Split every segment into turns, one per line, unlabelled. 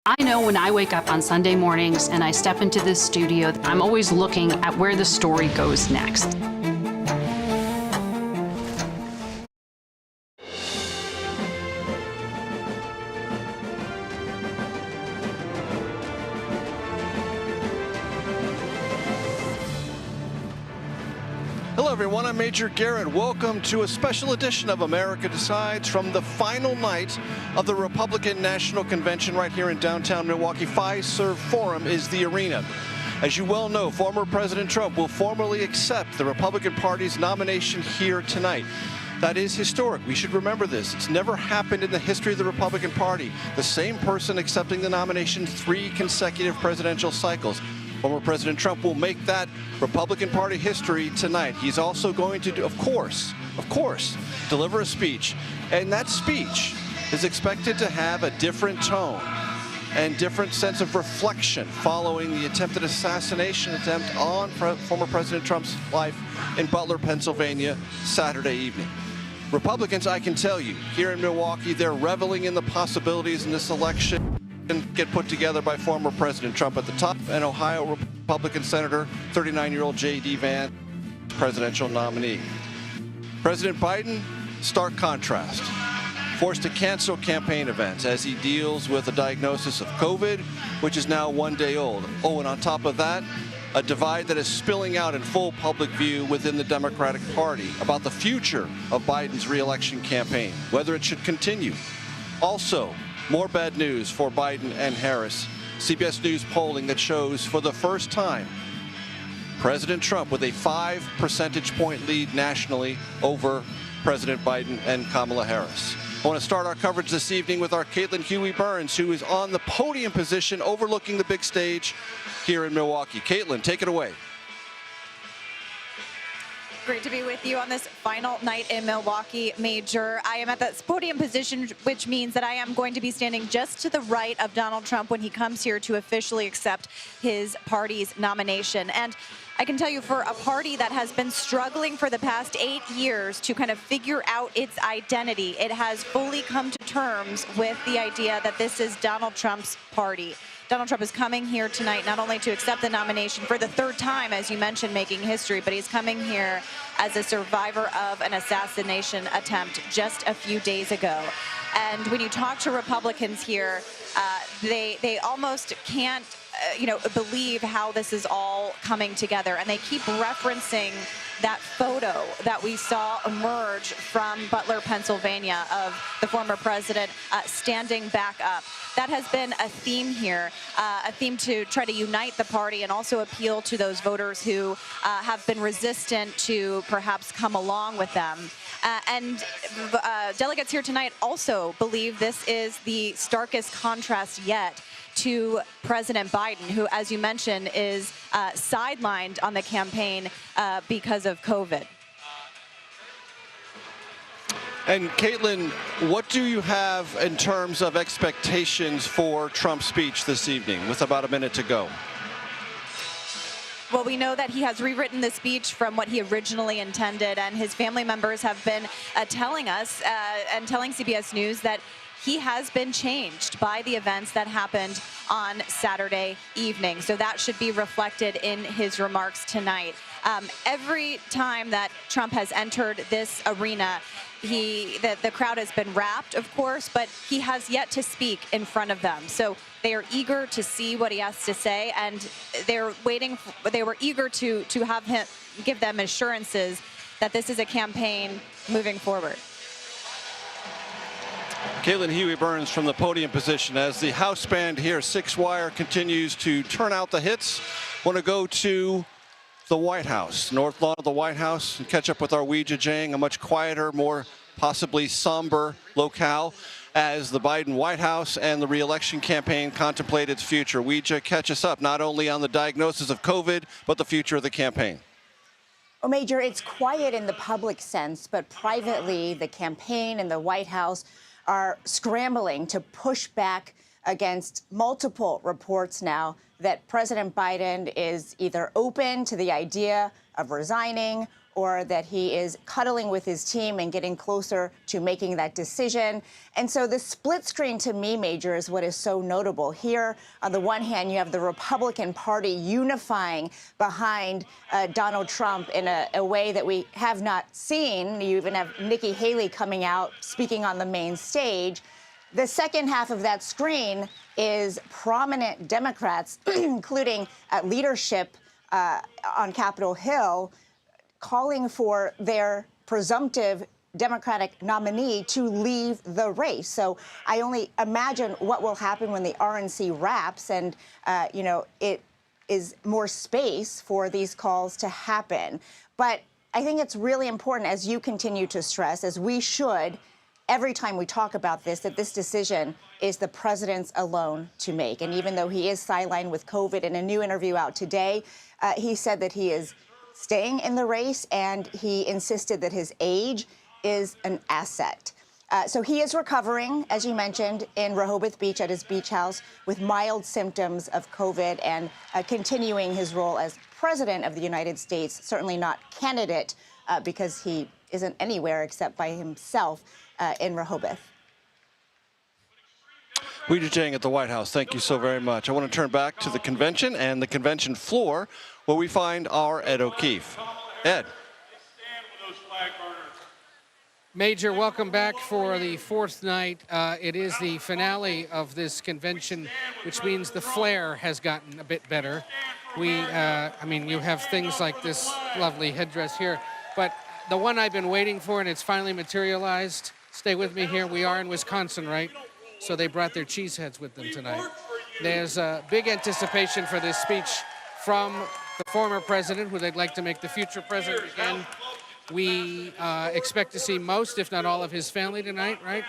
I know when I wake up on Sunday mornings and I step into this studio, I'm always looking at where the story goes next.
Hello everyone, I'm Major Garrett. Welcome to a special edition of America Decides from the final night of the Republican National Convention right here in downtown Milwaukee. Fiserv Forum is the arena. As you well know, former President Trump will formally accept the Republican Party's nomination here tonight. That is historic. We should remember this. It's never happened in the history of the Republican Party. The same person accepting the nomination 3 consecutive presidential cycles. Former President Trump will make that Republican Party history tonight. He's also going to, of course, deliver a speech. And that speech is expected to have a different tone and different sense of reflection following the attempted assassination attempt on former President Trump's life in Butler, Pennsylvania, Saturday evening. Republicans, I can tell you, here in Milwaukee, they're reveling in the possibilities in this election get put together by former President Trump at the top, and Ohio Republican Senator 39-year-old J.D. Vance, presidential nominee. President Biden, stark contrast. Forced to cancel campaign events as he deals with a diagnosis of COVID, which is now 1 day old. Oh, and on top of that, a divide that is spilling out in full public view within the Democratic Party about the future of Biden's re-election campaign, whether it should continue. Also, more bad news for Biden and Harris. CBS News polling that shows for the first time President Trump with a 5 percentage point lead nationally over President Biden and Kamala Harris. I want to start our coverage this evening with our Caitlin Huey-Burns, who is on the podium position overlooking the big stage here in Milwaukee. Caitlin, take it away.
Great to be with you on this final night in Milwaukee, Major. I am at that podium position, which means that I am going to be standing just to the right of Donald Trump when he comes here to officially accept his party's nomination. And I can tell you, for a party that has been struggling for the past 8 years to kind of figure out its identity, it has fully come to terms with the idea that this is Donald Trump's party. Donald Trump is coming here tonight not only to accept the nomination for the 3rd time, as you mentioned, making history, but he's coming here as a survivor of an assassination attempt just a few days ago. And when you talk to Republicans here, they almost can't believe how this is all coming together. And they keep referencing that photo that we saw emerge from Butler, Pennsylvania, of the former president standing back up. That has been a theme here, a theme to try to unite the party and also appeal to those voters who have been resistant to perhaps come along with them. And delegates here tonight also believe this is the starkest contrast yet to President Biden, who, as you mentioned, is sidelined on the campaign because of COVID.
And Caitlin, what do you have in terms of expectations for Trump's speech this evening with about a minute to go?
Well, we know that he has rewritten the speech from what he originally intended, and his family members have been telling us and telling CBS News that he has been changed by the events that happened on Saturday evening. So that should be reflected in his remarks tonight. Every time that Trump has entered this arena, the crowd has been rapt, of course, but he has yet to speak in front of them. So they are eager to see what he has to say, and they were eager to have him give them assurances that this is a campaign moving forward.
Caitlin Huey-Burns from the podium position as the house band here, 6 Wire, continues to turn out the hits. Want to go to the White House, North Lawn of the White House, and catch up with our Ouija Jang, a much quieter, more possibly somber locale as the Biden White House and the re-election campaign contemplate its future. Ouija, catch us up not only on the diagnosis of COVID, but the future of the campaign.
Well, Major, it's quiet in the public sense, but privately, the campaign and the White House are scrambling to push back against multiple reports now that President Biden is either open to the idea of resigning or that he is cuddling with his team and getting closer to making that decision. And so the split screen, to me, Major, is what is so notable. Here, on the one hand, you have the Republican Party unifying behind Donald Trump in a way that we have not seen. You even have Nikki Haley coming out, speaking on the main stage. The second half of that screen is prominent Democrats, including leadership on Capitol Hill, calling for their presumptive Democratic nominee to leave the race. So I only imagine what will happen when the RNC wraps and, it is more space for these calls to happen. But I think it's really important, as you continue to stress, as we should, every time we talk about this, that this decision is the president's alone to make. And even though he is sidelined with COVID, in a new interview out today, he said that he is staying in the race, and he insisted that his age is an asset. So he is recovering, as you mentioned, in Rehoboth Beach at his beach house with mild symptoms of COVID, and continuing his role as president of the United States, certainly not candidate, because he isn't anywhere except by himself in Rehoboth.
Weijia Jiang at the White House, thank you so very much. I want to turn back to the convention and the convention floor, where we find our Ed O'Keefe. Ed.
Major, welcome back for the fourth night. It is the finale of this convention, which means the flair has gotten a bit better. You have things like this lovely headdress here, but the one I've been waiting for, and it's finally materialized. Stay with me here. We are in Wisconsin, right? So they brought their cheese heads with them tonight. There's a big anticipation for this speech from the former president, who they'd like to make the future president again. We expect to see most, if not all, of his family tonight, right?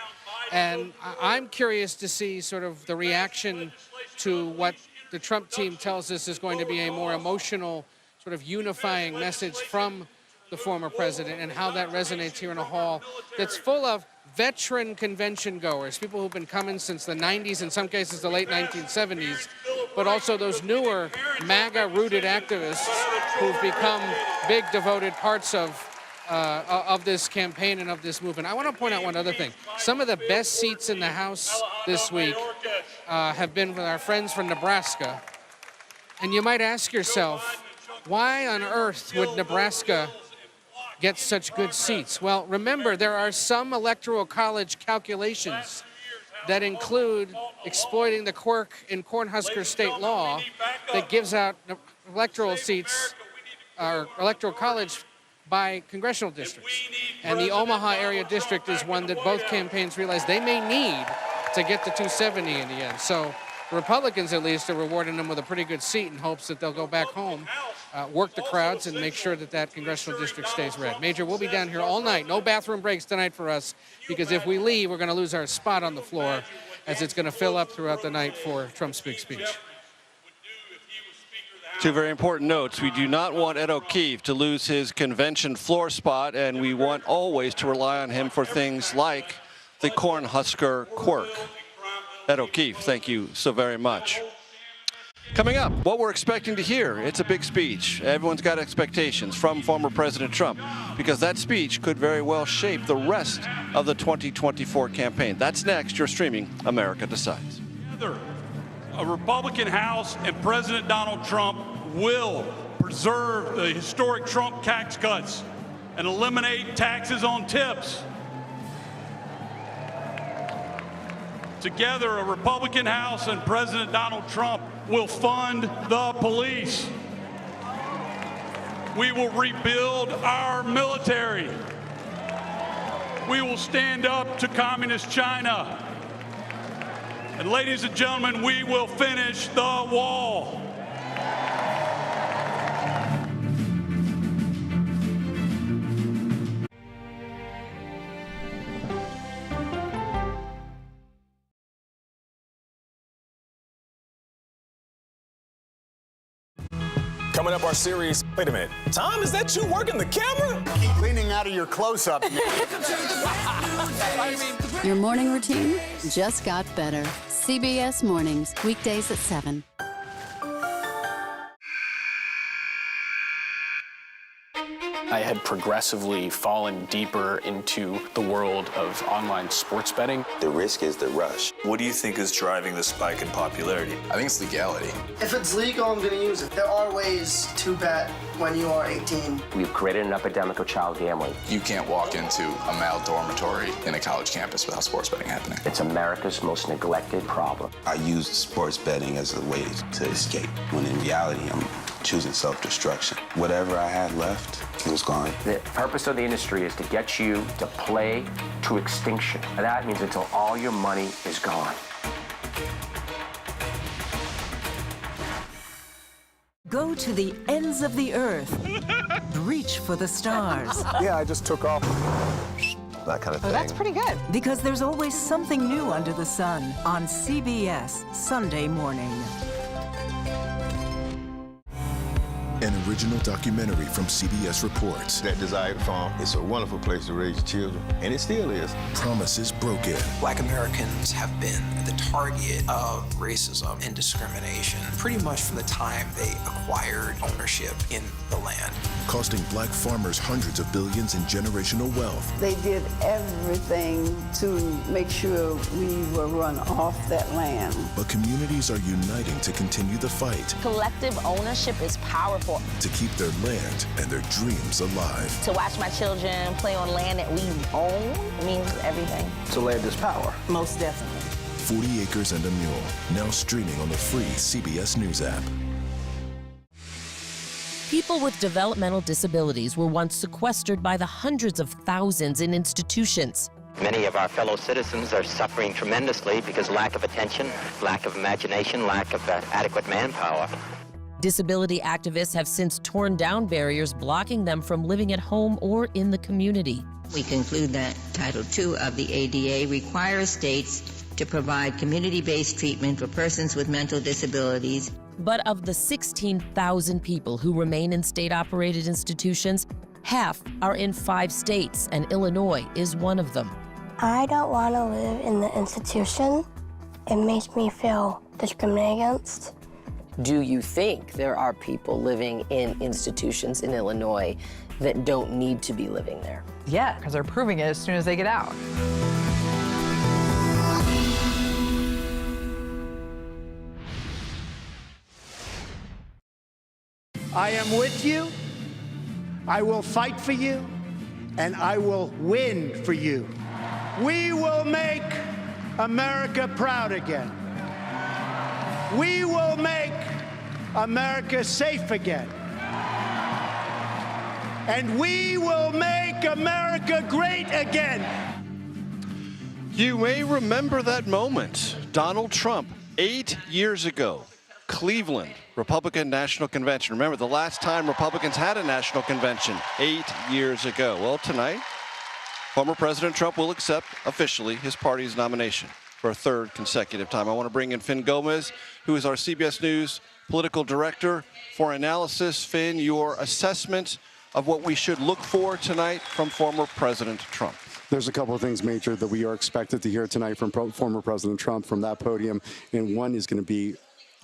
And I'm curious to see sort of the reaction to what the Trump team tells us is going to be a more emotional, sort of unifying message from the former president, and how that resonates here in a hall that's full of veteran convention goers, people who've been coming since the 90s, in some cases the late 1970s, but also those newer MAGA-rooted activists who've become big, devoted parts of this campaign and of this movement. I want to point out one other thing. Some of the best seats in the House this week have been with our friends from Nebraska. And you might ask yourself, why on earth would Nebraska get such good seats? Well, remember, there are some electoral college calculations that include exploiting the quirk in Cornhusker state law that gives out electoral seats, or electoral college, by congressional districts. And the Omaha area district is one that both campaigns realize they may need to get to 270 in the end. So the Republicans, at least, are rewarding them with a pretty good seat in hopes that they'll go back home, work the crowds, and make sure that that congressional district stays red. Major, we'll be down here all night. No bathroom breaks tonight for us, because if we leave, we're going to lose our spot on the floor, as it's going to fill up throughout the night for Trump's big speech.
Two very important notes. We do not want Ed O'Keefe to lose his convention floor spot, and we want always to rely on him for things like the Cornhusker quirk. Ed O'Keefe, thank you so very much. Coming up, what we're expecting to hear. It's a big speech. Everyone's got expectations from former President Trump, because that speech could very well shape the rest of the 2024 campaign. That's next. You're streaming America Decides.
A Republican House and President Donald Trump will preserve the historic Trump tax cuts and eliminate taxes on tips. Together, a Republican House and President Donald Trump will fund the police. We will rebuild our military. We will stand up to communist China. And ladies and gentlemen, we will finish the wall.
Coming up, our series. Wait a minute. Tom, is that you working the camera?
Keep leaning out of your close-up.
Your morning routine just got better. CBS Mornings, weekdays at 7.
I had progressively fallen deeper into the world of online sports betting.
The risk is the rush.
What do you think is driving the spike in popularity?
I think it's legality.
If it's legal, I'm going to use it. There are ways to bet when you are 18.
We've created an epidemic of child gambling.
You can't walk into a male dormitory in a college campus without sports betting happening.
It's America's most neglected problem.
I use sports betting as a way to escape, when in reality, I'm choosing self-destruction. Whatever I had left, it was gone.
The purpose of the industry is to get you to play to extinction. And that means until all your money is gone.
Go to the ends of the earth. Reach for the stars.
Yeah, I just took off. That kind of thing.
Oh, that's pretty good. Because there's always something new under the sun on CBS Sunday morning.
An original documentary from CBS reports.
That Desired Farm is a wonderful place to raise children, and it still is.
Promises broken.
Black Americans have been the target of racism and discrimination pretty much from the time they acquired ownership in the land.
Costing black farmers hundreds of billions in generational wealth.
They did everything to make sure we were run off that land.
But communities are uniting to continue the fight.
Collective ownership is powerful.
To keep their land and their dreams alive.
To watch my children play on land that we own means everything.
So land is power.
Most definitely.
40 Acres and a Mule, now streaming on the free CBS News app.
People with developmental disabilities were once sequestered by the hundreds of thousands in institutions.
Many of our fellow citizens are suffering tremendously because lack of attention, lack of imagination, lack of adequate manpower.
Disability activists have since torn down barriers blocking them from living at home or in the community.
We conclude that Title II of the ADA requires states to provide community-based treatment for persons with mental disabilities.
But of the 16,000 people who remain in state-operated institutions, half are in 5 states, and Illinois is one of them.
I don't want to live in the institution. It makes me feel discriminated against.
Do you think there are people living in institutions in Illinois that don't need to be living there?
Yeah, because they're proving it as soon as they get out.
I am with you, I will fight for you, and I will win for you. We will make America proud again. We will make America safe again. And we will make America great again.
You may remember that moment. Donald Trump, 8 years ago, Cleveland, Republican National Convention. Remember, the last time Republicans had a national convention, 8 years ago. Well, tonight, former President Trump will accept officially his party's nomination for a 3rd consecutive time. I want to bring in Finn Gomez, who is our CBS News political director, for analysis. Finn, your assessment of what we should look for tonight from former President Trump.
There's a couple of things, Major, that we are expected to hear tonight from former President Trump from that podium, and one is going to be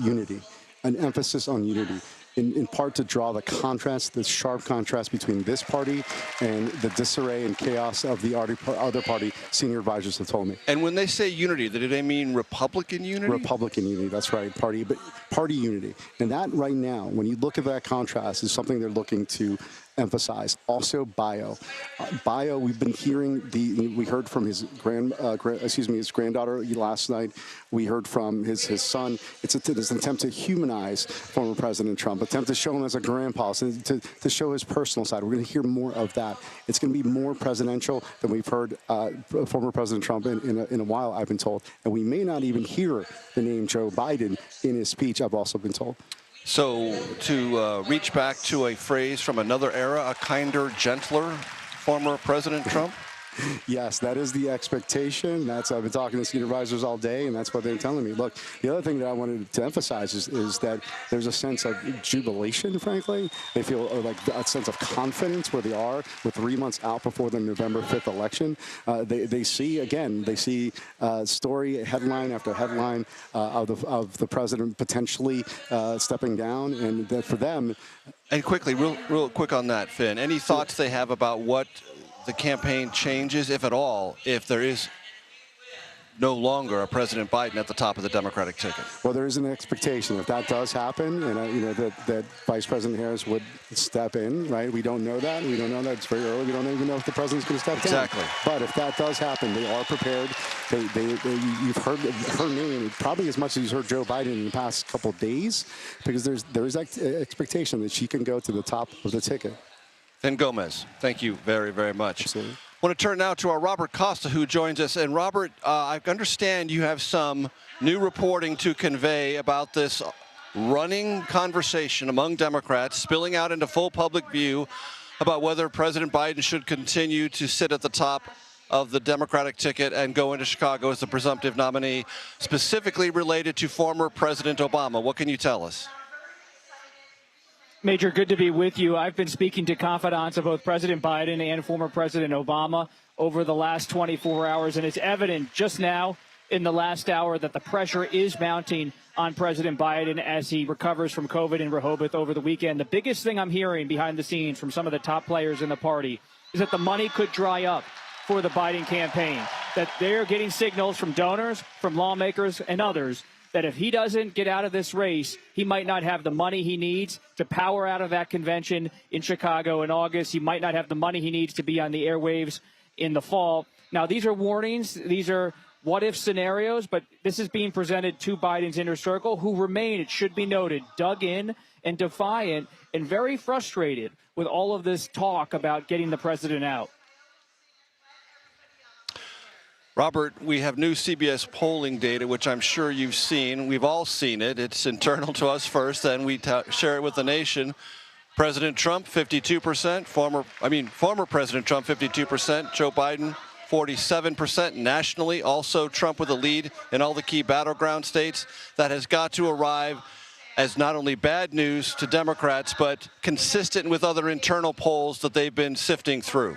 unity, an emphasis on unity. In part to draw the contrast, the sharp contrast between this party and the disarray and chaos of the other party, senior advisors have told me.
And when they say unity, do they mean Republican unity?
Republican unity, that's right, party unity. And that right now, when you look at that contrast, is something they're looking to emphasize. Also, bio. We've been hearing we heard from his his granddaughter last night. We heard from his son. It's an attempt to humanize former President Trump, attempt to show him as a grandpa, to show his personal side. We're going to hear more of that. It's going to be more presidential than we've heard former President Trump in a while, I've been told. And we may not even hear the name Joe Biden in his speech, I've also been told.
So to reach back to a phrase from another era, a kinder, gentler former President Trump?
Yes, that is the expectation. I've been talking to senior advisors all day, and that's what they're telling me. Look, the other thing that I wanted to emphasize is that there's a sense of jubilation, frankly. They feel like a sense of confidence where they are with 3 months out before the November 5th election. They see story headline after headline of the president potentially stepping down, and that for them.
And quickly, real quick on that, Finn, any thoughts they have about what the campaign changes, if at all, if there is no longer a President Biden at the top of the Democratic ticket?
Well, there is an expectation if that does happen, and that Vice President Harris would step in, right? We don't know that. We don't know that. It's very early. We don't even know if the president's going to step down.
Exactly.
But if that does happen, they are prepared. You've heard her name probably as much as you've heard Joe Biden in the past couple of days, because there is expectation that she can go to the top of the ticket.
Finn Gomez, thank you very, very much.
Absolutely.
I want to turn now to our Robert Costa, who joins us. And Robert, I understand you have some new reporting to convey about this running conversation among Democrats spilling out into full public view about whether President Biden should continue to sit at the top of the Democratic ticket and go into Chicago as the presumptive nominee, specifically related to former President Obama. What can you tell us?
Major, good to be with you. I've been speaking to confidants of both President Biden and former President Obama over the last 24 hours, and it's evident just now in the last hour that the pressure is mounting on President Biden as he recovers from COVID in Rehoboth over the weekend. The biggest thing I'm hearing behind the scenes from some of the top players in the party is that the money could dry up for the Biden campaign, that they're getting signals from donors, from lawmakers, and others that if he doesn't get out of this race, he might not have the money he needs to power out of that convention in Chicago in August. He might not have the money he needs to be on the airwaves in the fall. Now, these are warnings. These are what-if scenarios, but this is being presented to Biden's inner circle, who remain, it should be noted, dug in and defiant and very frustrated with all of this talk about getting the president out.
Robert, we have new CBS polling data, which I'm sure you've seen. We've all seen it. It's internal to us first, then we share it with the nation. President Trump, 52%. Former President Trump, 52%. Joe Biden, 47%. Nationally, also Trump with a lead in all the key battleground states. That has got to arrive as not only bad news to Democrats, but consistent with other internal polls that they've been sifting through.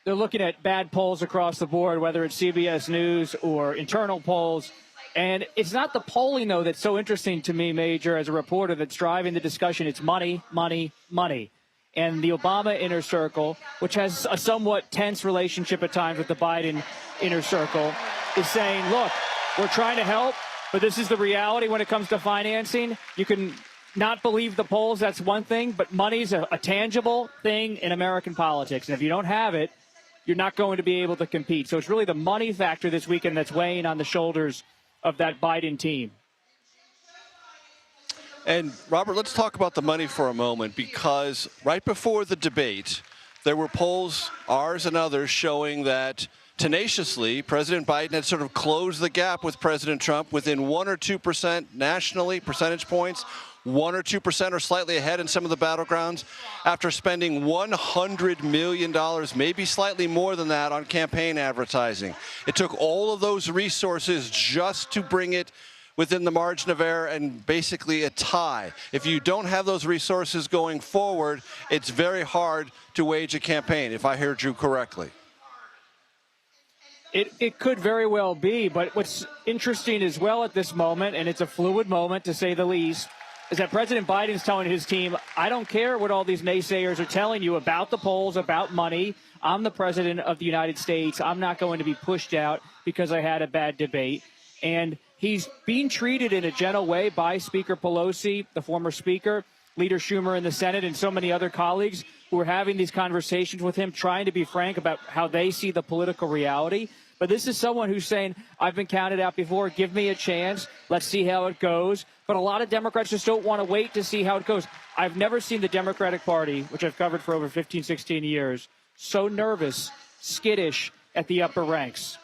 They're looking at bad polls across the board, whether it's CBS News or internal polls. And it's not the polling, though, that's so interesting to me, Major, as a reporter, that's driving the discussion. It's money, money, money. And the Obama inner circle, which has a somewhat tense relationship at times with the Biden inner circle, is saying, look, we're trying to help, but this is the reality when it comes to financing. You can not believe the polls, that's one thing, but money's a tangible thing in American politics. And if you don't have it, you're not going to be able to compete. So it's really the money factor this weekend that's weighing on the shoulders of that Biden team.
And, Robert, let's talk about the money for a moment, because right before the debate, there were polls, ours and others, showing that tenaciously President Biden had sort of closed the gap with President Trump within 1 or 2% nationally, percentage points. 1 or 2% or slightly ahead in some of the battlegrounds after spending $100 million, maybe slightly more than that, on campaign advertising. It took all of those resources just to bring it within the margin of error and basically a tie. If you don't have those resources going forward, it's very hard to wage a campaign, if I heard you correctly.
It could very well be, but what's interesting as well at this moment, and it's a fluid moment to say the least, is that President Biden's telling his team, I don't care what all these naysayers are telling you about the polls, about money. I'm the president of the United States. I'm not going to be pushed out because I had a bad debate. And he's being treated in a gentle way by Speaker Pelosi, the former speaker, Leader Schumer in the Senate, and so many other colleagues who are having these conversations with him, trying to be frank about how they see the political reality. But this is someone who's saying, I've been counted out before. Give me a chance. Let's see how it goes. But a lot of Democrats just don't want to wait to see how it goes. I've never seen the Democratic Party, which I've covered for over 15, 16 years, so nervous, skittish at the upper ranks.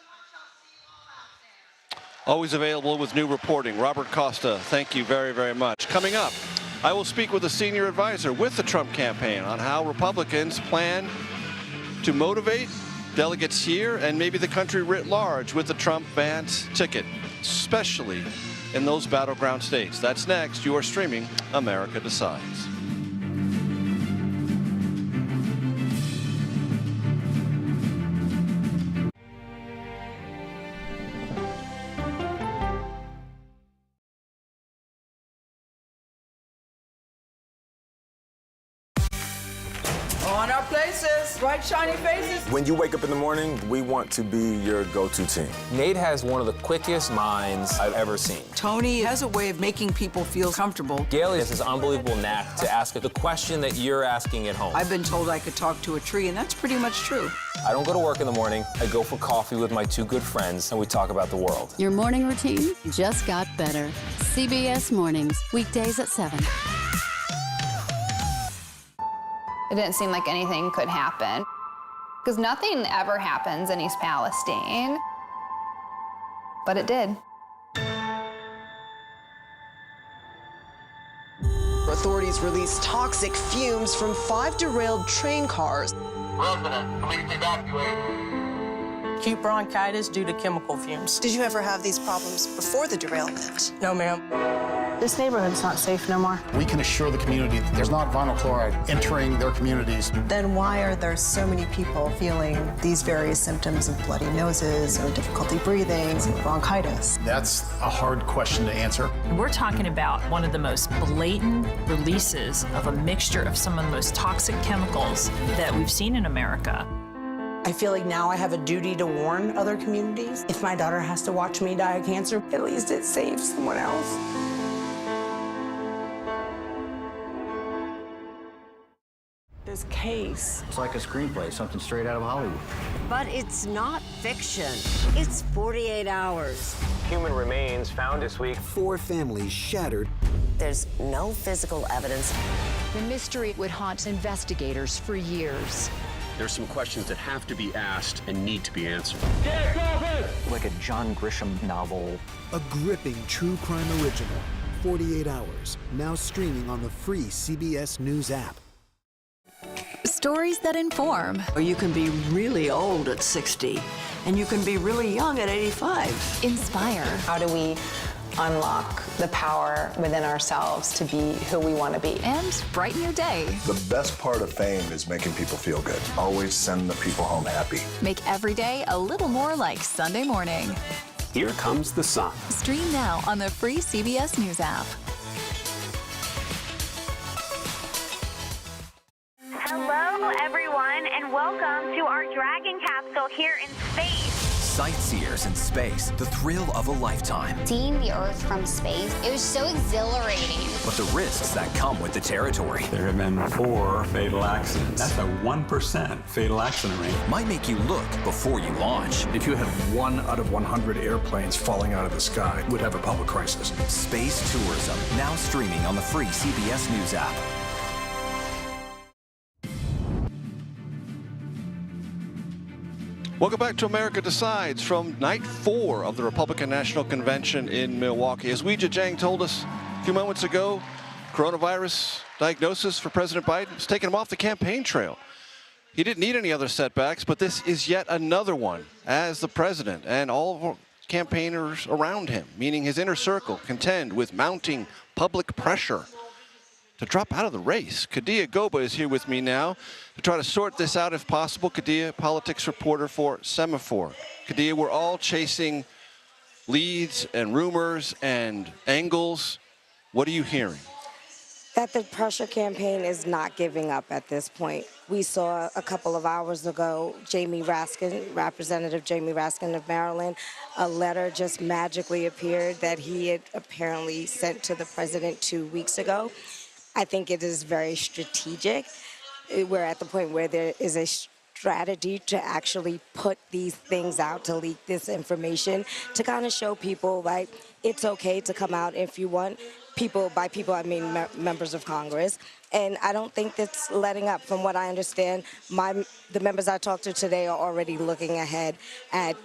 Always available with new reporting. Robert Costa, thank you very, very much. Coming up, I will speak with a senior advisor with the Trump campaign on how Republicans plan to motivate delegates here and maybe the country writ large with the Trump-Vance ticket, especially in those battleground states. That's next. You are streaming America Decides.
On our places, bright, shiny faces.
When you wake up in the morning, we want to be your go-to team.
Nate has one of the quickest minds I've ever seen.
Tony has a way of making people feel comfortable.
Gail has this unbelievable knack to ask the question that you're asking at home.
I've been told I could talk to a tree, and that's pretty much true.
I don't go to work in the morning. I go for coffee with my two good friends, and we talk about the world.
Your morning routine just got better. CBS Mornings, weekdays at 7.
It didn't seem like anything could happen, because nothing ever happens in East Palestine, but it did.
Authorities released toxic fumes from 5 derailed train cars.
Resident, please evacuate.
Acute bronchitis due to chemical fumes.
Did you ever have these problems before the derailment?
No, ma'am.
This neighborhood's not safe no more.
We can assure the community that there's not vinyl chloride entering their communities.
Then why are there so many people feeling these various symptoms of bloody noses or difficulty breathing or bronchitis?
That's a hard question to answer.
We're talking about one of the most blatant releases of a mixture of some of the most toxic chemicals that we've seen in America.
I feel like now I have a duty to warn other communities. If my daughter has to watch me die of cancer, at least it saves someone else.
This case, it's like a screenplay, something straight out of Hollywood.
But it's not fiction. It's 48 hours.
Human remains found this week.
4 families shattered.
There's no physical evidence.
The mystery would haunt investigators for years.
There's some questions that have to be asked and need to be answered.
Like a John Grisham novel.
A gripping true crime original. 48 hours. Now streaming on the free CBS News app.
Stories that inform.
Or you can be really old at 60, and you can be really young at 85.
Inspire.
How do we unlock the power within ourselves to be who we want to be?
And brighten your day.
The best part of fame is making people feel good. Always send the people home happy.
Make every day a little more like Sunday morning.
Here comes the sun.
Stream now on the free CBS News app.
Hello, everyone, and welcome to our Dragon capsule here in space.
Sightseers in space, the thrill of a lifetime.
Seeing the Earth from space, it was so exhilarating.
But the risks that come with the territory.
There have been 4 fatal accidents. That's a 1% fatal accident rate.
Might make you look before you launch.
If you had 1 out of 100 airplanes falling out of the sky, we'd have a public crisis.
Space tourism, now streaming on the free CBS News app.
Welcome back to America Decides from night 4 of the Republican National Convention in Milwaukee. As Weijia Jiang told us a few moments ago, coronavirus diagnosis for President Biden has taken him off the campaign trail. He didn't need any other setbacks, but this is yet another one as the president and all of our campaigners around him, meaning his inner circle, contend with mounting public pressure to drop out of the race. Kadia Goba is here with me now to try to sort this out if possible. Kadia, politics reporter for Semaphore. Kadia, we're all chasing leads and rumors and angles. What are you hearing?
That the pressure campaign is not giving up at this point. We saw a couple of hours ago, Representative Jamie Raskin of Maryland, a letter just magically appeared that he had apparently sent to the president 2 weeks ago. I think it is very strategic. We're at the point where there is a strategy to actually put these things out, to leak this information, to kind of show people, like, it's okay to come out if you want. People, by people, I mean members of Congress. And I don't think that's letting up. From what I understand, the members I talked to today are already looking ahead at,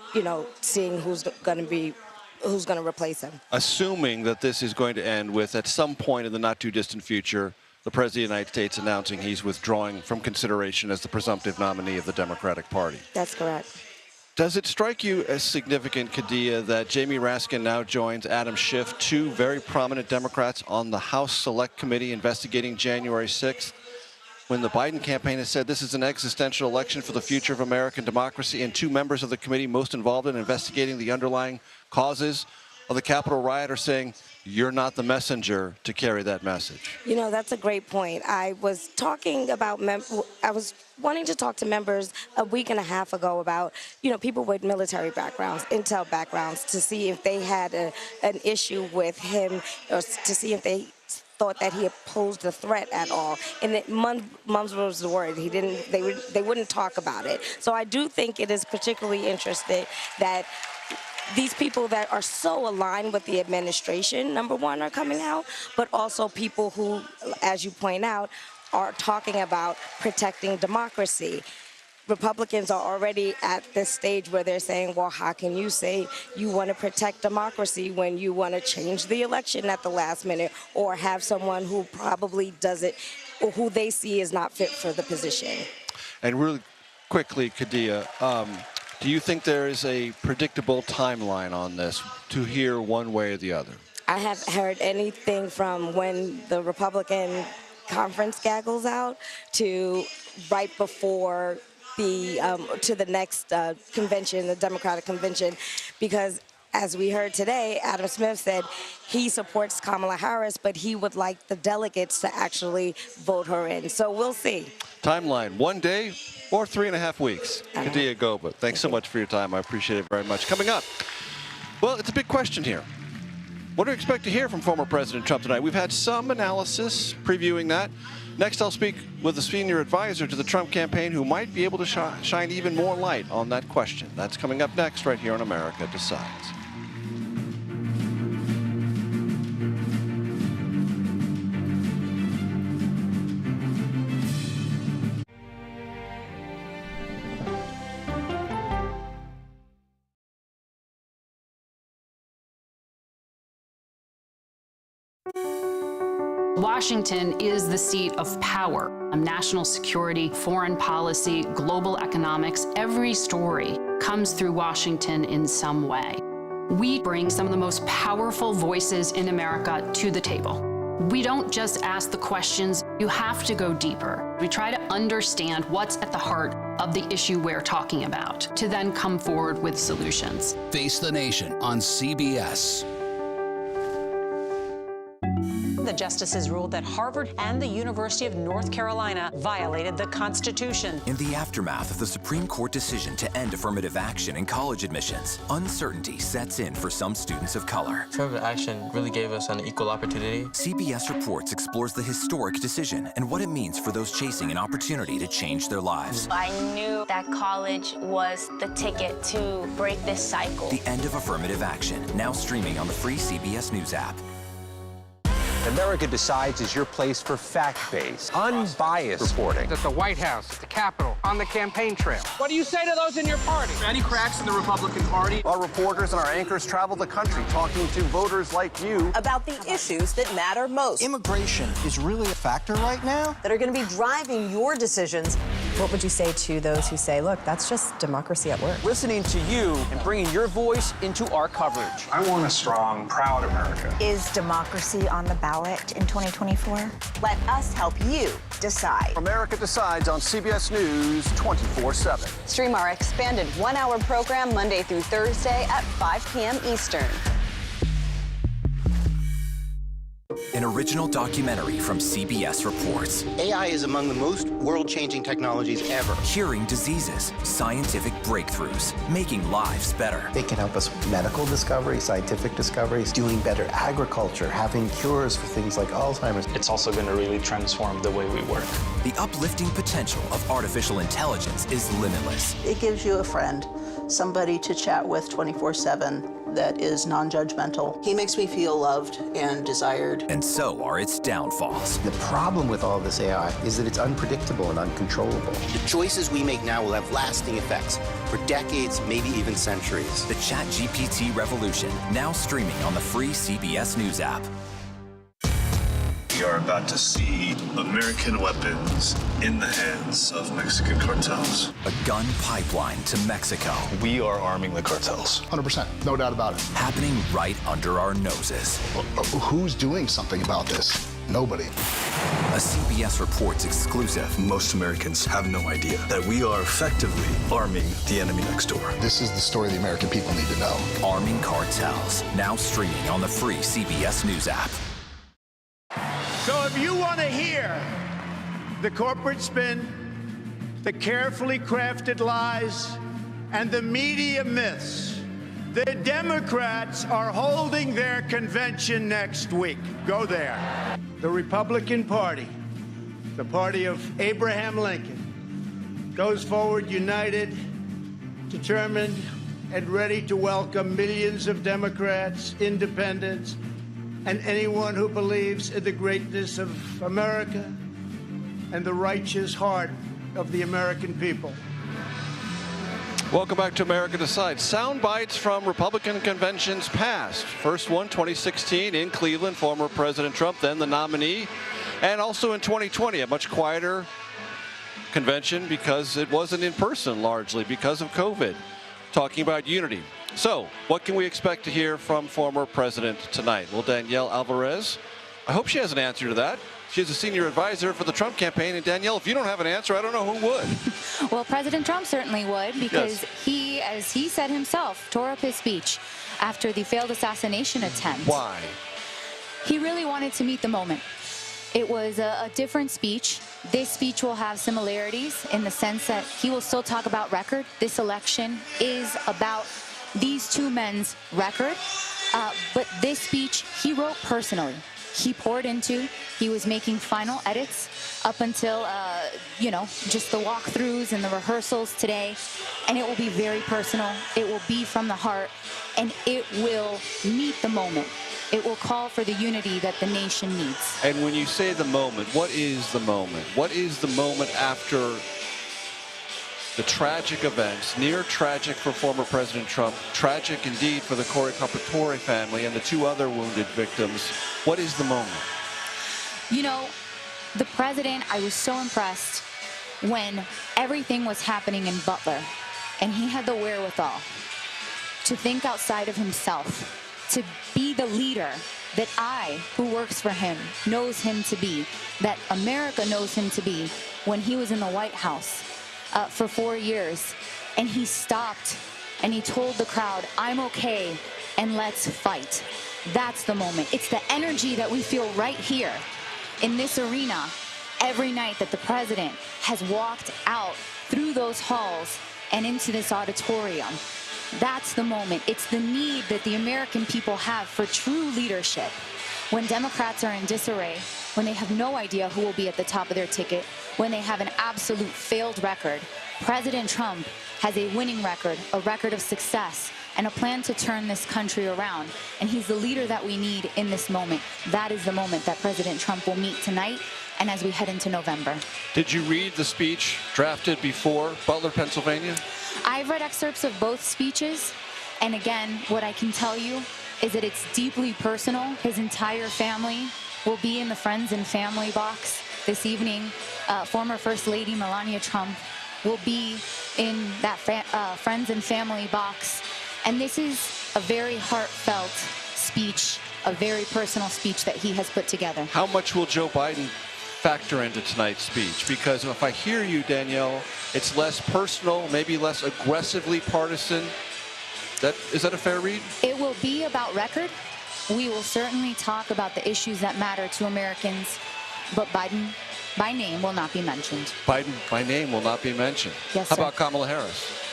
seeing who's going to replace him.
Assuming that this is going to end with, at some point in the not too distant future, the President of the United States announcing he's withdrawing from consideration as the presumptive nominee of the Democratic Party.
That's correct.
Does it strike you as significant, Khadija, that Jamie Raskin now joins Adam Schiff, two very prominent Democrats on the House Select Committee investigating January 6th, when the Biden campaign has said this is an existential election for the future of American democracy, and two members of the committee most involved in investigating the underlying causes of the Capitol riot are saying you're not the messenger to carry that message?
You know, that's a great point. I was talking about, I was wanting to talk to members a week and a half ago about, you know, people with military backgrounds, intel backgrounds, to see if they had an issue with him, or to see if they thought that he posed a threat at all. And mums was the word. They wouldn't talk about it. So I do think it is particularly interesting that these people that are so aligned with the administration, number one, are coming out, but also people who, as you point out, are talking about protecting democracy. Republicans are already at this stage where they're saying, well, how can you say you want to protect democracy when you want to change the election at the last minute, or have someone who probably doesn't, or who they see is not fit for the position? And really quickly, Khadija, do you think there is a predictable timeline on this to hear one way or the other? I haven't heard anything from when the Republican conference gaggles out to right before to the next convention, the Democratic convention, because as we heard today, Adam Smith said he supports Kamala Harris, but he would like the delegates to actually vote her in. So we'll see. Timeline, 1 day or 3.5 weeks. Khadija Goba, thanks so much for your time. I appreciate it very much. Coming up, well, it's a big question here. What do we expect to hear from former President Trump tonight? We've had some analysis previewing that. Next, I'll speak with a senior advisor to the Trump campaign who might be able to shine even more light on that question. That's coming up next right here on America Decides.
Washington is the seat of power. National security, foreign policy, global economics, every story comes through Washington in some way. We bring some of the most powerful voices in America to the table. We don't just ask the questions, you have to go deeper. We try to understand what's at the heart of the issue we're talking about, to then come forward with solutions.
Face the Nation on CBS.
The justices ruled that Harvard and the University of North Carolina violated the Constitution.
In the aftermath of the Supreme Court decision to end affirmative action in college admissions, uncertainty sets in for some students of color.
Affirmative action really gave us an equal opportunity.
CBS Reports explores the historic decision and what it means for those chasing an opportunity to change their lives.
I knew that college was the ticket to break this cycle.
The end of affirmative action, now streaming on the free CBS News app.
America Decides is your place for fact-based, unbiased reporting.
At the White House, at the Capitol, on the campaign trail. What do you say to those in your party?
Any cracks in the Republican Party?
Our reporters and our anchors travel the country talking to voters like you
about the issues that matter most.
Immigration is really a factor right now
that are going to be driving your decisions.
What would you say to those who say, look, that's just democracy at work?
Listening to you and bringing your voice into our coverage.
I want a strong, proud America.
Is democracy on the ballot in 2024?
Let us help you decide.
America Decides on CBS News 24/7.
Stream our expanded one-hour program Monday through Thursday at 5 p.m. Eastern.
An original documentary from CBS Reports.
AI is among the most world-changing technologies ever.
Curing diseases, scientific breakthroughs, making lives better.
They can help us with medical discoveries, scientific discoveries, doing better agriculture, having cures for things like Alzheimer's.
It's also going to really transform the way we work.
The uplifting potential of artificial intelligence is limitless.
It gives you a friend, somebody to chat with 24/7 that is non-judgmental. He makes me feel loved and desired.
And so are its downfalls.
The problem with all this AI is that it's unpredictable and uncontrollable.
The choices we make now will have lasting effects for decades, maybe even centuries.
The ChatGPT revolution, now streaming on the free CBS News app.
We are about to see American weapons in the hands of Mexican cartels.
A gun pipeline to Mexico.
We are arming the cartels. 100%, no doubt about it.
Happening right under our noses.
Who's doing something about this? Nobody.
A CBS Reports exclusive.
Most Americans have no idea that we are effectively arming the enemy next door.
This is the story the American people need to know.
Arming cartels. Now streaming on the free CBS News app.
So if you want to hear the corporate spin, the carefully crafted lies, and the media myths, the Democrats are holding their convention next week. Go there. The Republican Party, the party of Abraham Lincoln, goes forward united, determined, and ready to welcome millions of Democrats, independents, and anyone who believes in the greatness of America and the righteous heart of the American people.
Welcome back to America Decides. Sound bites from Republican conventions past. First one, 2016 in Cleveland, former President Trump, then the nominee. And also in 2020, a much quieter convention because it wasn't in person largely because of COVID. Talking about unity. So, what can we expect to hear from former President tonight? Well, Danielle Alvarez, I hope she has an answer to that. She's a senior advisor for the Trump campaign. And Danielle, if you don't have an answer, I don't know who would.
Well, President Trump certainly would, because he, as he said himself, tore up his speech after the failed assassination attempt.
Why?
He really wanted to meet the moment. It was a different speech. This speech will have similarities in the sense that he will still talk about record. This election is about these two men's record. But this speech he wrote personally. He poured into. He was making final edits up until, just the walkthroughs and the rehearsals today. And it will be very personal. It will be from the heart. And it will meet the moment. It will call for the unity that the nation needs.
And when you say the moment, what is the moment? What is the moment after the tragic events, near tragic for former President Trump, tragic indeed for the Corey Carpentore family and the two other wounded victims? What is the moment?
You know, the president, I was so impressed when everything was happening in Butler, and he had the wherewithal to think outside of himself, to be the leader that I, who works for him, knows him to be, that America knows him to be when he was in the White House for 4 years. And he stopped and he told the crowd, I'm okay, and let's fight. That's the moment. It's the energy that we feel right here in this arena every night that the president has walked out through those halls and into this auditorium. That's the moment. It's the need that the American people have for true leadership. When Democrats are in disarray, when they have no idea who will be at the top of their ticket, when they have an absolute failed record, President Trump has a winning record, a record of success, and a plan to turn this country around. And he's the leader that we need in this moment. That is the moment that President Trump will meet tonight and as we head into November.
Did you read the speech drafted before Butler, Pennsylvania?
I've read excerpts of both speeches, and again, what I can tell you is that it's deeply personal. His entire family will be in the Friends and Family box this evening. Former First Lady Melania Trump will be in that Friends and Family box. And this is a very heartfelt speech, a very personal speech that he has put together. How
much will Joe Biden factor into tonight's speech? Because if I hear you, Danielle, it's less personal, maybe less aggressively partisan. Is that a fair read?
It will be about record. We will certainly talk about the issues that matter to Americans, but Biden by name will not be mentioned.
Biden by name will not be mentioned.
Yes,
How
sir.
about Kamala Harris?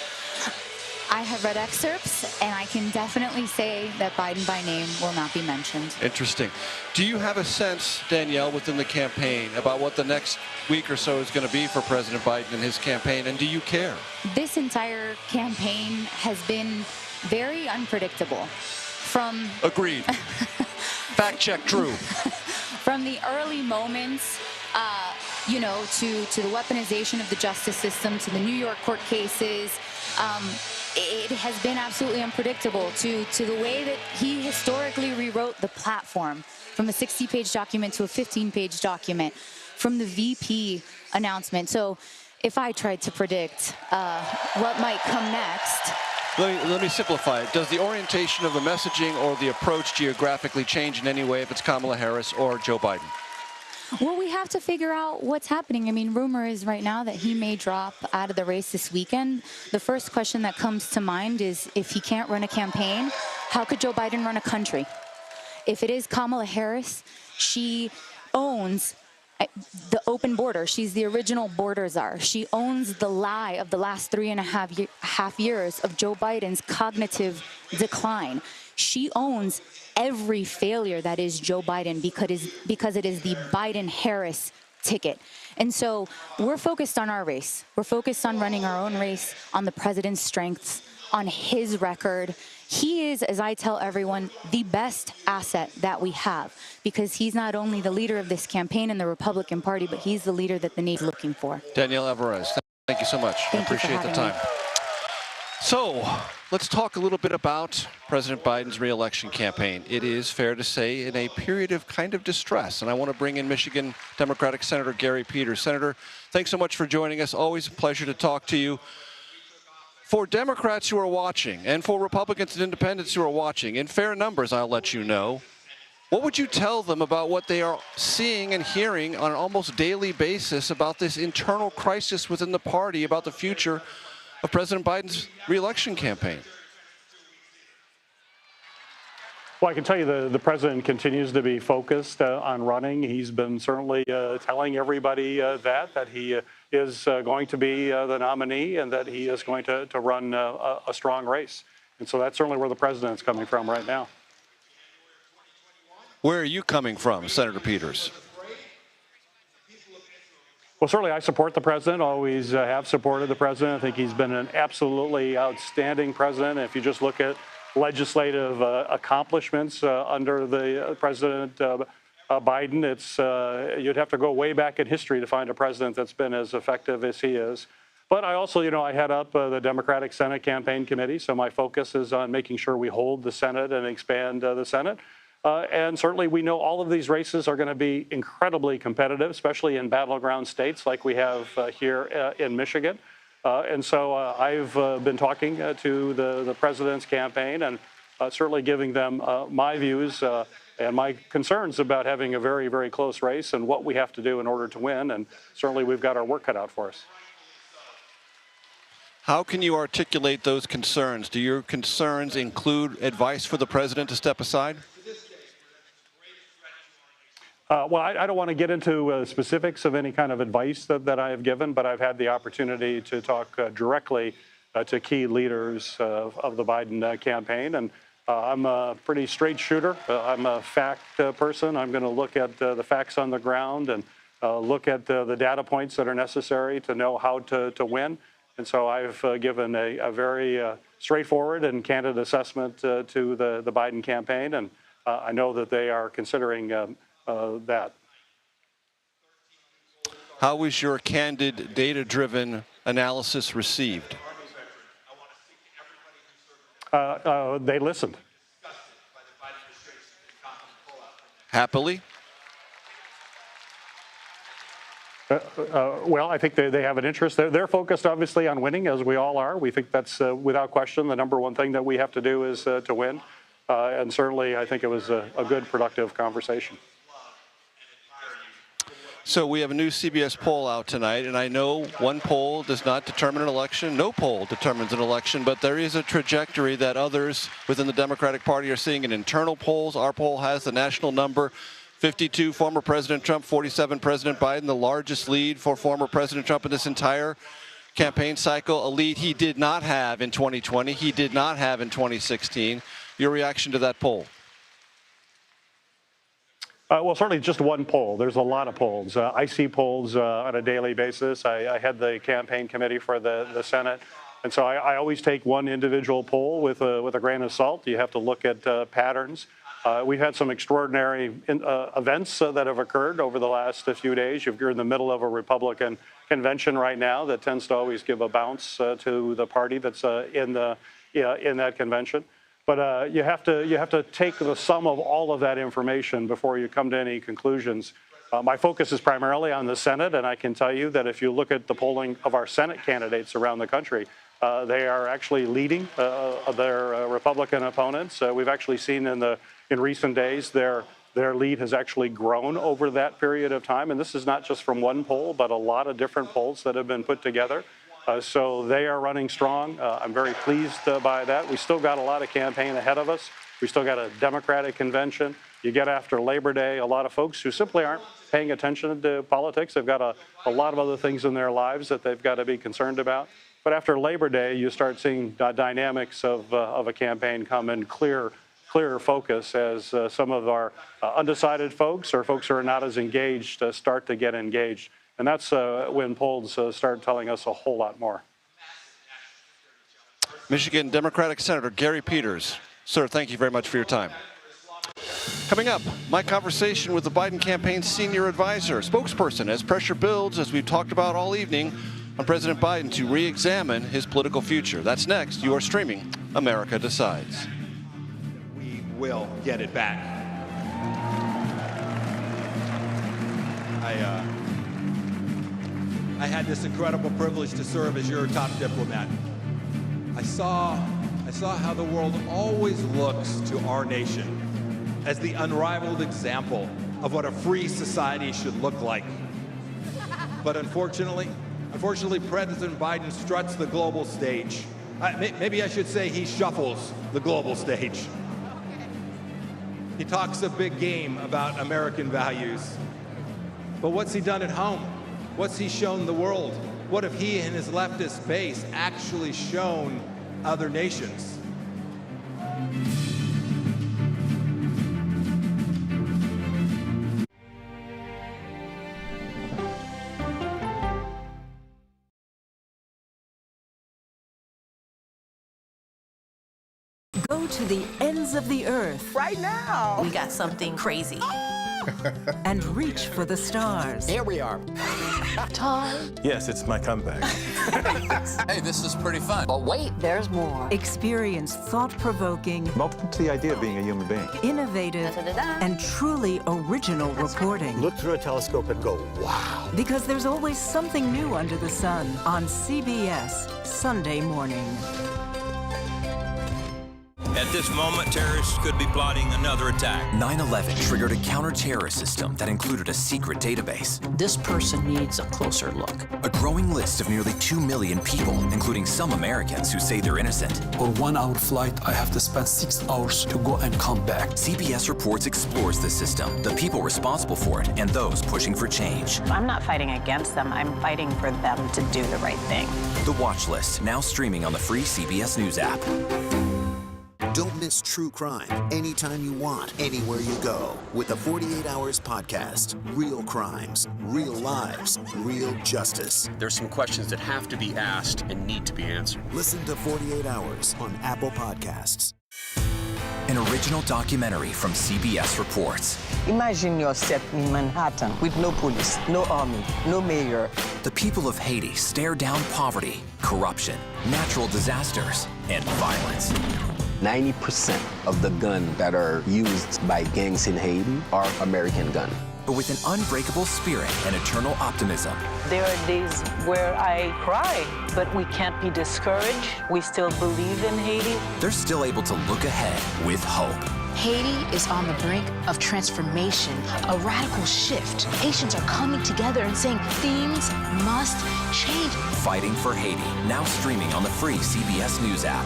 I have read excerpts, and I can definitely say that Biden by name will not be mentioned.
Interesting. Do you have a sense, Danielle, within the campaign about what the next week or so is going to be for President Biden and his campaign, and do you care?
This entire campaign has been very unpredictable.
Agreed. Fact check true.
From the early moments, to the weaponization of the justice system, to the New York court cases, it has been absolutely unpredictable to the way that he historically rewrote the platform from a 60-page document to a 15-page document, from the VP announcement. So if I tried to predict what might come next.
Let me simplify it. Does the orientation of the messaging or the approach geographically change in any way if it's Kamala Harris or Joe Biden?
Well, we have to figure out what's happening. I mean, rumor is right now that he may drop out of the race this weekend. The first question that comes to mind is, if he can't run a campaign, how could Joe Biden run a country? If it is Kamala Harris, she owns the open border. She's the original border czar. She owns the lie of the last 3.5 years of Joe Biden's cognitive decline. She owns every failure that is Joe Biden because it is the Biden-Harris ticket. And so we're focused on our race. We're focused on running our own race, on the president's strengths, on his record. He is, as I tell everyone, the best asset that we have, because he's not only the leader of this campaign in the Republican Party, but he's the leader that the nation's looking for.
Danielle Alvarez, thank you so much. I appreciate the time. So let's talk a little bit about President Biden's re-election campaign. It is fair to say in a period of kind of distress. And I want to bring in Michigan Democratic Senator Gary Peters. Senator, thanks so much for joining us. Always a pleasure to talk to you. For Democrats who are watching, and for Republicans and independents who are watching, in fair numbers, I'll let you know, what would you tell them about what they are seeing and hearing on an almost daily basis about this internal crisis within the party, about the future of President Biden's re-election campaign?
Well, I can tell you the president continues to be focused on running. He's been certainly telling everybody that he is going to be the nominee and that he is going to run a strong race. And so that's certainly where the president's coming from right now.
Where are you coming from, Senator Peters?
Well, certainly I support the president, always have supported the president. I think he's been an absolutely outstanding president. If you just look at legislative accomplishments under the President Biden, you'd have to go way back in history to find a president that's been as effective as he is. But I also, I head up the Democratic Senate Campaign Committee, so my focus is on making sure we hold the Senate and expand the Senate. And certainly we know all of these races are going to be incredibly competitive, especially in battleground states like we have here in Michigan. And so I've been talking to the president's campaign and certainly giving them my views and my concerns about having a very, very close race and what we have to do in order to win. And certainly we've got our work cut out for us.
How can you articulate those concerns? Do your concerns include advice for the president to step aside?
Well, I don't want to get into specifics of any kind of advice that I have given, but I've had the opportunity to talk directly to key leaders of the Biden campaign. And I'm a pretty straight shooter. I'm a fact person. I'm going to look at the facts on the ground and look at the data points that are necessary to know how to win. And so I've given a very straightforward and candid assessment to the Biden campaign. And I know that they are considering that.
How was your candid, data-driven analysis received?
They listened.
Happily?
Well, I think they have an interest. They're focused, obviously, on winning, as we all are. We think that's, without question, the number one thing that we have to do is to win. And certainly, I think it was a good, productive conversation.
So we have a new CBS poll out tonight, and I know one poll does not determine an election. No poll determines an election, but there is a trajectory that others within the Democratic Party are seeing in internal polls. Our poll has the national number, 52 former President Trump, 47 President Biden, the largest lead for former President Trump in this entire campaign cycle, a lead he did not have in 2020, he did not have in 2016. Your reaction to that poll?
Well, certainly just one poll. There's a lot of polls. I see polls on a daily basis. I head the campaign committee for the Senate. And so I always take one individual poll with a grain of salt. You have to look at patterns. We've had some extraordinary events that have occurred over the last few days. You're in the middle of a Republican convention right now that tends to always give a bounce to the party that's in that convention. But you have to take the sum of all of that information before you come to any conclusions. My focus is primarily on the Senate, and I can tell you that if you look at the polling of our Senate candidates around the country, they are actually leading their Republican opponents. We've actually seen in recent days their lead has actually grown over that period of time, and this is not just from one poll, but a lot of different polls that have been put together. So they are running strong. I'm very pleased by that. We still got a lot of campaign ahead of us. We still got a Democratic convention. You get after Labor Day, a lot of folks who simply aren't paying attention to politics. They've got a lot of other things in their lives that they've got to be concerned about. But after Labor Day, you start seeing dynamics of a campaign come in clearer focus as some of our undecided folks or folks who are not as engaged start to get engaged. And that's when polls start telling us a whole lot more.
Michigan Democratic Senator Gary Peters. Sir, thank you very much for your time. Coming up, my conversation with the Biden campaign's senior advisor, spokesperson, as pressure builds, as we've talked about all evening, on President Biden to re-examine his political future. That's next. You are streaming America Decides.
We will get it back. I had this incredible privilege to serve as your top diplomat. I saw how the world always looks to our nation as the unrivaled example of what a free society should look like. But unfortunately, President Biden struts the global stage. Maybe I should say he shuffles the global stage. He talks a big game about American values. But what's he done at home? What's he shown the world? What have he and his leftist base actually shown other nations?
Go to the ends of the earth.
Right now.
We got something crazy. And reach for the stars.
Here we are.
Time.
Yes, it's my comeback.
Hey, this is pretty fun.
But wait, there's more.
Experience thought-provoking,
Welcome to the idea of being a human being.
innovative, and truly original reporting.
Look through a telescope and go, wow.
Because there's always something new under the sun on CBS Sunday morning.
At this moment, terrorists could be plotting another attack.
9/11 triggered a counter-terrorist system that included a secret database.
This person needs a closer look.
A growing list of nearly 2 million people, including some Americans who say they're innocent.
On 1 hour flight, I have to spend 6 hours to go and come back.
CBS Reports explores the system, the people responsible for it, and those pushing for change.
I'm not fighting against them. I'm fighting for them to do the right thing.
The Watch List, now streaming on the free CBS News app.
Don't miss true crime anytime you want, anywhere you go. With the 48 Hours podcast. Real crimes, real lives, real justice.
There's some questions that have to be asked and need to be answered.
Listen to 48 Hours on Apple Podcasts.
An original documentary from CBS Reports.
Imagine yourself in Manhattan with no police, no army, no mayor.
The people of Haiti stare down poverty, corruption, natural disasters, and violence.
90% of the guns that are used by gangs in Haiti are American guns.
But with an unbreakable spirit and eternal optimism.
There are days where I cry, but we can't be discouraged. We still believe in Haiti.
They're still able to look ahead with hope.
Haiti is on the brink of transformation, a radical shift. Haitians are coming together and saying things must change.
Fighting for Haiti, now streaming on the free CBS News app.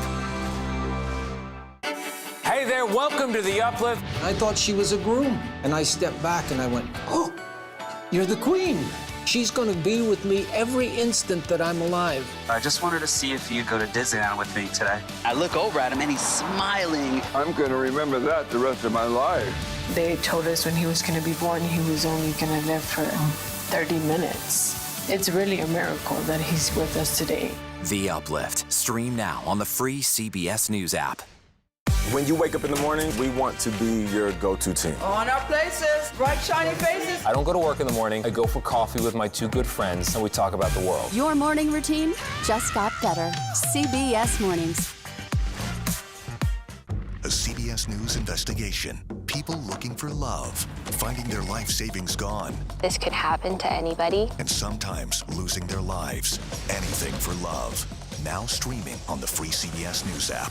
Hey there, welcome to The Uplift.
I thought she was a groom, and I stepped back and I went, oh, you're the queen. She's going to be with me every instant that I'm alive.
I just wanted to see if you'd go to Disneyland with me today.
I look over at him and he's smiling.
I'm going to remember that the rest of my life.
They told us when he was going to be born, he was only going to live for 30 minutes. It's really a miracle that he's with us today.
The Uplift, stream now on the free CBS News app.
When you wake up in the morning, we want to be your go-to team.
On our places, bright, shiny faces.
I don't go to work in the morning. I go for coffee with my two good friends, and we talk about the world.
Your morning routine just got better. CBS Mornings.
A CBS News investigation. People looking for love, finding their life savings gone.
This could happen to anybody.
And sometimes losing their lives. Anything for love. Now streaming on the free CBS News app.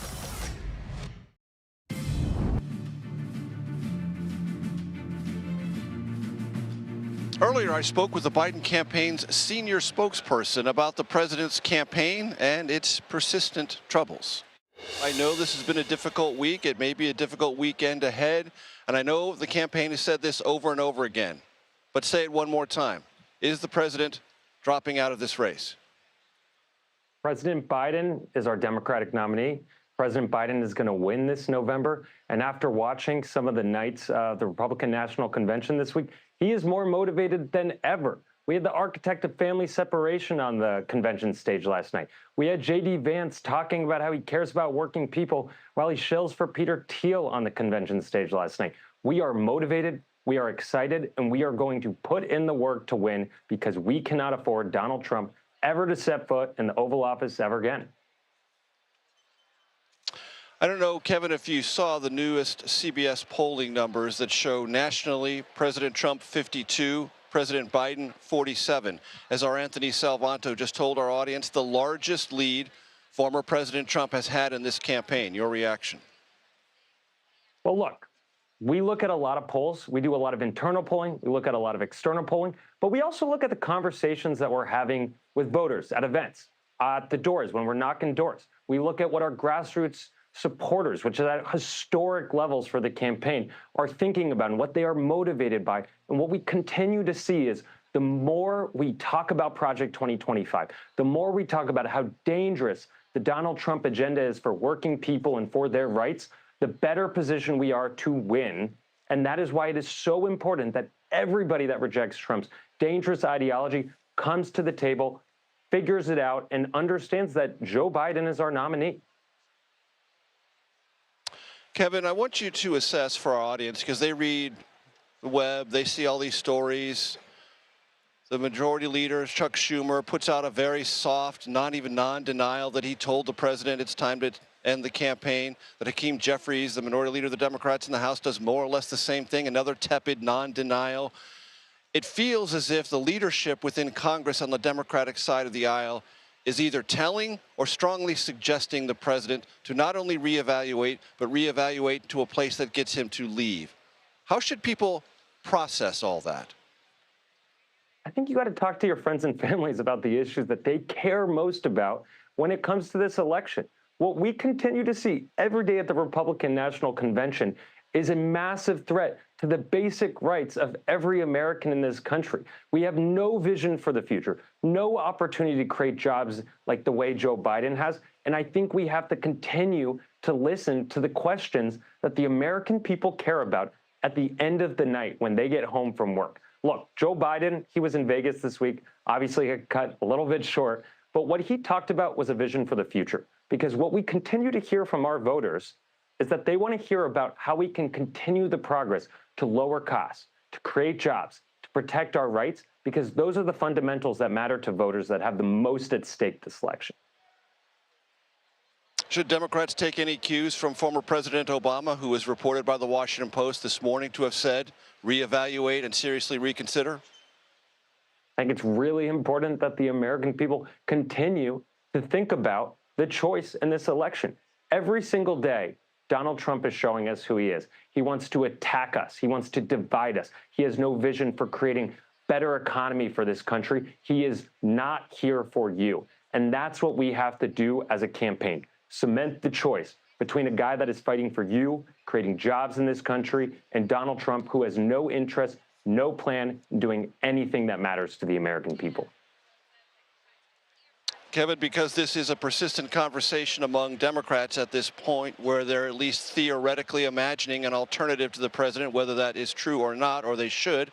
Earlier, I spoke with the Biden campaign's senior spokesperson about the president's campaign and its persistent troubles. I know this has been a difficult week. It may be a difficult weekend ahead. And I know the campaign has said this over and over again. But say it one more time. Is the president dropping out of this race?
President Biden is our Democratic nominee. President Biden is going to win this November. And after watching some of the nights of the Republican National Convention this week, he is more motivated than ever. We had the architect of family separation on the convention stage last night. We had J.D. Vance talking about how he cares about working people while he shills for Peter Thiel on the convention stage last night. We are motivated, we are excited, and we are going to put in the work to win because we cannot afford Donald Trump ever to set foot in the Oval Office ever again.
I don't know, Kevin, if you saw the newest CBS polling numbers that show nationally President Trump 52, President Biden 47. As our Anthony Salvanto just told our audience, the largest lead former President Trump has had in this campaign. Your reaction?
Well, look, we look at a lot of polls. We do a lot of internal polling. We look at a lot of external polling. But we also look at the conversations that we're having with voters at events, at the doors, when we're knocking doors. We look at what our grassroots supporters, which is at historic levels for the campaign, are thinking about and what they are motivated by. And what we continue to see is the more we talk about Project 2025, the more we talk about how dangerous the Donald Trump agenda is for working people and for their rights, the better position we are to win. And that is why it is so important that everybody that rejects Trump's dangerous ideology comes to the table, figures it out, and understands that Joe Biden is our nominee.
Kevin, I want you to assess for our audience, because they read the web, they see all these stories. The majority leader, Chuck Schumer, puts out a very soft, not even non-denial that he told the president it's time to end the campaign. That Hakeem Jeffries, the minority leader of the Democrats in the House, does more or less the same thing, another tepid non-denial. It feels as if the leadership within Congress on the Democratic side of the aisle is either telling or strongly suggesting the president to not only reevaluate, but reevaluate to a place that gets him to leave. How should people process all that?
I think you got to talk to your friends and families about the issues that they care most about when it comes to this election. What we continue to see every day at the Republican National Convention is a massive threat to the basic rights of every American in this country. We have no vision for the future, no opportunity to create jobs like the way Joe Biden has. And I think we have to continue to listen to the questions that the American people care about at the end of the night when they get home from work. Look, Joe Biden, he was in Vegas this week, obviously got cut a little bit short, but what he talked about was a vision for the future. Because what we continue to hear from our voters is that they want to hear about how we can continue the progress to lower costs, to create jobs, to protect our rights, because those are the fundamentals that matter to voters that have the most at stake this election.
Should Democrats take any cues from former President Obama, who was reported by the Washington Post this morning to have said, reevaluate and seriously reconsider?
I think it's really important that the American people continue to think about the choice in this election. Every single day, Donald Trump is showing us who he is. He wants to attack us. He wants to divide us. He has no vision for creating better economy for this country. He is not here for you. And that's what we have to do as a campaign. Cement the choice between a guy that is fighting for you, creating jobs in this country, and Donald Trump, who has no interest, no plan in doing anything that matters to the American people.
Kevin, because this is a persistent conversation among Democrats at this point where they're at least theoretically imagining an alternative to the president, whether that is true or not, or they should,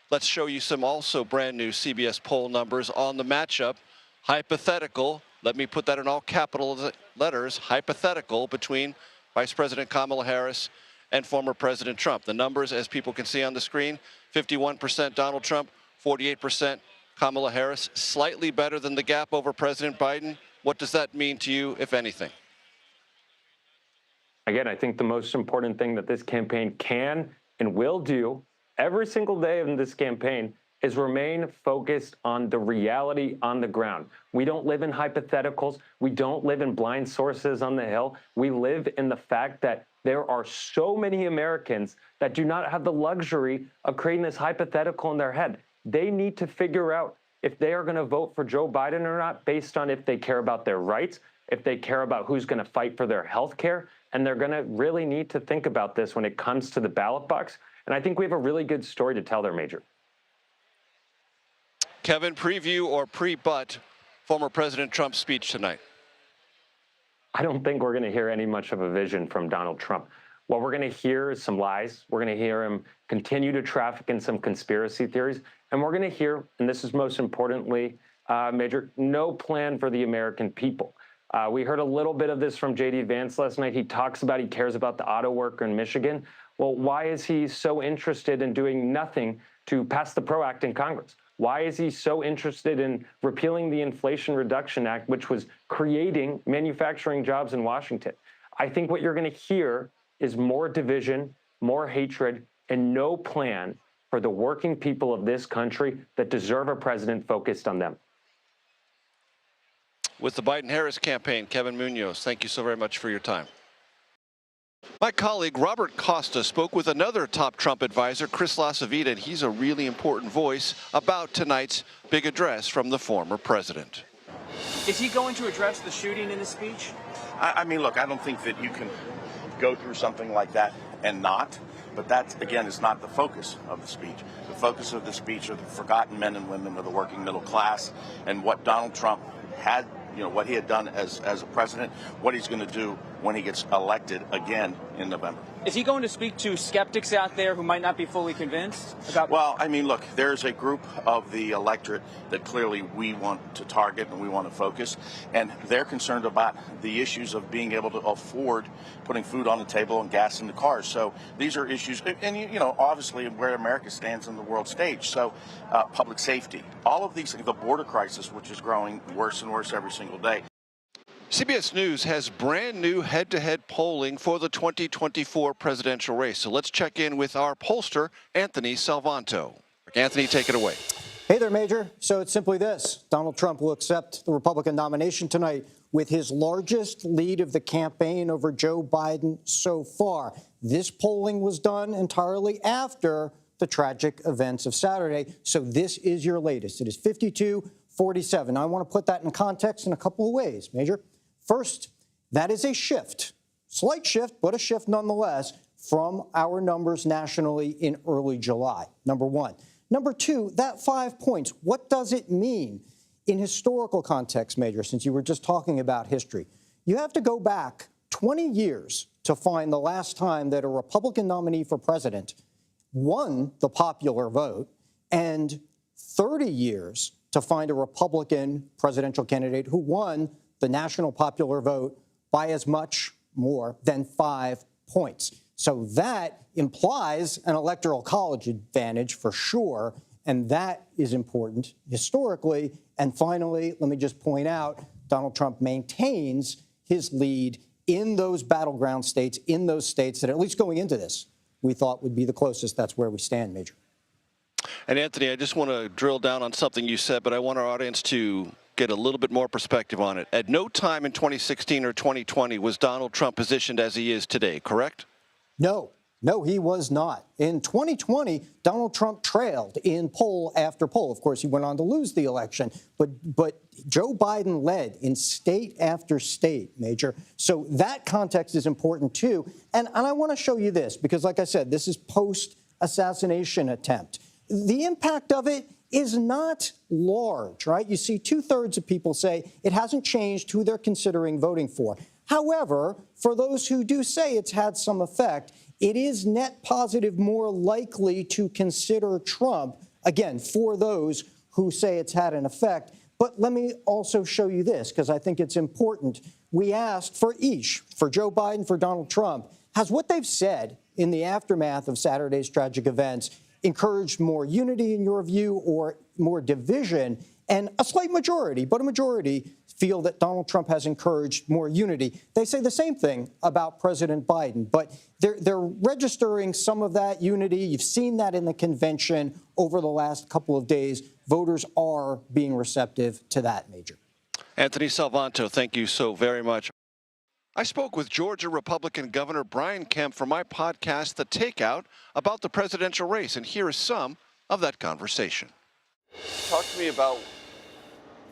let's show you some also brand new CBS poll numbers on the matchup. Hypothetical, let me put that in all capital letters, hypothetical between Vice President Kamala Harris, and former President Trump. The numbers, as people can see on the screen, 51% Donald Trump, 48% Kamala Harris, slightly better than the gap over President Biden. What does that mean to you, if anything?
Again, I think the most important thing that this campaign can and will do every single day in this campaign is remain focused on the reality on the ground. We don't live in hypotheticals. We don't live in blind sources on the Hill. We live in the fact that there are so many Americans that do not have the luxury of creating this hypothetical in their head. They need to figure out if they are going to vote for Joe Biden or not based on if they care about their rights, if they care about who's going to fight for their health care, and they're going to really need to think about this when it comes to the ballot box. And I think we have a really good story to tell there, Major.
Kevin, preview or pre-butt former President Trump's speech tonight?
I don't think we're going to hear any much of a vision from Donald Trump. What we're going to hear is some lies. We're going to hear him continue to traffic in some conspiracy theories. And we're going to hear, and this is most importantly, Major, no plan for the American people. We heard a little bit of this from J.D. Vance last night. He talks about he cares about the auto worker in Michigan. Well, why is he so interested in doing nothing to pass the PRO Act in Congress? Why is he so interested in repealing the Inflation Reduction Act, which was creating manufacturing jobs in Washington? I think what you're going to hear is more division, more hatred, and no plan for the working people of this country that deserve a president focused on them.
With the Biden-Harris campaign, Kevin Munoz, thank you so very much for your time. My colleague Robert Costa spoke with another top Trump advisor, Chris LaCivita, and he's a really important voice about tonight's big address from the former president.
Is he going to address the shooting in his speech?
I mean, look, I don't think that you can go through something like that and not. But that, again, is not the focus of the speech. The focus of the speech are the forgotten men and women of the working middle class and what Donald Trump had, what he had done as a president, what he's going to do when he gets elected again in November.
Is he going to speak to skeptics out there who might not be fully convinced about?
Well, I mean, look, there's a group of the electorate that clearly we want to target and we want to focus, and they're concerned about the issues of being able to afford putting food on the table and gas in the cars. So these are issues, and obviously where America stands on the world stage. So public safety, all of these, the border crisis, which is growing worse and worse every single day.
CBS News has brand new head-to-head polling for the 2024 presidential race. So let's check in with our pollster, Anthony Salvanto. Anthony, take it away.
Hey there, Major. So it's simply this. Donald Trump will accept the Republican nomination tonight with his largest lead of the campaign over Joe Biden so far. This polling was done entirely after the tragic events of Saturday. So this is your latest. It is 52-47. Now, I want to put that in context in a couple of ways, Major. First, that is a shift, slight shift, but a shift nonetheless, from our numbers nationally in early July, number one. Number two, that 5 points, what does it mean in historical context, Major, since you were just talking about history? You have to go back 20 years to find the last time that a Republican nominee for president won the popular vote, and 30 years to find a Republican presidential candidate who won the national popular vote by as much more than 5 points. So that implies an electoral college advantage for sure, and that is important historically. And finally, let me just point out, Donald Trump maintains his lead in those battleground states, in those states that, at least going into this, we thought would be the closest. That's where we stand, Major.
And Anthony, I just want to drill down on something you said, but I want our audience to get a little bit more perspective on it. At no time in 2016 or 2020 was Donald Trump positioned as he is today, correct?
No, he was not. In 2020, Donald Trump trailed in poll after poll. Of course, he went on to lose the election, but Joe Biden led in state after state, Major. So that context is important, too. And I want to show you this, because like I said, this is post-assassination attempt. The impact of it is not large, right? You see 2/3 of people say it hasn't changed who they're considering voting for. However, for those who do say it's had some effect, it is net positive more likely to consider Trump, again, for those who say it's had an effect. But let me also show you this, because I think it's important. we asked for each, for Joe Biden, for Donald Trump, has what they've said in the aftermath of Saturday's tragic events encouraged more unity in your view or more division? And a slight majority, but a majority, feel that Donald Trump has encouraged more unity. They say the same thing about President Biden, but they're registering some of that unity. You've seen that in the convention over the last couple of days. Voters are being receptive to that, Major.
Anthony Salvanto, thank you so very much. I spoke with Georgia Republican Governor Brian Kemp for my podcast, The Takeout, about the presidential race, and here is some of that conversation.
Talk to me about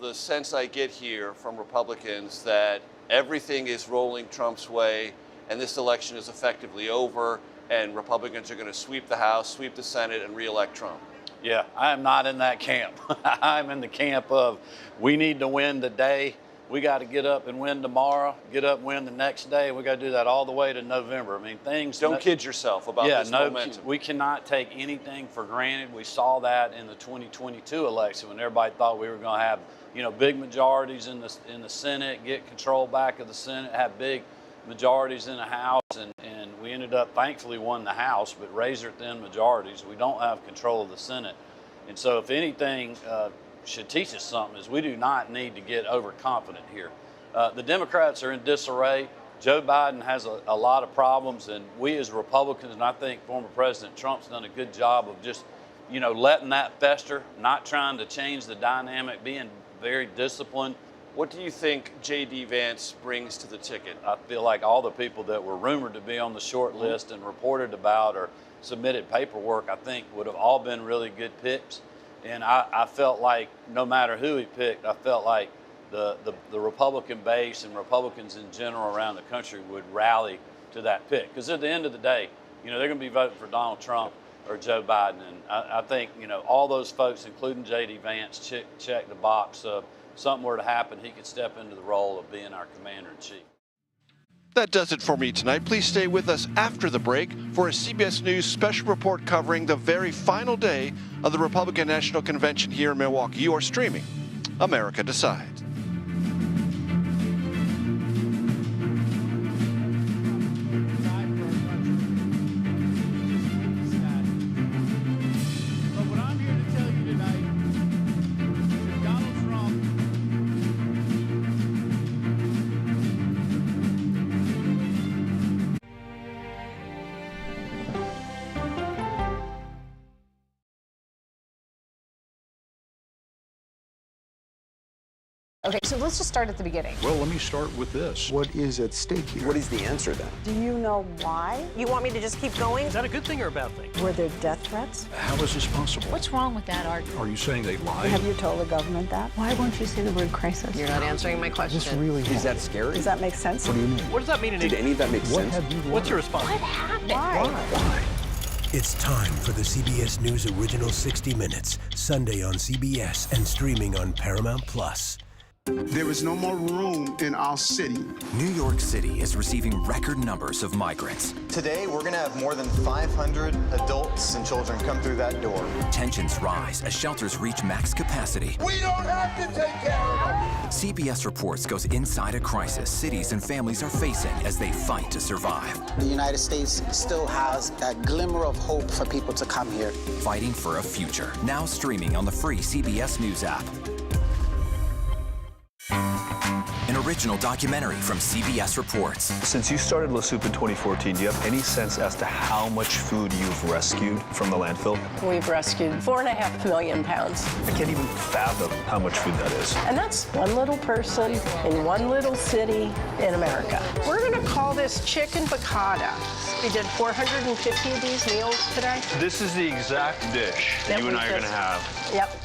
the sense I get here from Republicans that everything is rolling Trump's way and this election is effectively over and Republicans are going to sweep the House, sweep the Senate, and reelect Trump.
Yeah, I am not in that camp. I'm in the camp of we need to win today. We got to get up and win tomorrow, get up and win the next day. We got to do that all the way to November. I mean, things...
Don't kid yourself about this momentum.
We cannot take anything for granted. We saw that in the 2022 election when everybody thought we were going to have, you know, big majorities in the Senate, get control back of the Senate, have big majorities in the House, and we ended up, thankfully, won the House, but razor-thin majorities. We don't have control of the Senate. And so if anything should teach us something is we do not need to get overconfident here. The Democrats are in disarray. Joe Biden has a lot of problems, and we as Republicans, and I think former President Trump's done a good job of just, you know, letting that fester, not trying to change the dynamic, being very disciplined.
What do you think J.D. Vance brings to the ticket?
I feel like all the people that were rumored to be on the short list and reported about or submitted paperwork, I think would have all been really good picks. And I felt like no matter who he picked, I felt like the Republican base and Republicans in general around the country would rally to that pick. Because at the end of the day, you know, they're going to be voting for Donald Trump or Joe Biden. And I think, you know, all those folks, including J.D. Vance, check the box of something were to happen, he could step into the role of being our commander-in-chief.
That does it for me tonight. Please stay with us after the break for a CBS News special report covering the very final day of the Republican National Convention here in Milwaukee. You are streaming America Decides.
Okay, so let's just start at the beginning.
Well, let me start with this. What is at stake here? What is the answer then?
Do you know why? You want me to just keep going?
Is that a good thing or a bad thing?
Were there death threats?
How is this possible?
What's wrong with that argument?
Are you saying they lied?
Have you told the government that? Why won't you say the word crisis?
You're not answering my question.
This really
Is that scary?
Does that make sense?
What do you mean?
What does that mean?
Did any of that make sense? What's your response?
What happened?
Why?
It's time for the CBS News Original 60 Minutes, Sunday on CBS and streaming on Paramount+.
There is no more room in our city.
New York City is receiving record numbers of migrants.
Today, we're going to have more than 500 adults and children come through that door.
Tensions rise as shelters reach max capacity.
We don't have to take care of them.
CBS Reports goes inside a crisis cities and families are facing as they fight to survive.
The United States still has that glimmer of hope for people to come here.
Fighting for a future. Now streaming on the free CBS News app. An original documentary from CBS Reports.
Since you started La Soup in 2014, do you have any sense as to how much food you've rescued from the landfill?
We've rescued 4.5 million pounds.
I can't even fathom how much food that is.
And that's one little person in one little city in America. We're going to call this chicken piccata. We did 450 of these meals today.
This is the exact dish that you and I are going to have.
Yep.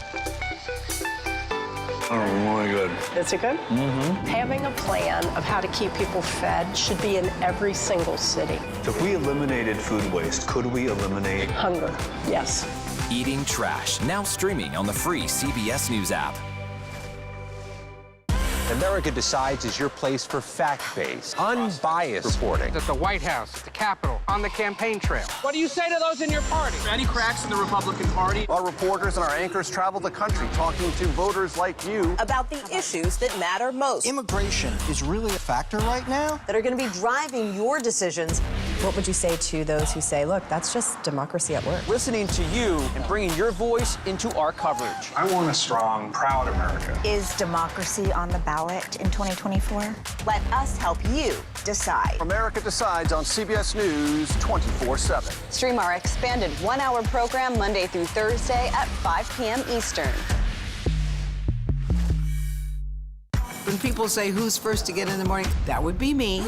Oh, really good.
Is it good?
Mm-hmm.
Having a plan of how to keep people fed should be in every single city.
If we eliminated food waste, could we eliminate
hunger? Yes.
Eating Trash, now streaming on the free CBS News app.
America Decides is your place for fact-based, unbiased reporting.
At the White House, at the Capitol, on the campaign trail. What do you say to those in your party?
Any cracks in the Republican Party?
Our reporters and our anchors travel the country talking to voters like you
about the issues that matter most.
Immigration is really a factor right now
that are going to be driving your decisions.
What would you say to those who say, look, that's just democracy at work?
Listening to you and bringing your voice into our coverage.
I want a strong, proud America.
Is democracy on the ballot in 2024?
Let us help you decide.
America Decides on CBS News 24/7.
Stream our expanded one-hour program Monday through Thursday at 5 p.m. Eastern.
When people say who's first to get in the morning, that would be me.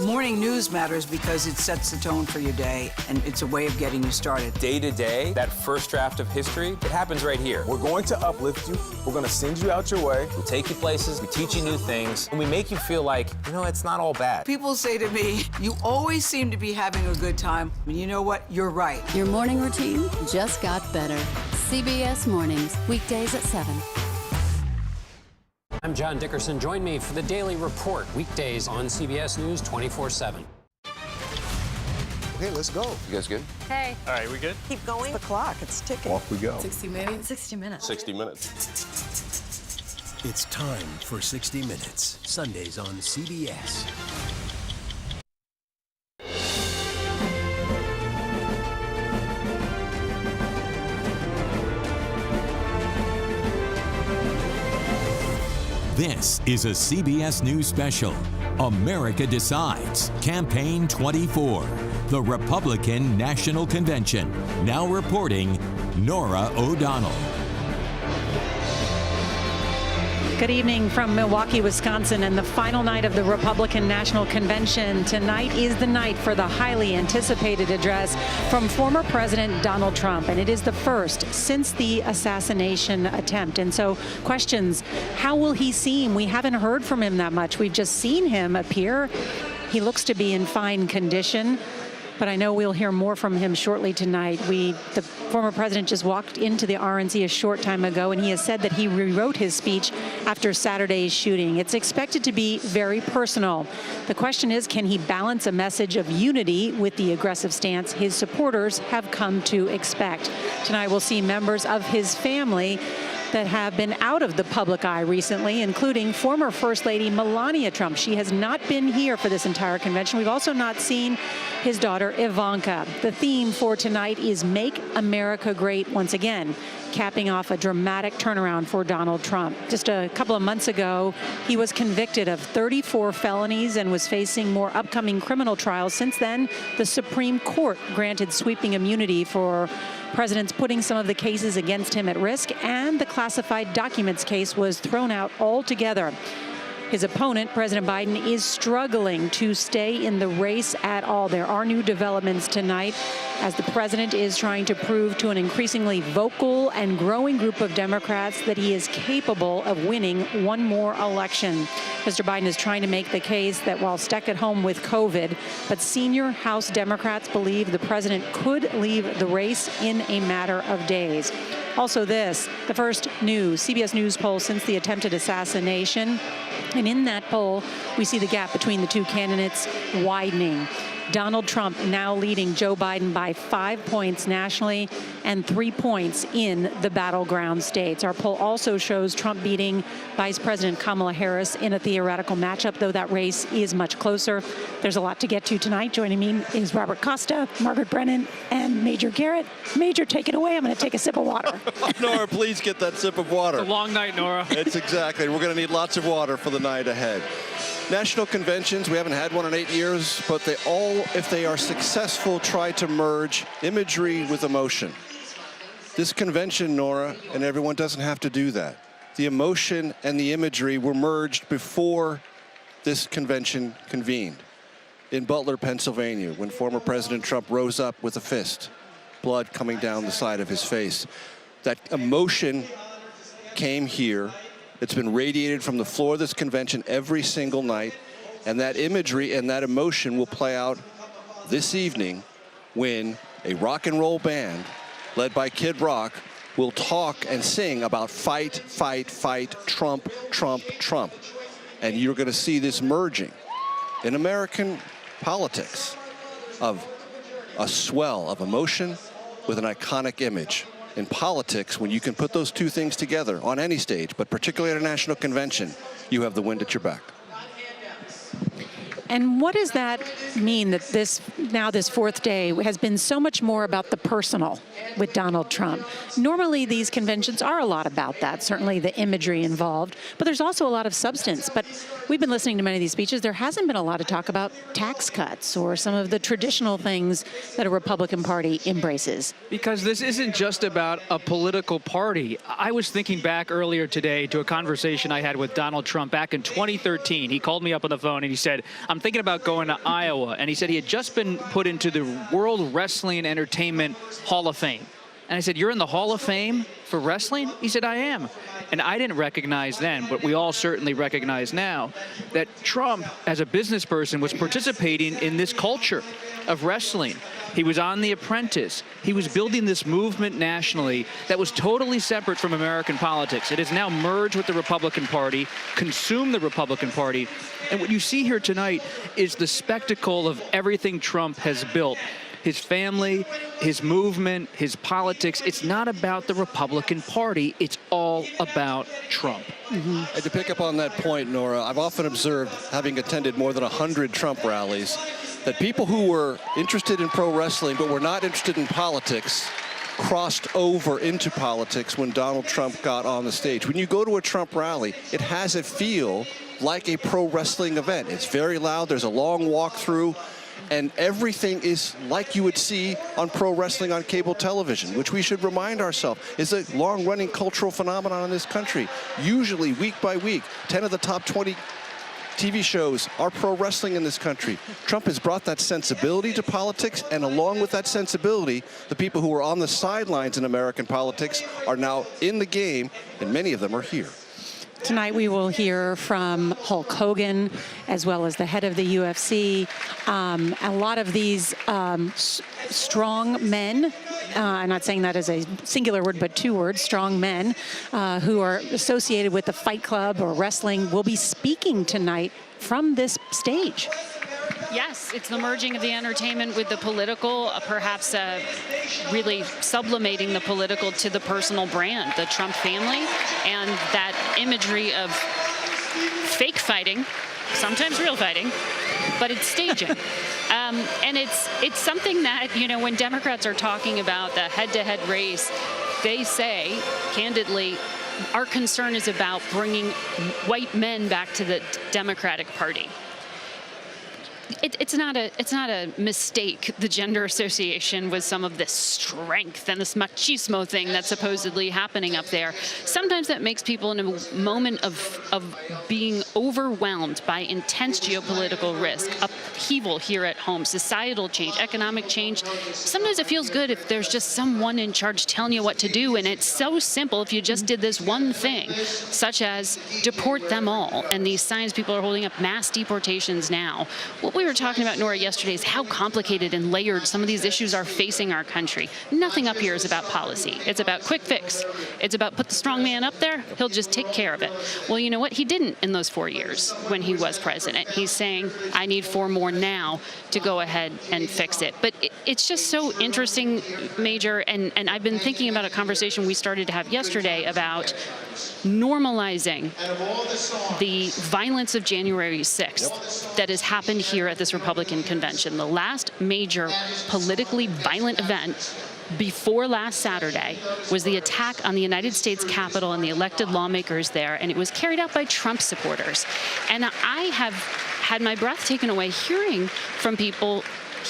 Morning news matters because it sets the tone for your day, and it's a way of getting you started.
Day to day, that first draft of history, it happens right here. We're going to uplift you. We're going to send you out your way. We'll take you places. We teach you new things. And we make you feel like, you know, it's not all bad.
People say to me, you always seem to be having a good time. And you know what? You're right.
Your morning routine just got better. CBS Mornings, weekdays at 7.
I'm John Dickerson. Join me for the Daily Report, weekdays on CBS News 24/7.
Okay, let's go.
You guys good?
Hey.
All right, we good?
Keep going.
The clock, it's ticking.
Off we go.
60 minutes. 60 minutes.
60 minutes.
It's time for 60 Minutes, Sundays on CBS.
This is a CBS News special, America Decides, Campaign 24, the Republican National Convention. Now reporting, Norah O'Donnell.
Good evening from Milwaukee, Wisconsin, and the final night of the Republican National Convention. Tonight is the night for the highly anticipated address from former President Donald Trump, and it is the first since the assassination attempt. And so questions, how will he seem? We haven't heard from him that much. We've just seen him appear. He looks to be in fine condition, but I know we'll hear more from him shortly tonight. The former president just walked into the RNC a short time ago, and he has said that he rewrote his speech after Saturday's shooting. It's expected to be very personal. The question is, can he balance a message of unity with the aggressive stance his supporters have come to expect? Tonight we'll see members of his family that have been out of the public eye recently, including former First Lady Melania Trump. She has not been here for this entire convention. We've also not seen his daughter Ivanka. The theme for tonight is Make America Great Once Again, capping off a dramatic turnaround for Donald Trump. Just a couple of months ago, he was convicted of 34 felonies and was facing more upcoming criminal trials. Since then, the Supreme Court granted sweeping immunity for presidents putting some of the cases against him at risk, and the classified documents case was thrown out altogether. His opponent, President Biden, is struggling to stay in the race at all. There are new developments tonight as the president is trying to prove to an increasingly vocal and growing group of Democrats that he is capable of winning one more election. Mr. Biden is trying to make the case that while stuck at home with COVID, but senior House Democrats believe the president could leave the race in a matter of days. Also this, the first new CBS News poll since the attempted assassination. And in that poll, we see the gap between the two candidates widening. Donald Trump now leading Joe Biden by 5 points nationally and 3 points in the battleground states. Our poll also shows Trump beating Vice President Kamala Harris in a theoretical matchup, though that race is much closer. There's a lot to get to tonight. Joining me is Robert Costa, Margaret Brennan, and Major Garrett. Major, take it away. I'm going to take a sip of water.
Nora, please get that sip of water.
It's a long night, Nora.
It's exactly. We're going to need lots of water for the night ahead. National conventions, we haven't had one in 8 years, but they all, if they are successful, try to merge imagery with emotion. This convention, Nora, and everyone doesn't have to do that. The emotion and the imagery were merged before this convention convened in Butler, Pennsylvania, when former President Trump rose up with a fist, blood coming down the side of his face. That emotion came here. It's been radiated from the floor of this convention every single night, and that imagery and that emotion will play out this evening when a rock and roll band led by Kid Rock will talk and sing about fight, fight, fight, Trump, Trump, Trump. And you're going to see this merging in American politics of a swell of emotion with an iconic image. In politics, when you can put those two things together on any stage, but particularly at a national convention, you have the wind at your back.
And what does that mean that this fourth day has been so much more about the personal with Donald Trump? Normally, these conventions are a lot about that, certainly the imagery involved, but there's also a lot of substance. But we've been listening to many of these speeches. There hasn't been a lot of talk about tax cuts or some of the traditional things that a Republican Party embraces.
Because this isn't just about a political party. I was thinking back earlier today to a conversation I had with Donald Trump back in 2013. He called me up on the phone and he said, I'm thinking about going to Iowa. And he said he had just been put into the World Wrestling Entertainment Hall of Fame. And I said, you're in the Hall of Fame for wrestling? He said, I am. And I didn't recognize then, but we all certainly recognize now, that Trump, as a business person, was participating in this culture of wrestling. He was on The Apprentice. He was building this movement nationally that was totally separate from American politics. It has now merged with the Republican Party, consumed the Republican Party. And what you see here tonight is the spectacle of everything Trump has built. His family, his movement, his politics. It's not about the Republican Party. It's all about Trump.
And to pick up on that point, Nora, I've often observed, having attended more than 100 Trump rallies, that people who were interested in pro wrestling but were not interested in politics crossed over into politics when Donald Trump got on the stage. When you go to a Trump rally, it has a feel like a pro wrestling event. It's very loud. There's a long walk through. And everything is like you would see on pro wrestling on cable television, which we should remind ourselves is a long-running cultural phenomenon in this country. Usually, week by week, 10 of the top 20 TV shows are pro wrestling in this country. Trump has brought that sensibility to politics, and along with that sensibility, the people who are on the sidelines in American politics are now in the game, and many of them are here.
Tonight we will hear from Hulk Hogan, as well as the head of the UFC. A lot of these strong men, I'm not saying that as a singular word, but two words, strong men, who are associated with the Fight Club or wrestling, will be speaking tonight from this stage.
Yes, it's the merging of the entertainment with the political, perhaps really sublimating the political to the personal brand, the Trump family, and that imagery of fake fighting, sometimes real fighting, but it's staging. And it's something that, you know, when Democrats are talking about the head-to-head race, they say, candidly, our concern is about bringing white men back to the Democratic Party. It's not a mistake, the gender association with some of this strength and this machismo thing that's supposedly happening up there. Sometimes that makes people in a moment of being overwhelmed by intense geopolitical risk, upheaval here at home, societal change, economic change. Sometimes it feels good if there's just someone in charge telling you what to do, and it's so simple if you just did this one thing, such as deport them all. And these signs people are holding up, mass deportations now. What we were talking about, Nora, yesterday is how complicated and layered some of these issues are facing our country. Nothing up here is about policy. It's about quick fix. It's about put the strong man up there, he'll just take care of it. Well, you know what? He didn't in those 4 years when he was president. He's saying, I need 4 more now to go ahead and fix it. But it's just so interesting, Major, and I've been thinking about a conversation we started to have yesterday about normalizing the violence of January 6th that has happened here at this Republican convention. The last major politically violent event before last Saturday was the attack on the United States Capitol and the elected lawmakers there, and it was carried out by Trump supporters. And I have had my breath taken away hearing from people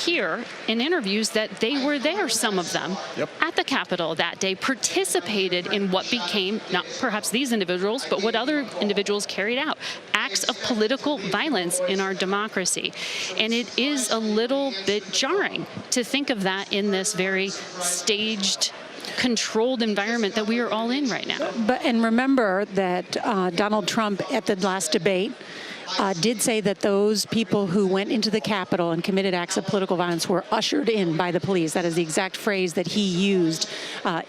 here in interviews that they were there, some of them, at the Capitol that day, participated in what became, not perhaps these individuals, but what other individuals carried out, acts of political violence in our democracy. And it is a little bit jarring to think of that in this very staged, controlled environment that we are all in right now.
And remember that Donald Trump at the last debate did say that those people who went into the Capitol and committed acts of political violence were ushered in by the police. That is the exact phrase that he used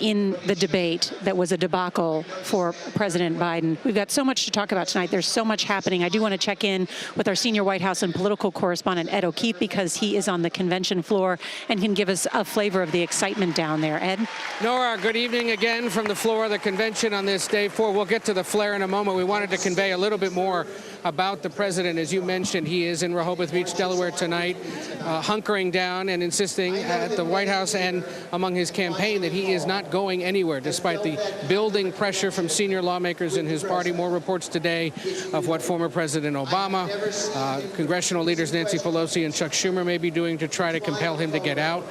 in the debate that was a debacle for President Biden. We've got so much to talk about tonight. There's so much happening. I do want to check in with our senior White House and political correspondent, Ed O'Keefe, because he is on the convention floor and can give us a flavor of the excitement down there. Ed?
Nora, good evening again from the floor of the convention on this day 4. We'll get to the flair in a moment. We wanted to convey a little bit more about the president. As you mentioned, he is in Rehoboth Beach, Delaware tonight, hunkering down and insisting at the White House and among his campaign that he is not going anywhere, despite the building pressure from senior lawmakers in his party. More reports today of what former President Obama, congressional leaders Nancy Pelosi and Chuck Schumer may be doing to try to compel him to get out.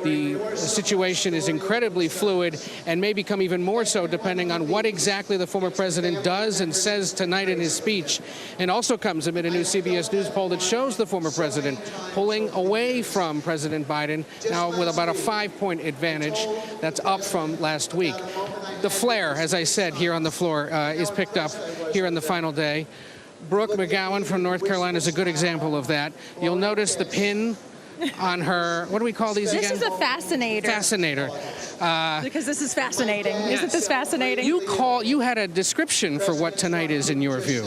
The situation is incredibly fluid and may become even more so depending on what exactly the former president does and says tonight in his speech. And also comes amid a new CBS News poll that shows the former president pulling away from President Biden, now with about a 5-point advantage. That's up from last week. The flair, as I said, here on the floor is picked up here on the final day. Brooke McGowan from North Carolina is a good example of that. You'll notice the pin on her, what do we call these again?
This is a fascinator.
Fascinator.
Because this is fascinating. Yes. Isn't this fascinating?
You had a description for what tonight is in your view.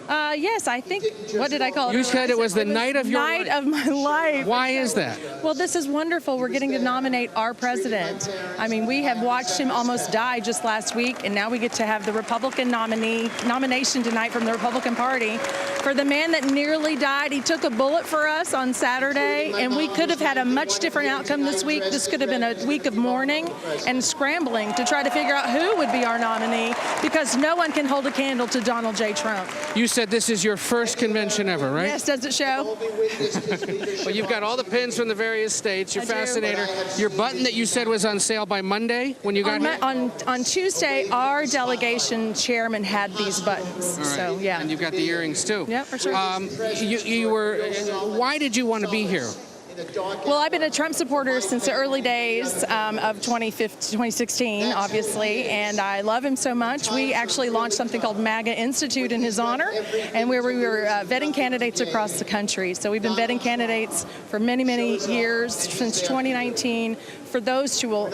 Yes, I think, what did I call it?
You said it was the night of your life.
Night of my life.
Why is that?
Well, this is wonderful. We're getting to nominate our president. I mean, we have watched him almost die just last week, and now we get to have the Republican nomination tonight from the Republican Party for the man that nearly died. He took a bullet for us on Saturday, and we could have had a much different outcome this week. This could have been a week of mourning and scrambling to try to figure out who would be our nominee, because no one can hold a candle to Donald J. Trump.
You said this is your first convention ever, right?
Yes, does it show?
Well, you've got all the pins from the various states. Your fascinator. Your button that you said was on sale by Monday when you got here?
On Tuesday, our delegation chairman had these buttons.
All right.
So, yeah.
And you've got the earrings, too.
Yeah, for sure.
Why did you want to be here?
Well, I've been a Trump supporter since the early days of 2016, obviously, and I love him so much. We actually launched something called MAGA Institute in his honor, and where we were vetting candidates across the country. So we've been vetting candidates for many, many years, since 2019. For those who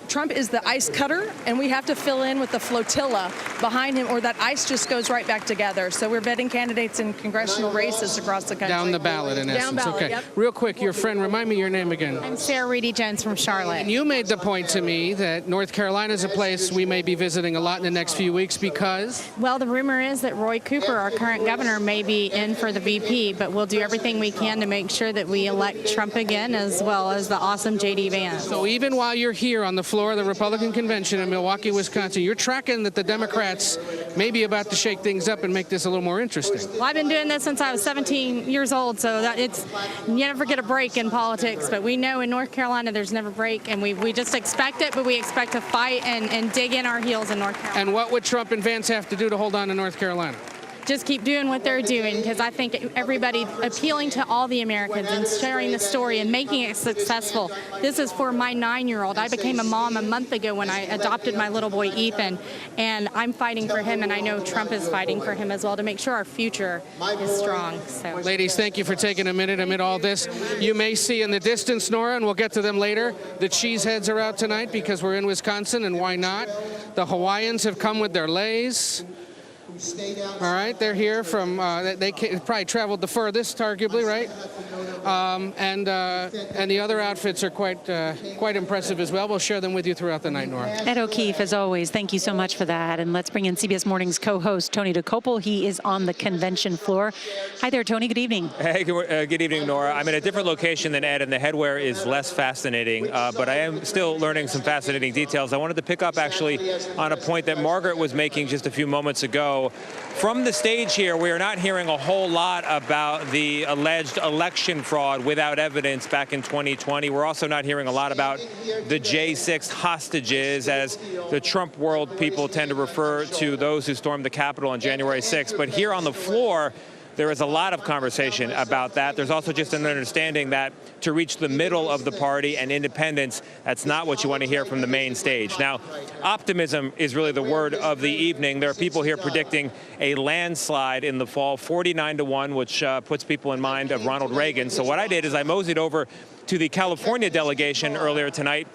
Trump is the ice cutter, and we have to fill in with the flotilla behind him, or that ice just goes right back together. So we're vetting candidates in congressional races across the country.
Down the ballot, in essence.
Down ballot,
okay.
Yep.
Real quick, your friend, remind me your name again.
I'm Sarah Reedy Jones from Charlotte.
And you made the point to me that North Carolina is a place we may be visiting a lot in the next few weeks because?
Well, the rumor is that Roy Cooper, our current governor, may be in for the VP, but we'll do everything we can to make sure that we elect Trump again, as well as the awesome J.D. Vance.
So even while you're here on the floor of the Republican convention in Milwaukee, Wisconsin, you're tracking that the Democrats may be about to shake things up and make this a little more interesting.
Well, I've been doing this since I was 17 years old, so you never get a break in politics, but we know in North Carolina there's never a break, and we just expect it, but we expect to fight and dig in our heels in North Carolina.
And what would Trump and Vance have to do to hold on to North Carolina?
Just keep doing what they're doing, because I think everybody appealing to all the Americans and sharing the story and making it successful. This is for my 9-year-old. I became a mom a month ago when I adopted my little boy Ethan, and I'm fighting for him, and I know Trump is fighting for him as well to make sure our future is strong. So,
ladies, thank you for taking a minute amid all this. You may see in the distance, Nora, and we'll get to them later, the cheeseheads are out tonight because we're in Wisconsin, and why not? The Hawaiians have come with their leis. All right, they're here from, they probably traveled the furthest, arguably, right? And the other outfits are quite impressive as well. We'll share them with you throughout the night, Nora.
Ed O'Keefe, as always, thank you so much for that. And let's bring in CBS Morning's co-host, Tony DeCopel. He is on the convention floor. Hi there, Tony. Good evening.
Hey, good evening, Nora. I'm in a different location than Ed, and the headwear is less fascinating, but I am still learning some fascinating details. I wanted to pick up, actually, on a point that Margaret was making just a few moments ago. From the stage here, we are not hearing a whole lot about the alleged election fraud without evidence back in 2020. We're also not hearing a lot about the J6 hostages, as the Trump world people tend to refer to those who stormed the Capitol on January 6th. But here on the floor, there is a lot of conversation about that. There's also just an understanding that to reach the middle of the party and independence, that's not what you want to hear from the main stage. Now, optimism is really the word of the evening. There are people here predicting a landslide in the fall, 49-1, which puts people in mind of Ronald Reagan. So what I did is I moseyed over to the California delegation earlier tonight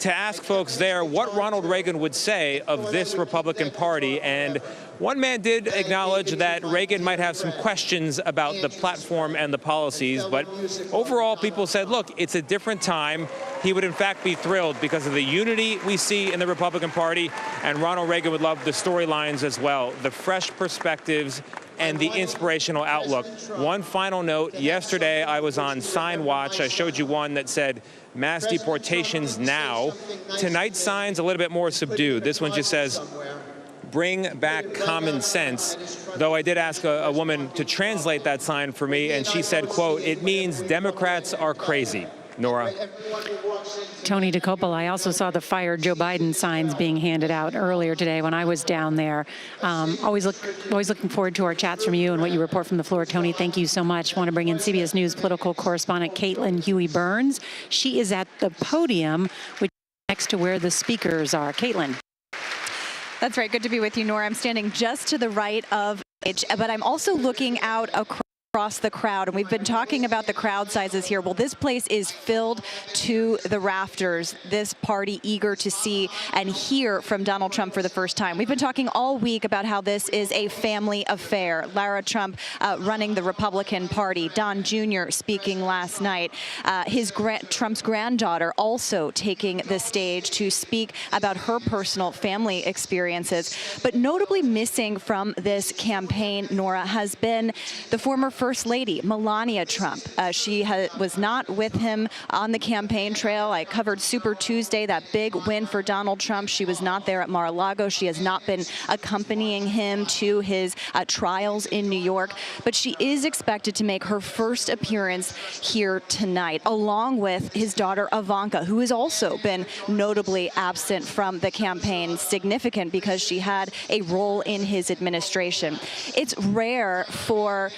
to ask folks there what Ronald Reagan would say of this Republican Party. And one man did acknowledge that Reagan might have some questions about the platform and the policies, but overall people said, look, it's a different time. He would in fact be thrilled because of the unity we see in the Republican Party, and Ronald Reagan would love the storylines as well, the fresh perspectives and the inspirational outlook. One final note, yesterday I was on Sign Watch. I showed you one that said mass deportations now. Tonight's sign's a little bit more subdued. This one just says bring back common sense, though I did ask a woman to translate that sign for me, and she said, quote, it means Democrats are crazy. Nora.
Tony DeCopel, I also saw the Fire Joe Biden signs being handed out earlier today when I was down there. Always looking forward to our chats from you and what you report from the floor. Tony, thank you so much. I want to bring in CBS News political correspondent Caitlin Huey-Burns. She is at the podium, which is next to where the speakers are. Caitlin.
That's right. Good to be with you, Nora. I'm standing just to the right of it, but I'm also looking out across the crowd, and we've been talking about the crowd sizes here. Well, this place is filled to the rafters. This party eager to see and hear from Donald Trump for the first time. We've been talking all week about how this is a family affair. Lara Trump running the Republican Party, Don Jr. speaking last night, Trump's granddaughter also taking the stage to speak about her personal family experiences. But notably missing from this campaign, Nora, has been the former First Lady, Melania Trump. She was not with him on the campaign trail. I covered Super Tuesday, that big win for Donald Trump. She was not there at Mar-a-Lago. She has not been accompanying him to his trials in New York. But she is expected to make her first appearance here tonight, along with his daughter Ivanka, who has also been notably absent from the campaign, significant because she had a role in his administration. It's rare for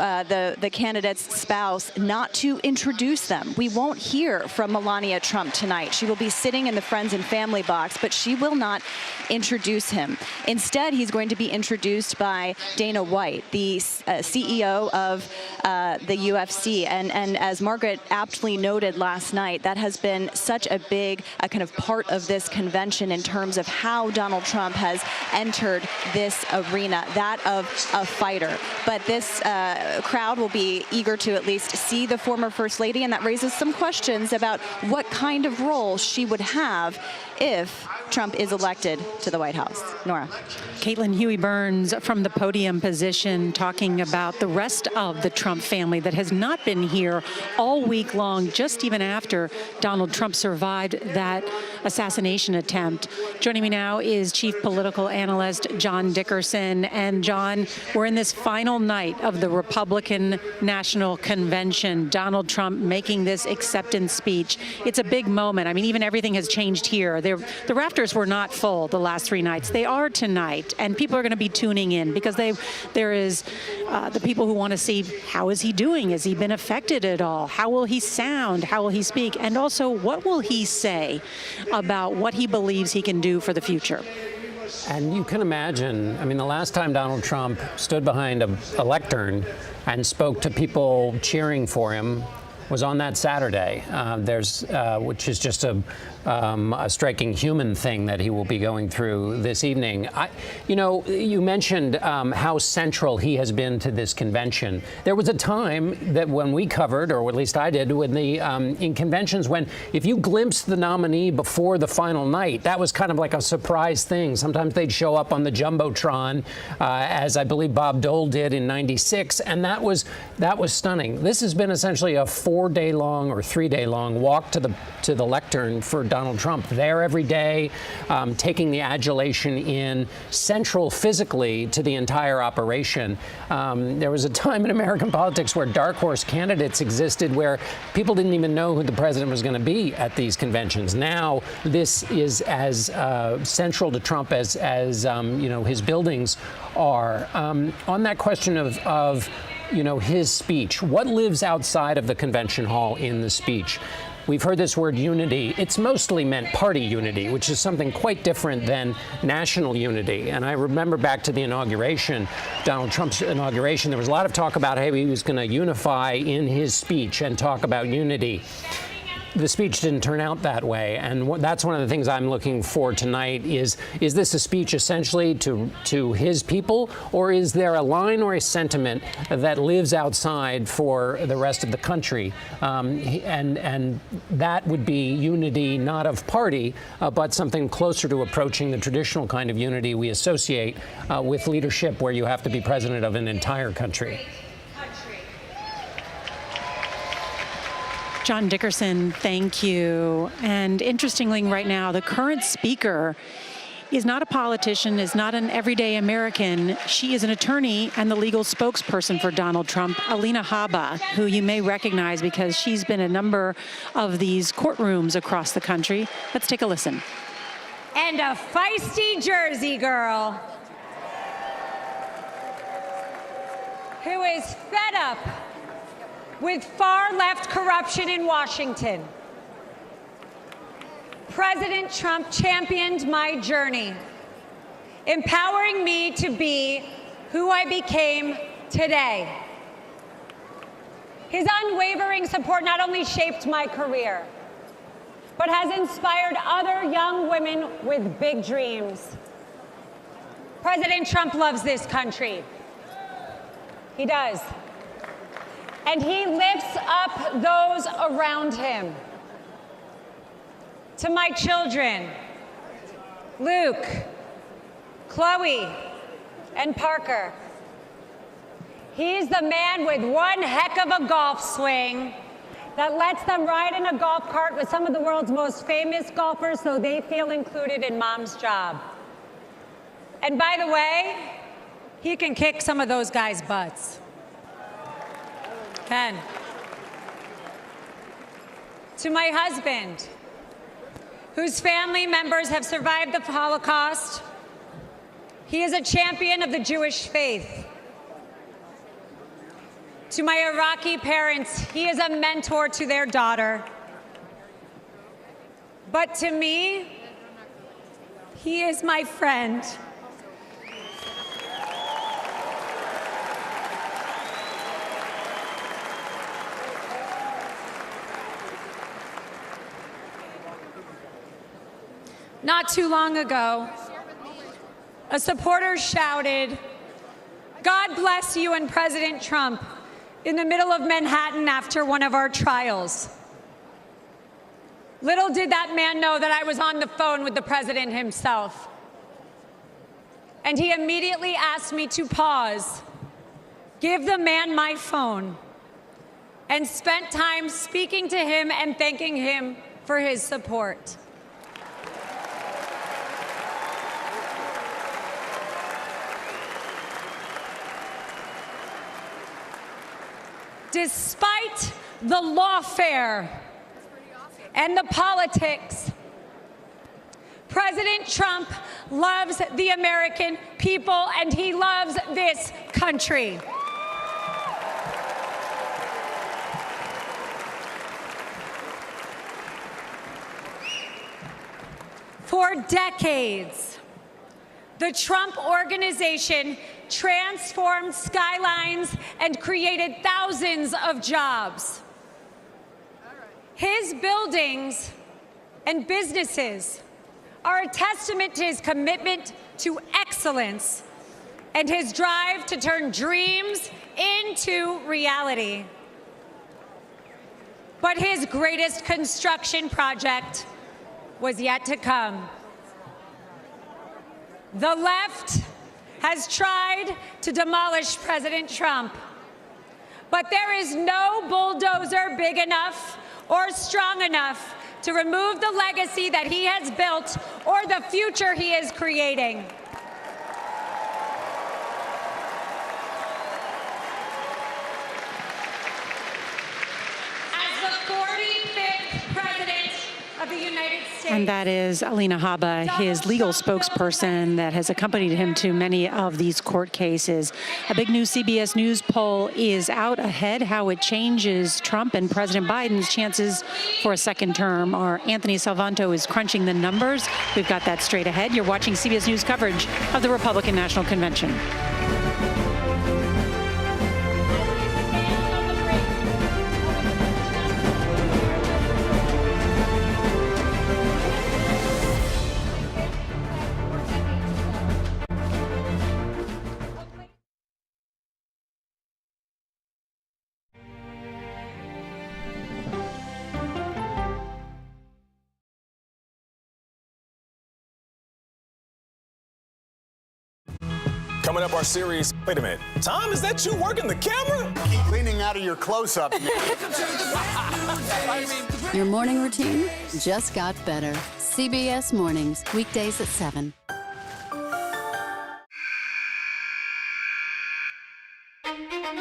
the candidate's spouse not to introduce them. We won't hear from Melania Trump tonight. She will be sitting in the friends and family box, but she will not introduce him. Instead, he's going to be introduced by Dana White, the CEO of the UFC. And as Margaret aptly noted last night, that has been such a big kind of part of this convention in terms of how Donald Trump has entered this arena, that of a fighter. But this crowd will be eager to at least see the former First Lady, and that raises some questions about what kind of role she would have if Trump is elected to the White House. Nora.
Caitlin Huey-Burns from the podium position talking about the rest of the Trump family that has not been here all week long, just even after Donald Trump survived that assassination attempt. Joining me now is Chief Political Analyst John Dickerson. And John, we're in this final night of the Republican National Convention. Donald Trump making this acceptance speech. It's a big moment. I mean, even everything has changed here. The rafters were not full the last three nights. They are tonight, and people are going to be tuning in because there is the people who want to see how is he doing? Has he been affected at all? How will he sound? How will he speak? And also, what will he say about what he believes he can do for the future?
And you can imagine, I mean, the last time Donald Trump stood behind a lectern and spoke to people cheering for him was on that Saturday, which is just a striking human thing that he will be going through this evening. You mentioned how central he has been to this convention. There was a time that when we covered, or at least I did, when in conventions, when if you glimpsed the nominee before the final night, that was kind of like a surprise thing. Sometimes they'd show up on the Jumbotron, as I believe Bob Dole did in '96, and that was stunning. This has been essentially a 4-day-long or 3-day-long walk to the lectern for Donald Trump, there every day, taking the adulation in, central physically to the entire operation. There was a time in American politics where dark horse candidates existed, where people didn't even know who the president was going to be at these conventions. Now, this is as central to Trump as his buildings are. On that question of his speech, what lives outside of the convention hall in the speech? We've heard this word unity. It's mostly meant party unity, which is something quite different than national unity. And I remember back to the inauguration, Donald Trump's inauguration, there was a lot of talk about how he was going to unify in his speech and talk about unity. the speech didn't turn out that way, and that's one of the things I'm looking for tonight is this a speech essentially to his people, or is there a line or a sentiment that lives outside for the rest of the country? And that would be unity not of party, but something closer to approaching the traditional kind of unity we associate with leadership, where you have to be president of an entire country.
John Dickerson, thank you. And interestingly, right now, the current speaker is not a politician, is not an everyday American. She is an attorney and the legal spokesperson for Donald Trump, Alina Habba, who you may recognize because she's been in a number of these courtrooms across the country. Let's take a listen.
And a feisty Jersey girl who is fed up with far-left corruption in Washington. President Trump championed my journey, empowering me to be who I became today. His unwavering support not only shaped my career, but has inspired other young women with big dreams. President Trump loves this country. He does. And he lifts up those around him. To my children, Luke, Chloe, and Parker, he's the man with one heck of a golf swing that lets them ride in a golf cart with some of the world's most famous golfers so they feel included in mom's job. And by the way, he can kick some of those guys' butts. Ken. To my husband, whose family members have survived the Holocaust, he is a champion of the Jewish faith. To my Iraqi parents, he is a mentor to their daughter. But to me, he is my friend. Not too long ago, a supporter shouted, "God bless you and President Trump," in the middle of Manhattan after one of our trials. Little did that man know that I was on the phone with the president himself. And he immediately asked me to pause, give the man my phone, and spent time speaking to him and thanking him for his support. Despite the lawfare and the politics, President Trump loves the American people and he loves this country. For decades, the Trump Organization transformed skylines and created thousands of jobs. His buildings and businesses are a testament to his commitment to excellence and his drive to turn dreams into reality. But his greatest construction project was yet to come. The left has tried to demolish President Trump, but there is no bulldozer big enough or strong enough to remove the legacy that he has built or the future he is creating. As the 45th president of the United States.
And that is Alina Habba, his legal spokesperson that has accompanied him to many of these court cases. A big new CBS News poll is out ahead, how it changes Trump and President Biden's chances for a second term. Our Anthony Salvanto is crunching the numbers. We've got that straight ahead. You're watching CBS News coverage of the Republican National Convention.
Coming up, our series. Wait a minute. Tom, is that you working the camera?
Keep leaning out of your close-up.
Your morning routine just got better. CBS Mornings, weekdays at 7.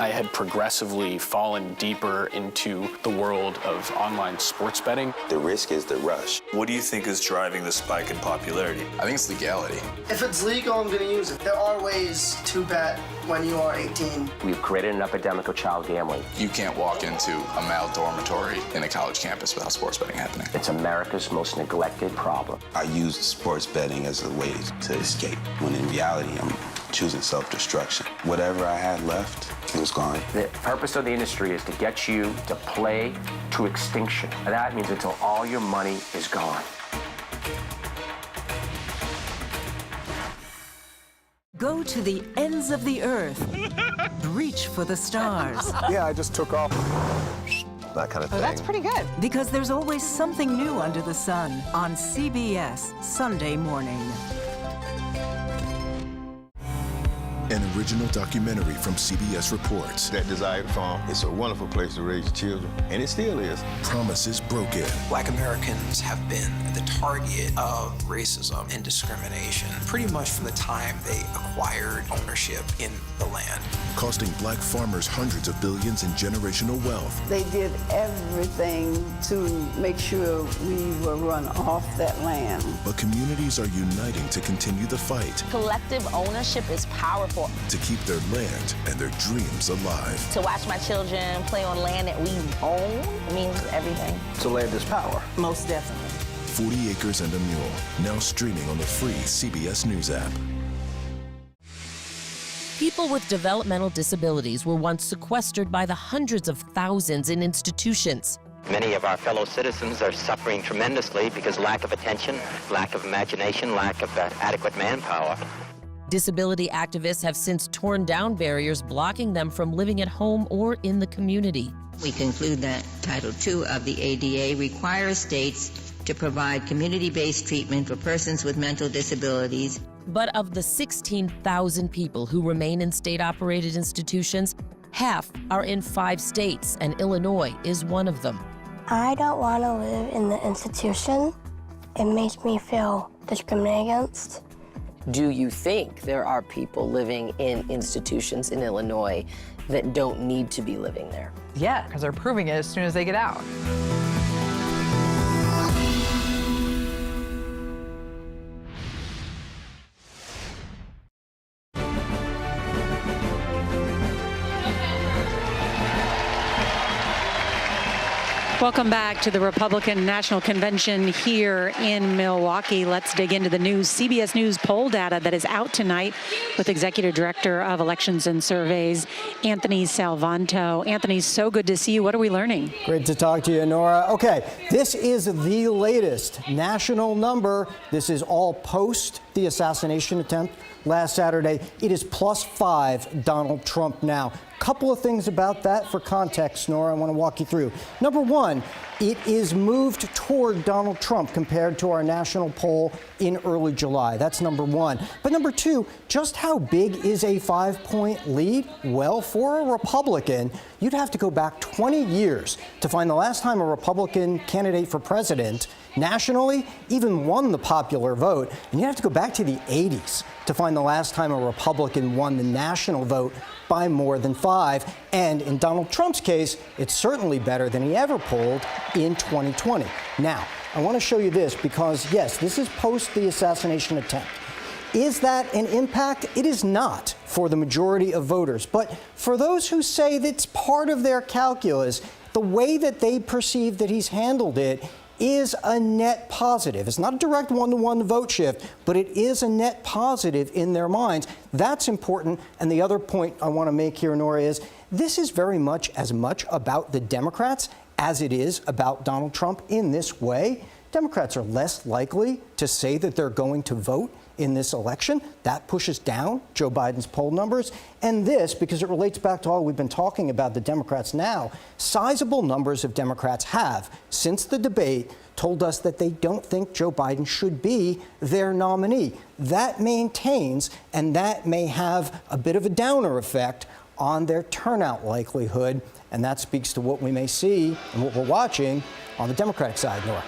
I had progressively fallen deeper into the world of online sports betting.
The risk is the rush.
What do you think is driving the spike in popularity?
I think it's legality.
If it's legal, I'm going to use it. There are ways to bet when you are 18.
We've created an epidemic of child gambling.
You can't walk into a male dormitory in a college campus without sports betting happening.
It's America's most neglected problem.
I used sports betting as a way to escape, when in reality, I'm choosing self-destruction. Whatever I had left, it was gone.
The purpose of the industry is to get you to play to extinction. And that means until all your money is gone.
Go to the ends of the earth. Reach for the stars.
Yeah, I just took off. That kind of thing.
That's pretty good. Because there's always something new under the sun on CBS Sunday morning.
An original documentary from CBS Reports.
That desired farm, it's a wonderful place to raise children, and it still is.
Promises broken.
Black Americans have been the target of racism and discrimination pretty much from the time they acquired ownership in the land.
Costing black farmers hundreds of billions in generational wealth.
They did everything to make sure we were run off that land.
But communities are uniting to continue the fight.
Collective ownership is powerful.
To keep their land and their dreams alive.
To watch my children play on land that we own means everything.
So land is power.
Most definitely.
40 Acres and a Mule, now streaming on the free CBS News app.
People with developmental disabilities were once sequestered by the hundreds of thousands in institutions.
Many of our fellow citizens are suffering tremendously because lack of attention, lack of imagination, lack of adequate manpower.
Disability activists have since torn down barriers blocking them from living at home or in the community.
We conclude that Title II of the ADA requires states to provide community-based treatment for persons with mental disabilities.
But of the 16,000 people who remain in state-operated institutions, half are in 5 states, and Illinois is one of them.
I don't want to live in the institution. It makes me feel discriminated against.
Do you think there are people living in institutions in Illinois that don't need to be living there?
Yeah, because they're proving it as soon as they get out.
Welcome back to the Republican National Convention here in Milwaukee. Let's dig into the news. CBS News poll data that is out tonight with Executive Director of Elections and Surveys, Anthony Salvanto. Anthony, so good to see you. What are we learning?
Great to talk to you, Nora. Okay, this is the latest national number. This is all post the assassination attempt last Saturday. It is +5 Donald Trump now. Couple of things about that for context, Nora, I want to walk you through. Number one, it is moved toward Donald Trump compared to our national poll in early July. That's number one. But number two, just how big is a 5-point lead? Well, for a Republican, you'd have to go back 20 years to find the last time a Republican candidate for president nationally even won the popular vote. And you have to go back to the 80s to find the last time a Republican won the national vote by more than 5. And in Donald Trump's case, it's certainly better than he ever polled in 2020. Now, I want to show you this because, yes, this is post the assassination attempt. Is that an impact? It is not for the majority of voters. But for those who say that's part of their calculus, the way that they perceive that he's handled it is a net positive. It's not a direct one-to-one vote shift, but it is a net positive in their minds. That's important. And the other point I want to make here, Nora, is this is very much as much about the Democrats as it is about Donald Trump in this way. Democrats are less likely to say that they're going to vote in this election. That pushes down Joe Biden's poll numbers. And this, because it relates back to all we've been talking about the Democrats now, sizable numbers of Democrats have, since the debate, told us that they don't think Joe Biden should be their nominee. That maintains, and that may have a bit of a downer effect on their turnout likelihood, and that speaks to what we may see and what we're watching on the Democratic side, Nora.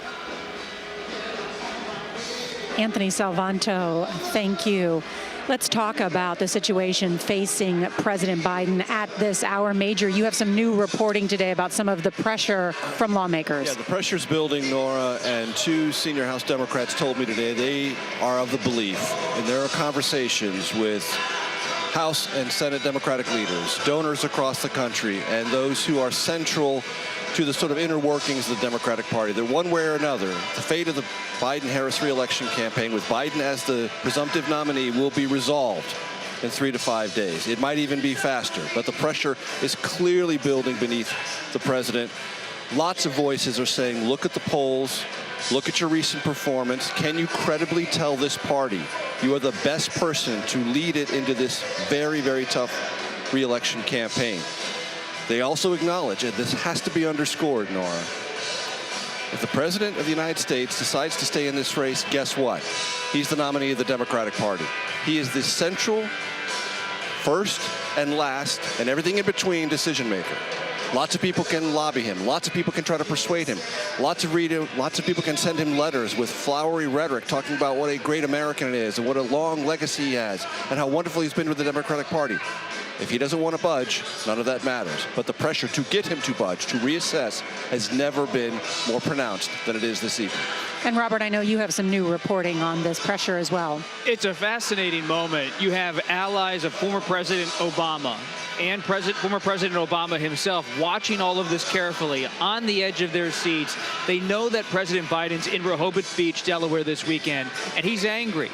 Anthony Salvanto, thank you. Let's talk about the situation facing President Biden at this hour. Major, you have some new reporting today about some of the pressure from lawmakers.
Yeah, the pressure's building, Nora, and two senior House Democrats told me today they are of the belief, and there are conversations with House and Senate Democratic leaders, donors across the country, and those who are central to the sort of inner workings of the Democratic Party, that one way or another, the fate of the Biden-Harris re-election campaign with Biden as the presumptive nominee will be resolved in 3 to 5 days. It might even be faster, but the pressure is clearly building beneath the president. Lots of voices are saying, look at the polls, look at your recent performance. Can you credibly tell this party you are the best person to lead it into this very, very tough re-election campaign? They also acknowledge, and this has to be underscored, Nora, if the President of the United States decides to stay in this race, guess what? He's the nominee of the Democratic Party. He is the central, first and last, and everything in between decision maker. Lots of people can lobby him. Lots of people can try to persuade him. Lots of people can send him letters with flowery rhetoric talking about what a great American it is and what a long legacy he has and how wonderful he's been with the Democratic Party. If he doesn't want to budge, none of that matters. But the pressure to get him to budge, to reassess, has never been more pronounced than it is this evening.
And Robert, I know you have some new reporting on this pressure as well.
It's a fascinating moment. You have allies of former President Obama and former President Obama himself watching all of this carefully on the edge of their seats. They know that President Biden's in Rehoboth Beach, Delaware this weekend, and he's angry.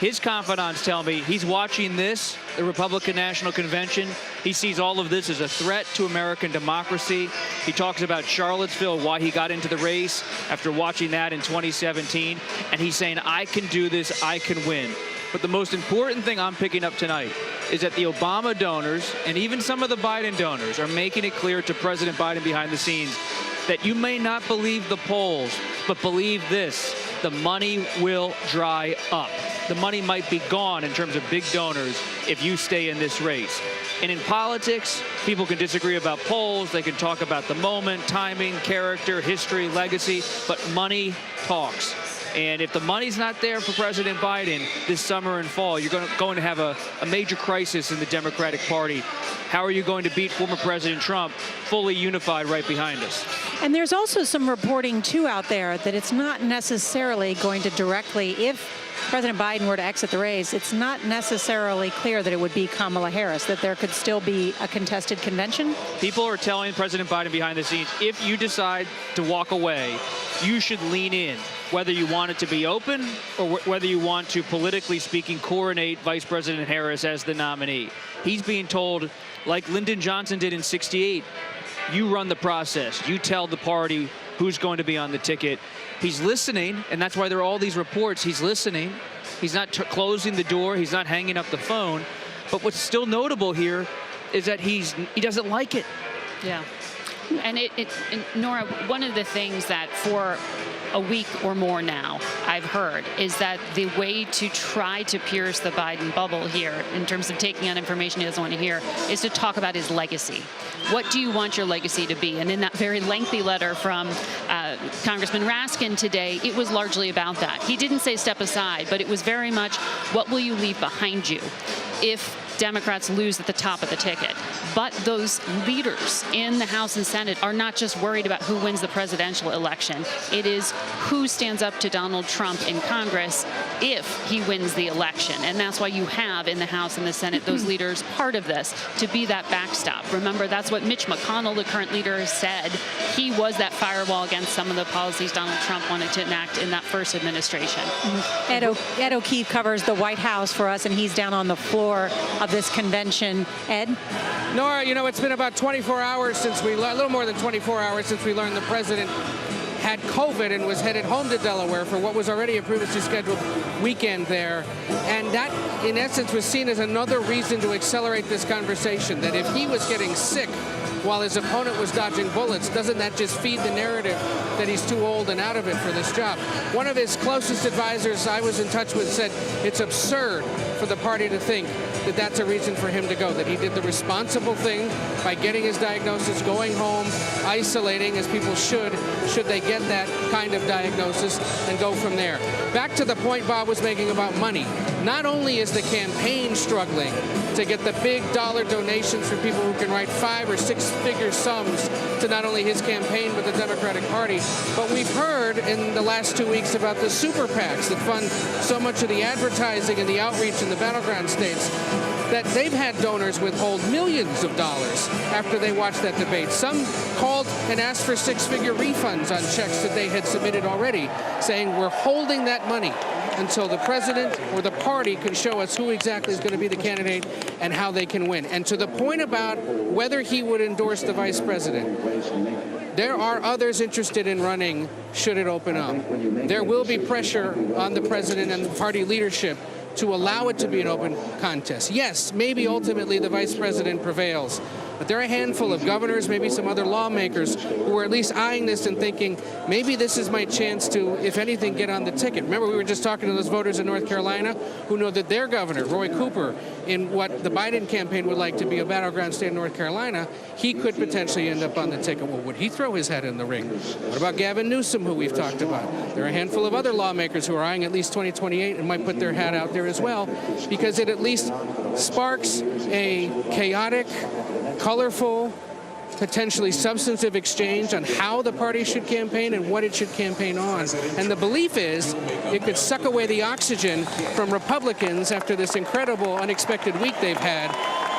His confidants tell me he's watching this, the Republican National Convention. He sees all of this as a threat to American democracy. He talks about Charlottesville, why he got into the race after watching that in 2017. And he's saying, I can do this, I can win. But the most important thing I'm picking up tonight is that the Obama donors and even some of the Biden donors are making it clear to President Biden behind the scenes that you may not believe the polls, but believe this, the money will dry up. The money might be gone in terms of big donors if you stay in this race. And in politics, people can disagree about polls. They can talk about the moment, timing, character, history, legacy, but money talks. And if the money's not there for President Biden this summer and fall, you're going to have a major crisis in the Democratic Party. How are you going to beat former President Trump fully unified right behind us?
And there's also some reporting, too, out there that it's not necessarily going to directly, if President Biden were to exit the race, it's not necessarily clear that it would be Kamala Harris, that there could still be a contested convention.
People are telling President Biden behind the scenes, if you decide to walk away, you should lean in, whether you want it to be open or whether you want to, politically speaking, coronate Vice President Harris as the nominee. He's being told, like Lyndon Johnson did in '68, you run the process. You tell the party who's going to be on the ticket. He's listening, and that's why there are all these reports. He's listening. He's not closing the door. He's not hanging up the phone. But what's still notable here is that he doesn't like it.
Yeah. And Nora, one of the things that for a week or more now I've heard is that the way to try to pierce the Biden bubble here in terms of taking on information he doesn't want to hear is to talk about his legacy. What do you want your legacy to be? And in that very lengthy letter from Congressman Raskin today, it was largely about that. He didn't say step aside, but it was very much, what will you leave behind you if Democrats lose at the top of the ticket? But those leaders in the House and Senate are not just worried about who wins the presidential election. It is who stands up to Donald Trump in Congress if he wins the election. And that's why you have in the House and the Senate those leaders part of this to be that backstop. Remember, that's what Mitch McConnell, the current leader, has said. He was that firewall against some of the policies Donald Trump wanted to enact in that first administration.
Ed O'Keefe covers the White House for us, and he's down on the floor of this convention. Ed?
Nora, you know, it's been about 24 hours since a little more than 24 hours since we learned the president had COVID and was headed home to Delaware for what was already a previously scheduled weekend there. And that, in essence, was seen as another reason to accelerate this conversation, that if he was getting sick while his opponent was dodging bullets, doesn't that just feed the narrative that he's too old and out of it for this job? One of his closest advisors I was in touch with said it's absurd for the party to think that that's a reason for him to go, that he did the responsible thing by getting his diagnosis, going home, isolating, as people should they get that kind of diagnosis, and go from there. Back to the point Bob was making about money. Not only is the campaign struggling to get the big dollar donations from people who can write 5- or 6-figure sums to not only his campaign but the Democratic Party, but we've heard in the last 2 weeks about the super PACs that fund so much of the advertising and the outreach in the battleground states, that they've had donors withhold millions of dollars after they watched that debate. Some called and asked for 6-figure refunds on checks that they had submitted already, saying we're holding that money until the president or the party can show us who exactly is going to be the candidate and how they can win. And to the point about whether he would endorse the vice president, there are others interested in running should it open up. There will be pressure on the president and the party leadership to allow it to be an open contest. Yes, maybe ultimately the vice president prevails, but there are a handful of governors, maybe some other lawmakers, who are at least eyeing this and thinking, maybe this is my chance to, if anything, get on the ticket. Remember, we were just talking to those voters in North Carolina who know that their governor, Roy Cooper, in what the Biden campaign would like to be a battleground state in North Carolina, he could potentially end up on the ticket. Well, would he throw his hat in the ring? What about Gavin Newsom, who we've talked about? There are a handful of other lawmakers who are eyeing at least 2028 and might put their hat out there as well, because it at least sparks a chaotic, colorful, potentially substantive exchange on how the party should campaign and what it should campaign on. And the belief is it could suck away the oxygen from Republicans after this incredible, unexpected week they've had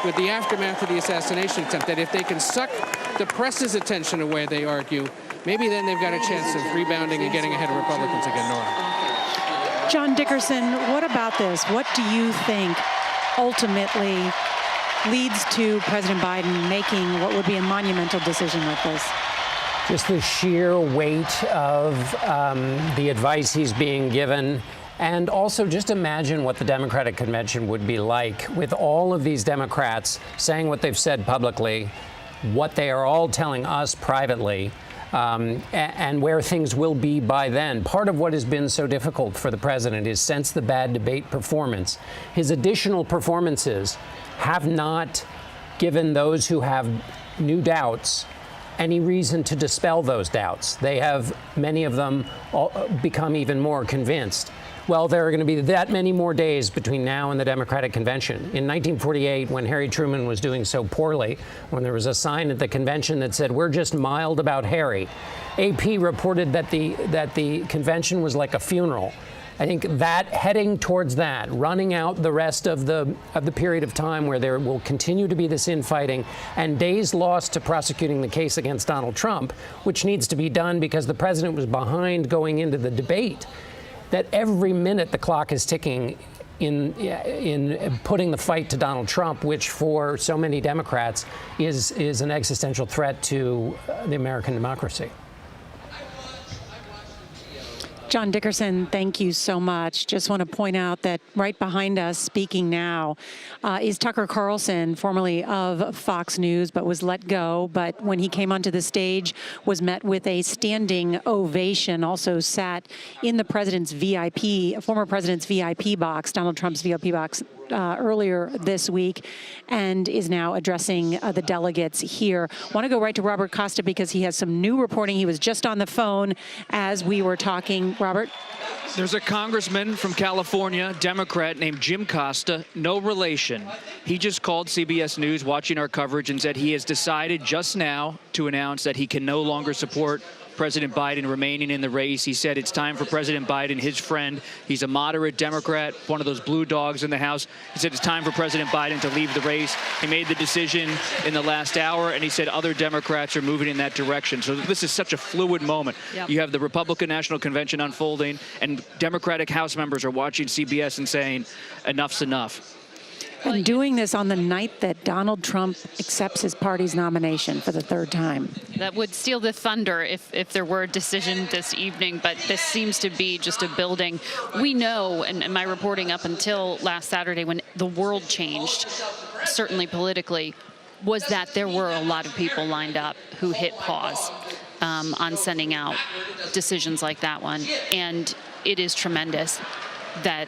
with the aftermath of the assassination attempt, that if they can suck the press's attention away, they argue, maybe then they've got a chance of rebounding and getting ahead of Republicans again, Nora.
John Dickerson, what about this? What do you think ultimately leads to President Biden making what would be a monumental decision like this?
Just the sheer weight of the advice he's being given. And also just imagine what the Democratic convention would be like with all of these Democrats saying what they've said publicly, what they are all telling us privately, and where things will be by then. Part of what has been so difficult for the president is, since the bad debate performance, his additional performances have not given those who have new doubts any reason to dispel those doubts. They have, many of them, become even more convinced. Well, there are going to be that many more days between now and the Democratic convention. In 1948, when Harry Truman was doing so poorly, when there was a sign at the convention that said, "We're just mild about Harry," AP reported that the convention was like a funeral. I think that heading towards that, running out the rest of the period of time where there will continue to be this infighting and days lost to prosecuting the case against Donald Trump, which needs to be done because the president was behind going into the debate, that every minute the clock is ticking in putting the fight to Donald Trump, which for so many Democrats is an existential threat to the American democracy.
John Dickerson, thank you so much. Just want to point out that right behind us, speaking now, is Tucker Carlson, formerly of Fox News, but was let go. But when he came onto the stage, was met with a standing ovation. Also sat in the president's former president's VIP box, Donald Trump's VIP box, earlier this week, and is now addressing the delegates here. Want to go right to Robert Costa because he has some new reporting. He was just on the phone as we were talking. Robert?
There's a congressman from California, Democrat, named Jim Costa, no relation. He just called CBS News, watching our coverage, and said he has decided just now to announce that he can no longer support President Biden remaining in the race. He said it's time for President Biden, his friend. He's a moderate Democrat, one of those blue dogs in the House. He said it's time for President Biden to leave the race. He made the decision in the last hour, and he said other Democrats are moving in that direction. So this is such a fluid moment. Yep. You have the Republican National Convention unfolding, and Democratic House members are watching CBS and saying, enough's enough.
And doing this on the night that Donald Trump accepts his party's nomination for the third time.
That would steal the thunder if there were a decision this evening, but this seems to be just a building. We know, and my reporting up until last Saturday when the world changed, certainly politically, was that there were a lot of people lined up who hit pause on sending out decisions like that one. And it is tremendous that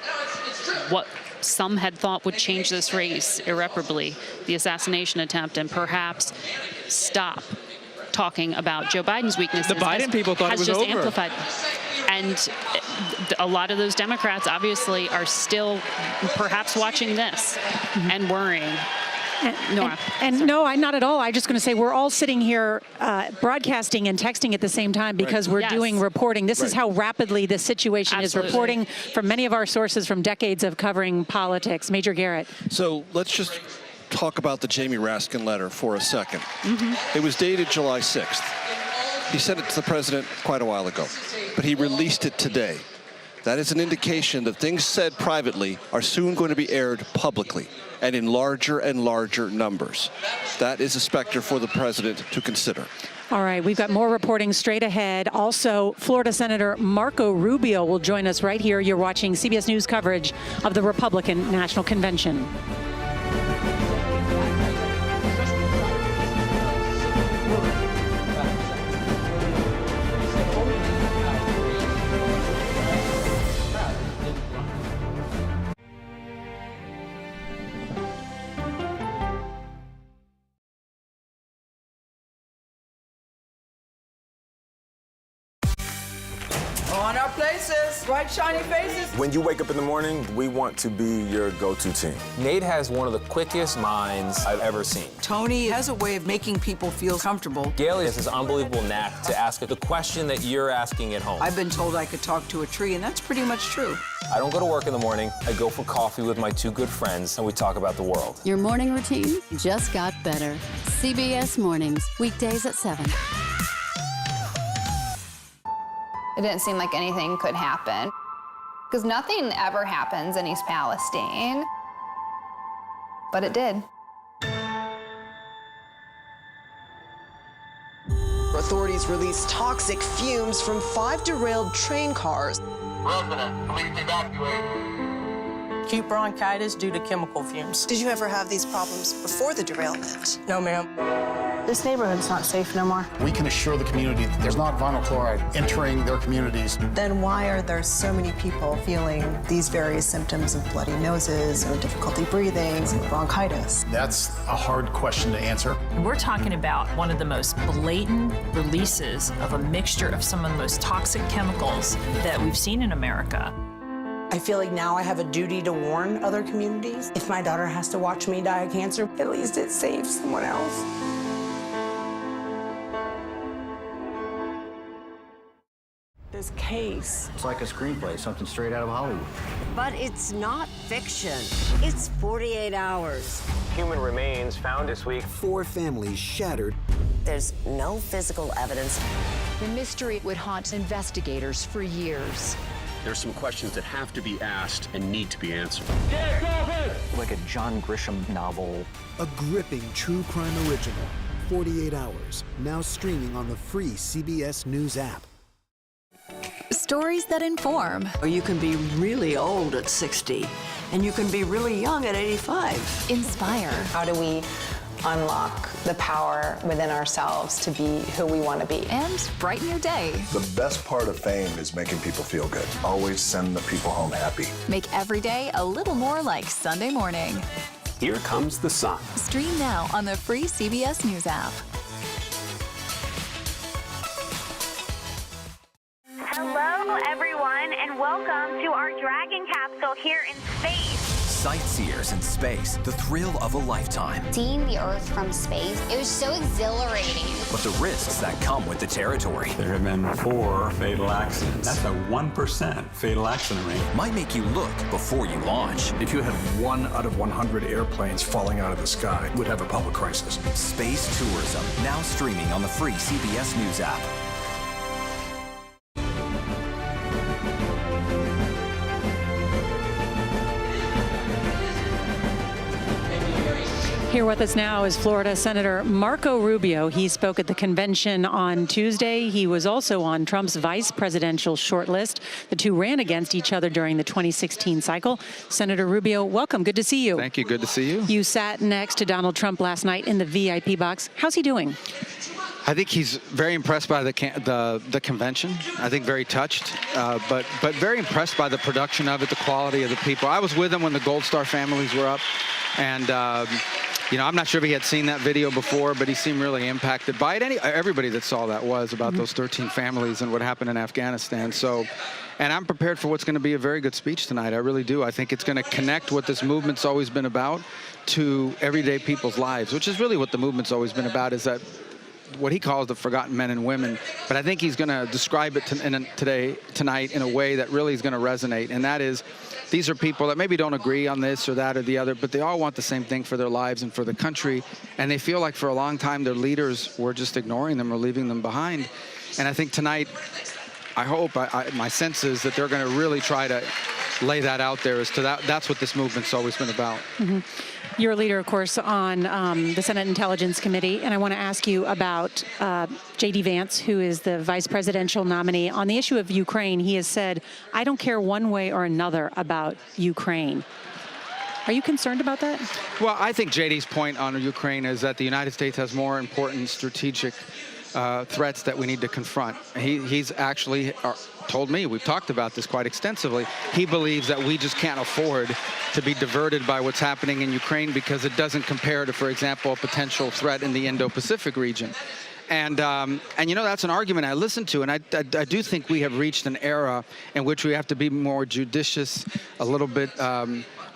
what some had thought would change this race irreparably, the assassination attempt, and perhaps stop talking about Joe Biden's weaknesses.
The Biden people thought it was over.
Amplified. And a lot of those Democrats obviously are still perhaps watching this and worrying. Nora.
No, I'm not at all. I'm just going to say we're all sitting here broadcasting and texting at the same time because we're doing reporting. This is how rapidly this situation is reporting from many of our sources from decades of covering politics. Major Garrett.
So let's just talk about the Jamie Raskin letter for a second. It was dated July 6th. He sent it to the president quite a while ago, but he released it today. That is an indication that things said privately are soon going to be aired publicly and in larger and larger numbers. That is a specter for the president to consider.
All right, we've got more reporting straight ahead. Also, Florida Senator Marco Rubio will join us right here. You're watching CBS News coverage of the Republican National Convention.
On our places, bright, shiny faces.
When you wake up in the morning, we want to be your go-to team. Nate has one of the quickest minds I've ever seen.
Tony has a way of making people feel comfortable.
Gail has this unbelievable knack to ask the question that you're asking at home.
I've been told I could talk to a tree, and that's pretty much true.
I don't go to work in the morning. I go for coffee with my two good friends, and we talk about the world.
Your morning routine just got better. CBS Mornings, weekdays at 7.
It didn't seem like anything could happen, because nothing ever happens in East Palestine, but it did.
Authorities released toxic fumes from 5 derailed train cars.
Resident, please evacuate.
Acute bronchitis due to chemical fumes. Did you ever have these problems before the derailment? No, ma'am.
This neighborhood's not safe no more.
We can assure the community that there's not vinyl chloride entering their communities.
Then why are there so many people feeling these various symptoms of bloody noses or difficulty breathing, bronchitis?
That's a hard question to answer.
We're talking about one of the most blatant releases of a mixture of some of the most toxic chemicals that we've seen in America.
I feel like now I have a duty to warn other communities. If my daughter has to watch me die of cancer, at least it saves someone else. This case.
It's like a screenplay, something straight out of Hollywood.
But it's not fiction. It's 48 hours.
Human remains found this week.
4 families shattered.
There's no physical evidence.
The mystery would haunt investigators for years.
There's some questions that have to be asked and need to be answered.
Like a John Grisham novel. A gripping true crime original. 48 hours. Now streaming on the free CBS News app.
Stories that inform.
You can be really old at 60, and you can be really young at 85.
Inspire.
How do we unlock the power within ourselves to be who we want to be?
And brighten your day.
The best part of fame is making people feel good. Always send the people home happy.
Make every day a little more like Sunday morning.
Here comes the sun.
Stream now on the free CBS News app.
Hello, everyone, and welcome to our Dragon capsule here in space.
Sightseers in space, the thrill of a lifetime.
Seeing the Earth from space, it was so exhilarating.
But the risks that come with the territory.
There have been 4 fatal accidents. That's a 1% fatal accident rate.
Might make you look before you launch.
If you had 1 out of 100 airplanes falling out of the sky, we'd have a public crisis.
Space tourism, now streaming on the free CBS News app.
Here with us now is Florida Senator Marco Rubio. He spoke at the convention on Tuesday. He was also on Trump's vice presidential shortlist. The two ran against each other during the 2016 cycle. Senator Rubio, welcome. Good to see you.
Thank you. Good to see you.
You sat next to Donald Trump last night in the VIP box. How's he doing?
I think he's very impressed by the convention. I think very touched, but very impressed by the production of it, the quality of the people. I was with him when the Gold Star families were up, and you know, I'm not sure if he had seen that video before, but he seemed really impacted by it. Everybody that saw that was about those 13 families and what happened in Afghanistan. So, and I'm prepared for what's going to be a very good speech tonight. I really do. I think it's going to connect what this movement's always been about to everyday people's lives, which is really what the movement's always been about, is that what he calls the forgotten men and women. But I think he's going to describe it tonight in a way that really is going to resonate, and that is, these are people that maybe don't agree on this or that or the other, but they all want the same thing for their lives and for the country, and they feel like for a long time their leaders were just ignoring them or leaving them behind. And I think tonight, I hope, my sense is that they're going to really try to lay that out there as to that's what this movement's always been about.
Mm-hmm. You're a leader, of course, on the Senate Intelligence Committee, and I want to ask you about J.D. Vance, who is the vice presidential nominee. On the issue of Ukraine, he has said, I don't care one way or another about Ukraine. Are you concerned about that?
Well, I think J.D.'s point on Ukraine is that the United States has more important strategic threats that we need to confront. He's actually told me, we've talked about this quite extensively, he believes that we just can't afford to be diverted by what's happening in Ukraine because it doesn't compare to, for example, a potential threat in the Indo-Pacific region. And you know, that's an argument I listen to, and I do think we have reached an era in which we have to be more judicious, a little bit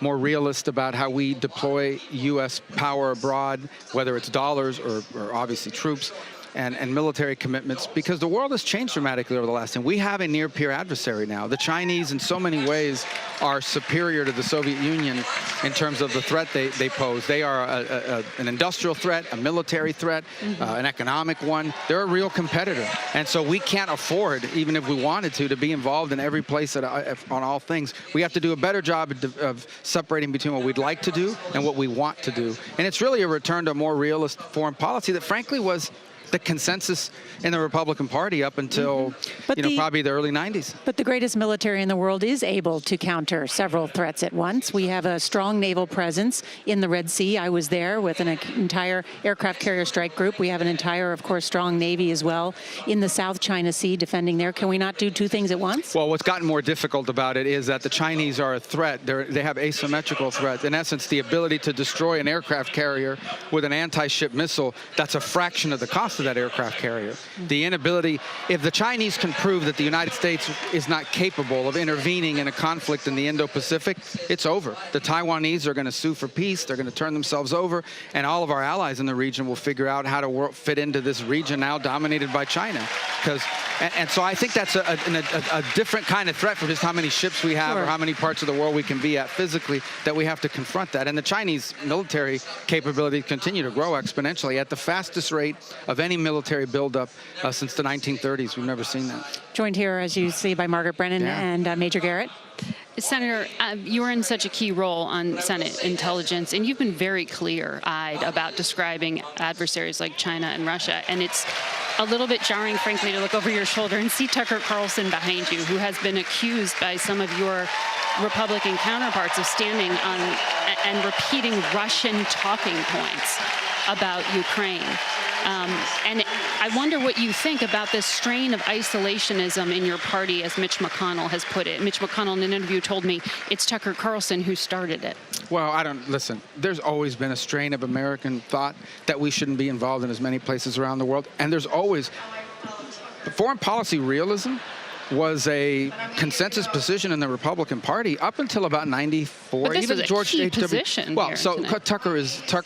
more realist about how we deploy U.S. power abroad, whether it's dollars or obviously troops. And military commitments, because the world has changed dramatically over the last time. We have a near-peer adversary now. The Chinese, in so many ways, are superior to the Soviet Union in terms of the threat they pose. They are an industrial threat, a military threat, an economic one. They're a real competitor. And so we can't afford, even if we wanted to be involved in every place on all things. We have to do a better job of separating between what we'd like to do and what we want to do. And it's really a return to a more realist foreign policy that, frankly, was the consensus in the Republican Party up until, probably the early 90s.
But the greatest military in the world is able to counter several threats at once. We have a strong naval presence in the Red Sea. I was there with an entire aircraft carrier strike group. We have an entire, of course, strong Navy as well in the South China Sea defending there. Can we not do two things at once?
Well, what's gotten more difficult about it is that the Chinese are a threat. They have asymmetrical threats. In essence, the ability to destroy an aircraft carrier with an anti-ship missile, that's a fraction of the cost of that aircraft carrier. The inability, if the Chinese can prove that the United States is not capable of intervening in a conflict in the Indo-Pacific, it's over. The Taiwanese are going to sue for peace, they're going to turn themselves over, and all of our allies in the region will figure out how to fit into this region now dominated by China. And so I think that's a different kind of threat for just how many ships we have or how many parts of the world we can be at physically, that we have to confront that. And the Chinese military capabilities continue to grow exponentially at the fastest rate of any military buildup since the 1930s. We've never seen that.
Joined here, as you see, by Margaret Brennan and Major Garrett.
Senator, you were in such a key role on Senate Intelligence, and you've been very clear-eyed about describing adversaries like China and Russia, and it's a little bit jarring, frankly, to look over your shoulder and see Tucker Carlson behind you, who has been accused by some of your Republican counterparts of standing on and repeating Russian talking points about Ukraine. And I wonder what you think about this strain of isolationism in your party, as Mitch McConnell has put it. Mitch McConnell in an interview told me it's Tucker Carlson who started it.
Well, listen, there's always been a strain of American thought that we shouldn't be involved in as many places around the world. And there's always foreign policy realism was a consensus position in the Republican Party up until about 94.
But this
even
was
George
a key position.
Well, so Tucker,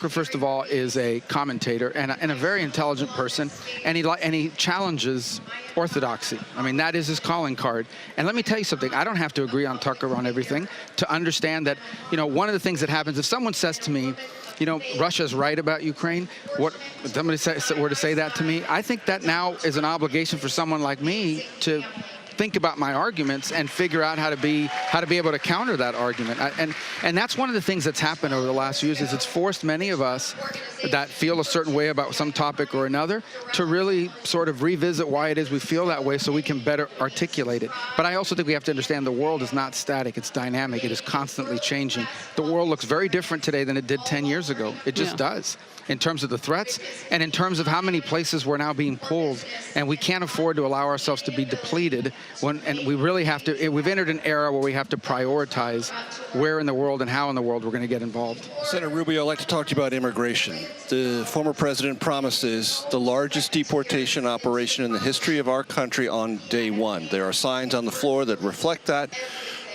first of all, is a commentator and a very intelligent person, and he challenges orthodoxy. I mean, that is his calling card. And let me tell you something. I don't have to agree on Tucker on everything to understand that, one of the things that happens, if someone says to me, Russia's right about Ukraine, if somebody were to say that to me, I think that now is an obligation for someone like me to think about my arguments and figure out how to be able to counter that argument. And that's one of the things that's happened over the last few years is it's forced many of us that feel a certain way about some topic or another to really sort of revisit why it is we feel that way so we can better articulate it. But I also think we have to understand the world is not static, it's dynamic, it is constantly changing. The world looks very different today than it did 10 years ago. It just does, in terms of the threats and in terms of how many places we're now being pulled. And we can't afford to allow ourselves to be depleted and we really have to, we've entered an era where we have to prioritize where in the world and how in the world we're going to get involved.
Senator Rubio, I'd like to talk to you about immigration. The former president promises the largest deportation operation in the history of our country on day one. There are signs on the floor that reflect that.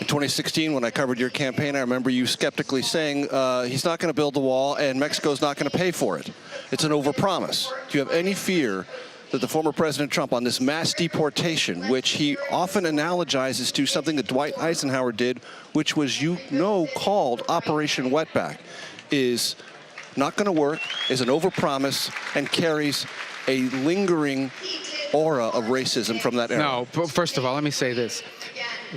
In 2016, when I covered your campaign, I remember you skeptically saying he's not going to build the wall and Mexico's not going to pay for it. It's an overpromise. Do you have any fear that the former President Trump, on this mass deportation, which he often analogizes to something that Dwight Eisenhower did, which was, called Operation Wetback, is not going to work, is an overpromise, and carries a lingering aura of racism from that era? No,
but first of all, let me say this.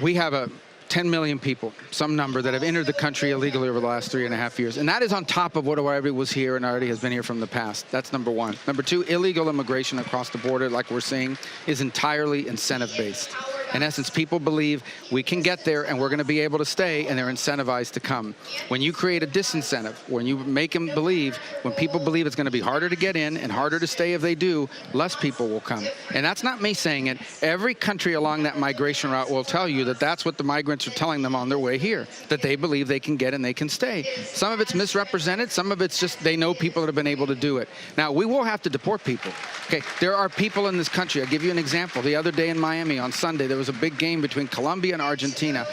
We have 10 million people, some number, that have entered the country illegally over the last 3.5 years. And that is on top of what already was here and already has been here from the past. That's number one. Number two, illegal immigration across the border, like we're seeing, is entirely incentive-based. In essence, people believe we can get there and we're going to be able to stay, and they're incentivized to come. When you create a disincentive, when you make them believe, when people believe it's going to be harder to get in and harder to stay if they do, less people will come. And that's not me saying it. Every country along that migration route will tell you that that's what the migrants are telling them on their way here, that they believe they can get and they can stay. Some of it's misrepresented. Some of it's just they know people that have been able to do it. Now, we will have to deport people. Okay, there are people in this country. I'll give you an example. The other day in Miami on Sunday, there was a big game between Colombia and Argentina.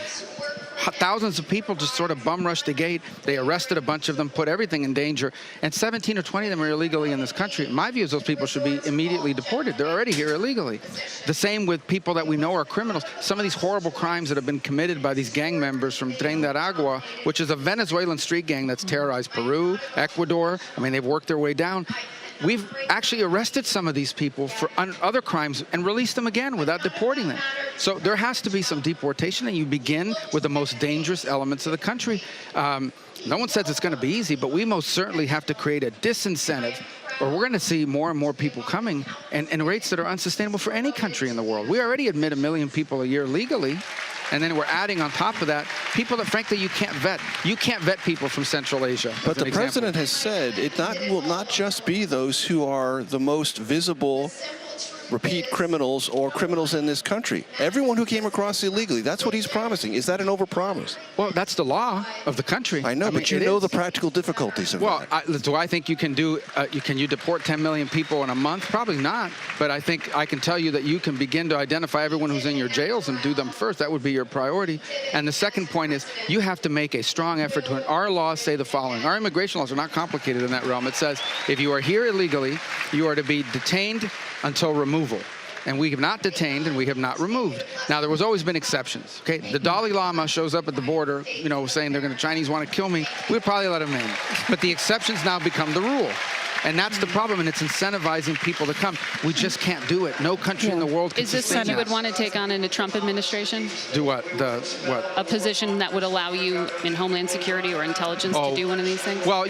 Thousands of people just sort of bum rushed the gate. They arrested a bunch of them, put everything in danger, and 17 or 20 of them are illegally in this country. My view is those people should be immediately deported. They're already here illegally. The same with people that we know are criminals. Some of these horrible crimes that have been committed by these gang members from Tren de Aragua, which is a Venezuelan street gang that's terrorized Peru, Ecuador. I mean, they've worked their way down. We've actually arrested some of these people for other crimes and released them again without deporting them. So there has to be some deportation, and you begin with the most dangerous elements of the country. No one says it's going to be easy, but we most certainly have to create a disincentive, or we're going to see more and more people coming and rates that are unsustainable for any country in the world. We already admit 1 million people a year legally. And then we're adding on top of that people that, frankly, you can't vet. You can't vet people from Central Asia.
But the president has said it will not just be those who are the most visible repeat criminals or criminals in this country. Everyone who came across illegally, that's what he's promising. Is that an overpromise?
Well, that's the law of the country.
I know, but you know the practical difficulties of that.
Do I think you can do, can you deport 10 million people in a month? Probably not. But I think I can tell you that you can begin to identify everyone who's in your jails and do them first. That would be your priority. And the second point is you have to make a strong effort to, our laws say the following. Our immigration laws are not complicated in that realm. It says if you are here illegally, you are to be detained until removal. And we have not detained and we have not removed. Now, there was always been exceptions, okay? The Dalai Lama shows up at the border, saying the Chinese want to kill me. We'd probably let him in. But the exceptions now become the rule. And that's the problem, and it's incentivizing people to come. We just can't do it. No country in the world can sustain that.
Is this something you would want to take on in the Trump administration?
Do what? What?
A position that would allow you in Homeland Security or intelligence to do one of these things?
Well,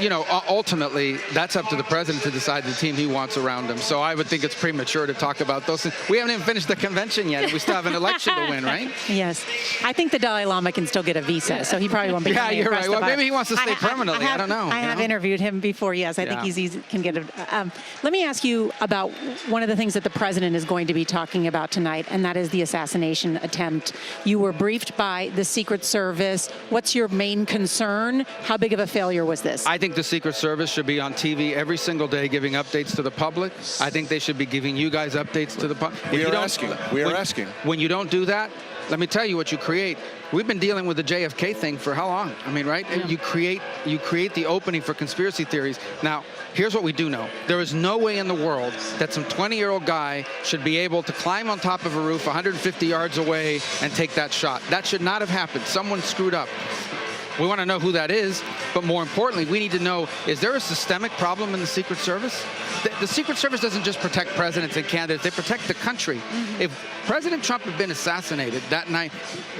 ultimately, that's up to the president to decide the team he wants around him. So I would think it's premature to talk about those things. We haven't even finished the convention yet, and we still have an election to win, right?
Yes. I think the Dalai Lama can still get a visa, so he probably won't be.
Yeah, you're right. Well, maybe he wants to stay permanently. I don't know.
I have interviewed him before, yes. I think he can get a... let me ask you about one of the things that the president is going to be talking about tonight, and that is the assassination attempt. You were briefed by the Secret Service. What's your main concern? How big of a failure was this?
I think the Secret Service should be on TV every single day giving updates to the public. I think they should be giving you guys updates to the public.
We are asking.
When you don't do that, let me tell you what you create. We've been dealing with the JFK thing for how long? I mean, right? Yeah. You create the opening for conspiracy theories. Now, here's what we do know. There is no way in the world that some 20-year-old guy should be able to climb on top of a roof 150 yards away and take that shot. That should not have happened. Someone screwed up. We want to know who that is, but more importantly, we need to know, is there a systemic problem in the Secret Service? the Secret Service doesn't just protect presidents and candidates, they protect the country. If President Trump had been assassinated that night,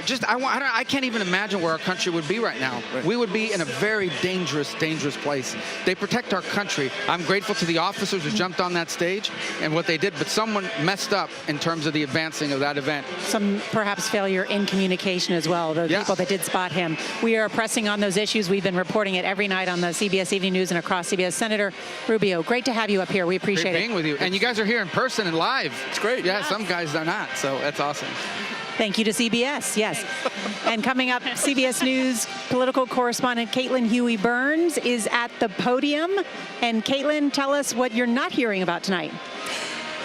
I can't even imagine where our country would be right now. We would be in a very dangerous place. They protect our country. I'm grateful to the officers who jumped on that stage and what they did, but someone messed up in terms of the advancing of that event.
Some perhaps failure in communication as well, the people that did spot him. We are pressing on those issues. We've been reporting it every night on the CBS Evening News and across CBS. Senator Rubio, great to have you up here. We appreciate
Great being with you. And you guys are here in person and live. It's great. Yeah, some guys are not, so that's awesome.
Thank you to CBS, yes. And coming up, CBS News political correspondent Caitlin Huey-Burns is at the podium. And Caitlin, tell us what you're not hearing about tonight.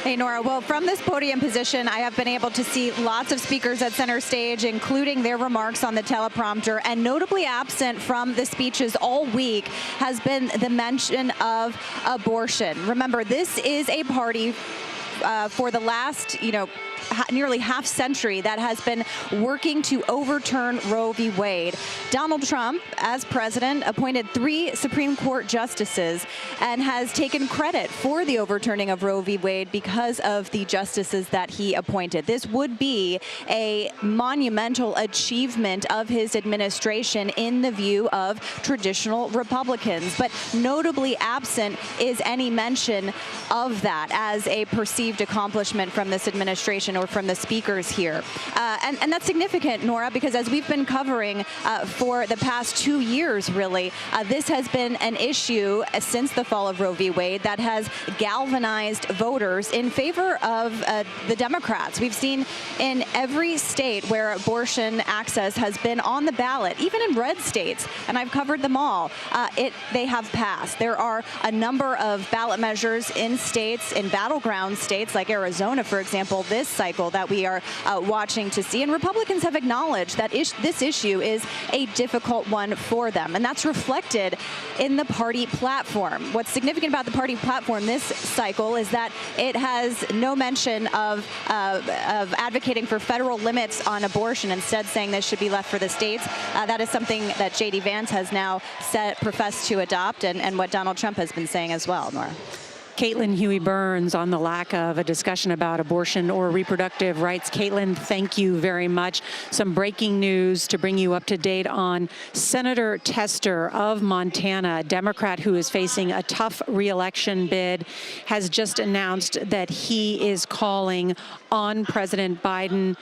Hey, Nora. Well, from this podium position, I have been able to see lots of speakers at center stage, including their remarks on the teleprompter. And notably absent from the speeches all week has been the mention of abortion. Remember, this is a party for the last, nearly half century that has been working to overturn Roe v. Wade. Donald Trump, as president, appointed 3 Supreme Court justices and has taken credit for the overturning of Roe v. Wade because of the justices that he appointed. This would be a monumental achievement of his administration in the view of traditional Republicans. But notably absent is any mention of that as a perceived accomplishment from this administration or from the speakers here. And that's significant, Nora, because as we've been covering for the past 2 years, really, this has been an issue since the fall of Roe v. Wade that has galvanized voters in favor of the Democrats. We've seen in every state where abortion access has been on the ballot, even in red states, and I've covered them all, they have passed. There are a number of ballot measures in states, in battleground states like Arizona, for example, this cycle that we are watching to see. And Republicans have acknowledged that this issue is a difficult one for them. And that's reflected in the party platform. What's significant about the party platform this cycle is that it has no mention of advocating for federal limits on abortion, instead saying this should be left for the states. That is something that J.D. Vance has now professed to adopt, and what Donald Trump has been saying as well, Nora.
Caitlin Huey-Burns on the lack of a discussion about abortion or reproductive rights. Caitlin, thank you very much. Some breaking news to bring you up to date on Senator Tester of Montana, a Democrat who is facing a tough re-election bid, has just announced that he is calling on President Biden.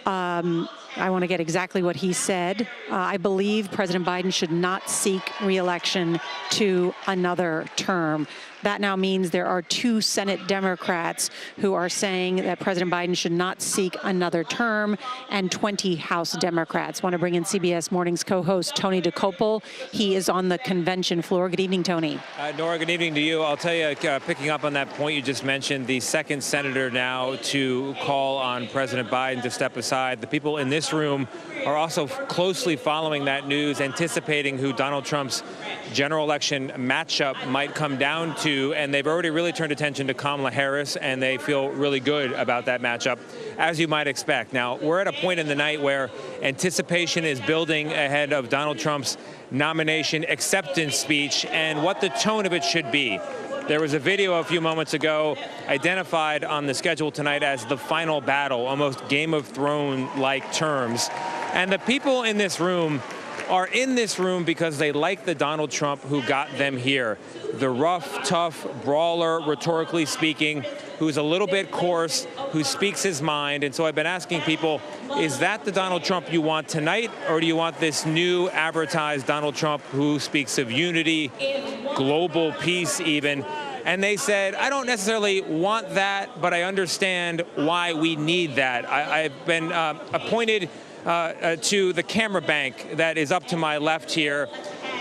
I want to get exactly what he said. I believe President Biden should not seek re-election to another term. That now means there are 2 Senate Democrats who are saying that President Biden should not seek another term, and 20 House Democrats. Want to bring in CBS Morning's co-host Tony DeCopel. He is on the convention floor. Good evening, Tony.
Nora, good evening to you. I'll tell you, picking up on that point you just mentioned, the second senator now to call on President Biden to step aside. The people in this room are also closely following that news, anticipating who Donald Trump's general election matchup might come down to, and they've already really turned attention to Kamala Harris, and they feel really good about that matchup, as you might expect. Now, we're at a point in the night where anticipation is building ahead of Donald Trump's nomination acceptance speech and what the tone of it should be. There was a video a few moments ago identified on the schedule tonight as the final battle, almost Game of Thrones-like terms. And the people in this room are in this room because they like the Donald Trump who got them here. The rough, tough brawler, rhetorically speaking, who's a little bit coarse, who speaks his mind. And so I've been asking people, is that the Donald Trump you want tonight, or do you want this new advertised Donald Trump who speaks of unity, global peace even? And they said, I don't necessarily want that, but I understand why we need that. I've been appointed to the camera bank that is up to my left here.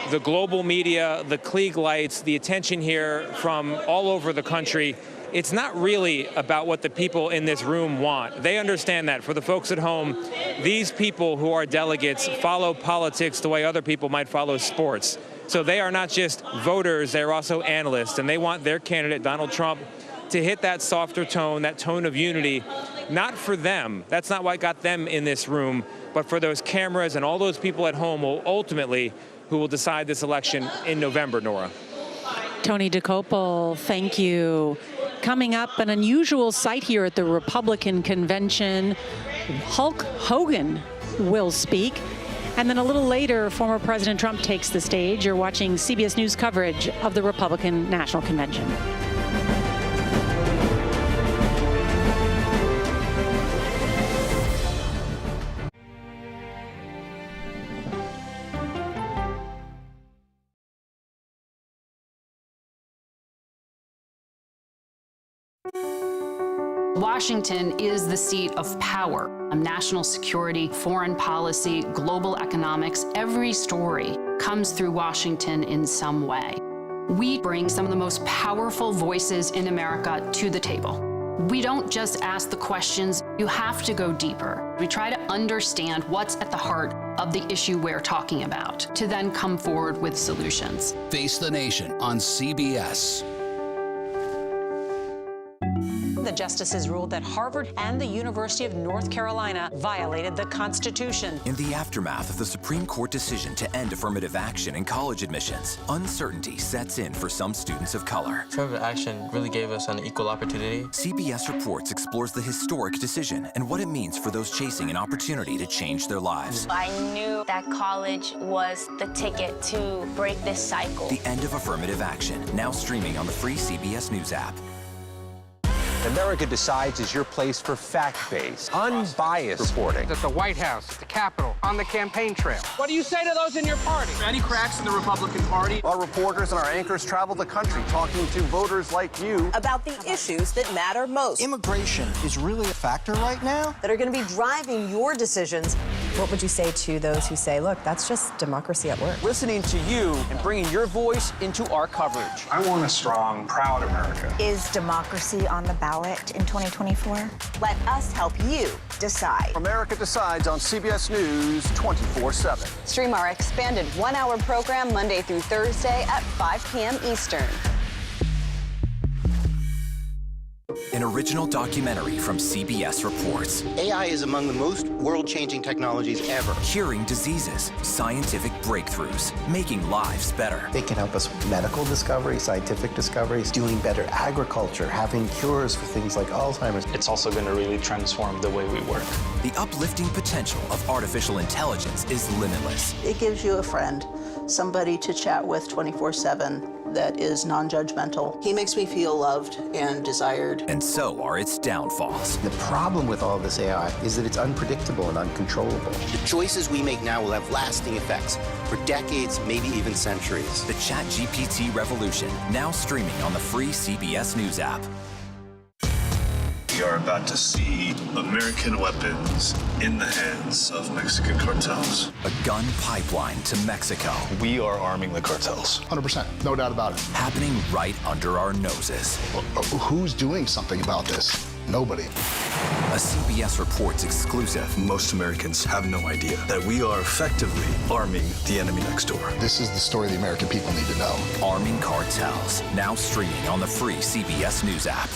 The global media, the Klieg lights, the attention here from all over the country. It's not really about what the people in this room want. They understand that. For the folks at home, these people who are delegates follow politics the way other people might follow sports. So they are not just voters, they're also analysts, and they want their candidate, Donald Trump, to hit that softer tone, that tone of unity, not for them. That's not what got them in this room, but for those cameras and all those people at home who will decide this election in November, Nora.
Tony DeCopel, thank you. Coming up, an unusual sight here at the Republican convention. Hulk Hogan will speak. And then a little later, former President Trump takes the stage. You're watching CBS News coverage of the Republican National Convention.
Washington is the seat of power. National security, foreign policy, global economics, every story comes through Washington in some way. We bring some of the most powerful voices in America to the table. We don't just ask the questions, you have to go deeper. We try to understand what's at the heart of the issue we're talking about, to then come forward with solutions.
Face the Nation on CBS.
The justices ruled that Harvard and the University of North Carolina violated the Constitution.
In the aftermath of the Supreme Court decision to end affirmative action in college admissions, uncertainty sets in for some students of color.
Affirmative action really gave us an equal opportunity.
CBS Reports explores the historic decision and what it means for those chasing an opportunity to change their lives.
I knew that college was the ticket to break this cycle.
The end of affirmative action, now streaming on the free CBS News app.
America Decides is your place for fact-based, unbiased reporting.
At the White House, at the Capitol, on the campaign trail. What do you say to those in your party?
Any cracks in the Republican Party? Our reporters and our anchors travel the country talking to voters like you
about the issues that matter most.
Immigration is really a factor right now
that are going to be driving your decisions.
What would you say to those who say, look, that's just democracy at work?
Listening to you and bringing your voice into our coverage.
I want a strong, proud America.
Is democracy on the ballot in 2024?
Let us help you decide.
America Decides on CBS News 24/7.
Stream our expanded one-hour program Monday through Thursday at 5 p.m. Eastern.
An original documentary from CBS Reports.
AI is among the most world-changing technologies ever.
Curing diseases, scientific breakthroughs, making lives better.
They can help us with medical discoveries, scientific discoveries, doing better agriculture, having cures for things like Alzheimer's.
It's also going to really transform the way we work.
The uplifting potential of artificial intelligence is limitless.
It gives you a friend, somebody to chat with 24/7 that is non-judgmental. He makes me feel loved and desired.
And so are its downfalls.
The problem with all this AI is that it's unpredictable and uncontrollable.
The choices we make now will have lasting effects for decades, maybe even centuries.
The ChatGPT revolution, now streaming on the free CBS News app.
We are about to see American weapons in the hands of Mexican cartels.
A gun pipeline to Mexico.
We are arming the cartels.
100%, no doubt about it.
Happening right under our noses.
Who's doing something about this? Nobody.
A CBS Reports exclusive.
Most Americans have no idea that we are effectively arming the enemy next door.
This is the story the American people need to know.
Arming cartels, now streaming on the free CBS News app.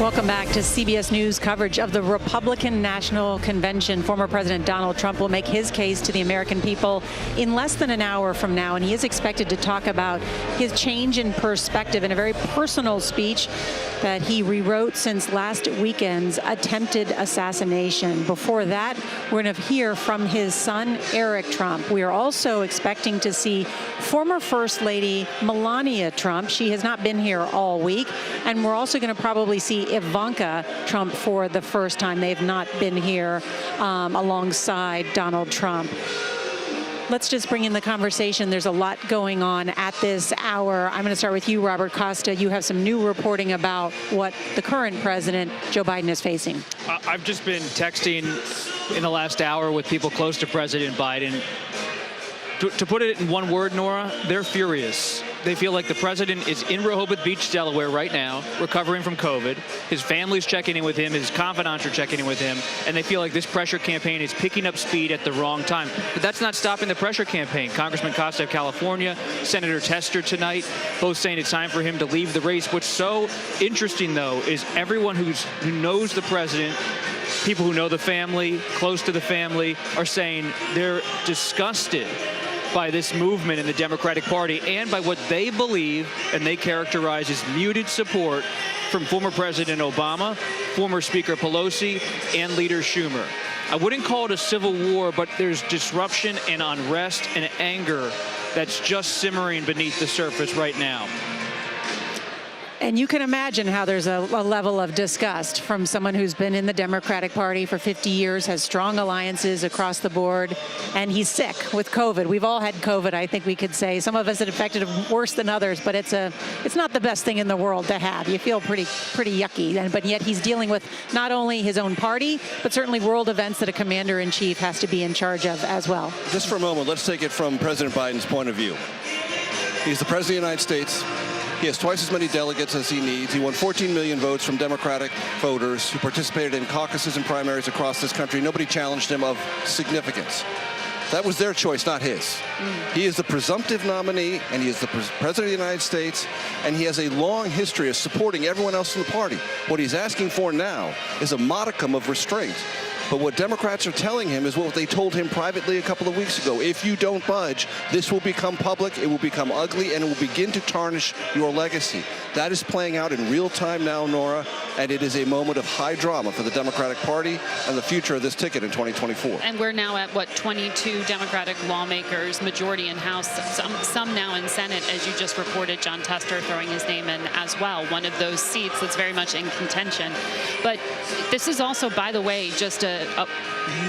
Welcome back to CBS News coverage of the Republican National Convention. Former President Donald Trump will make his case to the American people in less than an hour from now, and he is expected to talk about his change in perspective in a very personal speech that he rewrote since last weekend's attempted assassination. Before that, we're going to hear from his son, Eric Trump. We are also expecting to see former First Lady Melania Trump. She has not been here all week, and we're also going to probably see Ivanka Trump for the first time. They've not been here alongside Donald Trump. Let's just bring in the conversation. There's a lot going on at this hour. I'm going to start with you, Robert Costa. You have some new reporting about what the current president, Joe Biden, is facing.
I've just been texting in the last hour with people close to President Biden. To put it in one word, Nora, they're furious. They feel like the president is in Rehoboth Beach, Delaware right now, recovering from COVID. His family's checking in with him. His confidants are checking in with him. And they feel like this pressure campaign is picking up speed at the wrong time. But that's not stopping the pressure campaign. Congressman Costa of California, Senator Tester tonight, both saying it's time for him to leave the race. What's so interesting, though, is everyone who knows the president, people who know the family, close to the family, are saying they're disgusted by this movement in the Democratic Party and by what they believe and they characterize as muted support from former President Obama, former Speaker Pelosi, and Leader Schumer. I wouldn't call it a civil war, but there's disruption and unrest and anger that's just simmering beneath the surface right now.
And you can imagine how there's a level of disgust from someone who's been in the Democratic Party for 50 years, has strong alliances across the board, and he's sick with COVID. We've all had COVID, I think we could say. Some of us it affected worse than others, but it's not the best thing in the world to have. You feel pretty yucky, but yet he's dealing with not only his own party, but certainly world events that a commander-in-chief has to be in charge of as well.
Just for a moment, let's take it from President Biden's point of view. He's the President of the United States. He has twice as many delegates as he needs. He won 14 million votes from Democratic voters who participated in caucuses and primaries across this country. Nobody challenged him of significance. That was their choice, not his. He is the presumptive nominee, and he is the President of the United States, and he has a long history of supporting everyone else in the party. What he's asking for now is a modicum of restraint. But what Democrats are telling him is what they told him privately a couple of weeks ago. If you don't budge, this will become public, it will become ugly, and it will begin to tarnish your legacy. That is playing out in real time now, Nora, and it is a moment of high drama for the Democratic Party and the future of this ticket in 2024.
And we're now at, 22 Democratic lawmakers, majority in House, some now in Senate, as you just reported, John Tester throwing his name in as well, one of those seats that's very much in contention. But this is also, by the way, just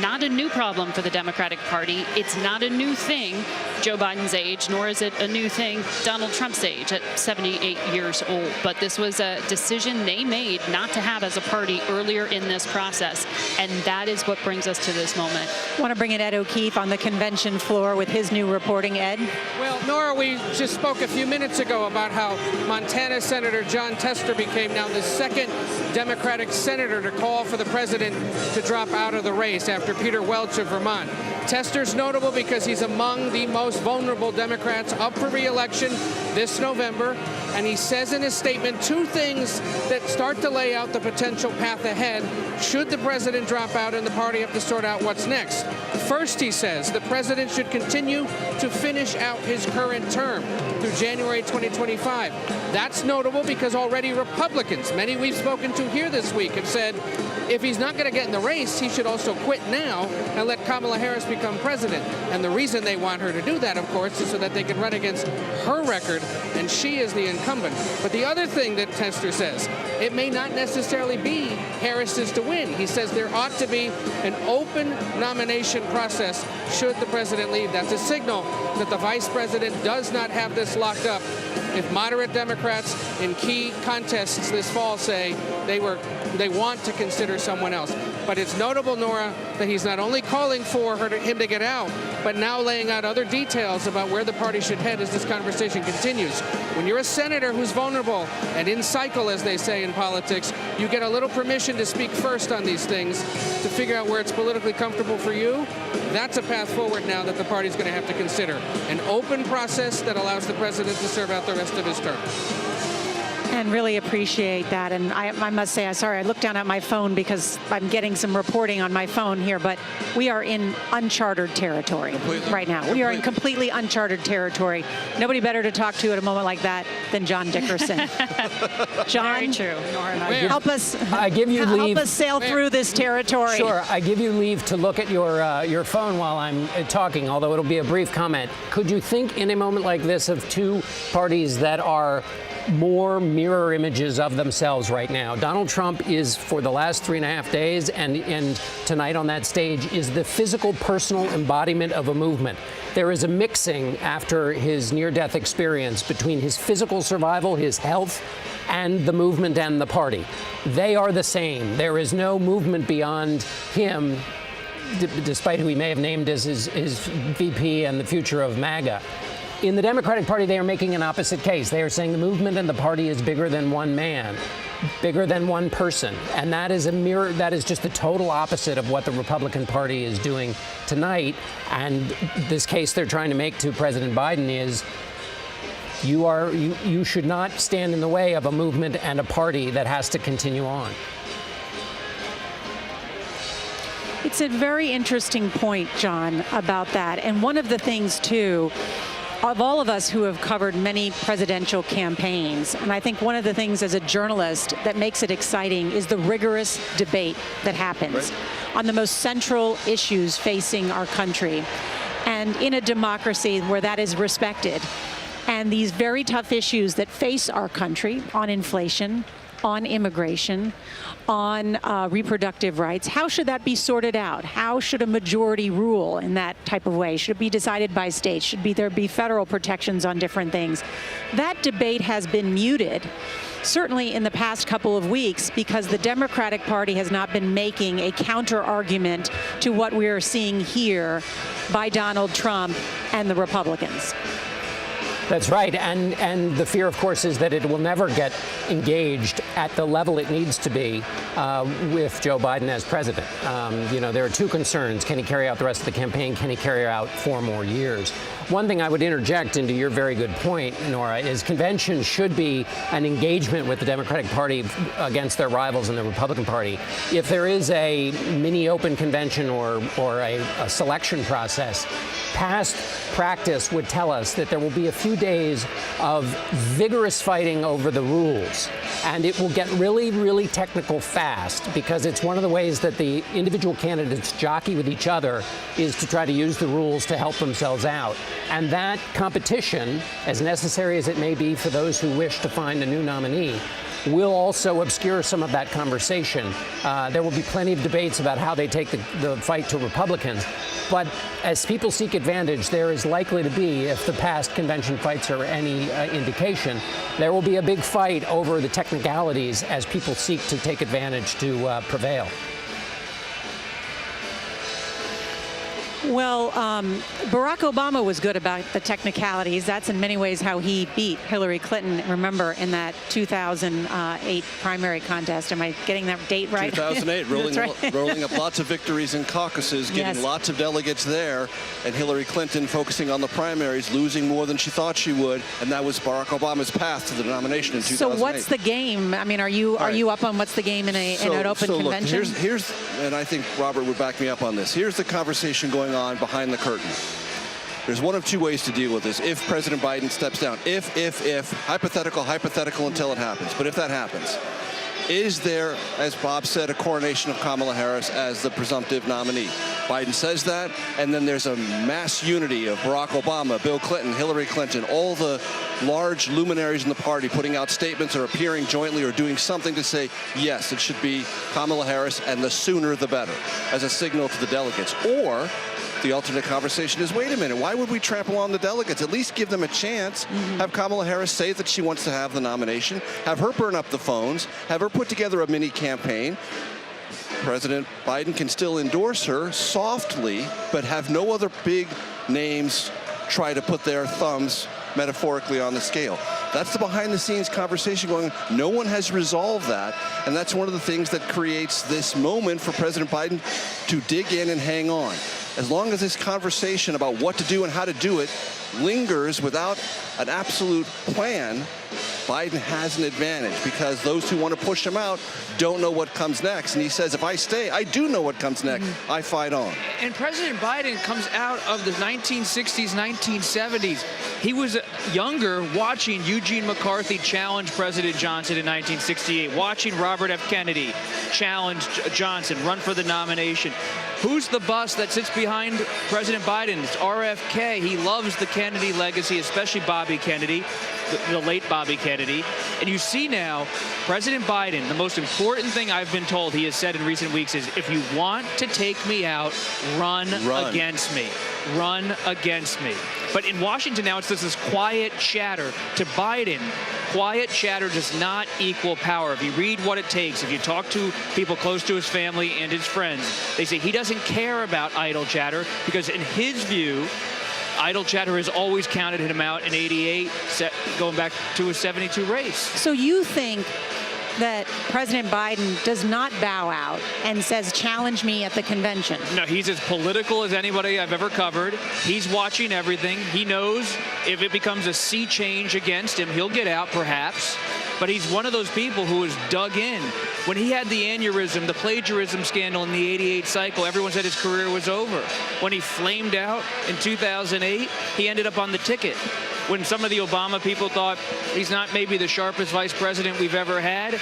not a new problem for the Democratic Party. It's not a new thing, Joe Biden's age, nor is it a new thing, Donald Trump's age at 78 years old. But this was a decision they made not to have as a party earlier in this process. And that is what brings us to this moment.
I want to bring in Ed O'Keefe on the convention floor with his new reporting. Ed?
Well, Nora, we just spoke a few minutes ago about how Montana Senator John Tester became now the second Democratic senator to call for the president to drop out of the race after Peter Welch of Vermont. Tester's notable because he's among the most vulnerable Democrats up for re-election this November, and he says in his statement two things that start to lay out the potential path ahead should the president drop out and the party have to sort out what's next. First, he says the president should continue to finish out his current term through January 2025. That's notable because already Republicans, many we've spoken to here this week, have said if he's not going to get in the race, he should also quit now and let Kamala Harris become president. And the reason they want her to do that, of course, is so that they can run against her record, and she is the incumbent. But the other thing that Tester says, it may not necessarily be Harris's to win. He says there ought to be an open nomination process should the president leave. That's a signal that the vice president does not have this locked up. If moderate Democrats in key contests this fall say they want to consider someone else. But it's notable, Nora, that he's not only calling for him to get out, but now laying out other details about where the party should head as this conversation continues. When you're a senator who's vulnerable and in cycle, as they say in politics, you get a little permission to speak first on these things to figure out where it's politically comfortable for you. That's a path forward now that the party's going to have to consider. An open process that allows the president to serve out the rest of his term.
And really appreciate that. And I must say, I'm sorry, I looked down at my phone because I'm getting some reporting on my phone here, but we are in uncharted territory right now. We are in completely uncharted territory. Nobody better to talk to at a moment like that than John Dickerson. John,
very true.
Help us.
I give you leave.
Help us sail through this territory.
Sure, I give you leave to look at your phone while I'm talking, although it'll be a brief comment. Could you think in a moment like this of two parties that are more mirror images of themselves right now? Donald Trump is, for the last 3.5 days and tonight on that stage, is the physical, personal embodiment of a movement. There is a mixing after his near-death experience between his physical survival, his health, and the movement and the party. They are the same. There is no movement beyond him, despite who he may have named as his VP and the future of MAGA. In the Democratic Party, they are making an opposite case. They are saying the movement and the party is bigger than one man, bigger than one person. And that is that is just the total opposite of what the Republican Party is doing tonight. And this case they're trying to make to President Biden is you should not stand in the way of a movement and a party that has to continue on.
It's a very interesting point, John, about that. And one of the things, too, of all of us who have covered many presidential campaigns, and I think one of the things as a journalist that makes it exciting is the rigorous debate that happens on the most central issues facing our country. And in a democracy where that is respected, and these very tough issues that face our country on inflation, on immigration, on reproductive rights, how should that be sorted out? How should a majority rule in that type of way? Should it be decided by states? Should there be federal protections on different things? That debate has been muted, certainly in the past couple of weeks, because the Democratic Party has not been making a counter-argument to what we are seeing here by Donald Trump and the Republicans.
That's right. And the fear, of course, is that it will never get engaged at the level it needs to be with Joe Biden as president. There are two concerns. Can he carry out the rest of the campaign? Can he carry out 4 more years? One thing I would interject into your very good point, Nora, is conventions should be an engagement with the Democratic Party against their rivals in the Republican Party. If there is a mini open convention or a selection process, past practice would tell us that there will be a few days of vigorous fighting over the rules. And it will get really, really technical fast, because it's one of the ways that the individual candidates jockey with each other is to try to use the rules to help themselves out. And that competition, as necessary as it may be for those who wish to find a new nominee, will also obscure some of that conversation. There will be plenty of debates about how they take the fight to Republicans. But as people seek advantage, there is likely to be, if the past convention fights are any indication, there will be a big fight over the technicalities as people seek to take advantage to prevail.
Well, Barack Obama was good about the technicalities. That's in many ways how he beat Hillary Clinton, remember, in that 2008 primary contest. Am I getting that date right?
2008, rolling up lots of victories in caucuses, getting lots of delegates there, and Hillary Clinton focusing on the primaries, losing more than she thought she would, and that was Barack Obama's path to the nomination in 2008.
So what's the game? I mean, are you up on what's the game in an open convention?
Look, here's, and I think Robert would back me up on this. Here's the conversation going on behind the curtain. There's one of two ways to deal with this. If President Biden steps down, if, hypothetical until it happens. But if that happens, is there, as Bob said, a coronation of Kamala Harris as the presumptive nominee? Biden says that, and then there's a mass unity of Barack Obama, Bill Clinton, Hillary Clinton, all the large luminaries in the party putting out statements or appearing jointly or doing something to say, yes, it should be Kamala Harris, and the sooner the better, as a signal to the delegates. Or the alternate conversation is, wait a minute, why would we trample on the delegates? At least give them a chance. Have Kamala Harris say that she wants to have the nomination. Have her burn up the phones. Have her put together a mini campaign. President Biden can still endorse her softly, but have no other big names try to put their thumbs metaphorically on the scale. That's the behind-the-scenes conversation going on. No one has resolved that, and that's one of the things that creates this moment for President Biden to dig in and hang on. As long as this conversation about what to do and how to do it lingers without an absolute plan, Biden has an advantage, because those who want to push him out don't know what comes next. And he says, if I stay, I do know what comes next. I fight on.
And President Biden comes out of the 1960s, 1970s. He was younger watching Eugene McCarthy challenge President Johnson in 1968, watching Robert F. Kennedy challenge Johnson, run for the nomination. Who's the bus that sits behind President Biden? It's RFK. He loves the Kennedy legacy, especially Bobby Kennedy, the late Bobby Kennedy. And you see now, President Biden, the most important thing I've been told he has said in recent weeks is, if you want to take me out, run. Against me. Run against me. But in Washington now, it's this quiet chatter. To Biden, quiet chatter does not equal power. If you read What It Takes, if you talk to people close to his family and his friends, they say he doesn't care about idle chatter, because in his view, Idle chatter has always counted him out in '88, going back to a '72 race.
So you think that President Biden does not bow out and says, challenge me at the convention?
No, he's as political as anybody I've ever covered. He's watching everything. He knows if it becomes a sea change against him, he'll get out perhaps. But he's one of those people who is dug in. When he had the aneurysm, the plagiarism scandal in the '88 cycle, everyone said his career was over. When he flamed out in 2008, he ended up on the ticket. When some of the Obama people thought he's not maybe the sharpest vice president we've ever had,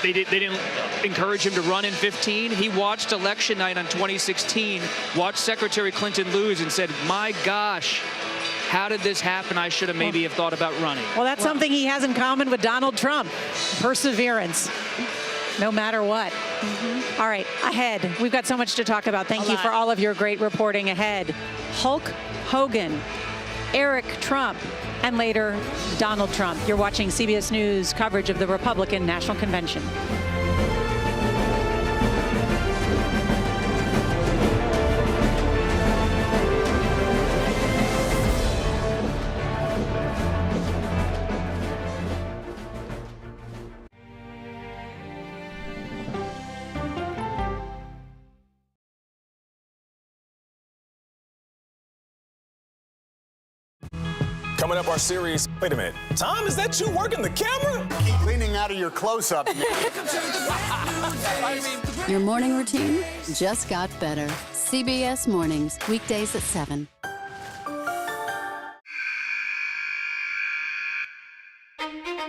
they didn't encourage him to run in 15. He watched election night on 2016, watched Secretary Clinton lose and said, my gosh, how did this happen? I should have maybe have thought about running.
Well, that's something he has in common with Donald Trump. Perseverance, no matter what. All right, ahead. We've got so much to talk about. Thank you for all of your great reporting ahead. Hulk Hogan, Eric Trump, and later, Donald Trump. You're watching CBS News coverage of the Republican National Convention.
Coming up, our series. Wait a minute. Tom, is that you working the camera?
Keep leaning out of your close-up.
Your morning routine just got better. CBS Mornings, weekdays at 7.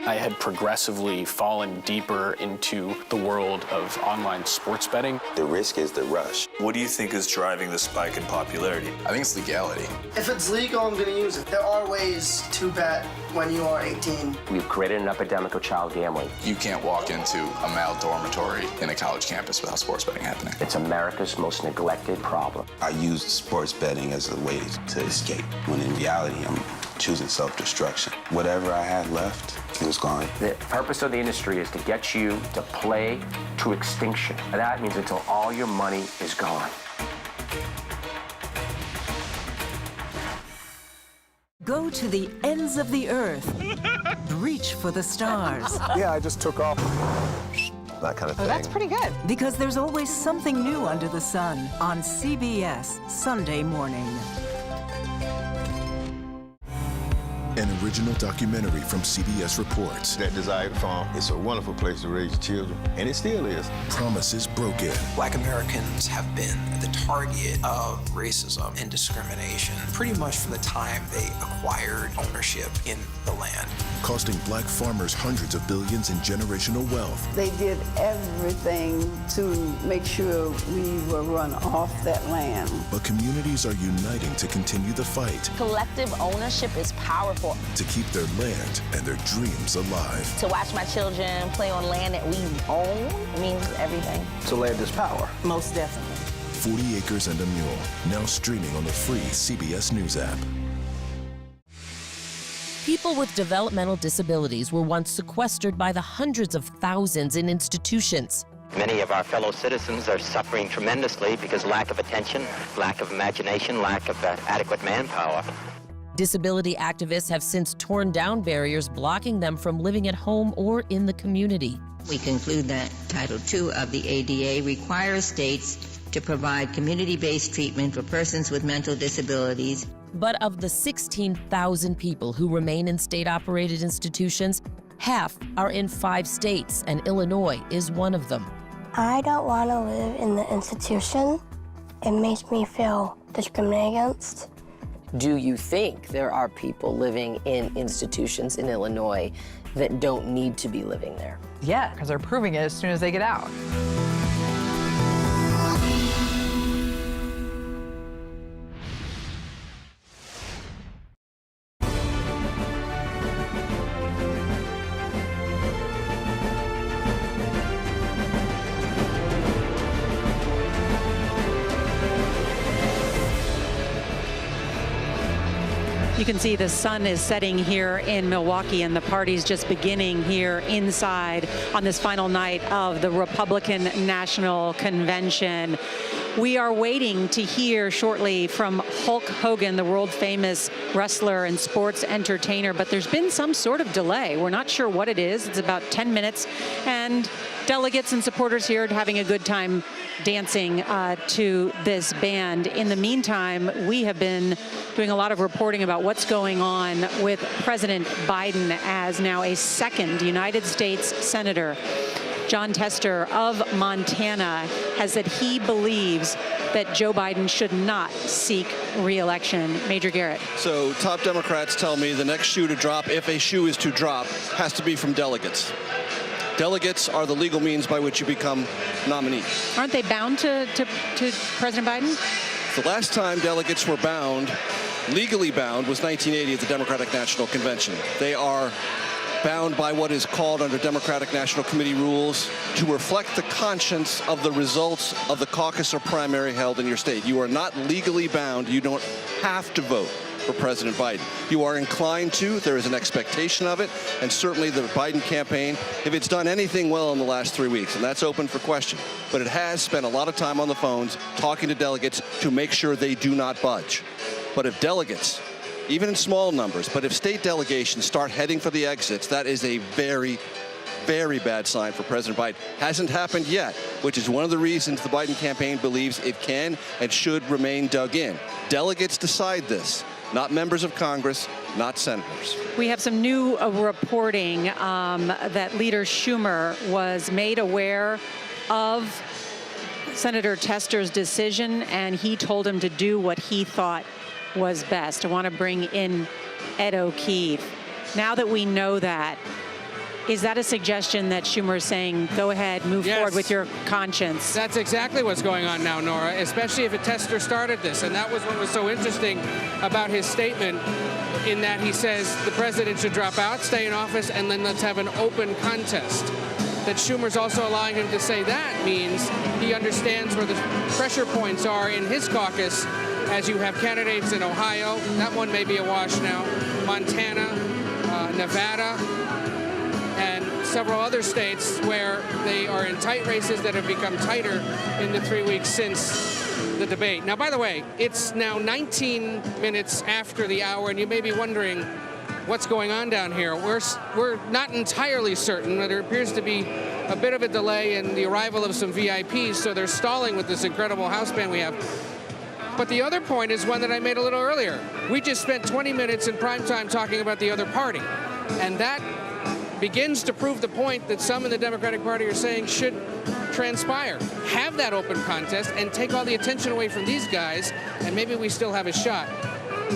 I had progressively fallen deeper into the world of online sports betting.
The risk is the rush.
What do you think is driving the spike in popularity?
I think it's legality.
If it's legal, I'm going to use it. There are ways to bet when you are 18.
We've created an epidemic of child gambling.
You can't walk into a male dormitory in a college campus without sports betting happening.
It's America's most neglected problem.
I use sports betting as a way to escape, when in reality, I'm choosing self-destruction. Whatever I had left, it was gone.
The purpose of the industry is to get you to play to extinction. And that means until all your money is gone.
Go to the ends of the earth. Reach for the stars.
Yeah, I just took off. That kind of thing.
Oh, that's pretty good. Because there's always something new under the sun on CBS Sunday morning.
An original documentary from CBS reports.
That desired farm, it's a wonderful place to raise children, and it still is.
Promises broken.
Black Americans have been the target of racism and discrimination pretty much from the time they acquired ownership in the land.
Costing black farmers hundreds of billions in generational wealth.
They did everything to make sure we were run off that land.
But communities are uniting to continue the fight.
Collective ownership is powerful.
To keep their land and their dreams alive.
To watch my children play on land that we own means everything.
So land is power.
Most definitely.
40 Acres and a Mule, now streaming on the free CBS News app.
People with developmental disabilities were once sequestered by the hundreds of thousands in institutions.
Many of our fellow citizens are suffering tremendously because lack of attention, lack of imagination, lack of adequate manpower.
Disability activists have since torn down barriers blocking them from living at home or in the community.
We conclude that Title II of the ADA requires states to provide community-based treatment for persons with mental disabilities.
But of the 16,000 people who remain in state-operated institutions, half are in 5 states, and Illinois is one of them.
I don't want to live in the institution. It makes me feel discriminated against.
Do you think there are people living in institutions in Illinois that don't need to be living there?
Yeah, because they're proving it as soon as they get out.
You can see the sun is setting here in Milwaukee, and the party's just beginning here inside on this final night of the Republican National Convention. We are waiting to hear shortly from Hulk Hogan, the world-famous wrestler and sports entertainer, but there's been some sort of delay. We're not sure what it is. It's about 10 minutes, and delegates and supporters here are having a good time dancing to this band. In the meantime, we have been doing a lot of reporting about what's going on with President Biden as now a second United States Senator. John Tester of Montana has said he believes that Joe Biden should not seek re-election. Major Garrett.
So top Democrats tell me the next shoe to drop, if a shoe is to drop, has to be from delegates. Delegates are the legal means by which you become nominee.
Aren't they bound to President Biden?
The last time delegates were bound, legally bound, was 1980 at the Democratic National Convention. They are bound by what is called under Democratic National Committee rules to reflect the conscience of the results of the caucus or primary held in your state. You are not legally bound. You don't have to vote for President Biden. You are inclined to. There is an expectation of it, and certainly the Biden campaign, if it's done anything well in the last 3 weeks, and that's open for question, but it has spent a lot of time on the phones talking to delegates to make sure they do not budge. But if delegates, even in small numbers, but if state delegations start heading for the exits, that is a very, very bad sign for President Biden. Hasn't happened yet, which is one of the reasons the Biden campaign believes it can and should remain dug in. Delegates decide this, not members of Congress, not senators.
We have some new reporting that Leader Schumer was made aware of Senator Tester's decision, and he told him to do what he thought was best. I want to bring in Ed O'Keefe. Now that we know that, is that a suggestion that Schumer is saying, go ahead, move forward with your conscience?
That's exactly what's going on now, Nora, especially if a Tester started this. And that was what was so interesting about his statement, in that he says the president should drop out, stay in office, and then let's have an open contest. That Schumer's also allowing him to say that means he understands where the pressure points are in his caucus, as you have candidates in Ohio. That one may be a wash now. Montana, Nevada, and several other states where they are in tight races that have become tighter in the 3 weeks since the debate. Now, by the way, it's now 19 minutes after the hour, and you may be wondering what's going on down here. We're not entirely certain. There appears to be a bit of a delay in the arrival of some VIPs, so they're stalling with this incredible house band we have. But the other point is one that I made a little earlier. We just spent 20 minutes in primetime talking about the other party. And that begins to prove the point that some in the Democratic Party are saying should transpire. Have that open contest and take all the attention away from these guys, and maybe we still have a shot.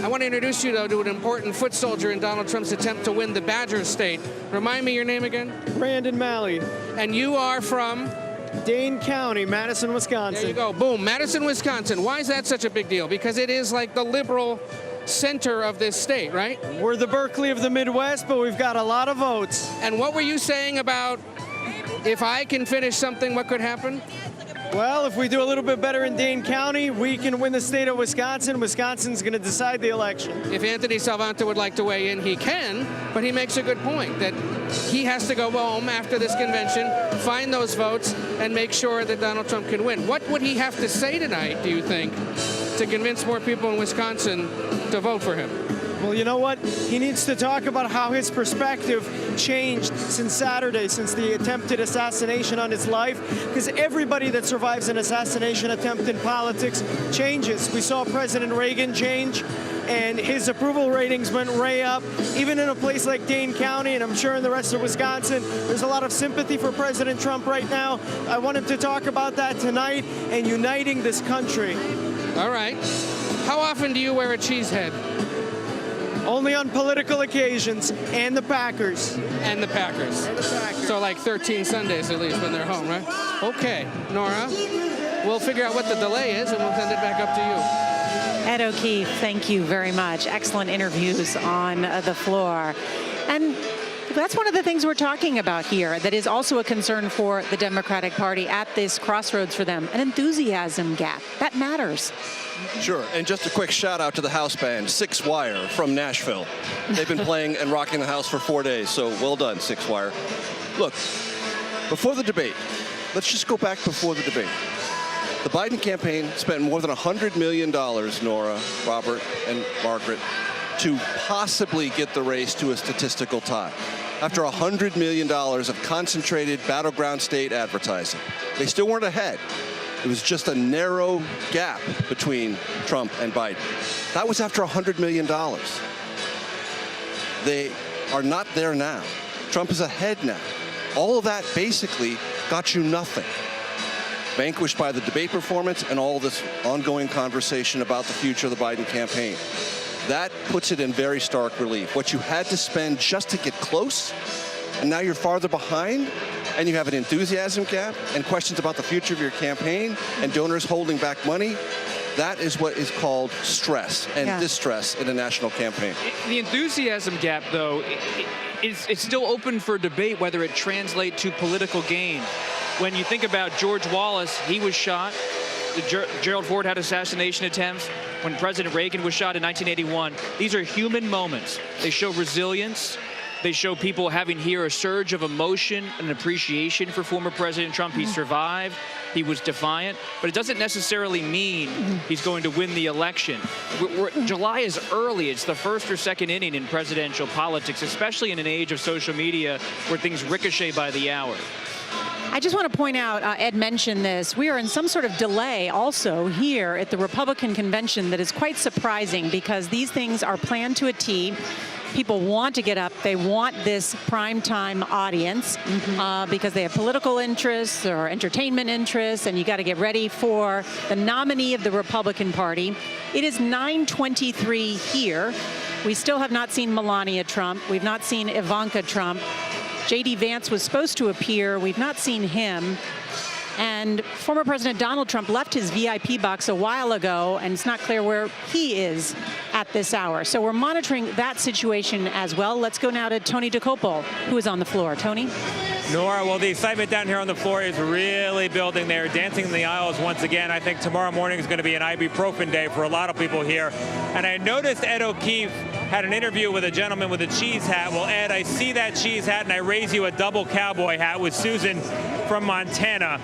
I want to introduce you, though, to an important foot soldier in Donald Trump's attempt to win the Badger State. Remind me your name again?
Brandon Malley.
And you are from?
Dane County, Madison, Wisconsin.
There you go. Boom. Madison, Wisconsin. Why is that such a big deal? Because it is like the liberal center of this state, right?
We're the Berkeley of the Midwest, but we've got a lot of votes.
And what were you saying about if I can finish something, what could happen?
Well, if we do a little bit better in Dane County, we can win the state of Wisconsin. Wisconsin's going to decide the election.
If Anthony Salvanto would like to weigh in, he can, but he makes a good point that he has to go home after this convention, find those votes, and make sure that Donald Trump can win. What would he have to say tonight, do you think, to convince more people in Wisconsin to vote for him?
Well, you know what? He needs to talk about how his perspective changed since Saturday, since the attempted assassination on his life, because everybody that survives an assassination attempt in politics changes. We saw President Reagan change, and his approval ratings went way up. Even in a place like Dane County, and I'm sure in the rest of Wisconsin, there's a lot of sympathy for President Trump right now. I want him to talk about that tonight and uniting this country.
All right. How often do you wear a cheese head?
Only on political occasions, and the Packers.
And the Packers. So like 13 Sundays at least when they're home, right? Okay, Nora, we'll figure out what the delay is and we'll send it back up to you.
Ed O'Keefe, thank you very much. Excellent interviews on the floor. And that's one of the things we're talking about here that is also a concern for the Democratic Party at this crossroads for them, an enthusiasm gap. That matters.
Sure, and just a quick shout out to the house band, Six Wire from Nashville. They've been playing and rocking the house for 4 days, so well done, Six Wire. Look, before the debate, let's just go back before the debate. The Biden campaign spent more than $100 million, Nora, Robert, and Margaret, to possibly get the race to a statistical tie. After $100 million of concentrated battleground state advertising. They still weren't ahead. It was just a narrow gap between Trump and Biden. That was after $100 million. They are not there now. Trump is ahead now. All of that basically got you nothing. Vanquished by the debate performance and all this ongoing conversation about the future of the Biden campaign. That puts it in very stark relief. What you had to spend just to get close, and now you're farther behind, and you have an enthusiasm gap and questions about the future of your campaign and donors holding back money. That is what is called stress and distress in a national campaign.
The enthusiasm gap, though, it's still open for debate whether it translates to political gain. When you think about George Wallace, he was shot. Gerald Ford had assassination attempts. When President Reagan was shot in 1981, these are human moments. They show resilience. They show people having here a surge of emotion and appreciation for former President Trump. He survived. He was defiant. But it doesn't necessarily mean he's going to win the election. July is early. It's the first or second inning in presidential politics, especially in an age of social media where things ricochet by the hour.
I just want to point out, Ed mentioned this, we are in some sort of delay also here at the Republican convention that is quite surprising because these things are planned to a T. People want to get up. They want this primetime audience because they have political interests or entertainment interests, and you got to get ready for the nominee of the Republican Party. It is 9:23 here. We still have not seen Melania Trump. We've not seen Ivanka Trump. J.D. Vance was supposed to appear. We've not seen him. And former President Donald Trump left his VIP box a while ago, and it's not clear where he is at this hour. So we're monitoring that situation as well. Let's go now to Tony DeCopel, who is on the floor. Tony?
Nora, well, the excitement down here on the floor is really building there. Dancing in the aisles once again. I think tomorrow morning is going to be an ibuprofen day for a lot of people here. And I noticed Ed O'Keefe had an interview with a gentleman with a cheese hat. Well, Ed, I see that cheese hat, and I raise you a double cowboy hat with Susan from Montana.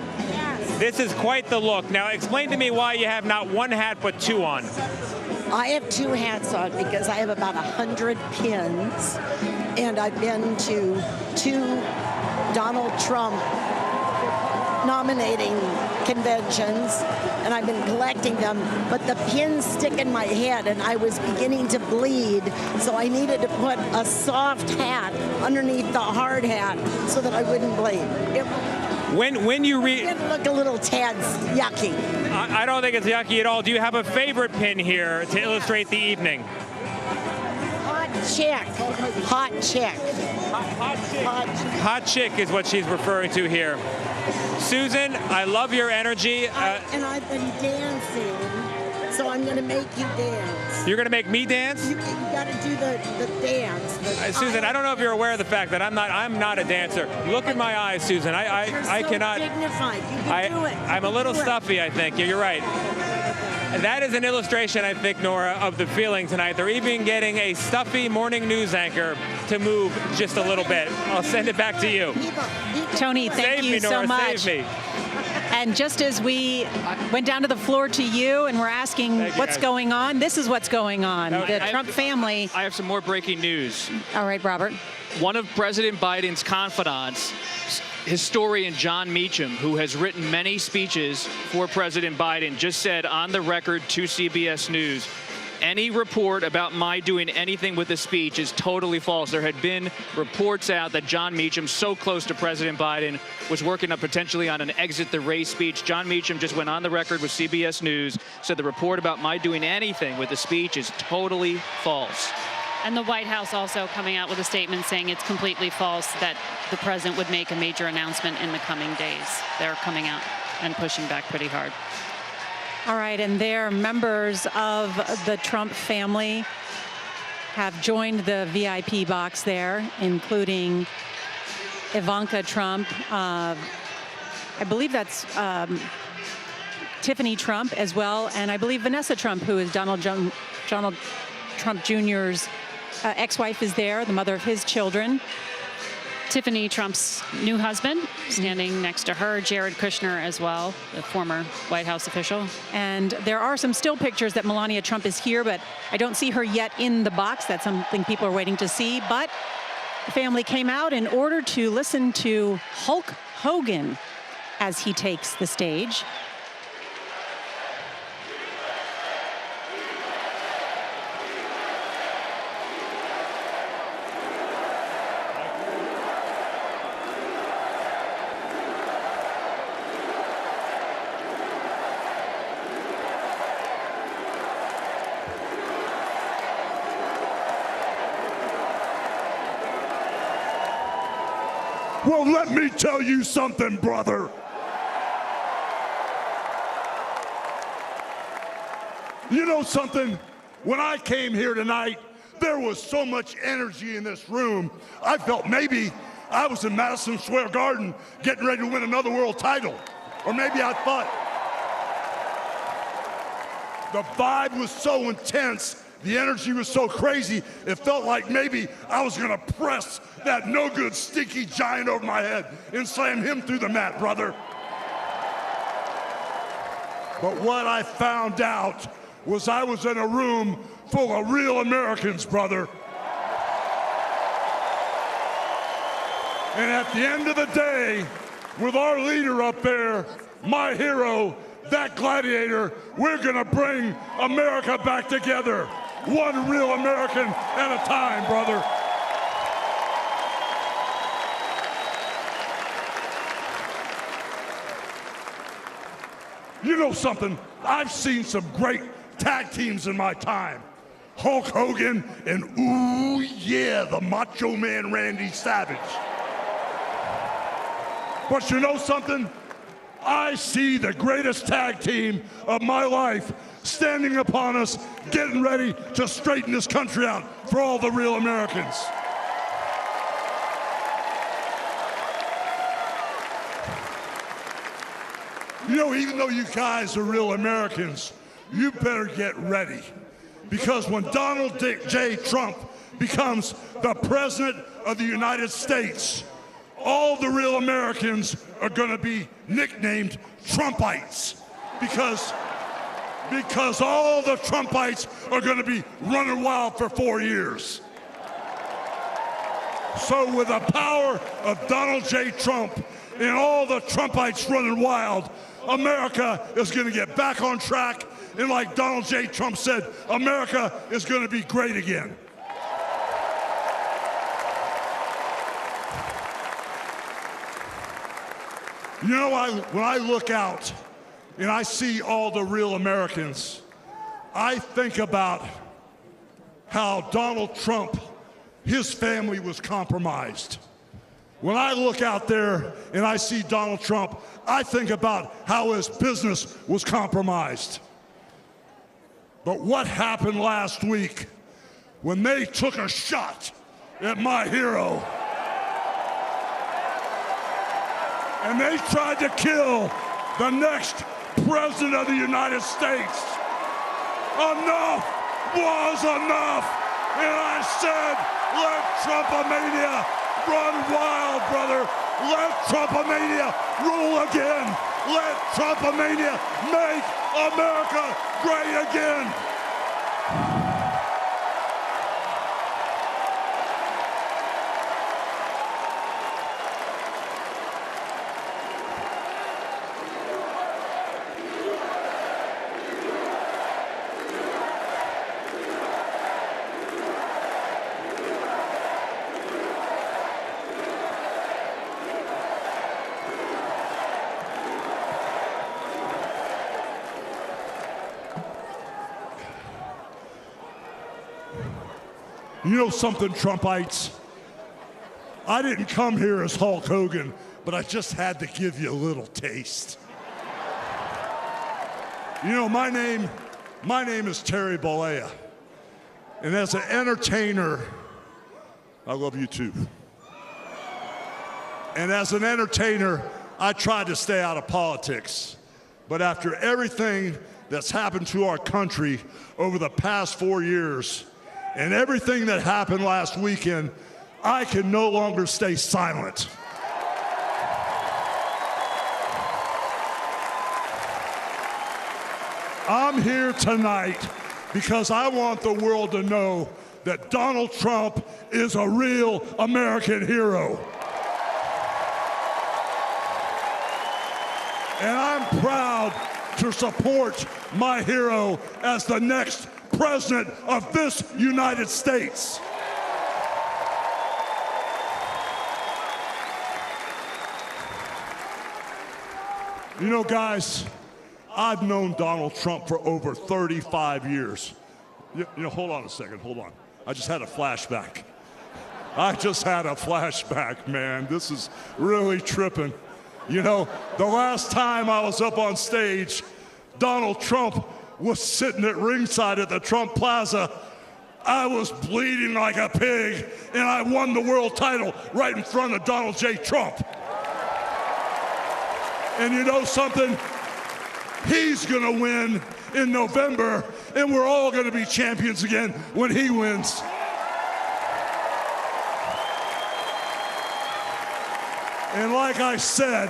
This is quite the look. Now, explain to me why you have not one hat but two on.
I have two hats on because I have about 100 pins, and I've been to two Donald Trump nominating conventions, and I've been collecting them, but the pins stick in my head, and I was beginning to bleed, so I needed to put a soft hat underneath the hard hat so that I wouldn't bleed.
When you read,
it look a little tad yucky.
I don't think it's yucky at all. Do you have a favorite pin here to illustrate the evening?
Hot chick. Hot chick.
Hot chick is what she's referring to here. Susan, I love your energy.
And I've been dancing, so I'm going to make you dance.
You're going to make me dance?
You got to do the dance.
Susan, I don't know if you're aware of the fact that I'm not a dancer. Look at my eyes, Susan. I cannot.
Dignified. You can do it.
I'm a little stuffy, I think. You're right. That is an illustration, I think, Nora, of the feeling tonight. They're even getting a stuffy morning news anchor to move just a little bit. I'll send it back to you.
Tony, thank you so much.
Save me.
And just as we went down to the floor to you and we're asking what's going on, this is what's going on. The Trump family.
I have some more breaking news.
All right, Robert.
One of President Biden's confidants, historian John Meacham, who has written many speeches for President Biden, just said on the record to CBS News, any report about my doing anything with the speech is totally false. There had been reports out that John Meacham, so close to President Biden, was working up potentially on an exit the race speech. John Meacham just went on the record with CBS News, said the report about my doing anything with the speech is totally false.
And the White House also coming out with a statement saying it's completely false that the president would make a major announcement in the coming days. They're coming out and pushing back pretty hard.
All right, and there, members of the Trump family have joined the VIP box there, including Ivanka Trump. I believe that's Tiffany Trump as well, and I believe Vanessa Trump, who is Donald Trump Jr.'s ex-wife, is there, the mother of his children.
Tiffany, Trump's new husband, standing next to her. Jared Kushner as well, the former White House official.
And there are some still pictures that Melania Trump is here, but I don't see her yet in the box. That's something people are waiting to see. But the family came out in order to listen to Hulk Hogan as he takes the stage.
Well, let me tell you something, brother. You know something? When I came here tonight, there was so much energy in this room. I felt maybe I was in Madison Square Garden getting ready to win another world title. Or maybe I thought the vibe was so intense, the energy was so crazy, it felt like maybe I was gonna press that no-good, stinky giant over my head and slam him through the mat, brother. But what I found out was I was in a room full of real Americans, brother. And at the end of the day, with our leader up there, my hero, that gladiator, we're gonna bring America back together. One real American at a time, brother. You know something? I've seen some great tag teams in my time. Hulk Hogan and, ooh yeah, the Macho Man Randy Savage. But you know something? I see the greatest tag team of my life standing upon us, getting ready to straighten this country out for all the real Americans. You know, even though you guys are real Americans, you better get ready. Because when Donald J. Trump becomes the President of the United States, all the real Americans are going to be nicknamed Trumpites. Because all the Trumpites are going to be running wild for 4 years. So with the power of Donald J. Trump and all the Trumpites running wild, America is going to get back on track. And like Donald J. Trump said, America is going to be great again. You know, when I look out and I see all the real Americans, I think about how Donald Trump, his family was compromised. When I look out there and I see Donald Trump, I think about how his business was compromised. But what happened last week when they took a shot at my hero and they tried to kill the next President of the United States? Enough was enough. And I said, let Trumpomania run wild, brother. Let Trumpomania rule again. Let Trumpomania make America great again. You know something, Trumpites? I didn't come here as Hulk Hogan, but I just had to give you a little taste. You know, my name is Terry Bollea. And as an entertainer, I love you too. And as an entertainer, I tried to stay out of politics. But after everything that's happened to our country over the past 4 years, and everything that happened last weekend, I can no longer stay silent. I'm here tonight because I want the world to know that Donald Trump is a real American hero. And I'm proud to support my hero as the next president of this United States. You know, guys, I've known Donald Trump for over 35 years. You know, hold on a second, hold on. I just had a flashback. Man. This is really tripping. You know, the last time I was up on stage, Donald Trump was sitting at ringside at the Trump Plaza. I was bleeding like a pig, and I won the world title right in front of Donald J. Trump. And you know something? He's gonna win in November, and we're all gonna be champions again when he wins. And like I said,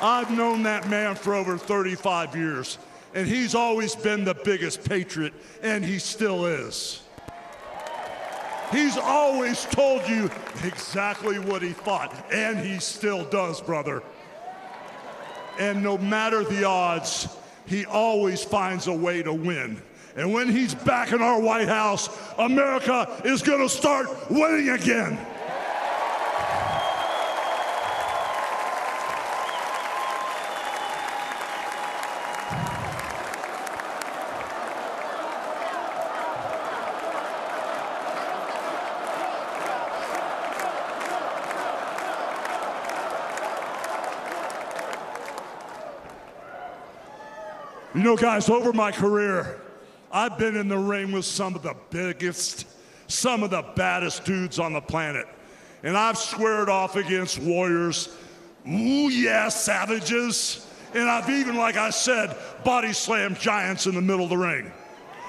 I've known that man for over 35 years, and he's always been the biggest patriot, and he still is. He's always told you exactly what he thought, and he still does, brother. And no matter the odds, he always finds a way to win. And when he's back in our White House, America is going to start winning again. You know, guys, over my career, I've been in the ring with some of the biggest, some of the baddest dudes on the planet. And I've squared off against warriors, ooh yeah, savages. And I've even, like I said, body slammed giants in the middle of the ring.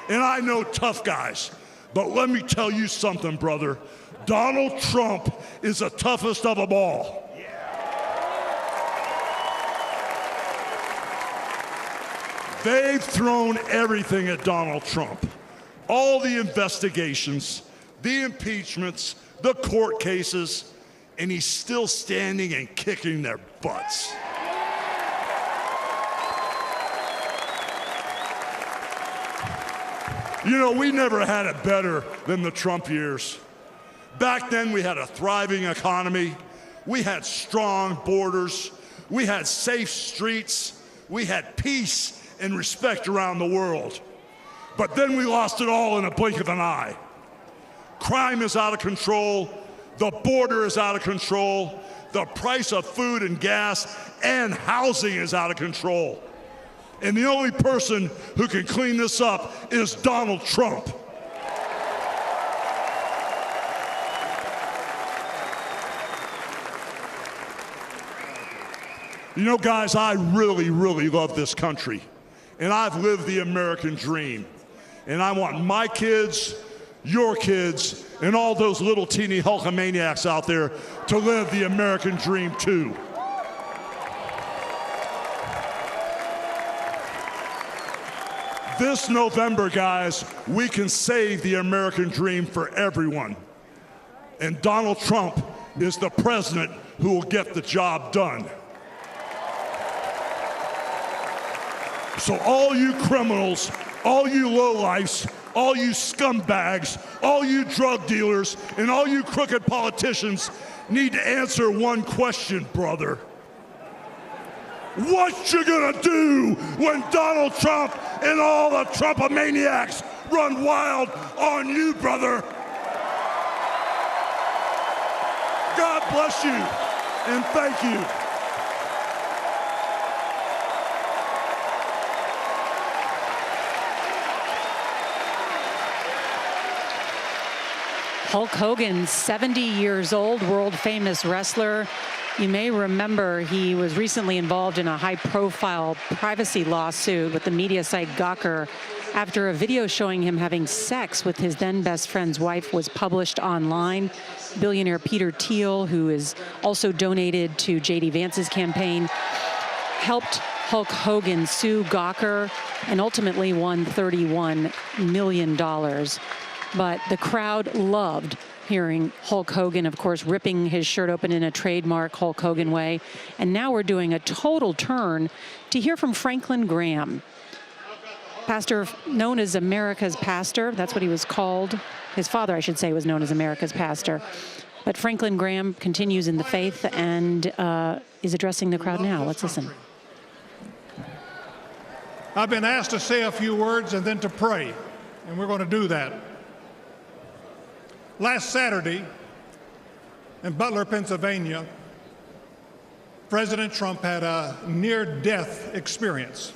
And I know tough guys. But let me tell you something, brother. Donald Trump is the toughest of them all. They've thrown everything at Donald Trump. All the investigations, the impeachments, the court cases, and he's still standing and kicking their butts. You know, we never had it better than the Trump years. Back then, we had a thriving economy. We had strong borders. We had safe streets. We had peace and respect around the world. But then we lost it all in a blink of an eye. Crime is out of control. The border is out of control. The price of food and gas and housing is out of control. And the only person who can clean this up is Donald Trump. You know, guys, I really, really love this country. And I've lived the American dream. And I want my kids, your kids, and all those little teeny Hulkamaniacs out there to live the American dream too. This November, guys, we can save the American dream for everyone. And Donald Trump is the president who will get the job done. So all you criminals, all you lowlifes, all you scumbags, all you drug dealers, and all you crooked politicians need to answer one question, brother. What you gonna do when Donald Trump and all the Trumpomaniacs run wild on you, brother? God bless you, and thank you.
Hulk Hogan, 70 years old, world-famous wrestler. You may remember he was recently involved in a high-profile privacy lawsuit with the media site Gawker after a video showing him having sex with his then best friend's wife was published online. Billionaire Peter Thiel, who is also donated to J.D. Vance's campaign, helped Hulk Hogan sue Gawker and ultimately won $31 million. But the crowd loved hearing Hulk Hogan, of course, ripping his shirt open in a trademark Hulk Hogan way. And now we're doing a total turn to hear from Franklin Graham, pastor known as America's pastor. That's what he was called. His father, I should say, was known as America's pastor. But Franklin Graham continues in the faith and is addressing the crowd now. Let's listen.
I've been asked to say a few words and then to pray, and we're going to do that. Last Saturday in Butler, Pennsylvania, President Trump had a near-death experience,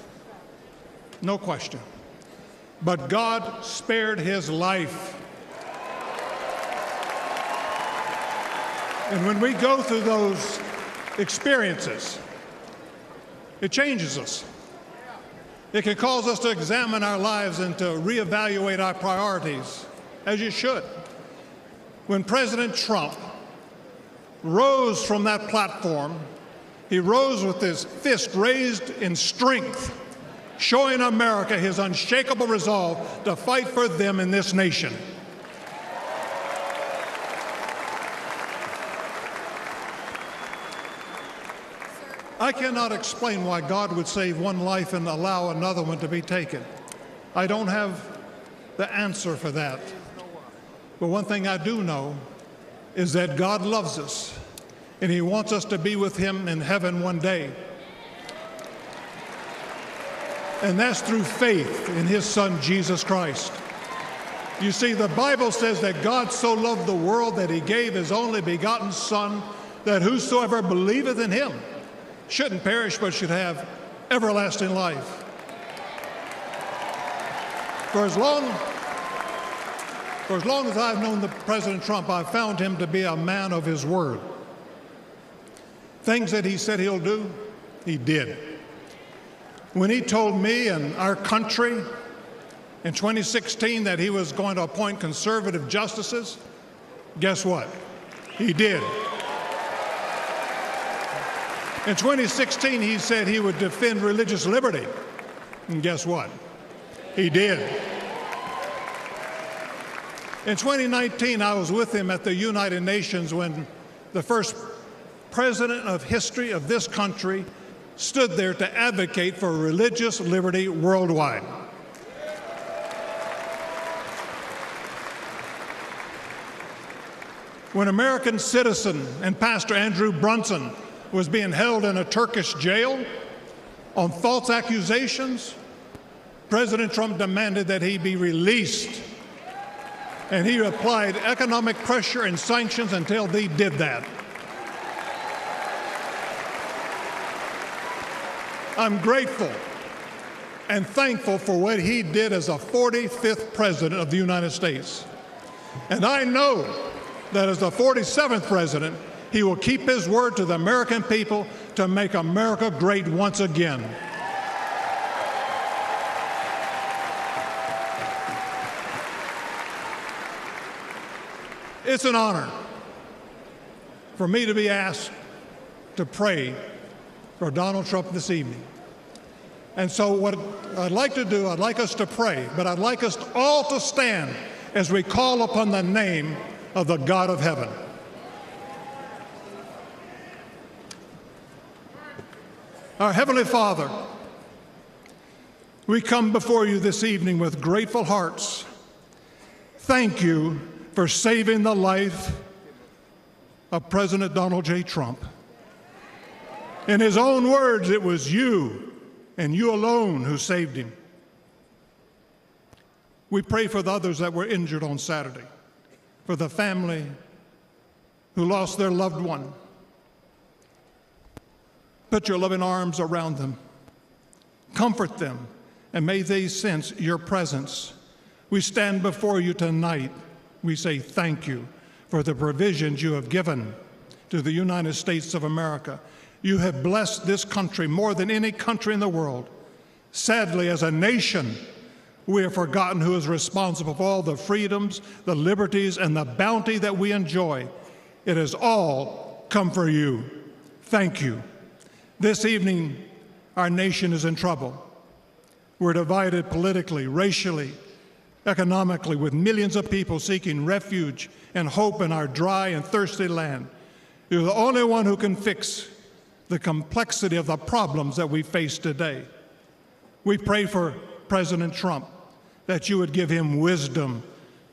no question. But God spared his life. And when we go through those experiences, it changes us. It can cause us to examine our lives and to reevaluate our priorities, as you should. When President Trump rose from that platform, he rose with his fist raised in strength, showing America his unshakable resolve to fight for them in this nation. I cannot explain why God would save one life and allow another one to be taken. I don't have the answer for that. But one thing I do know is that God loves us, and he wants us to be with him in heaven one day. And that's through faith in his Son, Jesus Christ. You see, the Bible says that God so loved the world that he gave his only begotten Son, that whosoever believeth in him shouldn't perish but should have everlasting life. For as long as I've known President Trump, I've found him to be a man of his word. Things that he said he'll do, he did. When he told me and our country in 2016 that he was going to appoint conservative justices, guess what? He did. In 2016, he said he would defend religious liberty, and guess what? He did. In 2019, I was with him at the United Nations when the first president of history of this country stood there to advocate for religious liberty worldwide. When American citizen and Pastor Andrew Brunson was being held in a Turkish jail on false accusations, President Trump demanded that he be released. And he applied economic pressure and sanctions until they did that. I'm grateful and thankful for what he did as a 45th president of the United States. And I know that as the 47th president, he will keep his word to the American people to make America great once again. It's an honor for me to be asked to pray for Donald Trump this evening. And so what I'd like to do, I'd like us to pray, but I'd like us all to stand as we call upon the name of the God of heaven. Our Heavenly Father, we come before you this evening with grateful hearts. Thank you for saving the life of President Donald J. Trump. In his own words, it was you and you alone who saved him. We pray for the others that were injured on Saturday, for the family who lost their loved one. Put your loving arms around them. Comfort them, and may they sense your presence. We stand before you tonight. We say thank you for the provisions you have given to the United States of America. You have blessed this country more than any country in the world. Sadly, as a nation, We have forgotten who is responsible for all the freedoms, the liberties, and the bounty that we enjoy. It has all come for you. Thank you. This evening, our nation is in trouble. We're divided politically, racially, economically, with millions of people seeking refuge and hope in our dry and thirsty land. You're the only one who can fix the complexity of the problems that we face today. We pray for President Trump, that you would give him wisdom,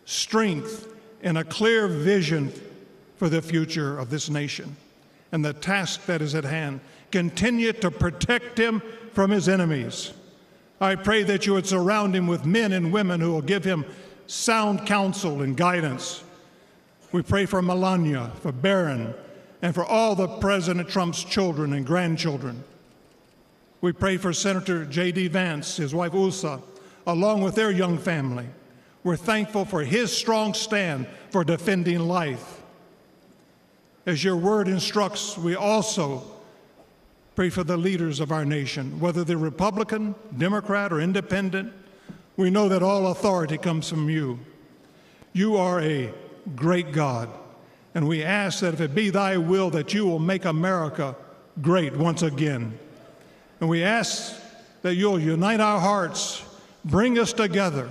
strength, and a clear vision for the future of this nation and the task that is at hand. Continue to protect him from his enemies. I pray that you would surround him with men and women who will give him sound counsel and guidance. We pray for Melania, for Barron, and for all the President Trump's children and grandchildren. We pray for Senator J.D. Vance, his wife Ulsa, along with their young family. We're thankful for his strong stand for defending life. As your word instructs, we also pray for the leaders of our nation, whether they're Republican, Democrat, or Independent. We know that all authority comes from you. You are a great God, and we ask that if it be thy will that you will make America great once again. And we ask that you'll unite our hearts, bring us together,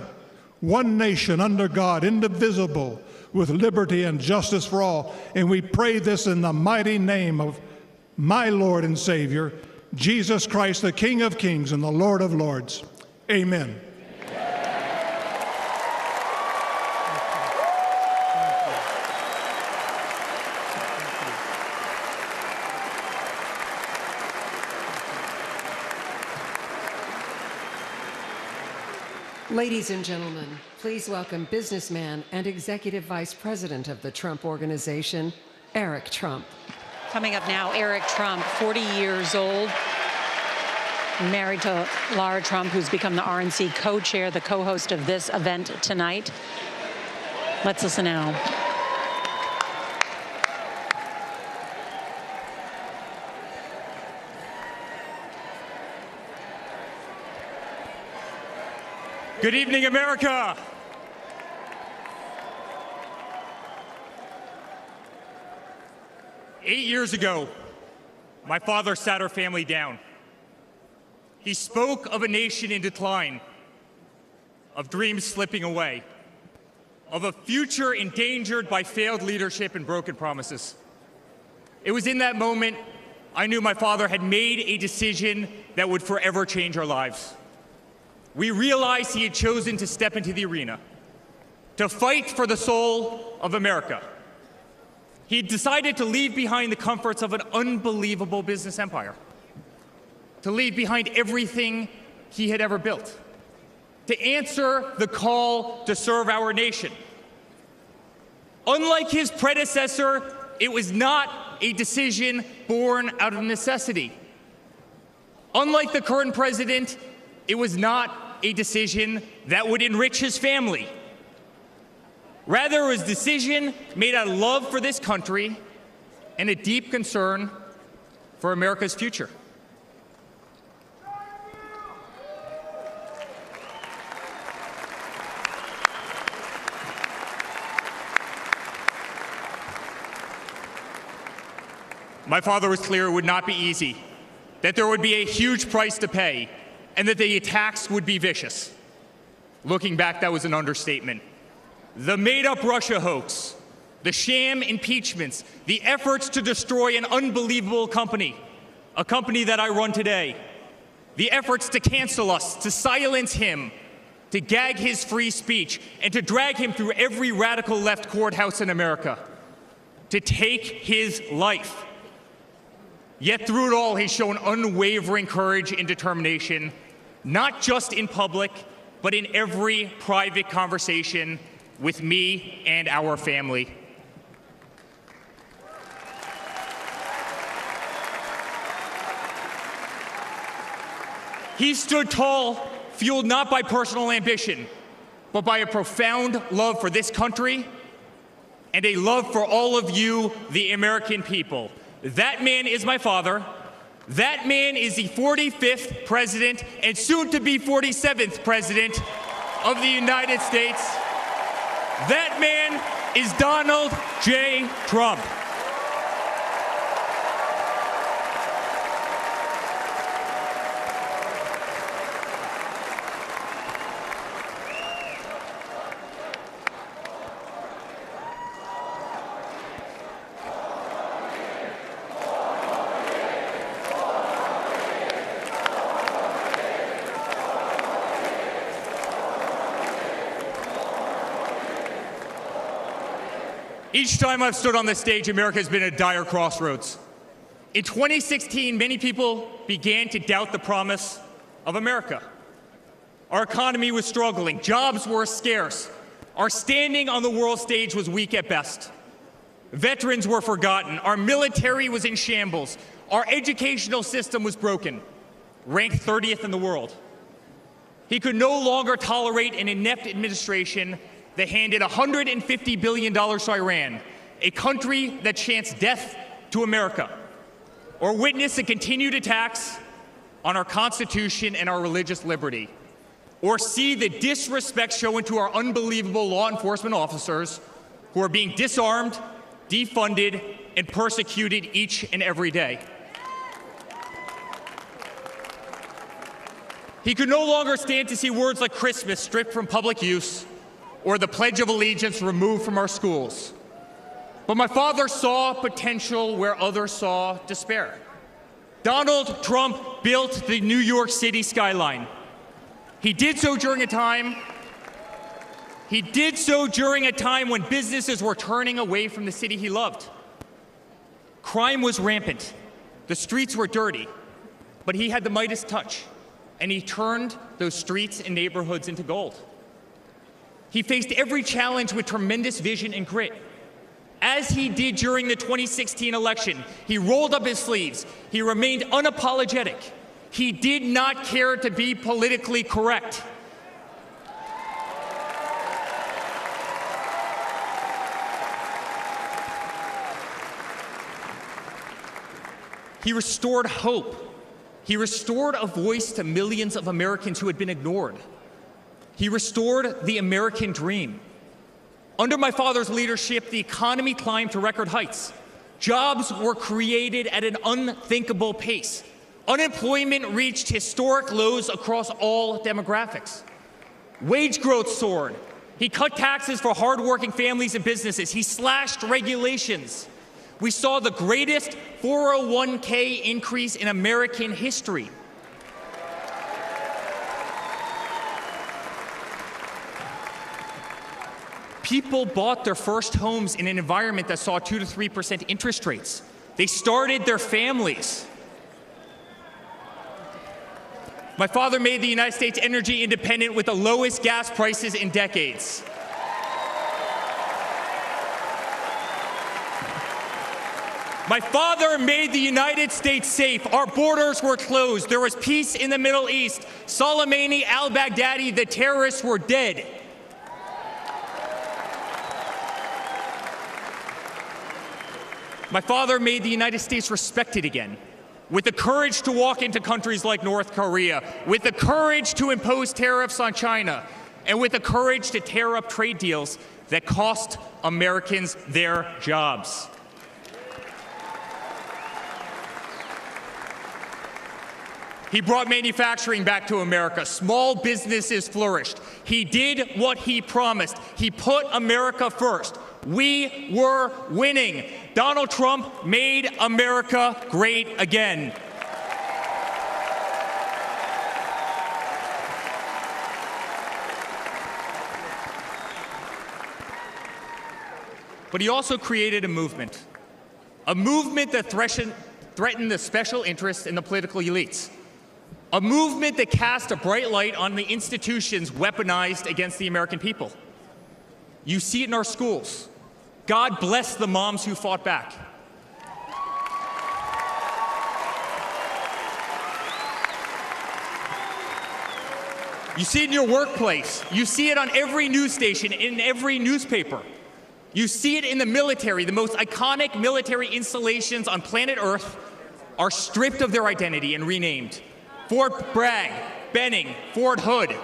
one nation under God, indivisible, with liberty and justice for all. And we pray this in the mighty name of my Lord and Savior, Jesus Christ, the King of Kings and the Lord of Lords. Amen.
Ladies and gentlemen, please welcome businessman and Executive Vice President of the Trump Organization, Eric Trump.
Coming up now, Eric Trump, 40 years old, married to Lara Trump, who's become the RNC co-chair, the co-host of this event tonight. Let's listen now.
Good evening, America. Eight years ago, my father sat our family down. He spoke of a nation in decline, of dreams slipping away, of a future endangered by failed leadership and broken promises. It was in that moment I knew my father had made a decision that would forever change our lives. We realized he had chosen to step into the arena, to fight for the soul of America. He had decided to leave behind the comforts of an unbelievable business empire, to leave behind everything he had ever built, to answer the call to serve our nation. Unlike his predecessor, it was not a decision born out of necessity. Unlike the current president, it was not a decision that would enrich his family. Rather, it was a decision made out of love for this country and a deep concern for America's future. My father was clear it would not be easy, that there would be a huge price to pay, and that the attacks would be vicious. Looking back, that was an understatement. The made-up Russia hoax, the sham impeachments, the efforts to destroy an unbelievable company, a company that I run today, the efforts to cancel us, to silence him, to gag his free speech, and to drag him through every radical left courthouse in America, to take his life. Yet through it all, he's shown unwavering courage and determination, not just in public, but in every private conversation with me and our family. He stood tall, fueled not by personal ambition, but by a profound love for this country and a love for all of you, the American people. That man is my father. That man is the 45th president and soon to be 47th president of the United States. That man is Donald J. Trump. Each time I've stood on this stage, America has been at a dire crossroads. In 2016, many people began to doubt the promise of America. Our economy was struggling, jobs were scarce, our standing on the world stage was weak at best. Veterans were forgotten, our military was in shambles, our educational system was broken, ranked 30th in the world. He could no longer tolerate an inept administration that handed $150 billion to Iran, a country that chants death to America, or witness the continued attacks on our Constitution and our religious liberty, or see the disrespect shown to our unbelievable law enforcement officers who are being disarmed, defunded, and persecuted each and every day. He could no longer stand to see words like Christmas stripped from public use or the Pledge of Allegiance removed from our schools. But my father saw potential where others saw despair. Donald Trump built the New York City skyline. He did so during a time when businesses were turning away from the city he loved. Crime was rampant. The streets were dirty. But he had the Midas touch, and he turned those streets and neighborhoods into gold. He faced every challenge with tremendous vision and grit. As he did during the 2016 election, he rolled up his sleeves. He remained unapologetic. He did not care to be politically correct. He restored hope. He restored a voice to millions of Americans who had been ignored. He restored the American dream. Under my father's leadership, the economy climbed to record heights. Jobs were created at an unthinkable pace. Unemployment reached historic lows across all demographics. Wage growth soared. He cut taxes for hardworking families and businesses. He slashed regulations. We saw the greatest 401k increase in American history. People bought their first homes in an environment that saw 2 to 3% interest rates. They started their families. My father made the United States energy independent with the lowest gas prices in decades. My father made the United States safe. Our borders were closed. There was peace in the Middle East. Soleimani, al-Baghdadi, the terrorists were dead. My father made the United States respected again, with the courage to walk into countries like North Korea, with the courage to impose tariffs on China, and with the courage to tear up trade deals that cost Americans their jobs. He brought manufacturing back to America. Small businesses flourished. He did what he promised. He put America first. We were winning. Donald Trump made America great again. But he also created a movement that threatened the special interests in the political elites. A movement that cast a bright light on the institutions weaponized against the American people. You see it in our schools. God bless the moms who fought back. You see it in your workplace. You see it on every news station, in every newspaper. You see it in the military. The most iconic military installations on planet Earth are stripped of their identity and renamed. Fort Bragg, Benning, Fort Hood.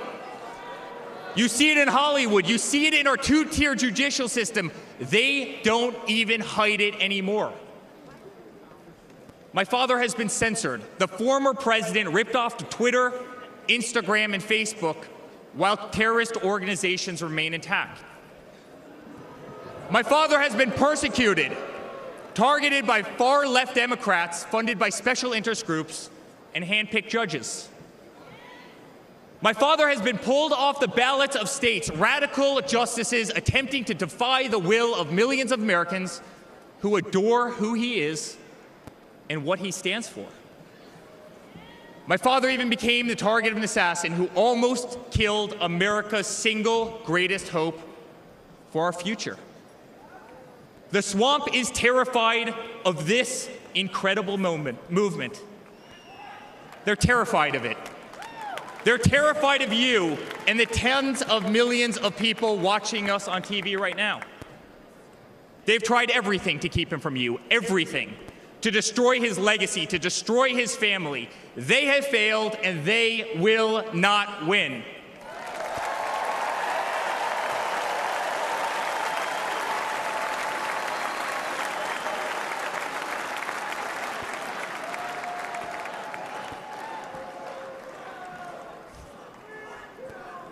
You see it in Hollywood. You see it in our two-tier judicial system. They don't even hide it anymore. My father has been censored. The former president ripped off Twitter, Instagram, and Facebook while terrorist organizations remain intact. My father has been persecuted, targeted by far-left Democrats funded by special interest groups and hand-picked judges. My father has been pulled off the ballots of states, radical justices attempting to defy the will of millions of Americans who adore who he is and what he stands for. My father even became the target of an assassin who almost killed America's single greatest hope for our future. The swamp is terrified of this incredible movement. They're terrified of it. They're terrified of you and the tens of millions of people watching us on TV right now. They've tried everything to keep him from you, everything, to destroy his legacy, to destroy his family. They have failed, and they will not win.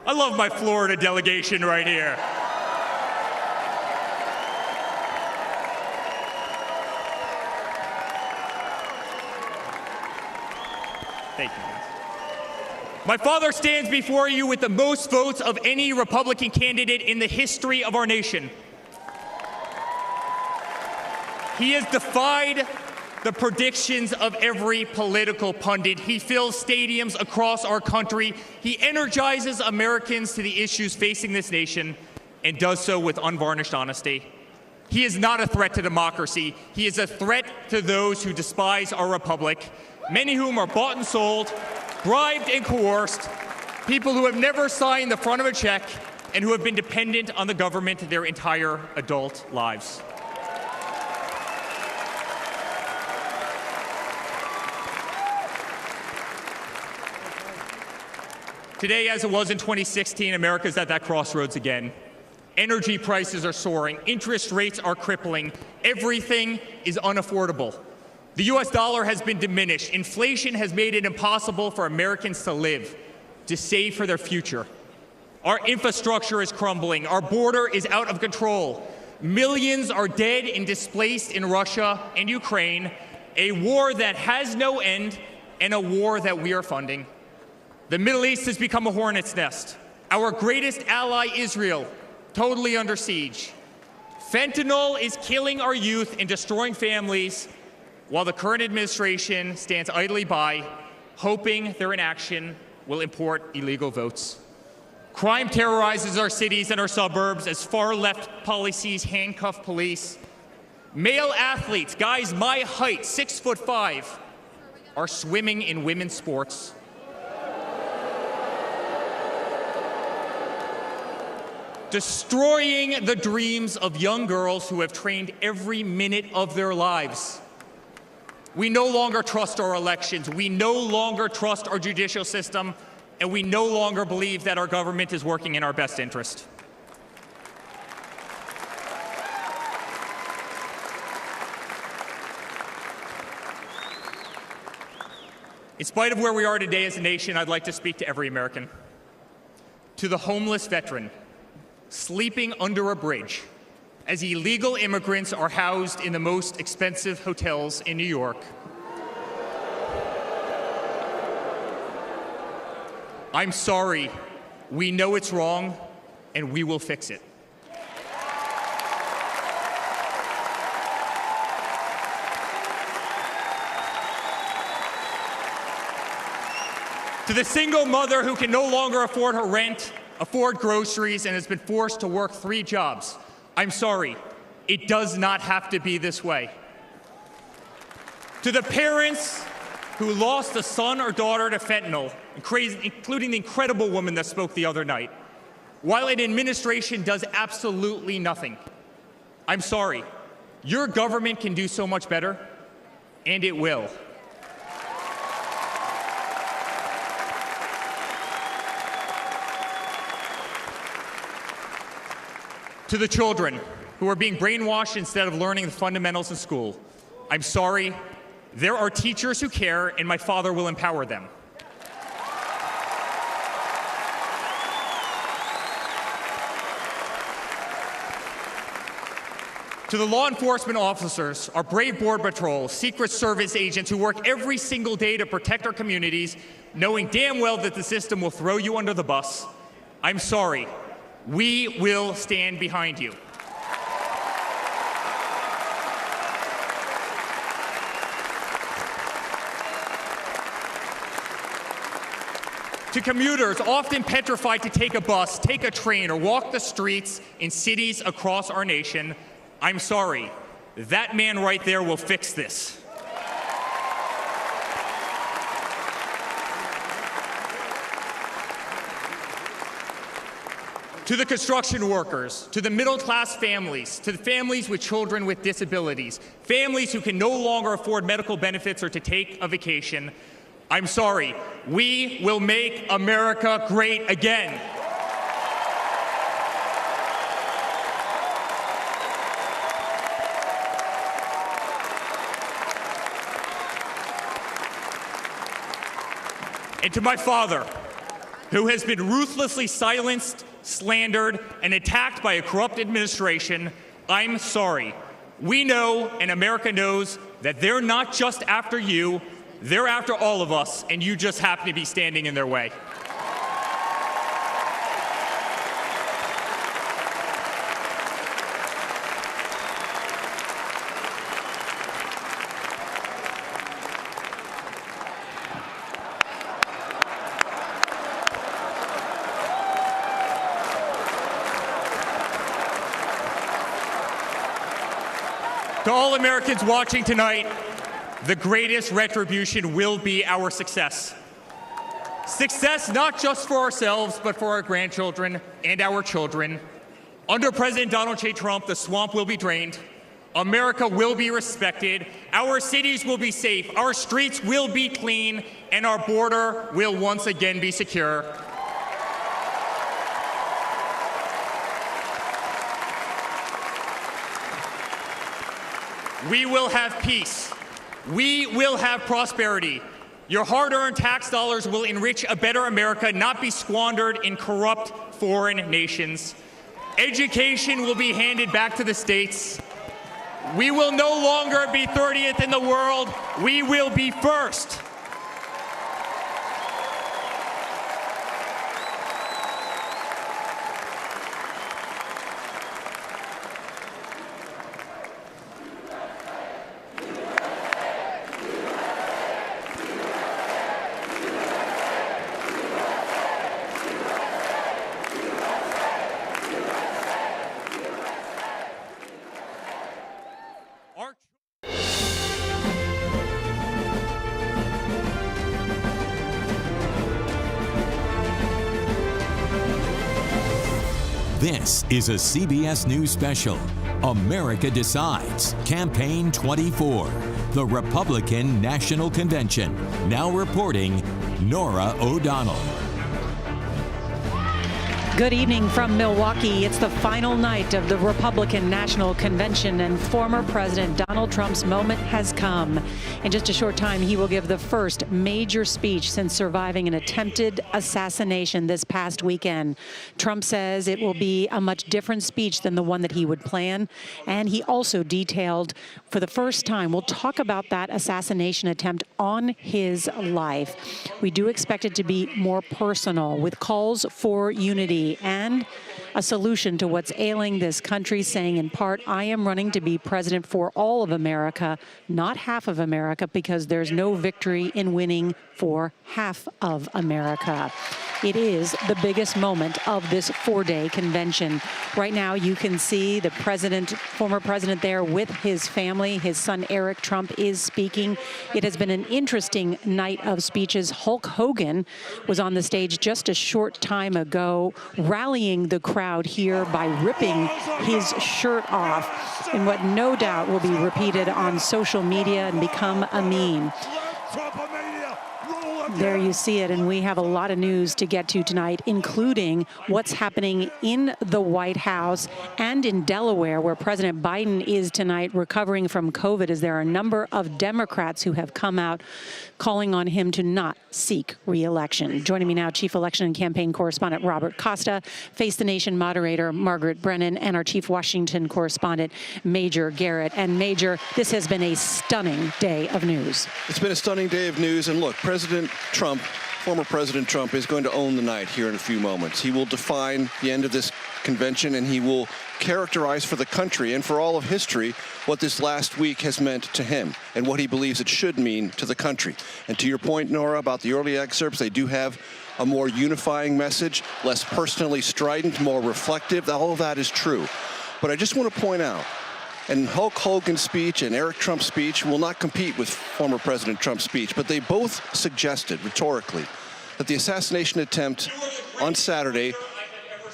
I love my Florida delegation right here. Thank you, guys. My father stands before you with the most votes of any Republican candidate in the history of our nation. He has defied the predictions of every political pundit. He fills stadiums across our country. He energizes Americans to the issues facing this nation and does so with unvarnished honesty. He is not a threat to democracy. He is a threat to those who despise our republic, many whom are bought and sold, bribed and coerced, people who have never signed the front of a check and who have been dependent on the government their entire adult lives. Today, as it was in 2016, America's at that crossroads again. Energy prices are soaring. Interest rates are crippling. Everything is unaffordable. The US dollar has been diminished. Inflation has made it impossible for Americans to live, to save for their future. Our infrastructure is crumbling. Our border is out of control. Millions are dead and displaced in Russia and Ukraine, a war that has no end and a war that we are funding. The Middle East has become a hornet's nest. Our greatest ally, Israel, totally under siege. Fentanyl is killing our youth and destroying families, while the current administration stands idly by, hoping their inaction will import illegal votes. Crime terrorizes our cities and our suburbs as far-left policies handcuff police. Male athletes, guys my height, 6'5", are swimming in women's sports. Destroying the dreams of young girls who have trained every minute of their lives. We no longer trust our elections. We no longer trust our judicial system, and we no longer believe that our government is working in our best interest. In spite of where we are today as a nation, I'd like to speak to every American. To the homeless veteran sleeping under a bridge as illegal immigrants are housed in the most expensive hotels in New York. I'm sorry. We know it's wrong, and we will fix it. To the single mother who can no longer afford her rent, afford groceries, and has been forced to work 3 jobs, I'm sorry. It does not have to be this way. To the parents who lost a son or daughter to fentanyl, including the incredible woman that spoke the other night, while an administration does absolutely nothing, I'm sorry. Your government can do so much better, and it will. To the children who are being brainwashed instead of learning the fundamentals in school, I'm sorry. There are teachers who care, and my father will empower them. To the law enforcement officers, our brave Border Patrol, Secret Service agents who work every single day to protect our communities, knowing damn well that the system will throw you under the bus, I'm sorry. We will stand behind you. To commuters often petrified to take a bus, take a train, or walk the streets in cities across our nation, I'm sorry. That man right there will fix this. To the construction workers, to the middle-class families, to the families with children with disabilities, families who can no longer afford medical benefits or to take a vacation, I'm sorry. We will make America great again. And to my father, who has been ruthlessly silenced, slandered, and attacked by a corrupt administration, I'm sorry. We know, and America knows, that they're not just after you, they're after all of us, and you just happen to be standing in their way. To all Americans watching tonight, the greatest retribution will be our success. Success not just for ourselves, but for our grandchildren and our children. Under President Donald J. Trump, the swamp will be drained. America will be respected. Our cities will be safe. Our streets will be clean. And our border will once again be secure. We will have peace. We will have prosperity. Your hard-earned tax dollars will enrich a better America, not be squandered in corrupt foreign nations. Education will be handed back to the states. We will no longer be 30th in the world. We will be first.
This is a CBS News special, America Decides, Campaign 24, the Republican National Convention. Now reporting, Norah O'Donnell.
Good evening from Milwaukee. It's the final night of the Republican National Convention, and former President Donald Trump's moment has come. In just a short time, he will give the first major speech since surviving an attempted assassination this past weekend. Trump says it will be a much different speech than the one that he would plan, and he also detailed for the first time, we'll talk about that assassination attempt on his life. We do expect it to be more personal, with calls for unity and a solution to what's ailing this country, saying in part, I am running to be president for all of America, not half of America, because there's no victory in winning for half of America. It is the biggest moment of this four-day convention. Right now, you can see the president, former president there with his family. His son, Eric Trump, is speaking. It has been an interesting night of speeches. Hulk Hogan was on the stage just a short time ago, rallying the crowd here by ripping his shirt off in what no doubt will be repeated on social media and become a meme. There you see it, and we have a lot of news to get to tonight, including what's happening in the White House and in Delaware, where President Biden is tonight recovering from COVID, as there are a number of Democrats who have come out calling on him to not seek re-election. Joining me now, Chief Election and Campaign Correspondent Robert Costa, Face the Nation moderator Margaret Brennan, and our Chief Washington Correspondent Major Garrett. And Major, this has been a stunning day of news.
It's been a stunning day of news, and look, former President Trump is going to own the night here in a few moments. He will define the end of this convention, and he will characterize for the country and for all of history what this last week has meant to him and what he believes it should mean to the country. And to your point, Nora, about the early excerpts, they do have a more unifying message, less personally strident, more reflective. All of that is true. But I just want to point out, and Hulk Hogan's speech and Eric Trump's speech will not compete with former President Trump's speech, but they both suggested rhetorically that the assassination attempt on Saturday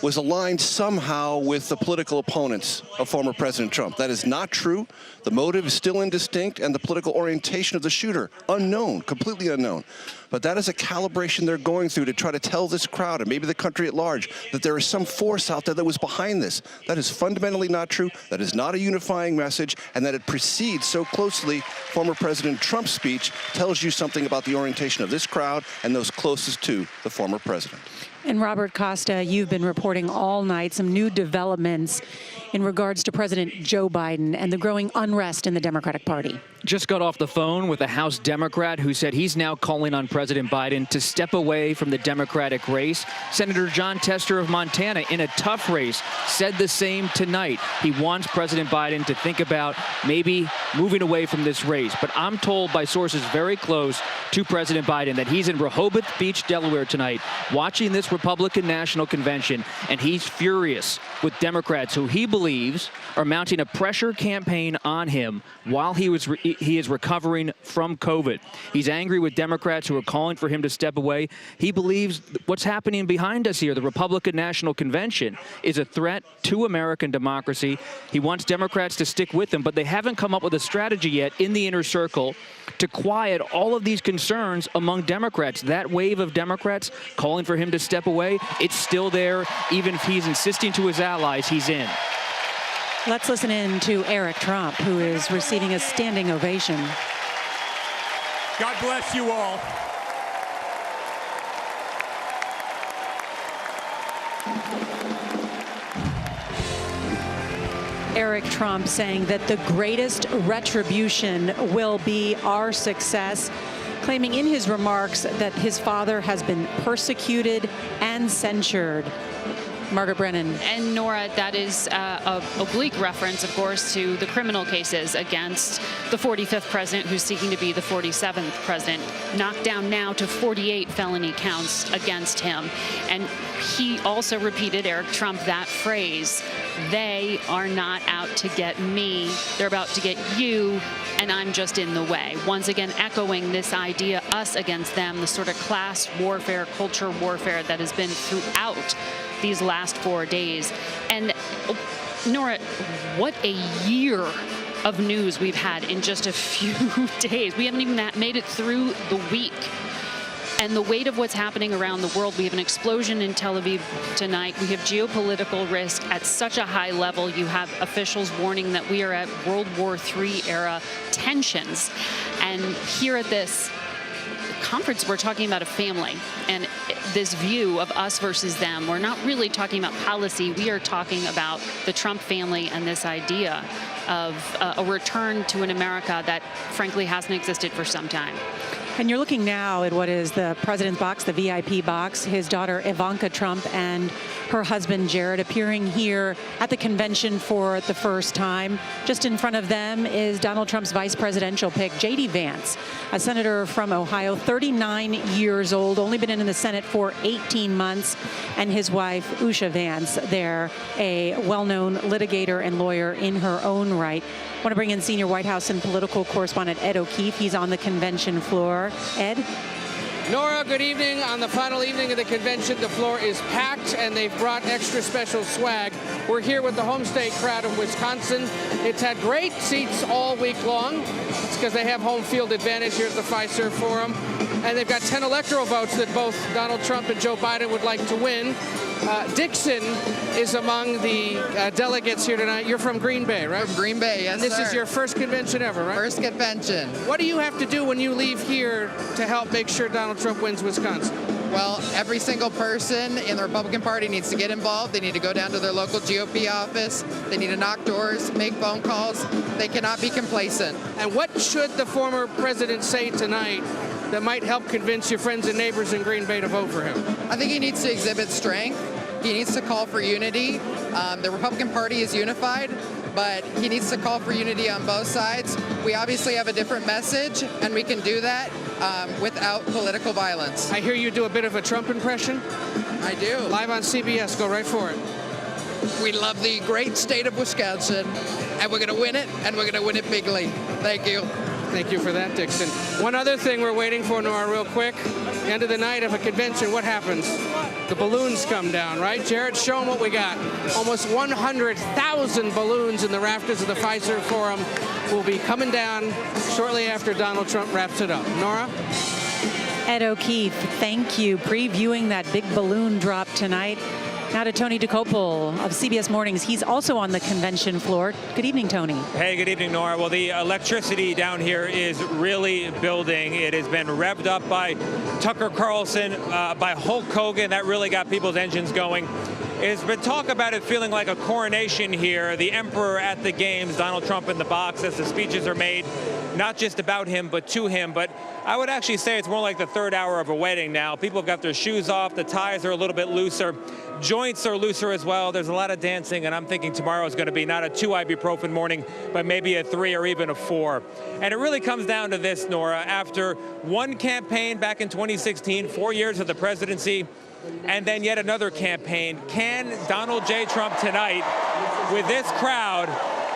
was aligned somehow with the political opponents of former President Trump. That is not true. The motive is still indistinct, and the political orientation of the shooter, unknown, completely unknown. But that is a calibration they're going through to try to tell this crowd, and maybe the country at large, that there is some force out there that was behind this. That is fundamentally not true. That is not a unifying message, and that it precedes so closely former President Trump's speech tells you something about the orientation of this crowd and those closest to the former president.
And Robert Costa, you've been reporting all night some new developments in regards to President Joe Biden and the growing unrest in the Democratic Party.
Just got off the phone with a House Democrat who said he's now calling on President Biden to step away from the Democratic race. Senator John Tester of Montana, in a tough race, said the same tonight. He wants President Biden to think about maybe moving away from this race. But I'm told by sources very close to President Biden that he's in Rehoboth Beach, Delaware tonight, watching this Republican National Convention, and he's furious with Democrats who he believes are mounting a pressure campaign on him while he is recovering from COVID. He's angry with Democrats who are calling for him to step away. He believes what's happening behind us here, the Republican National Convention, is a threat to American democracy. He wants Democrats to stick with him, but they haven't come up with a strategy yet in the inner circle to quiet all of these concerns among Democrats. That wave of Democrats calling for him to step away, it's still there. Even if he's insisting to his allies, he's in.
Let's listen in to Eric Trump, who is receiving a standing ovation.
God bless you all.
Eric Trump saying that the greatest retribution will be our success, claiming in his remarks that his father has been persecuted and censured. Margaret Brennan.
And Nora, that is a oblique reference, of course, to the criminal cases against the 45th president, who's seeking to be the 47th president, knocked down now to 48 felony counts against him. And he also repeated, Eric Trump, that phrase, "They are not out to get me, they're about to get you, and I'm just in the way." Once again, echoing this idea, us against them, the sort of class warfare, culture warfare that has been throughout these last 4 days. And Nora, what a year of news we've had in just a few days. We haven't even made it through the week. And the weight of what's happening around the world, we have an explosion in Tel Aviv tonight. We have geopolitical risk at such a high level. You have officials warning that we are at World War III era tensions. And here at this conference, we're talking about a family and this view of us versus them. We're not really talking about policy. We are talking about the Trump family and this idea of a return to an America that frankly hasn't existed for some time.
And you're looking now at what is the president's box, the VIP box, his daughter Ivanka Trump and her husband Jared appearing here at the convention for the first time. Just in front of them is Donald Trump's vice presidential pick, J.D. Vance, a senator from Ohio, 39 years old, only been in the Senate for 18 months, and his wife, Usha Vance, there, a well-known litigator and lawyer in her own right. I want to bring in senior White House and political correspondent Ed O'Keefe. He's on the convention floor. Ed?
Nora, good evening. On the final evening of the convention, the floor is packed, and they've brought extra special swag. We're here with the home state crowd of Wisconsin. It's had great seats all week long. It's because they have home field advantage here at the Fiserv Forum. And they've got 10 electoral votes that both Donald Trump and Joe Biden would like to win. Dixon is among the delegates here tonight. You're from Green Bay, right?
From Green Bay, yes,
and this
sir.
is your first convention ever, right?
First convention.
What do you have to do when you leave here to help make sure Donald Trump wins Wisconsin?
Well, every single person in the Republican Party needs to get involved. They need to go down to their local GOP office. They need to knock doors, make phone calls. They cannot be complacent.
And what should the former president say tonight that might help convince your friends and neighbors in Green Bay to vote for him?
I think he needs to exhibit strength. He needs to call for unity. The Republican Party is unified, but he needs to call for unity on both sides. We obviously have a different message, and we can do that without political violence.
I hear you do a bit of a Trump impression.
I do.
Live on CBS. Go right for it.
We love the great state of Wisconsin, and we're going to win it, and we're going to win it bigly. Thank you.
Thank you for that, Dixon. One other thing we're waiting for, Nora, real quick. End of the night of a convention, what happens? The balloons come down, right? Jared, show them what we got. Almost 100,000 balloons in the rafters of the Fiserv Forum will be coming down shortly after Donald Trump wraps it up. Nora?
Ed O'Keefe, thank you. Previewing that big balloon drop tonight. Now to Tony DeCopel of CBS Mornings. He's also on the convention floor. Good evening, Tony.
Hey, good evening, Nora. Well, the electricity down here is really building. It has been revved up by Tucker Carlson, by Hulk Hogan. That really got people's engines going. There's been talk about it feeling like a coronation here. The emperor at the games, Donald Trump in the box as the speeches are made, not just about him, but to him. But I would actually say it's more like the third hour of a wedding now. People have got their shoes off. The ties are a little bit looser. Joints are looser as well. There's a lot of dancing, and I'm thinking tomorrow is going to be not a 2 ibuprofen morning, but maybe a 3 or even a 4. And it really comes down to this, Nora. After one campaign back in 2016, 4 years of the presidency, and then yet another campaign, can Donald J. Trump tonight, with this crowd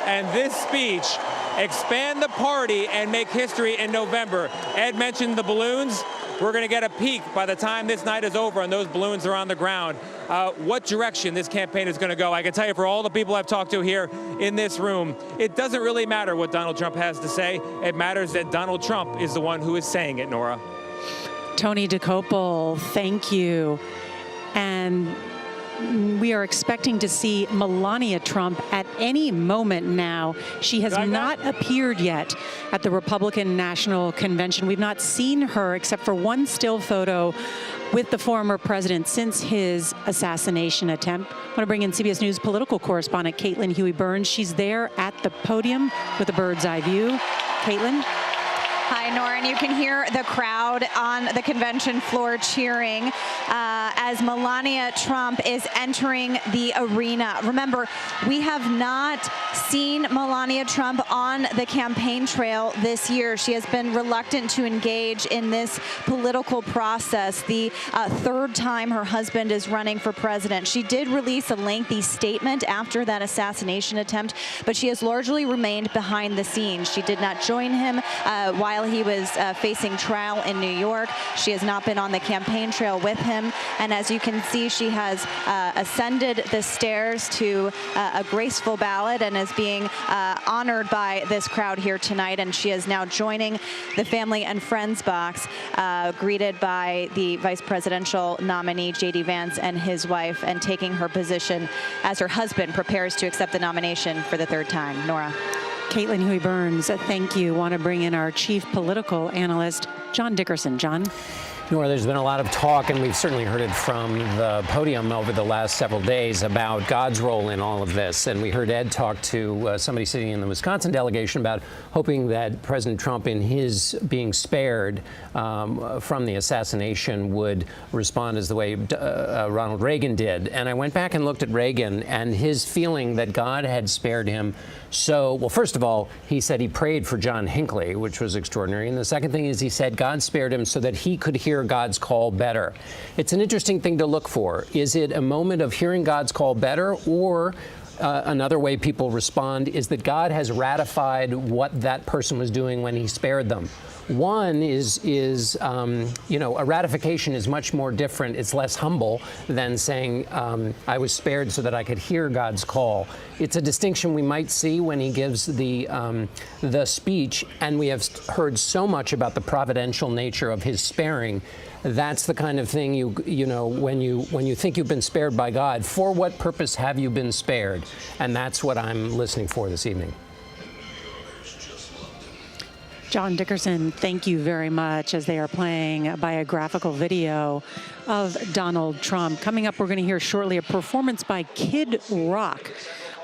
and this speech, expand the party and make history in November? Ed mentioned the balloons. We're going to get a peek by the time this night is over and those balloons are on the ground. What direction this campaign is going to go. I can tell you, for all the people I've talked to here in this room, it doesn't really matter what Donald Trump has to say. It matters that Donald Trump is the one who is saying it, Nora.
Tony DeCopel, thank you. And we are expecting to see Melania Trump at any moment now. She has not appeared yet at the Republican National Convention. We've not seen her except for one still photo with the former president since his assassination attempt. I want to bring in CBS News political correspondent Caitlin Huey-Burns. She's there at the podium with a bird's eye view. Caitlin?
Hi, Nora, and you can hear the crowd on the convention floor cheering as Melania Trump is entering the arena. Remember, we have not seen Melania Trump on the campaign trail this year. She has been reluctant to engage in this political process, the third time her husband is running for president. She did release a lengthy statement after that assassination attempt, but she has largely remained behind the scenes. She did not join him while he was facing trial in New York. She has not been on the campaign trail with him. And as you can see, she has ascended the stairs to a graceful ballad and is being honored by this crowd here tonight. And she is now joining the family and friends box, greeted by the vice presidential nominee, J.D. Vance, and his wife, and taking her position as her husband prepares to accept the nomination for the third time. Nora.
Caitlin Huey-Burns, thank you. Want to bring in our chief political analyst, John Dickerson. John?
Nora, there's been a lot of talk, and we've certainly heard it from the podium over the last several days, about God's role in all of this. And we heard Ed talk to somebody sitting in the Wisconsin delegation about hoping that President Trump, in his being spared from the assassination, would respond as the way Ronald Reagan did. And I went back and looked at Reagan and his feeling that God had spared him. So, well, first of all, he said he prayed for John Hinckley, which was extraordinary. And the second thing is he said God spared him so that he could hear God's call better. It's an interesting thing to look for. Is it a moment of hearing God's call better, or another way people respond is that God has ratified what that person was doing when he spared them? One is you know, a ratification is much more different. It's less humble than saying, I was spared so that I could hear God's call. It's a distinction we might see when he gives the speech, and we have heard so much about the providential nature of his sparing. That's the kind of thing you know, when you think you've been spared by God, for what purpose have you been spared? And that's what I'm listening for this evening.
John Dickerson, thank you very much, as they are playing a biographical video of Donald Trump. Coming up, we're going to hear shortly a performance by Kid Rock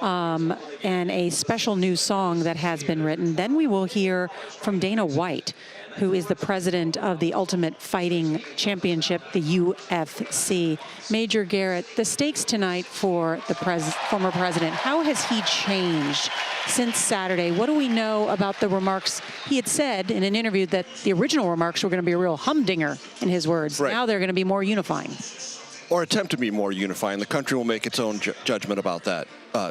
and a special new song that has been written. Then we will hear from Dana White, who is the president of the Ultimate Fighting Championship, the UFC. Major Garrett, the stakes tonight for the former president, how has he changed since Saturday? What do we know about the remarks? He had said in an interview that the original remarks were going to be a real humdinger, in his words. Right. Now they're going to be more unifying.
Or attempt to be more unifying. The country will make its own judgment about that,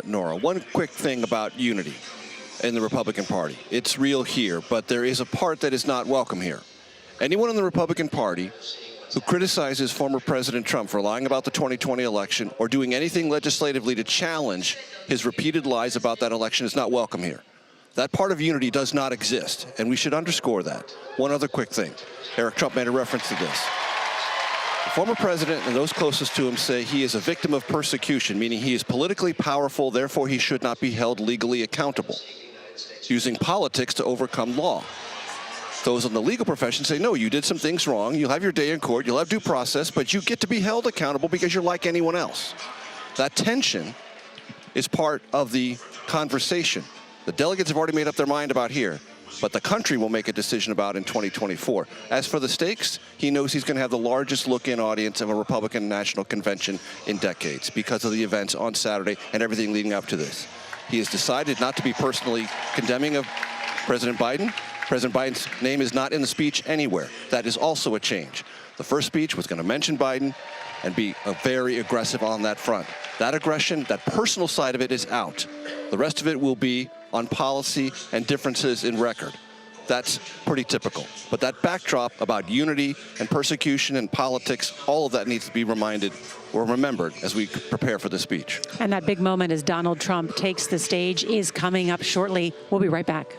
Nora. One quick thing about unity in the Republican Party. It's real here, but there is a part that is not welcome here. Anyone in the Republican Party who criticizes former President Trump for lying about the 2020 election or doing anything legislatively to challenge his repeated lies about that election is not welcome here. That part of unity does not exist, and we should underscore that. One other quick thing. Eric Trump made a reference to this. The former president and those closest to him say he is a victim of persecution, meaning he is politically powerful, therefore he should not be held legally accountable, using politics to overcome law. Those in the legal profession say, no, you did some things wrong, you'll have your day in court, you'll have due process, but you get to be held accountable because you're like anyone else. That tension is part of the conversation. The delegates have already made up their mind about here, but the country will make a decision about in 2024. As for the stakes, he knows he's going to have the largest look-in audience of a Republican National Convention in decades because of the events on Saturday and everything leading up to this. He has decided not to be personally condemning of President Biden. President Biden's name is not in the speech anywhere. That is also a change. The first speech was going to mention Biden and be very aggressive on that front. That aggression, that personal side of it is out. The rest of it will be on policy and differences in record. That's pretty typical. But that backdrop about unity and persecution and politics, all of that needs to be reminded or remembered as we prepare for the speech.
And that big moment as Donald Trump takes the stage is coming up shortly. We'll be right back.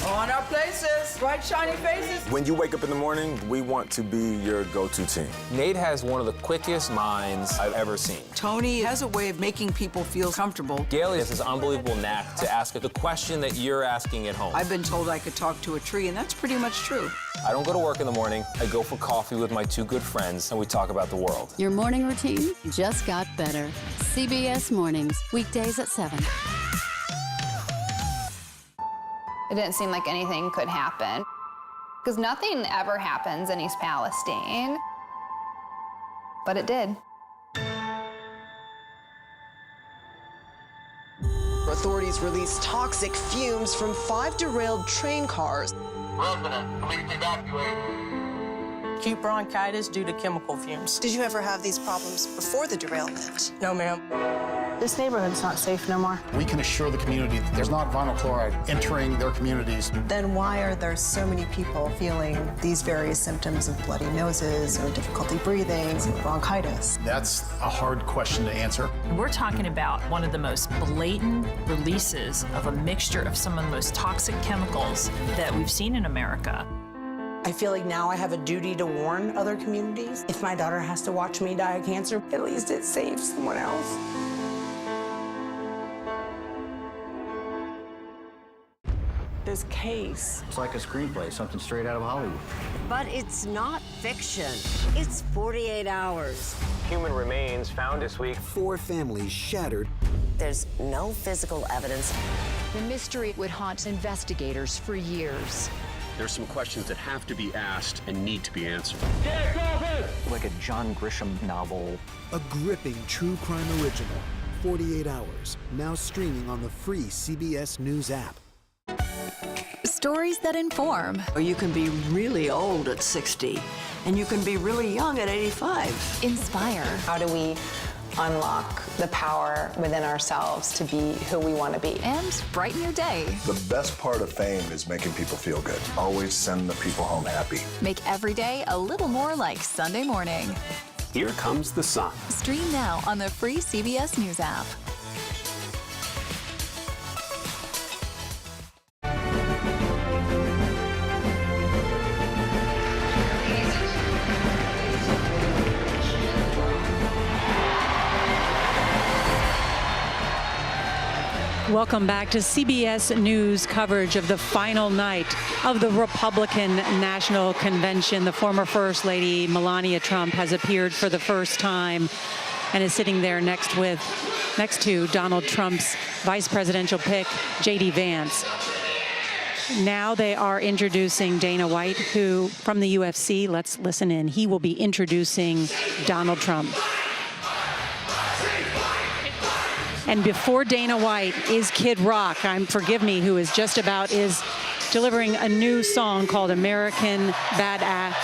On our places, bright, shiny faces.
When you wake up in the morning, we want to be your go-to team.
Nate has one of the quickest minds I've ever seen.
Tony has a way of making people feel comfortable.
Gail has this unbelievable knack to ask the question that you're asking at home.
I've been told I could talk to a tree, and that's pretty much true.
I don't go to work in the morning. I go for coffee with my two good friends, and we talk about the world.
Your morning routine just got better. CBS Mornings, weekdays at 7.
It didn't seem like anything could happen, because nothing ever happens in East Palestine, but it did.
Authorities released toxic fumes from 5 derailed train cars.
Resident, please evacuate.
Acute bronchitis due to chemical fumes. Did you ever have these problems before the derailment? No, ma'am.
This neighborhood's not safe no more.
We can assure the community that there's not vinyl chloride entering their communities.
Then why are there so many people feeling these various symptoms of bloody noses or difficulty breathing or bronchitis?
That's a hard question to answer.
We're talking about one of the most blatant releases of a mixture of some of the most toxic chemicals that we've seen in America.
I feel like now I have a duty to warn other communities. If my daughter has to watch me die of cancer, at least it saves someone else. This case.
It's like a screenplay, something straight out of Hollywood.
But it's not fiction. It's 48 hours.
Human remains found this week.
4 families shattered.
There's no physical evidence.
The mystery would haunt investigators for years.
There's some questions that have to be asked and need to be answered.
Take off
Like a John Grisham novel.
A gripping true crime original, 48 Hours, now streaming on the free CBS News app.
Stories that inform.
You can be really old at 60, and you can be really young at 85.
Inspire.
How do we unlock the power within ourselves to be who we want to be?
And brighten your day.
The best part of fame is making people feel good. Always send the people home happy.
Make every day a little more like Sunday morning.
Here comes the sun.
Stream now on the free CBS News app.
Welcome back to CBS News coverage of the final night of the Republican National Convention. The former First Lady Melania Trump has appeared for the first time and is sitting there next to Donald Trump's vice presidential pick, J.D. Vance. Now they are introducing Dana White, who, from the UFC, let's listen in. He will be introducing Donald Trump. And before Dana White is Kid Rock, forgive me, who is delivering a new song called American Badass,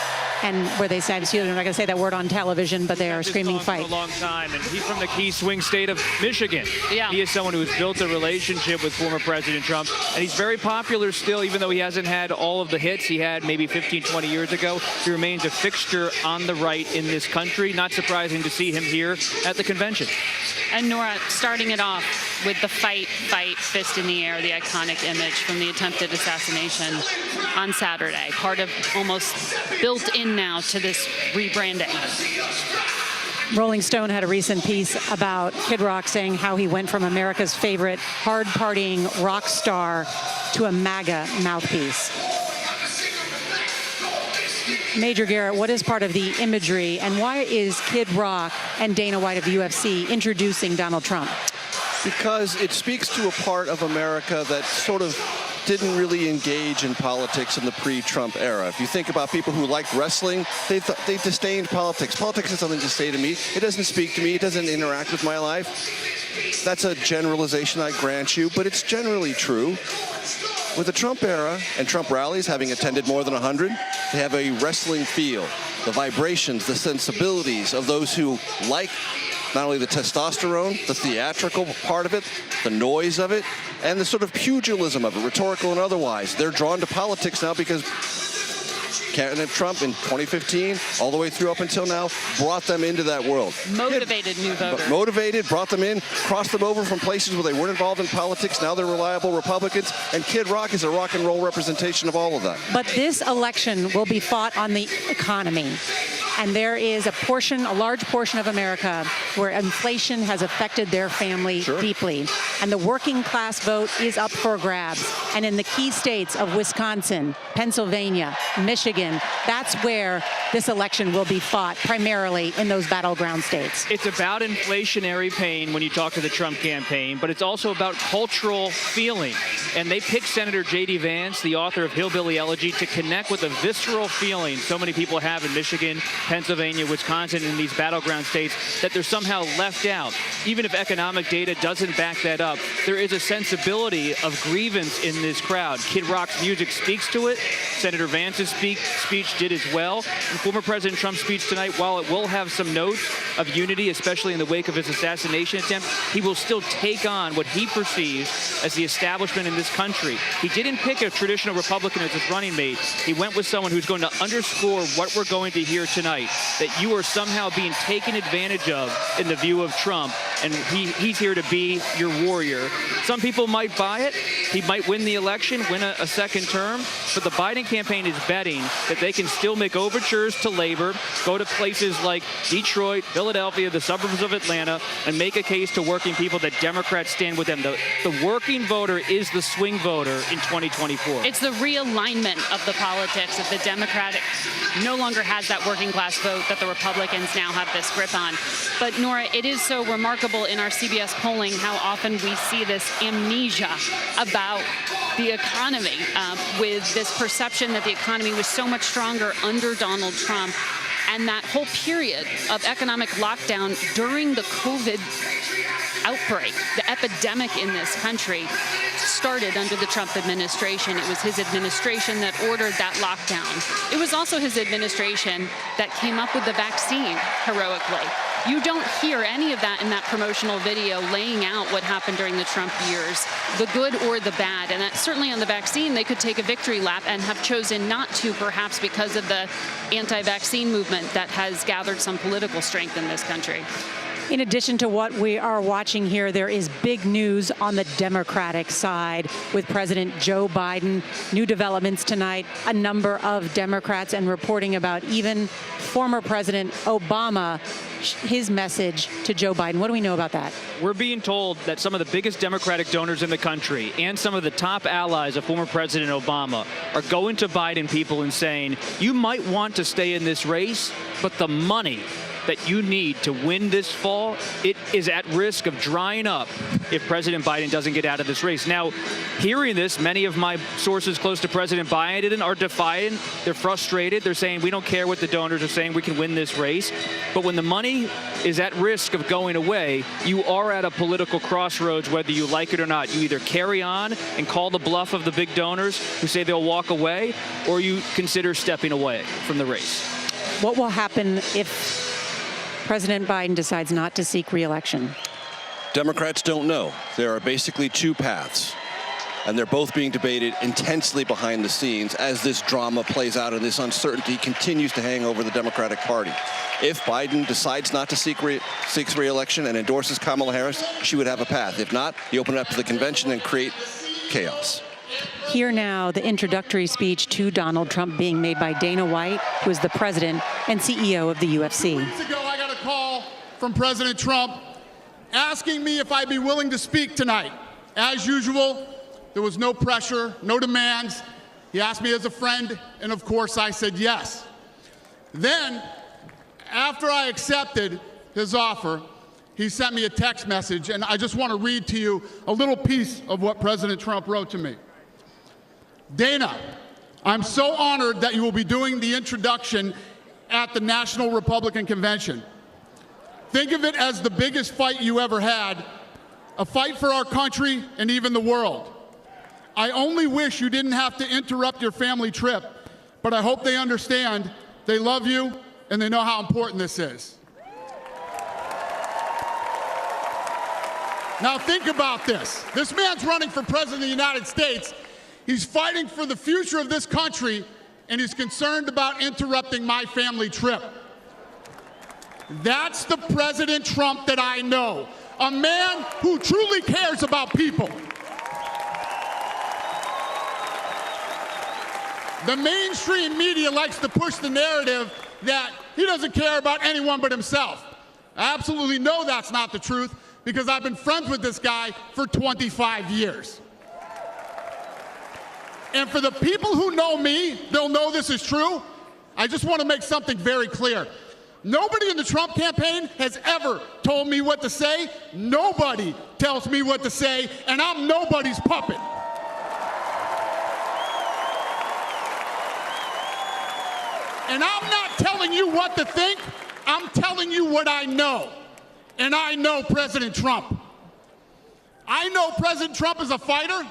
and where they said, they're not going to say that word on television, but they are screaming fight.
For a long time, and he's from the key swing state of Michigan. Yeah. He is someone who has built a relationship with former President Trump, and he's very popular still, even though he hasn't had all of the hits he had maybe 15, 20 years ago. He remains a fixture on the right in this country. Not surprising to see him here at the convention.
And Nora, starting it off with the fight, fist in the air, the iconic image from the attempted assassination on Saturday, part of almost built in now to this rebranding.
Rolling Stone had a recent piece about Kid Rock saying how he went from America's favorite hard-partying rock star to a MAGA mouthpiece. Major Garrett, what is part of the imagery, and why is Kid Rock and Dana White of the UFC introducing Donald Trump?
Because it speaks to a part of America that sort of didn't really engage in politics in the pre-Trump era. If you think about people who liked wrestling, they disdained politics. Politics is something to say to me. It doesn't speak to me. It doesn't interact with my life. That's a generalization, I grant you, but it's generally true. With the Trump era and Trump rallies, having attended more than 100, they have a wrestling feel. The vibrations, the sensibilities of those who like not only the testosterone, the theatrical part of it, the noise of it, and the sort of pugilism of it, rhetorical and otherwise. They're drawn to politics now because candidate Trump in 2015, all the way through up until now, brought them into that world.
Motivated new voters.
Motivated, brought them in, crossed them over from places where they weren't involved in politics. Now they're reliable Republicans, and Kid Rock is a rock and roll representation of all of that.
But this election will be fought on the economy. And there is a large portion of America where inflation has affected their family deeply. And the working class vote is up for grabs. And in the key states of Wisconsin, Pennsylvania, Michigan, that's where this election will be fought, primarily in those battleground states.
It's about inflationary pain when you talk to the Trump campaign, but it's also about cultural feeling. And they picked Senator J.D. Vance, the author of Hillbilly Elegy, to connect with a visceral feeling so many people have in Michigan, Pennsylvania, Wisconsin, in these battleground states, that they're somehow left out. Even if economic data doesn't back that up, there is a sensibility of grievance in this crowd. Kid Rock's music speaks to it. Senator Vance's speech did as well. And former President Trump's speech tonight, while it will have some notes of unity, especially in the wake of his assassination attempt, he will still take on what he perceives as the establishment in this country. He didn't pick a traditional Republican as his running mate. He went with someone who's going to underscore what we're going to hear tonight, that you are somehow being taken advantage of in the view of Trump, and he's here to be your warrior. Some people might buy it. He might win the election, win a second term, but the Biden campaign is betting that they can still make overtures to labor, go to places like Detroit, Philadelphia, the suburbs of Atlanta, and make a case to working people that Democrats stand with them. The working voter is the swing voter in 2024.
It's the realignment of the politics that the Democratic no longer has that working class vote that the Republicans now have this grip on. But Nora, it is so remarkable in our CBS polling how often we see this amnesia about the economy, with this perception that the economy was so much stronger under Donald Trump. And that whole period of economic lockdown during the COVID outbreak, the epidemic in this country, started under the Trump administration. It was his administration that ordered that lockdown. It was also his administration that came up with the vaccine heroically. You don't hear any of that in that promotional video laying out what happened during the Trump years, the good or the bad. And that certainly on the vaccine, they could take a victory lap and have chosen not to, perhaps because of the anti-vaccine movement that has gathered some political strength in this country.
In addition to what we are watching here, there is big news on the Democratic side with President Joe Biden. New developments tonight, a number of Democrats, and reporting about even former President Obama, his message to Joe Biden. What do we know about that?
We're being told that some of the biggest Democratic donors in the country and some of the top allies of former President Obama are going to Biden people and saying, you might want to stay in this race, but the money that you need to win this fall, it is at risk of drying up if President Biden doesn't get out of this race. Now, hearing this, many of my sources close to President Biden are defiant. They're frustrated. They're saying, we don't care what the donors are saying. We can win this race. But when the money is at risk of going away, you are at a political crossroads, whether you like it or not. You either carry on and call the bluff of the big donors who say they'll walk away, or you consider stepping away from the race.
What will happen if President Biden decides not to seek re-election?
Democrats don't know. There are basically two paths, and they're both being debated intensely behind the scenes as this drama plays out and this uncertainty continues to hang over the Democratic Party. If Biden decides not to seeks re-election and endorses Kamala Harris, she would have a path. If not, you open it up to the convention and create chaos.
Here now, the introductory speech to Donald Trump being made by Dana White, who is the president and CEO of the UFC.
Weeks ago, I got a call from President Trump asking me if I'd be willing to speak tonight. As usual, there was no pressure, no demands. He asked me as a friend, and of course I said yes. Then, after I accepted his offer, he sent me a text message, and I just want to read to you a little piece of what President Trump wrote to me. Dana, I'm so honored that you will be doing the introduction at the National Republican Convention. Think of it as the biggest fight you ever had, a fight for our country and even the world. I only wish you didn't have to interrupt your family trip, but I hope they understand they love you and they know how important this is. Now think about this. This man's running for president of the United States. He's fighting for the future of this country, and he's concerned about interrupting my family trip. That's the President Trump that I know, a man who truly cares about people. The mainstream media likes to push the narrative that he doesn't care about anyone but himself. I absolutely know that's not the truth, because I've been friends with this guy for 25 years. And for the people who know me, they'll know this is true. I just want to make something very clear. Nobody in the Trump campaign has ever told me what to say. Nobody tells me what to say, and I'm nobody's puppet. And I'm not telling you what to think. I'm telling you what I know. And I know President Trump. I know President Trump is a fighter.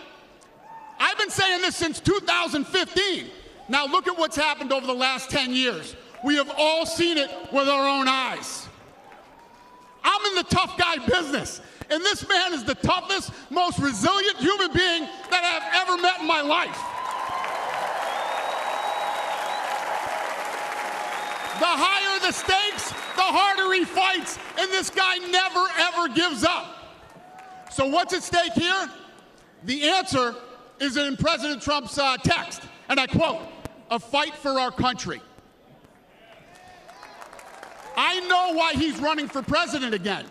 I've been saying this since 2015. Now look at what's happened over the last 10 years. We have all seen it with our own eyes. I'm in the tough guy business, and this man is the toughest, most resilient human being that I've ever met in my life. The higher the stakes, the harder he fights, and this guy never, ever gives up. So what's at stake here? The answer is in President Trump's text, and I quote, "A fight for our country." I know why he's running for president again.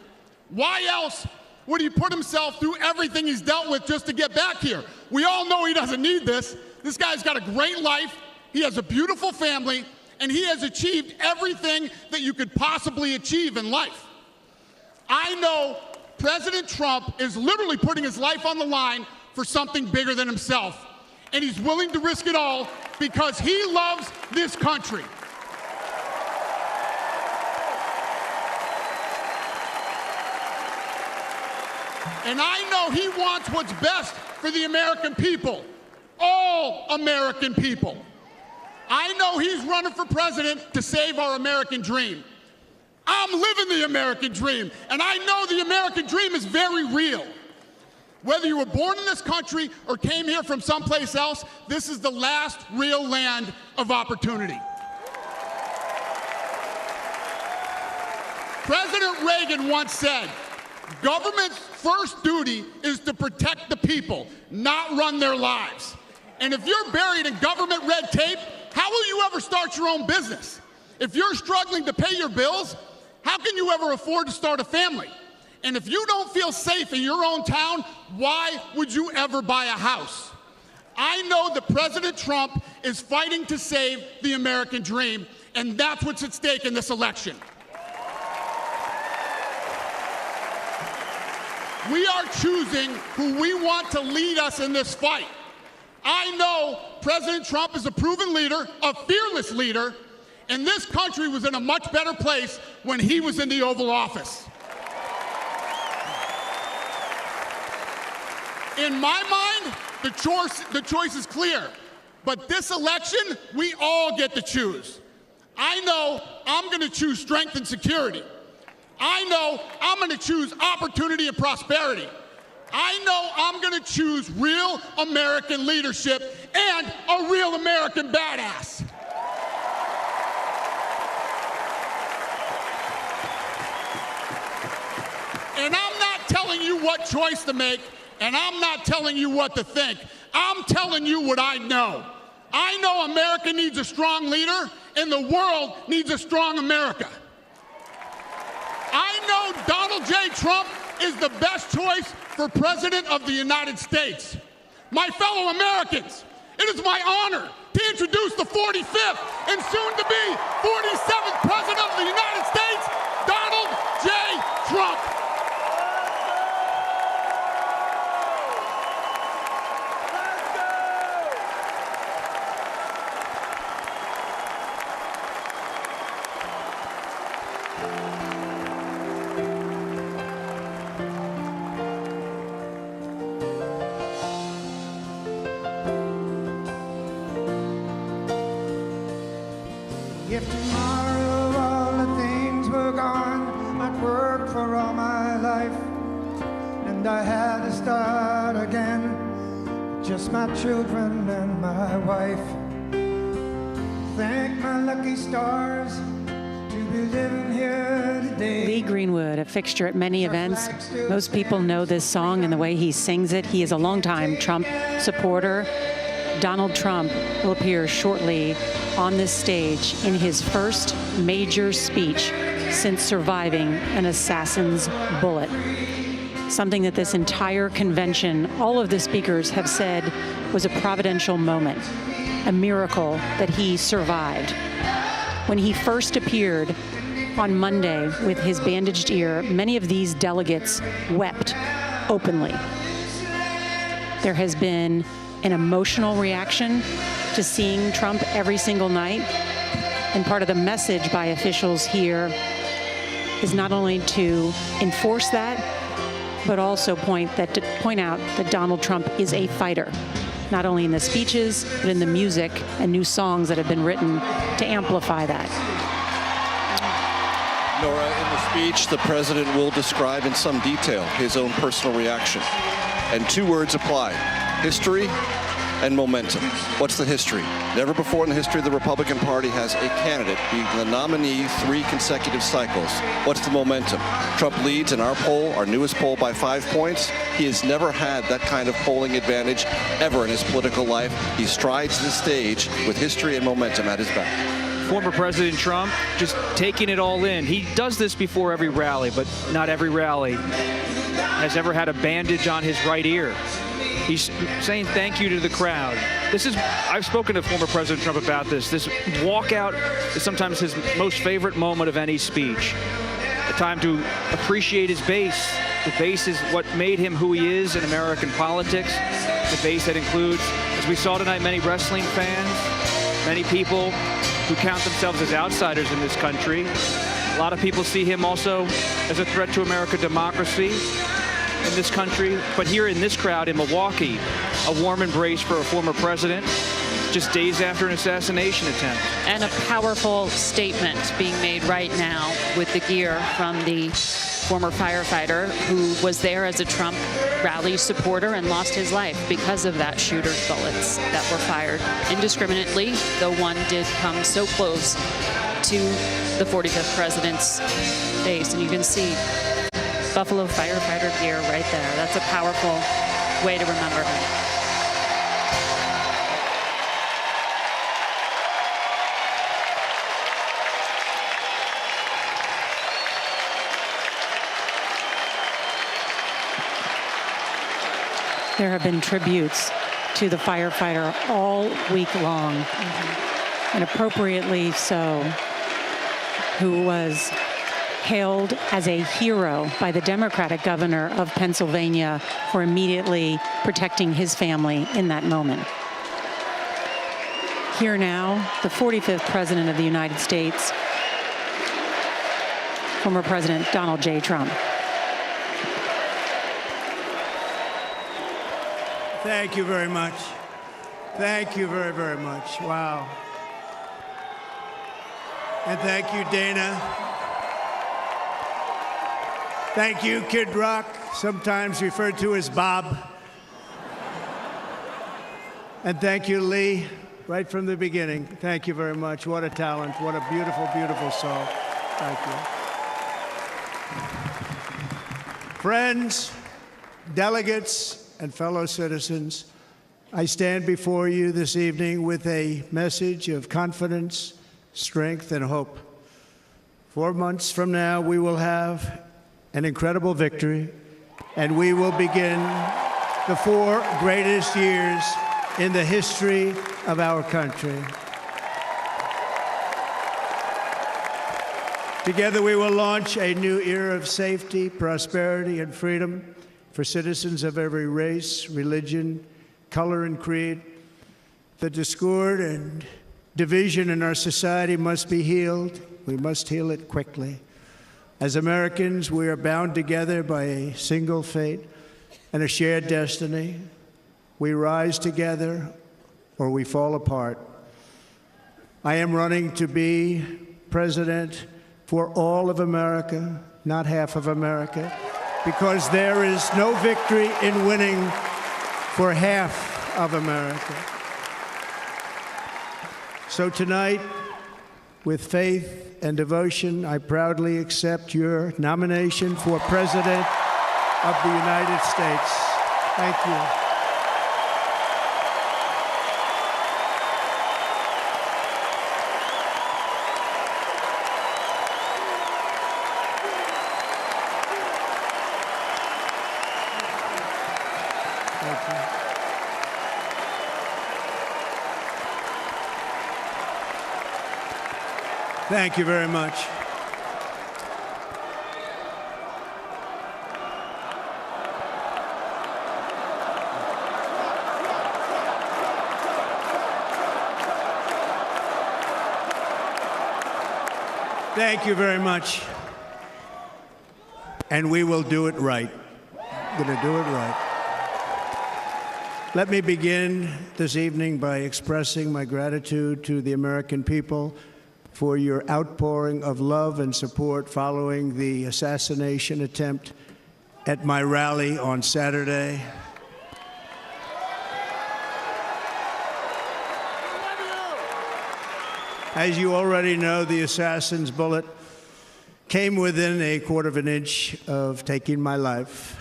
Why else would he put himself through everything he's dealt with just to get back here? We all know he doesn't need this. This guy's got a great life, he has a beautiful family, and he has achieved everything that you could possibly achieve in life. I know President Trump is literally putting his life on the line for something bigger than himself, and he's willing to risk it all because he loves this country. And I know he wants what's best for the American people, all American people. I know he's running for president to save our American dream. I'm living the American dream, and I know the American dream is very real. Whether you were born in this country or came here from someplace else, this is the last real land of opportunity. President Reagan once said, government's first duty is to protect the people, not run their lives. And if you're buried in government red tape, how will you ever start your own business? If you're struggling to pay your bills, how can you ever afford to start a family? And if you don't feel safe in your own town, why would you ever buy a house? I know that President Trump is fighting to save the American dream, and that's what's at stake in this election. We are choosing who we want to lead us in this fight. I know President Trump is a proven leader, a fearless leader, and this country was in a much better place when he was in the Oval Office. In my mind, the choice is clear. But this election, we all get to choose. I know I'm going to choose strength and security. I know I'm going to choose opportunity and prosperity. I know I'm going to choose real American leadership and a real American badass. And I'm not telling you what choice to make, and I'm not telling you what to think. I'm telling you what I know. I know America needs a strong leader, and the world needs a strong America. I know Donald J. Trump is the best choice for President of the United States. My fellow Americans, it is my honor to introduce the 45th and soon-to-be 47th President of the United States, Donald J. Trump.
If tomorrow all the things were gone, I'd work for all my life, and I had to start again, just my children and my wife. Thank my lucky stars to be living here today.
Lee Greenwood, a fixture at many events. Most people know this song and the way he sings it. He is a longtime Trump supporter. Donald Trump will appear shortly on this stage in his first major speech since surviving an assassin's bullet. Something that this entire convention, all of the speakers have said was a providential moment, a miracle that he survived. When he first appeared on Monday with his bandaged ear, many of these delegates wept openly. There has been an emotional reaction to seeing Trump every single night. And part of the message by officials here is not only to enforce that, but also point out that Donald Trump is a fighter, not only in the speeches, but in the music and new songs that have been written to amplify that.
Nora, in the speech, the president will describe in some detail his own personal reaction. And two words apply: history and momentum. What's the history? Never before in the history of the Republican Party has a candidate be the nominee 3 consecutive cycles. What's the momentum? Trump leads in our poll, our newest poll, by 5 points. He has never had that kind of polling advantage ever in his political life. He strides the stage with history and momentum at his back.
Former President Trump just taking it all in. He does this before every rally, but not every rally has ever had a bandage on his right ear. He's saying thank you to the crowd. I've spoken to former President Trump about this. This walkout is sometimes his most favorite moment of any speech. A time to appreciate his base. The base is what made him who he is in American politics. The base that includes, as we saw tonight, many wrestling fans, many people who count themselves as outsiders in this country. A lot of people see him also as a threat to American democracy. in this country, but here in this crowd in Milwaukee, a warm embrace for a former president just days after an assassination attempt.
And a powerful statement being made right now with the gear from the former firefighter who was there as a Trump rally supporter and lost his life because of that shooter's bullets that were fired indiscriminately, though one did come so close to the 45th president's face. And you can see Buffalo firefighter gear right there. That's a powerful way to remember him.
There have been tributes to the firefighter all week long, and appropriately so, who was hailed as a hero by the Democratic governor of Pennsylvania for immediately protecting his family in that moment. Here now, the 45th President of the United States, former President Donald J. Trump.
Thank you very much. Thank you very, very much. Wow. And thank you, Dana. Thank you, Kid Rock, sometimes referred to as Bob. And thank you, Lee, right from the beginning. Thank you very much. What a talent. What a beautiful, beautiful soul. Thank you. Friends, delegates, and fellow citizens, I stand before you this evening with a message of confidence, strength, and hope. 4 months from now, we will have an incredible victory, and we will begin the 4 greatest years in the history of our country. Together, we will launch a new era of safety, prosperity, and freedom for citizens of every race, religion, color, and creed. The discord and division in our society must be healed. We must heal it quickly. As Americans, we are bound together by a single fate and a shared destiny. We rise together or we fall apart. I am running to be president for all of America, not half of America, because there is no victory in winning for half of America. So tonight, with faith and devotion, I proudly accept your nomination for President of the United States. Thank you. Thank you very much. Thank you very much. And we will do it right. We're going to do it right. Let me begin this evening by expressing my gratitude to the American people for your outpouring of love and support following the assassination attempt at my rally on Saturday. As you already know, the assassin's bullet came within 1/4 of an inch of taking my life.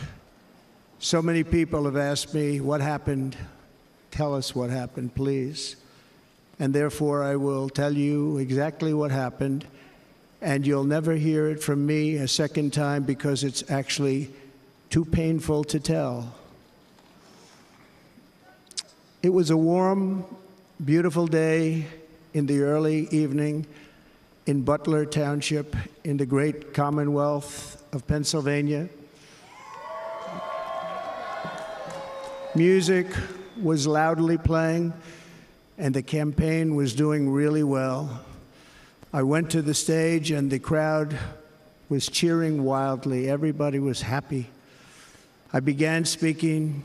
So many people have asked me, what happened? Tell us what happened, please. And therefore, I will tell you exactly what happened, and you'll never hear it from me a second time because it's actually too painful to tell. It was a warm, beautiful day in the early evening in Butler Township in the great Commonwealth of Pennsylvania. Music was loudly playing, and the campaign was doing really well. I went to the stage, and the crowd was cheering wildly. Everybody was happy. I began speaking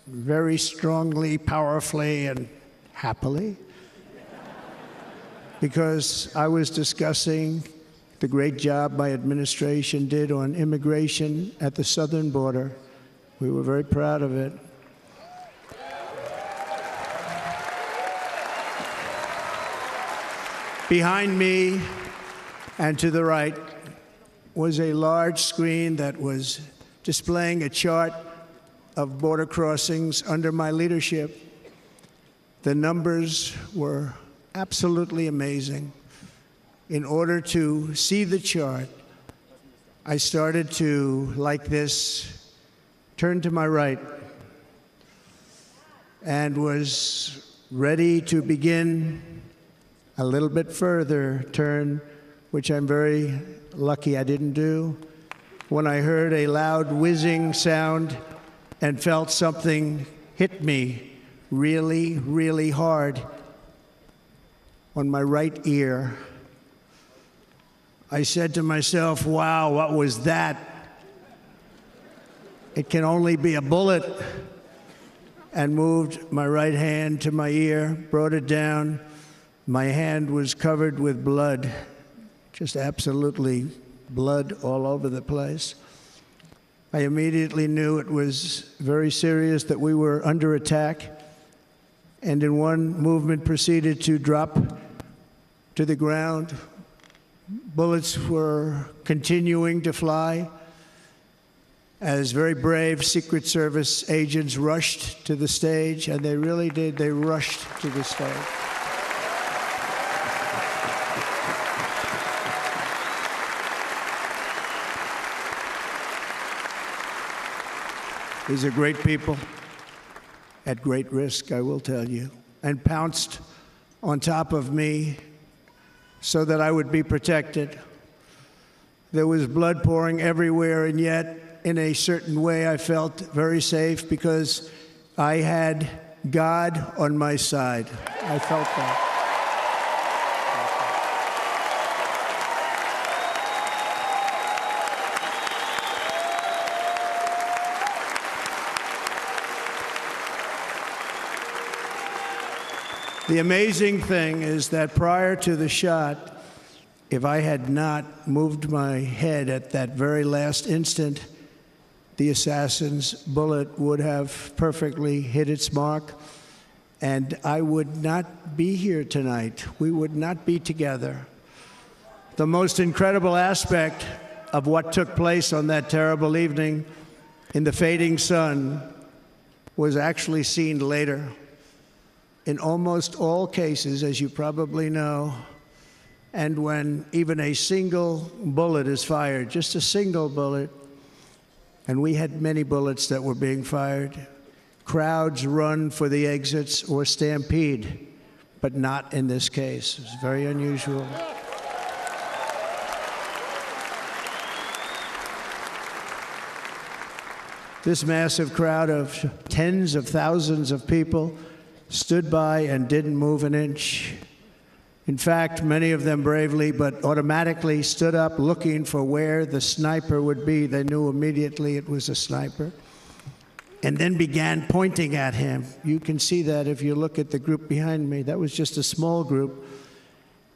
very strongly, powerfully, and happily because I was discussing the great job my administration did on immigration at the southern border. We were very proud of it. Behind me and to the right was a large screen that was displaying a chart of border crossings under my leadership. The numbers were absolutely amazing. In order to see the chart, I started to, like this, turn to my right and was ready to begin a little bit further turn, which I'm very lucky I didn't do, when I heard a loud whizzing sound and felt something hit me really, really hard on my right ear. I said to myself, wow, what was that? It can only be a bullet. And moved my right hand to my ear, brought it down. My hand was covered with blood, just absolutely blood all over the place. I immediately knew it was very serious, that we were under attack, and in one movement proceeded to drop to the ground. Bullets were continuing to fly as very brave Secret Service agents rushed to the stage, and they really did. They rushed to the stage. These are great people at great risk, I will tell you, and pounced on top of me so that I would be protected. There was blood pouring everywhere, and yet, in a certain way, I felt very safe because I had God on my side. I felt that. The amazing thing is that prior to the shot, if I had not moved my head at that very last instant, the assassin's bullet would have perfectly hit its mark, and I would not be here tonight. We would not be together. The most incredible aspect of what took place on that terrible evening in the fading sun was actually seen later. In almost all cases, as you probably know, and when even a single bullet is fired, just a single bullet, and we had many bullets that were being fired, crowds run for the exits or stampede, but not in this case. It's very unusual. This massive crowd of tens of thousands of people stood by and didn't move an inch. In fact, many of them bravely but automatically stood up looking for where the sniper would be. They knew immediately it was a sniper, and then began pointing at him. You can see that if you look at the group behind me. That was just a small group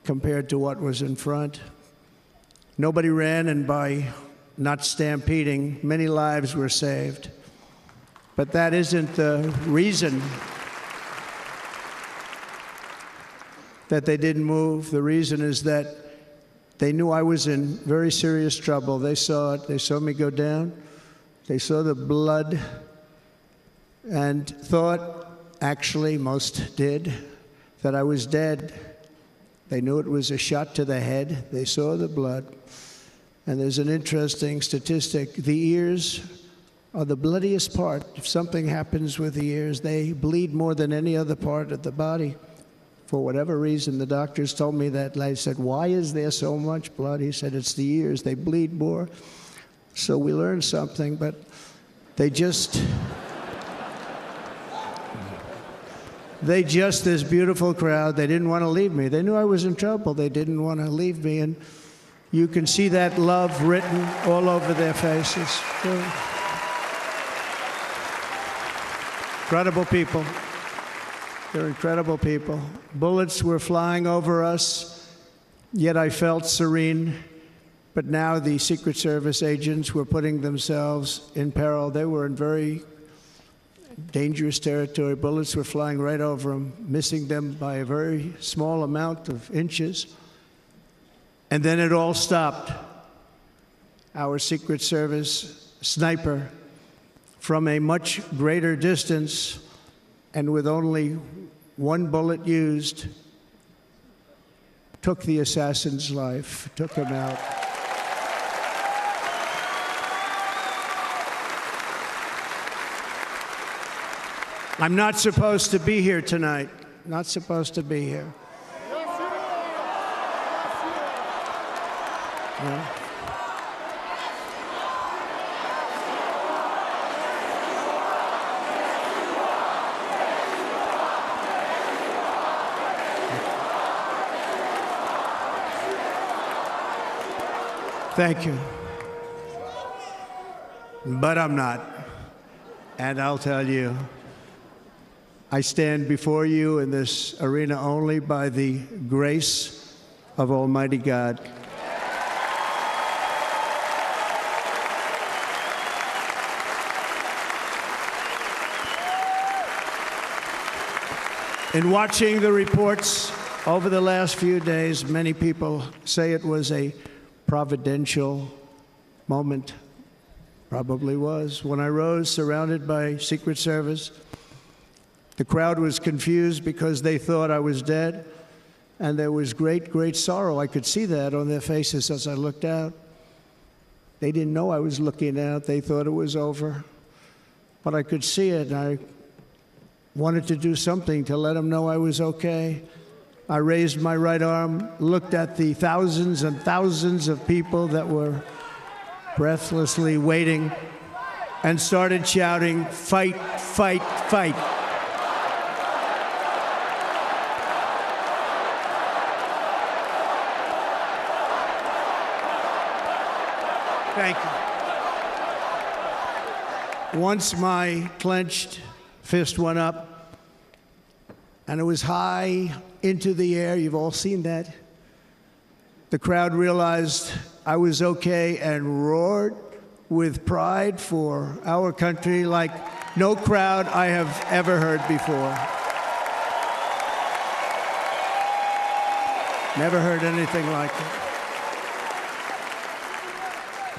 compared to what was in front. Nobody ran, and by not stampeding, many lives were saved. But that isn't the reason that they didn't move. The reason is that they knew I was in very serious trouble. They saw it. They saw me go down. They saw the blood and thought, actually most did, that I was dead. They knew it was a shot to the head. They saw the blood. And there's an interesting statistic. The ears are the bloodiest part. If something happens with the ears, they bleed more than any other part of the body. For whatever reason, the doctors told me that. I said, why is there so much blood? He said, it's the ears. They bleed more. So we learned something, but this beautiful crowd, they didn't want to leave me. They knew I was in trouble. They didn't want to leave me. And you can see that love written all over their faces. Incredible people. They're incredible people. Bullets were flying over us, yet I felt serene. But now the Secret Service agents were putting themselves in peril. They were in very dangerous territory. Bullets were flying right over them, missing them by a very small amount of inches. And then it all stopped. Our Secret Service sniper, from a much greater distance and with only one bullet used, took the assassin's life, took him out. I'm not supposed to be here tonight. Not supposed to be here. No. Thank you. But I'm not. And I'll tell you, I stand before you in this arena only by the grace of Almighty God. In watching the reports over the last few days, many people say it was a providential moment. Probably was. When I rose surrounded by Secret Service, the crowd was confused because they thought I was dead, and there was great, great sorrow. I could see that on their faces as I looked out. They didn't know I was looking out. They thought it was over. But I could see it, and I wanted to do something to let them know I was okay. I raised my right arm, looked at the thousands and thousands of people that were breathlessly waiting, and started shouting, "Fight, fight, fight." Thank you. Once my clenched fist went up, and it was high into the air. You've all seen that. The crowd realized I was okay and roared with pride for our country like no crowd I have ever heard before. Never heard anything like it.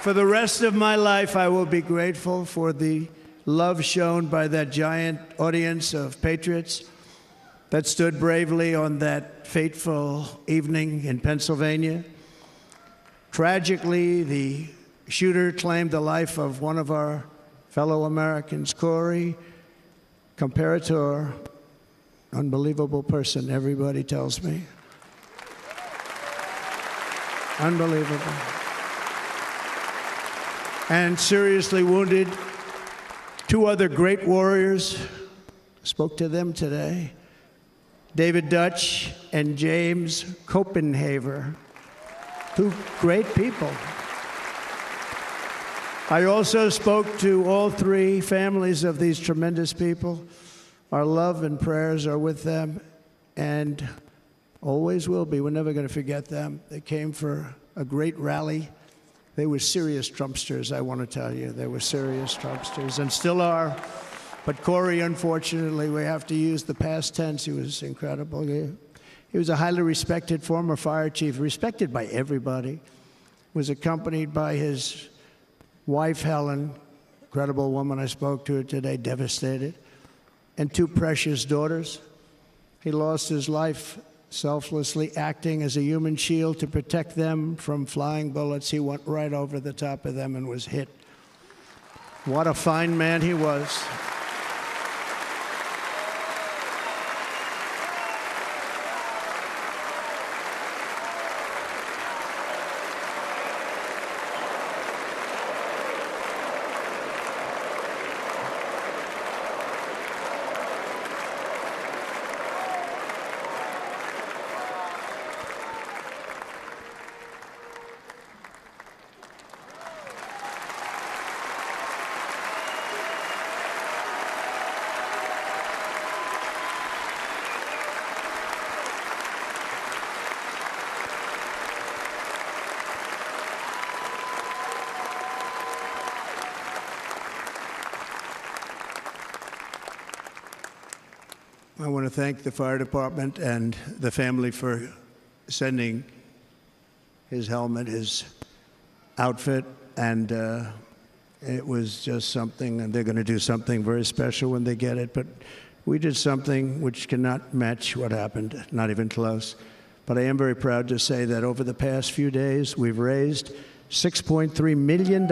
For the rest of my life, I will be grateful for the love shown by that giant audience of patriots that stood bravely on that fateful evening in Pennsylvania. Tragically, the shooter claimed the life of one of our fellow Americans, Corey Comparator. Unbelievable person, everybody tells me. Unbelievable. And seriously wounded, two other great warriors. Spoke to them today. David Dutch and James Copenhaver. Two great people. I also spoke to all three families of these tremendous people. Our love and prayers are with them, and always will be. We're never going to forget them. They came for a great rally. They were serious Trumpsters, I want to tell you. They were serious Trumpsters, and still are. But Corey, unfortunately, we have to use the past tense. He was incredible. He was a highly respected former fire chief, respected by everybody. Was accompanied by his wife, Helen, incredible woman. I spoke to her today, devastated, and two precious daughters. He lost his life selflessly acting as a human shield to protect them from flying bullets. He went right over the top of them and was hit. What a fine man he was. I want to thank the fire department and the family for sending his helmet, his outfit, and it was just something, and they're going to do something very special when they get it. But we did something which cannot match what happened, not even close. But I am very proud to say that over the past few days, we've raised $6.3 million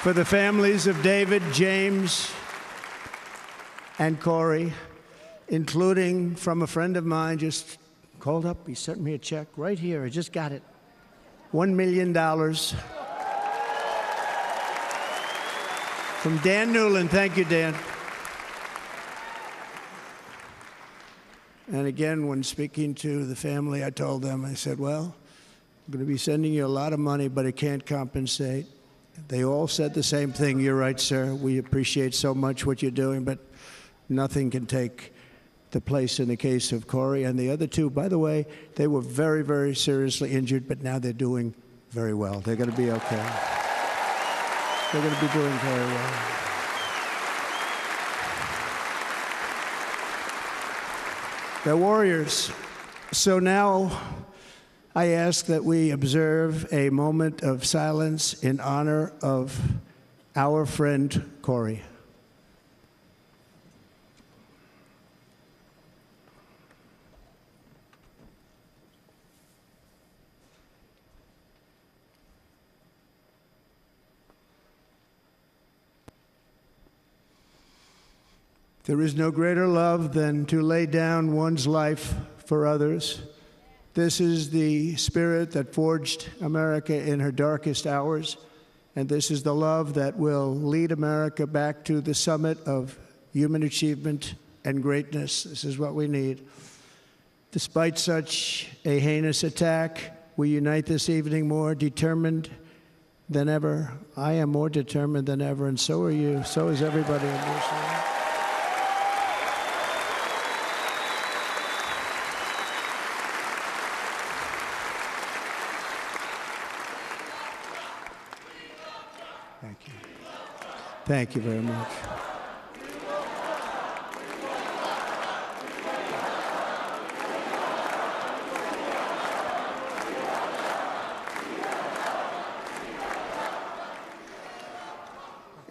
for the families of David, James, and Corey, including from a friend of mine just called up. He sent me a check right here. I just got it. $1 million from Dan Newland. Thank you, Dan. And again, when speaking to the family, I told them, I said, well, I'm going to be sending you a lot of money, but it can't compensate. They all said the same thing. You're right, sir. We appreciate so much what you're doing, but nothing can take the place in the case of Corey. And the other two, by the way, they were very, very seriously injured, but now they're doing very well. They're going to be okay. They're going to be doing very well. They're warriors. So now I ask that we observe a moment of silence in honor of our friend Corey. There is no greater love than to lay down one's life for others. This is the spirit that forged America in her darkest hours, and this is the love that will lead America back to the summit of human achievement and greatness. This is what we need. Despite such a heinous attack, we unite this evening more determined than ever. I am more determined than ever, and so are you. So is everybody on your side. Thank you very much.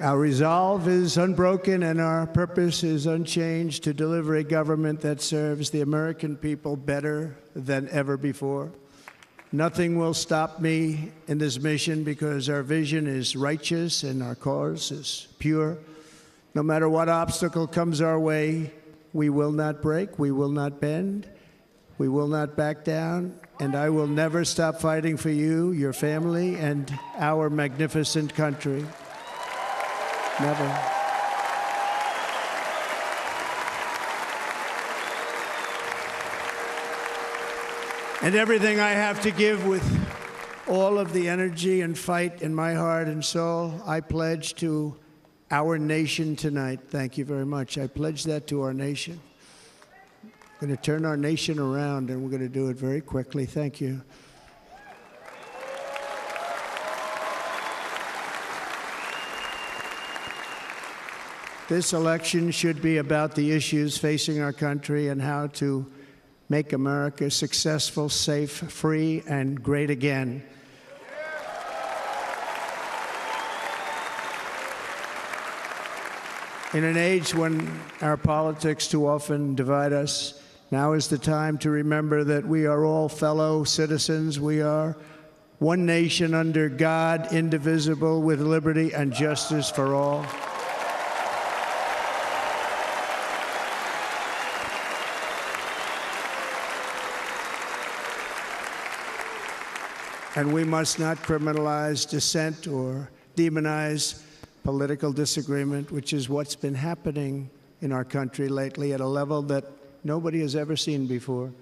Our resolve is unbroken and our purpose is unchanged to deliver a government that serves the American people better than ever before. Nothing will stop me in this mission because our vision is righteous and our cause is pure. No matter what obstacle comes our way, we will not break, we will not bend, we will not back down, and I will never stop fighting for you, your family, and our magnificent country. Never. And everything I have to give with all of the energy and fight in my heart and soul, I pledge to our nation tonight. Thank you very much. I pledge that to our nation. We're going to turn our nation around, and we're going to do it very quickly. Thank you. This election should be about the issues facing our country and how to make America successful, safe, free, and great again. In an age when our politics too often divide us, now is the time to remember that we are all fellow citizens. We are one nation under God, indivisible, with liberty and justice for all. And we must not criminalize dissent or demonize political disagreement, which is what's been happening in our country lately at a level that nobody has ever seen before.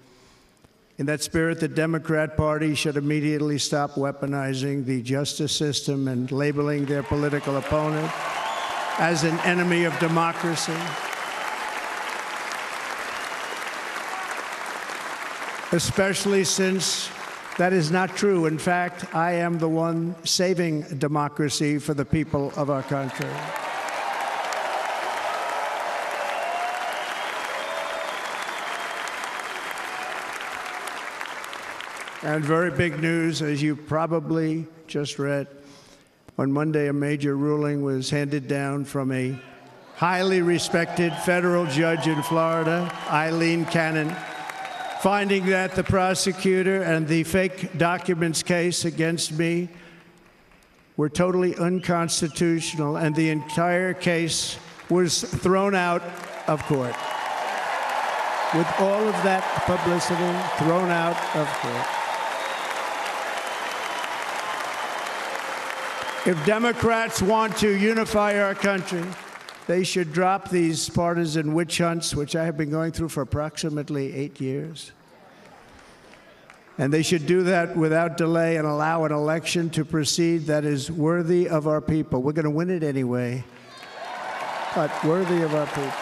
In that spirit, the Democrat Party should immediately stop weaponizing the justice system and labeling their political opponent as an enemy of democracy. Especially since That is not true. In fact, I am the one saving democracy for the people of our country. And very big news, as you probably just read. On Monday, a major ruling was handed down from a highly respected federal judge in Florida, Eileen Cannon, finding that the prosecutor and the fake documents case against me were totally unconstitutional, and the entire case was thrown out of court. With all of that publicity, thrown out of court. If Democrats want to unify our country, they should drop these partisan witch hunts, which I have been going through for approximately 8 years. And they should do that without delay and allow an election to proceed that is worthy of our people. We're going to win it anyway, but worthy of our people.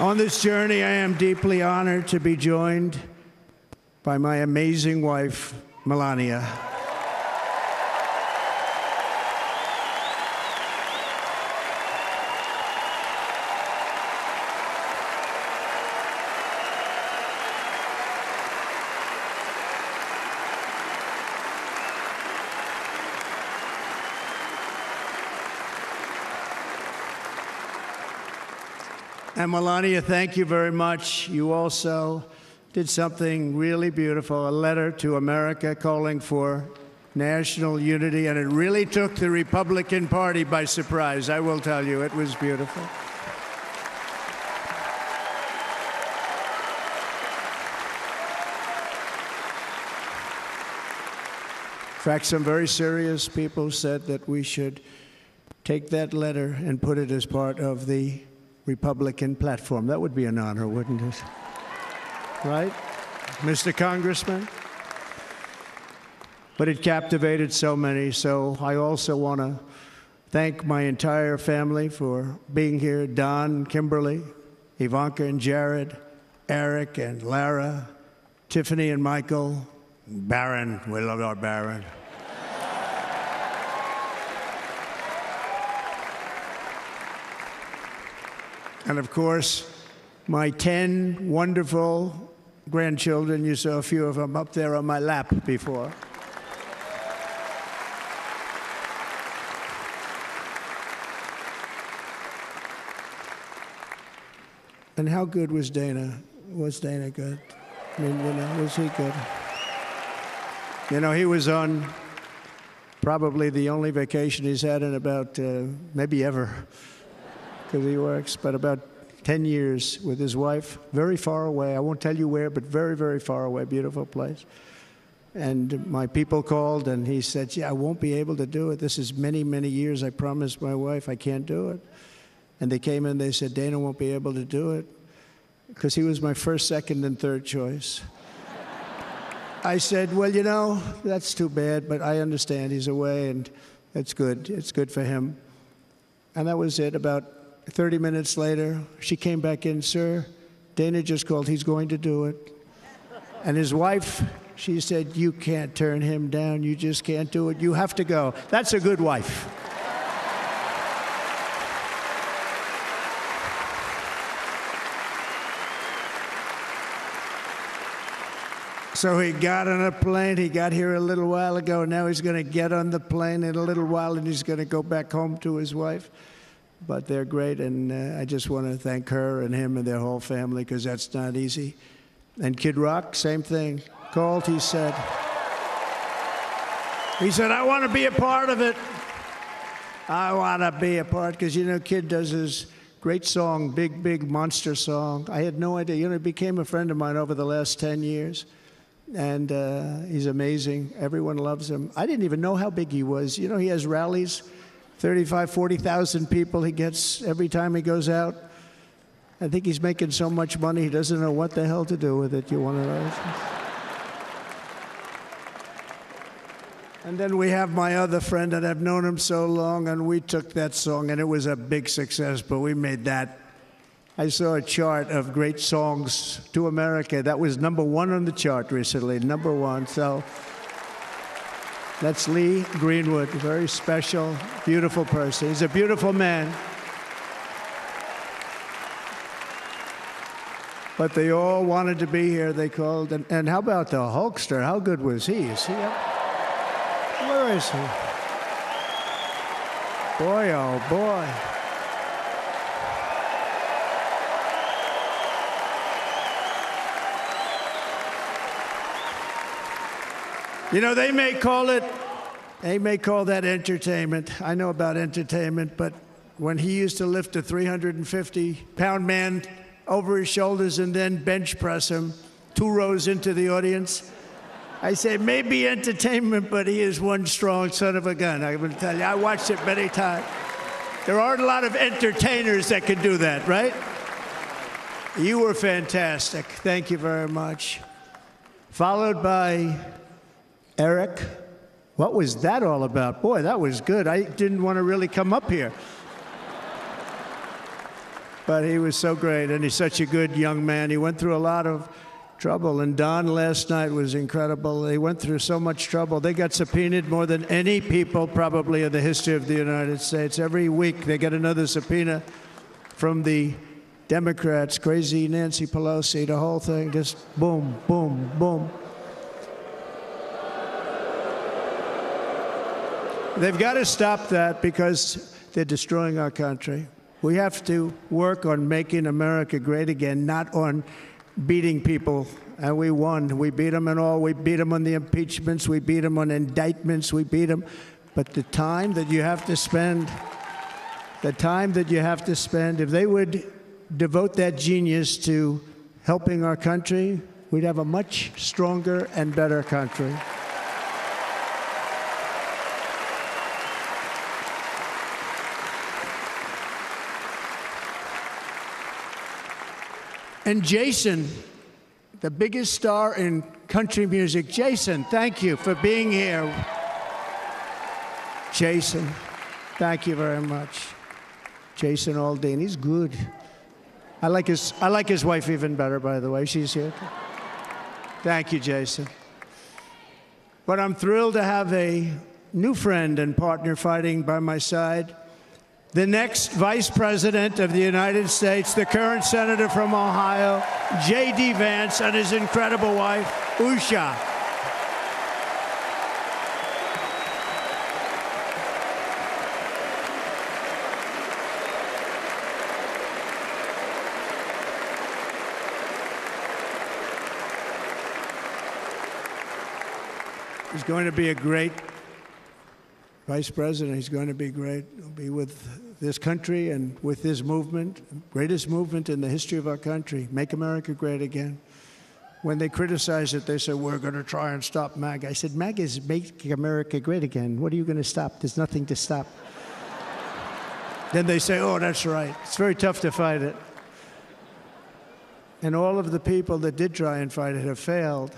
On this journey, I am deeply honored to be joined by my amazing wife, Melania. And Melania, thank you very much. You also did something really beautiful, a letter to America calling for national unity, and it really took the Republican Party by surprise. I will tell you, it was beautiful. In fact, some very serious people said that we should take that letter and put it as part of the Republican platform. That would be an honor, wouldn't it? Right, Mr. Congressman? But it captivated so many, so I also want to thank my entire family for being here. Don, Kimberly, Ivanka and Jared, Eric and Lara, Tiffany and Michael, Barron. We love our Barron. And of course, my 10 wonderful grandchildren. You saw a few of them up there on my lap before. And how good was Dana? Was Dana good? I mean, was he good? He was on probably the only vacation he's had in about, maybe ever, because he works, but about 10 years with his wife, very far away. I won't tell you where, but very, very far away, beautiful place. And my people called, and he said, I won't be able to do it. This is many, many years. I promised my wife I can't do it. And they came in, they said, Dana won't be able to do it, because he was my first, second, and third choice. I said, well, that's too bad, but I understand he's away, and it's good. It's good for him. And that was it. About 30 minutes later, she came back in, sir, Dana just called, he's going to do it. And his wife, she said, you can't turn him down, you just can't do it, you have to go. That's a good wife. So he got on a plane, he got here a little while ago, now he's going to get on the plane in a little while and he's going to go back home to his wife. But they're great, and I just want to thank her and him and their whole family, because that's not easy. And Kid Rock, same thing. Called, he said, I want to be a part of it. I want to be a part, because, Kid does his great song, Big, Big Monster song. I had no idea. He became a friend of mine over the last 10 years. And he's amazing. Everyone loves him. I didn't even know how big he was. He has rallies. 35, 40,000 people he gets every time he goes out. I think he's making so much money, he doesn't know what the hell to do with it. You want to know? And then we have my other friend, and I've known him so long, and we took that song, and it was a big success, but we made that I saw a chart of great songs to America. That was #1 on the chart recently, #1. So that's Lee Greenwood, a very special, beautiful person. He's a beautiful man. But they all wanted to be here. They called. And how about the Hulkster? How good was he? Is he up? Where is he? Boy, oh boy. You know, they may call that entertainment. I know about entertainment, but when he used to lift a 350-pound man over his shoulders and then bench press him 2 rows into the audience, I say, maybe entertainment, but he is one strong son of a gun. I will tell you, I watched it many times. There aren't a lot of entertainers that can do that, right? You were fantastic. Thank you very much. Followed by Eric. What was that all about? Boy, that was good. I didn't want to really come up here. But he was so great, and he's such a good young man. He went through a lot of trouble, and Don last night was incredible. They went through so much trouble. They got subpoenaed more than any people probably in the history of the United States. Every week they get another subpoena from the Democrats, crazy Nancy Pelosi, the whole thing, just boom, boom, boom. They've got to stop that because they're destroying our country. We have to work on making America great again, not on beating people. And we won. We beat them and all. We beat them on the impeachments. We beat them on indictments. We beat them. But the time that you have to spend, if they would devote that genius to helping our country, we'd have a much stronger and better country. And Jason, the biggest star in country music. Jason, thank you for being here. Jason, thank you very much. Jason Aldean, he's good. I like his wife even better, by the way. She's here. Thank you, Jason. But I'm thrilled to have a new friend and partner fighting by my side. The next Vice President of the United States, the current Senator from Ohio, J.D. Vance, and his incredible wife, Usha. He's going to be a great Vice President. He's going to be great. He'll be with this country and with this movement, greatest movement in the history of our country, Make America Great Again. When they criticize it, they say, we're going to try and stop MAGA. I said, MAGA is Make America Great Again. What are you going to stop? There's nothing to stop. Then they say, oh, that's right. It's very tough to fight it. And all of the people that did try and fight it have failed.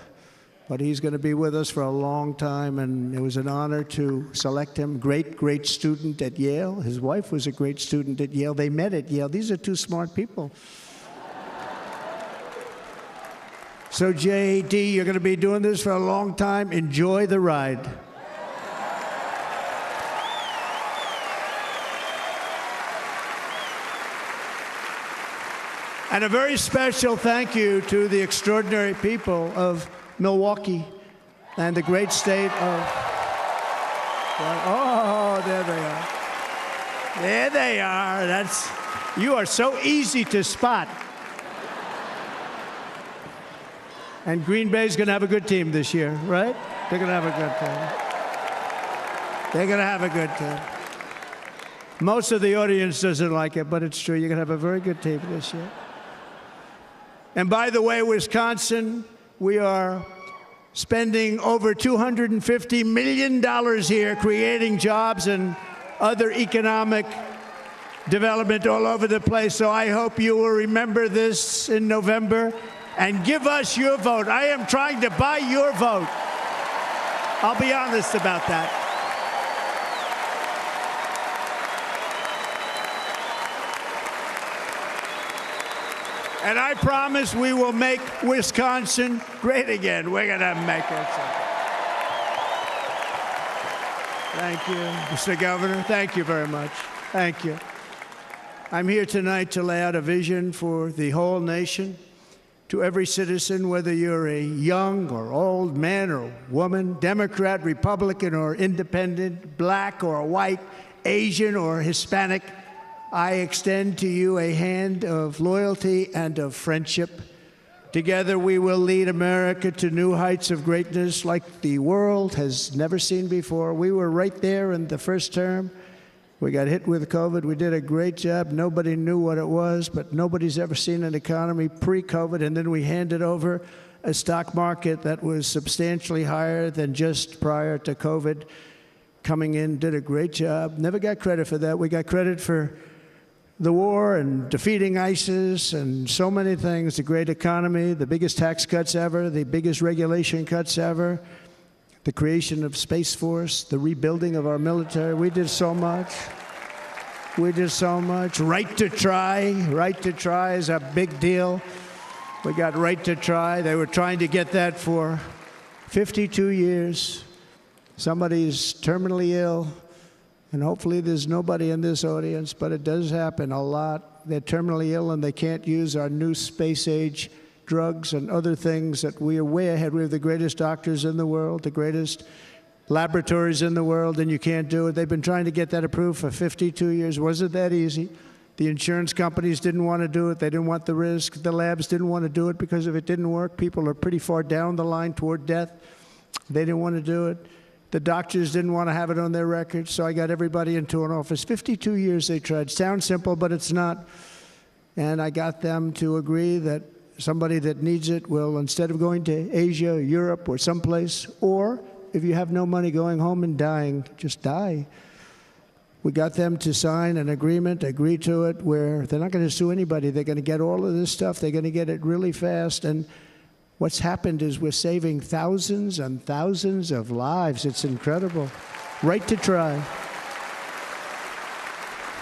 But he's going to be with us for a long time, and it was an honor to select him. Great, great student at Yale. His wife was a great student at Yale. They met at Yale. These are two smart people. So, J.D., you're going to be doing this for a long time. Enjoy the ride. And a very special thank you to the extraordinary people of Milwaukee and the great state of, oh, there they are. There they are. You are so easy to spot. And Green Bay's going to have a good team this year, right? They're going to have a good team. They're going to have a good team. Most of the audience doesn't like it, but it's true. You're going to have a very good team this year. And by the way, Wisconsin, we are spending over $250 million here, creating jobs and other economic development all over the place. So I hope you will remember this in November and give us your vote. I am trying to buy your vote. I'll be honest about that. And I promise we will make Wisconsin great again. We're going to make it. Thank you, Mr. Governor. Thank you very much. Thank you. I'm here tonight to lay out a vision for the whole nation. To every citizen, whether you're a young or old man or woman, Democrat, Republican, or independent, black or white, Asian or Hispanic, I extend to you a hand of loyalty and of friendship. Together we will lead America to new heights of greatness like the world has never seen before. We were right there in the first term. We got hit with COVID. We did a great job. Nobody knew what it was, but nobody's ever seen an economy pre-COVID. And then we handed over a stock market that was substantially higher than just prior to COVID. Coming in, did a great job. Never got credit for that. We got credit for the war and defeating ISIS and so many things, the great economy, the biggest tax cuts ever, the biggest regulation cuts ever, the creation of Space Force, the rebuilding of our military. We did so much. We did so much. Right to try. Right to try is a big deal. We got right to try. They were trying to get that for 52 years. Somebody's terminally ill. And hopefully there's nobody in this audience, but it does happen a lot. They're terminally ill and they can't use our new space-age drugs and other things that we are way ahead. We have the greatest doctors in the world, the greatest laboratories in the world, and you can't do it. They've been trying to get that approved for 52 years. Wasn't that easy? The insurance companies didn't want to do it. They didn't want the risk. The labs didn't want to do it because if it didn't work, people are pretty far down the line toward death. They didn't want to do it. The doctors didn't want to have it on their records, so I got everybody into an office. 52 years they tried. Sounds simple, but it's not. And I got them to agree that somebody that needs it will, instead of going to Asia, Europe, or someplace, or if you have no money going home and dying, just die. We got them to sign an agreement, agree to it, where they're not going to sue anybody. They're going to get all of this stuff. They're going to get it really fast. And what's happened is we're saving thousands and thousands of lives. It's incredible. Right to try.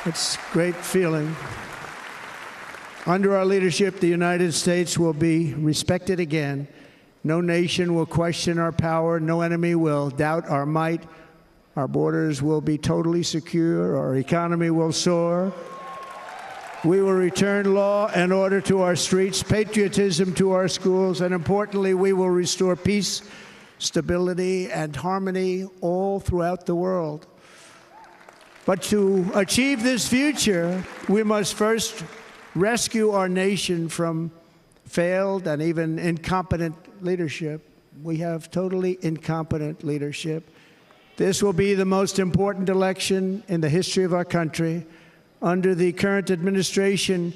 It's a great feeling. Under our leadership, the United States will be respected again. No nation will question our power. No enemy will doubt our might. Our borders will be totally secure. Our economy will soar. We will return law and order to our streets, patriotism to our schools, and importantly, we will restore peace, stability, and harmony all throughout the world. But to achieve this future, we must first rescue our nation from failed and even incompetent leadership. We have totally incompetent leadership. This will be the most important election in the history of our country. Under the current administration,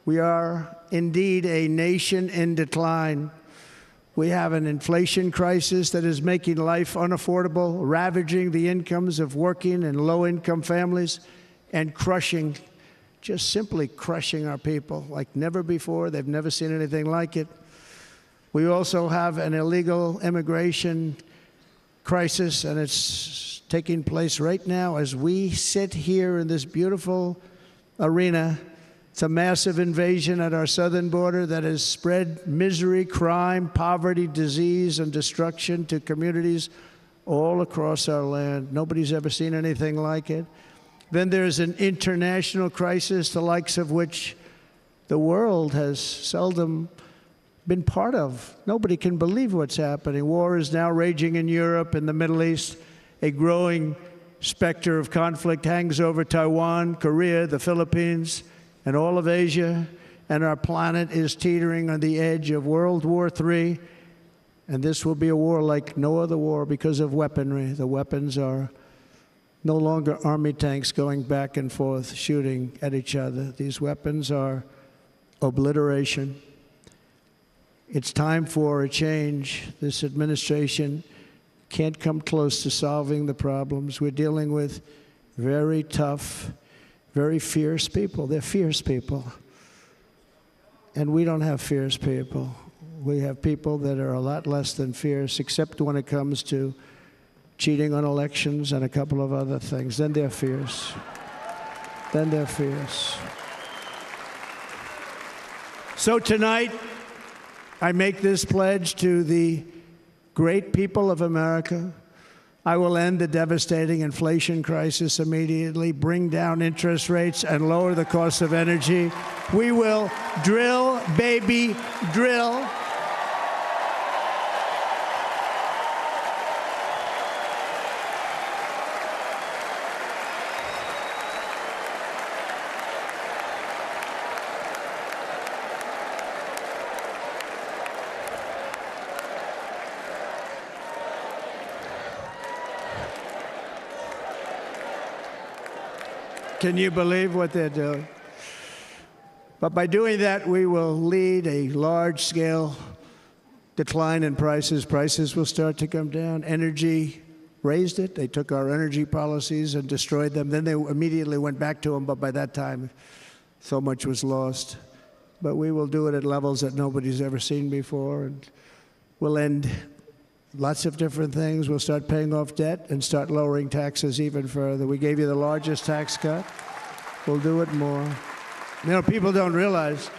we are indeed a nation in decline. We have an inflation crisis that is making life unaffordable, ravaging the incomes of working and low-income families, and crushing, just simply crushing our people like never before. They've never seen anything like it. We also have an illegal immigration crisis, and it's taking place right now as we sit here in this beautiful arena. It's a massive invasion at our southern border that has spread misery, crime, poverty, disease, and destruction to communities all across our land. Nobody's ever seen anything like it. Then there's an international crisis, the likes of which the world has seldom been part of. Nobody can believe what's happening. War is now raging in Europe and the Middle East. A growing specter of conflict hangs over Taiwan, Korea, the Philippines, and all of Asia. And our planet is teetering on the edge of World War III. And this will be a war like no other war because of weaponry. The weapons are no longer army tanks going back and forth shooting at each other. These weapons are obliteration. It's time for a change. This administration can't come close to solving the problems. We're dealing with very tough, very fierce people. They're fierce people. And we don't have fierce people. We have people that are a lot less than fierce, except when it comes to cheating on elections and a couple of other things. Then they're fierce. Then they're fierce. So tonight, I make this pledge to the great people of America. I will end the devastating inflation crisis immediately, bring down interest rates, and lower the cost of energy. We will drill, baby, drill. Can you believe what they're doing? But by doing that, we will lead a large-scale decline in prices. Prices will start to come down. Energy raised it. They took our energy policies and destroyed them. Then they immediately went back to them, but by that time, so much was lost. But we will do it at levels that nobody's ever seen before, and we'll end lots of different things. We'll start paying off debt and start lowering taxes even further. We gave you the largest tax cut. We'll do it more. You know, people don't realize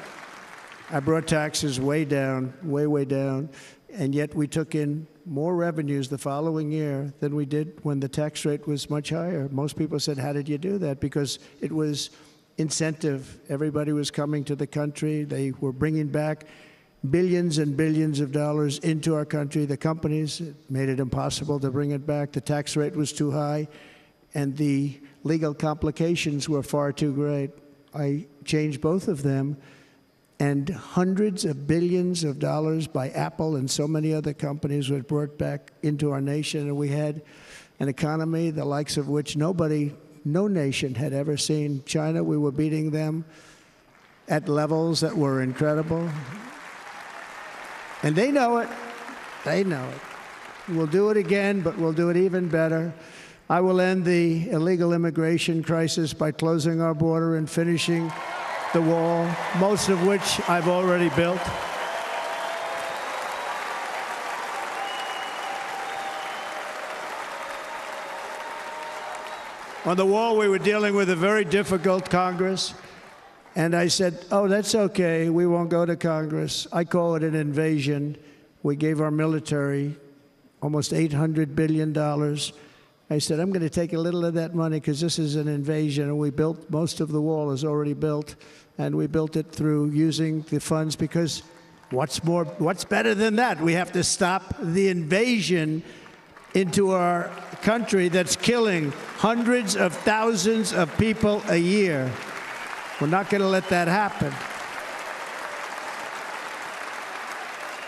I brought taxes way down, way down, and yet we took in more revenues the following year than we did when the tax rate was much higher. Most people said, how did you do that? Because it was incentive. Everybody was coming to the country. They were bringing back billions and billions of dollars into our country. The companies made it impossible to bring it back. The tax rate was too high, and the legal complications were far too great. I changed both of them, and hundreds of billions of dollars by Apple and so many other companies were brought back into our nation, and we had an economy the likes of which no nation had ever seen. China, we were beating them at levels that were incredible. And they know it. They know it. We'll do it again, but we'll do it even better. I will end the illegal immigration crisis by closing our border and finishing the wall, most of which I've already built. On the wall, we were dealing with a very difficult Congress. And I said, oh, that's okay. We won't go to Congress. I call it an invasion. We gave our military almost $800 billion. I said, I'm going to take a little of that money because this is an invasion. And we built, most of the wall is already built. And we built it through using the funds because what's better than that? We have to stop the invasion into our country that's killing hundreds of thousands of people a year. We're not going to let that happen.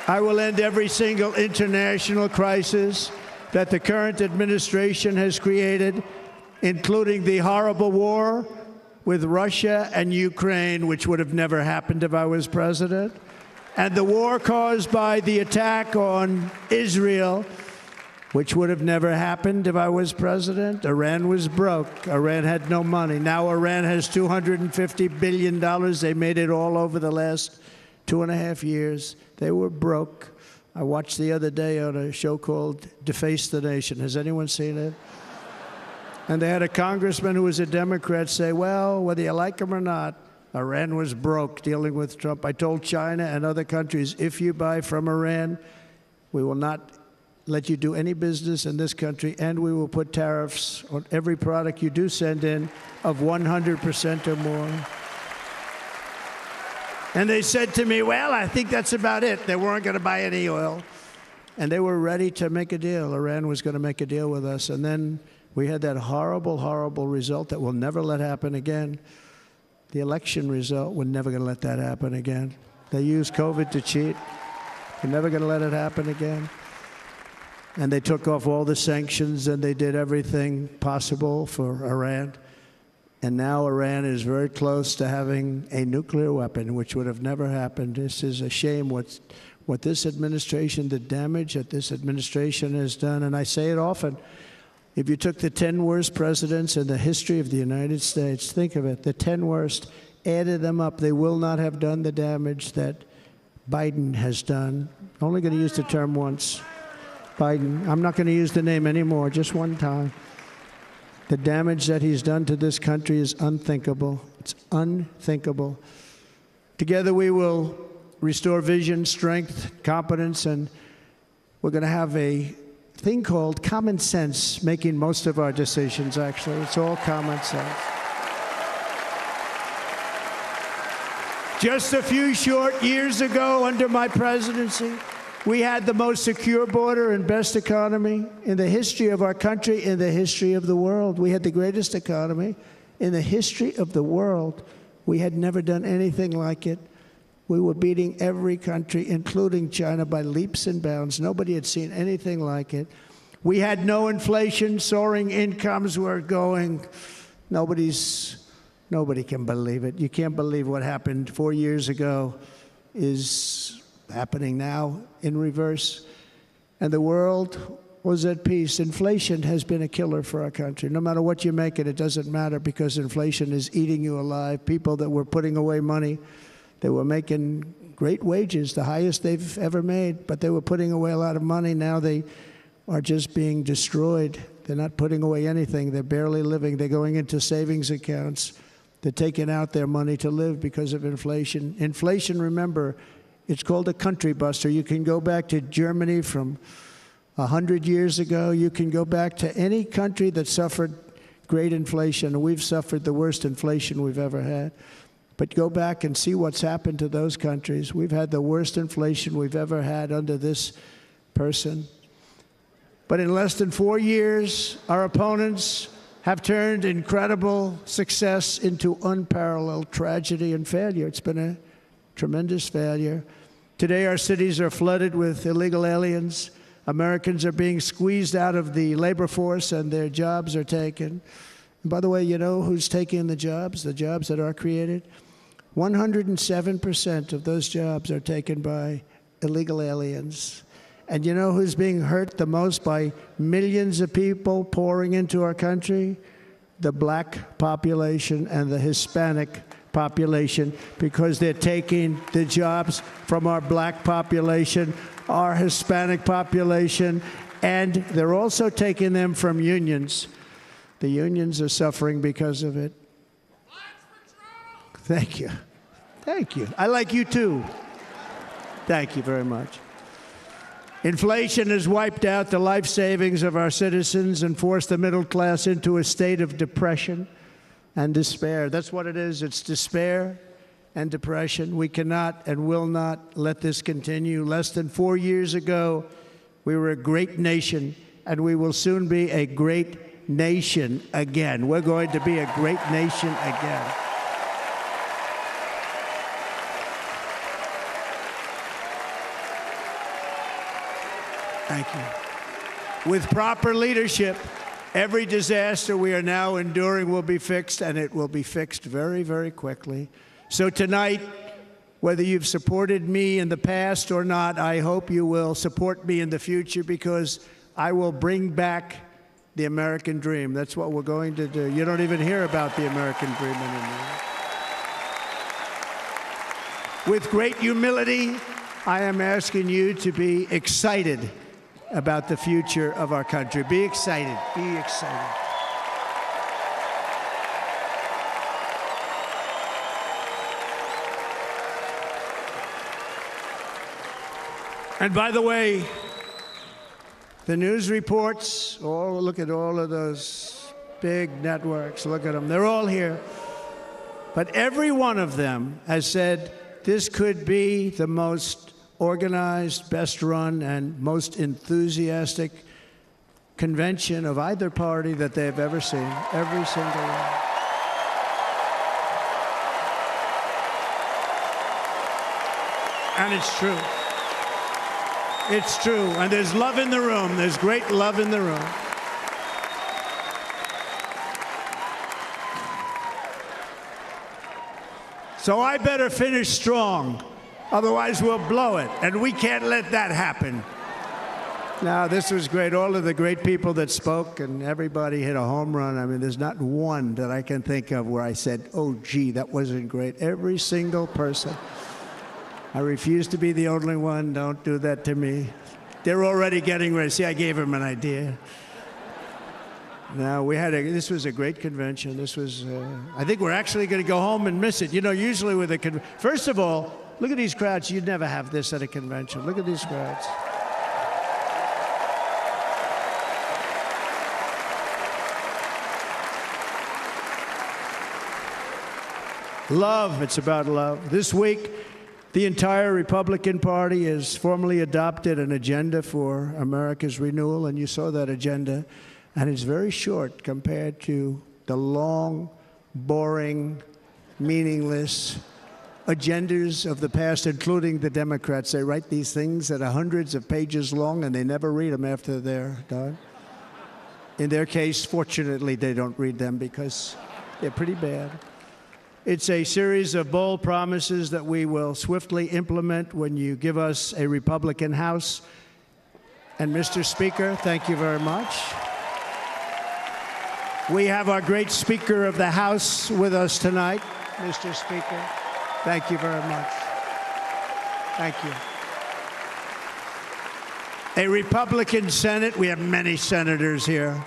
I will end every single international crisis that the current administration has created, including the horrible war with Russia and Ukraine, which would have never happened if I was president, and the war caused by the attack on Israel, which would have never happened if I was president. Iran was broke. Iran had no money. Now Iran has $250 billion. They made it all over the last 2.5 years. They were broke. I watched the other day on a show called Deface the Nation. Has anyone seen it? And they had a congressman who was a Democrat say, well, whether you like him or not, Iran was broke dealing with Trump. I told China and other countries, if you buy from Iran, we will not let you do any business in this country, and we will put tariffs on every product you do send in of 100% or more. And they said to me, well, I think that's about it. They weren't going to buy any oil. And they were ready to make a deal. Iran was going to make a deal with us. And then we had that horrible, horrible result that we'll never let happen again. The election result, we're never going to let that happen again. They used COVID to cheat. We're never going to let it happen again. And they took off all the sanctions, and they did everything possible for Iran. And now Iran is very close to having a nuclear weapon, which would have never happened. This is a shame what this administration, the damage that this administration has done. And I say it often, if you took the 10 worst presidents in the history of the United States, think of it, the 10 worst, added them up, they will not have done the damage that Biden has done. I'm only going to use the term once. Biden, I'm not going to use the name anymore, just one time. The damage that he's done to this country is unthinkable. It's unthinkable. Together we will restore vision, strength, competence, and we're going to have a thing called common sense making most of our decisions, actually. It's all common sense. Just a few short years ago, under my presidency, we had the most secure border and best economy in the history of our country, in the history of the world. We had the greatest economy in the history of the world. We had never done anything like it. We were beating every country, including China, by leaps and bounds. Nobody had seen anything like it. We had no inflation. Soaring incomes were going. Nobody can believe it. You can't believe what happened 4 years ago is happening now in reverse. And the world was at peace. Inflation has been a killer for our country. No matter what you make it, it doesn't matter because inflation is eating you alive. People that were putting away money, they were making great wages, the highest they've ever made, but they were putting away a lot of money. Now they are just being destroyed. They're not putting away anything. They're barely living. They're going into savings accounts. They're taking out their money to live because of inflation. Inflation, remember, it's called a country buster. You can go back to Germany from 100 years ago. You can go back to any country that suffered great inflation. We've suffered the worst inflation we've ever had. But go back and see what's happened to those countries. We've had the worst inflation we've ever had under this person. But in less than 4 years, our opponents have turned incredible success into unparalleled tragedy and failure. It's been a tremendous failure. Today, our cities are flooded with illegal aliens. Americans are being squeezed out of the labor force and their jobs are taken. And by the way, you know who's taking the jobs that are created? 107% of those jobs are taken by illegal aliens. And you know who's being hurt the most by millions of people pouring into our country? The black population and the Hispanic population, because they're taking the jobs from our black population, our Hispanic population, and they're also taking them from unions. The unions are suffering because of it. Thank you. Thank you. I like you too. Thank you very much. Inflation has wiped out the life savings of our citizens and forced the middle class into a state of depression and despair. That's what it is. It's despair and depression. We cannot and will not let this continue. Less than 4 years ago, we were a great nation, and we will soon be a great nation again. We're going to be a great nation again. Thank you. With proper leadership, every disaster we are now enduring will be fixed, and it will be fixed very, very quickly. So tonight, whether you've supported me in the past or not, I hope you will support me in the future, because I will bring back the American dream. That's what we're going to do. You don't even hear about the American dream anymore. With great humility, I am asking you to be excited about the future of our country. Be excited. Be excited. And by the way, the news reports, look at all of those big networks. Look at them. They're all here. But every one of them has said this could be the most organized, best run, and most enthusiastic convention of either party that they've ever seen. Every single one. And it's true. It's true. And there's love in the room. There's great love in the room. So I better finish strong. Otherwise, we'll blow it, and we can't let that happen. Now, this was great. All of the great people that spoke, and everybody hit a home run. I mean, there's not one that I can think of where I said, oh, gee, that wasn't great. Every single person. I refuse to be the only one. Don't do that to me. They're already getting ready. See, I gave them an idea. Now, this was a great convention. This was, I think we're actually going to go home and miss it. You know, usually with first of all, Look at these crowds. You'd never have this at a convention. Look at these crowds. Love, it's about love. This week, the entire Republican Party has formally adopted an agenda for America's renewal, and you saw that agenda, and it's very short compared to the long, boring, meaningless agendas of the past, including the Democrats. They write these things that are hundreds of pages long, and they never read them after they're done. In their case, fortunately, they don't read them because they're pretty bad. It's a series of bold promises that we will swiftly implement when you give us a Republican House. And Mr. Speaker, thank you very much. We have our great Speaker of the House with us tonight. Mr. Speaker, thank you very much. Thank you. A Republican Senate, we have many senators here,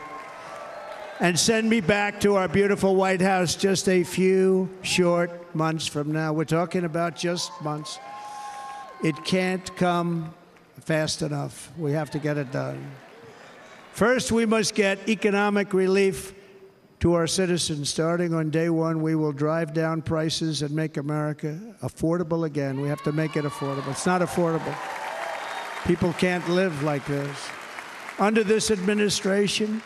and send me back to our beautiful White House just a few short months from now. We're talking about just months. It can't come fast enough. We have to get it done. First, we must get economic relief to our citizens. Starting on day one, we will drive down prices and make America affordable again. We have to make it affordable. It's not affordable. People can't live like this. Under this administration,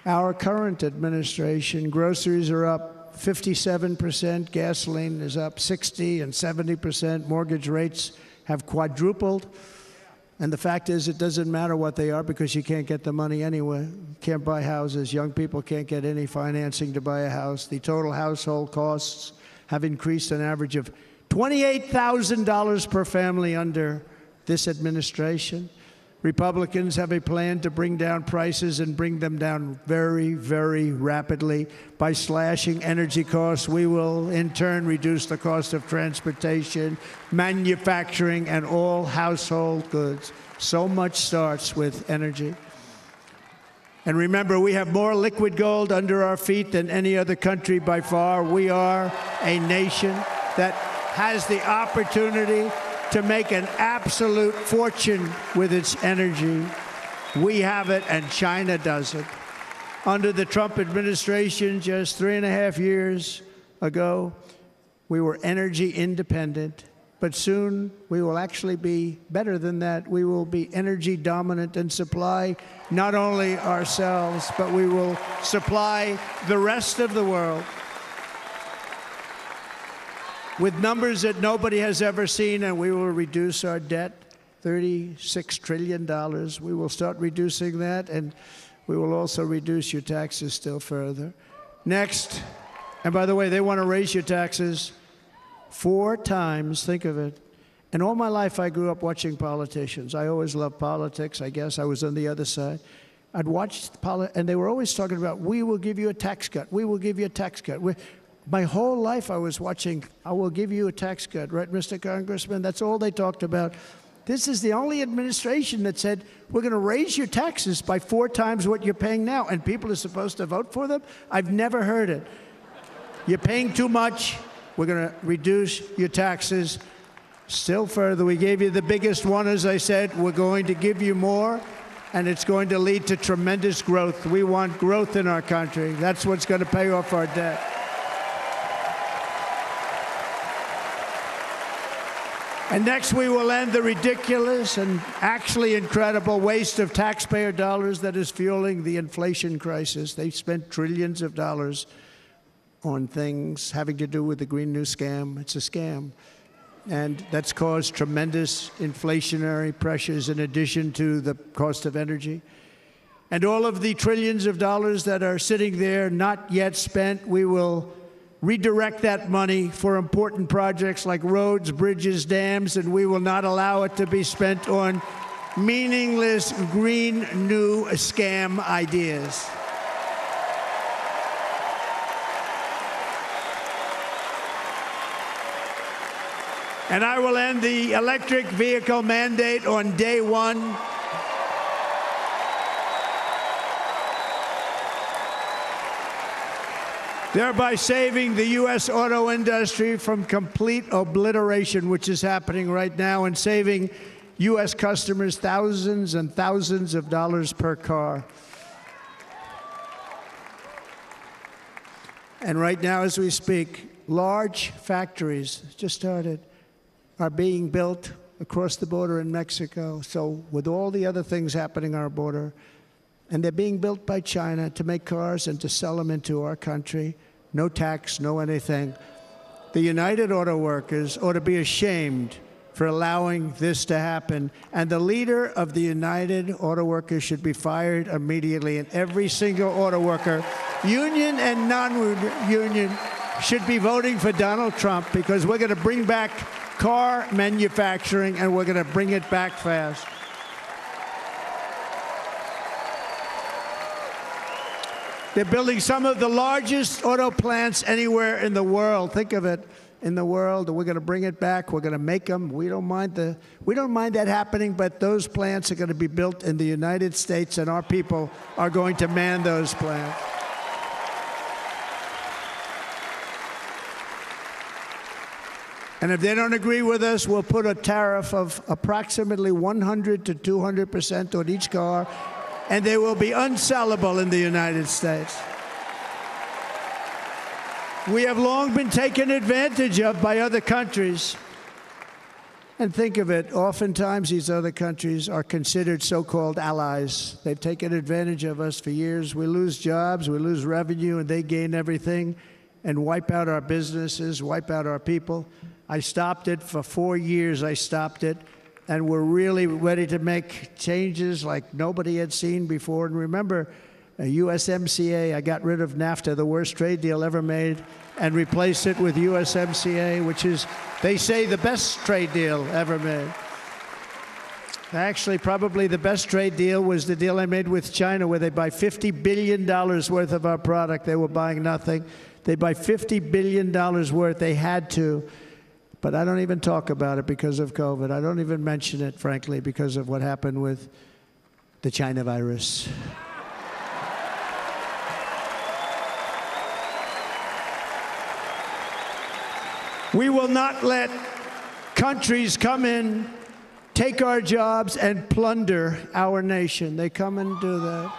our current administration, groceries are up 57%, gasoline is up 60% and 70%, mortgage rates have quadrupled. And the fact is, it doesn't matter what they are because you can't get the money anyway. You can't buy houses. Young people can't get any financing to buy a house. The total household costs have increased an average of $28,000 per family under this administration. Republicans have a plan to bring down prices and bring them down very, very rapidly. By slashing energy costs, we will in turn reduce the cost of transportation, manufacturing, and all household goods. So much starts with energy. And remember, we have more liquid gold under our feet than any other country by far. We are a nation that has the opportunity to make an absolute fortune with its energy. We have it, and China doesn't. Under the Trump administration, just 3.5 years ago, we were energy independent. But soon, we will actually be better than that. We will be energy dominant and supply not only ourselves, but we will supply the rest of the world with numbers that nobody has ever seen, and we will reduce our debt, $36 trillion. We will start reducing that, and we will also reduce your taxes still further. Next, and by the way, they want to raise your taxes 4 times, think of it. And all my life, I grew up watching politicians. I always loved politics, I guess. I was on the other side. I'd watch, and they were always talking about, we will give you a tax cut. We will give you a tax cut. My whole life I was watching, I will give you a tax cut, right, Mr. Congressman? That's all they talked about. This is the only administration that said, we're going to raise your taxes by 4 times what you're paying now, and people are supposed to vote for them? I've never heard it. You're paying too much, we're going to reduce your taxes still further. We gave you the biggest one, as I said. We're going to give you more, and it's going to lead to tremendous growth. We want growth in our country. That's what's going to pay off our debt. And next, we will end the ridiculous and actually incredible waste of taxpayer dollars that is fueling the inflation crisis. They've spent trillions of dollars on things having to do with the Green New Scam. It's a scam. And that's caused tremendous inflationary pressures in addition to the cost of energy. And all of the trillions of dollars that are sitting there not yet spent, we will redirect that money for important projects like roads, bridges, dams, and we will not allow it to be spent on meaningless Green New Scam ideas. And I will end the electric vehicle mandate on day one. thereby saving the U.S. auto industry from complete obliteration, which is happening right now, and saving U.S. customers thousands and thousands of dollars per car. And right now, as we speak, large factories just started, are being built across the border in Mexico. So with all the other things happening on our border, and they're being built by China to make cars and to sell them into our country, no tax, no anything. The United Auto Workers ought to be ashamed for allowing this to happen. And the leader of the United Auto Workers should be fired immediately. And every single auto worker, union and non-union, should be voting for Donald Trump, because we're going to bring back car manufacturing, and we're going to bring it back fast. They're building some of the largest auto plants anywhere in the world. Think of it, in the world. We're going to bring it back. We're going to make them. We don't mind that happening, but those plants are going to be built in the United States, and our people are going to man those plants. And if they don't agree with us, we'll put a tariff of approximately 100 to 200% on each car, and they will be unsellable in the United States. We have long been taken advantage of by other countries. And think of it, oftentimes these other countries are considered so-called allies. They've taken advantage of us for years. We lose jobs, we lose revenue, and they gain everything and wipe out our businesses, wipe out our people. I stopped it for 4 years. I stopped it, and we're really ready to make changes like nobody had seen before. And remember, USMCA, I got rid of NAFTA, the worst trade deal ever made, and replaced it with USMCA, which is, they say, the best trade deal ever made. Actually, probably the best trade deal was the deal I made with China, where they buy $50 billion worth of our product. They were buying nothing. They buy $50 billion worth. They had to. But I don't even talk about it because of COVID. I don't even mention it, frankly, because of what happened with the China virus. We will not let countries come in, take our jobs, and plunder our nation. They come and do that.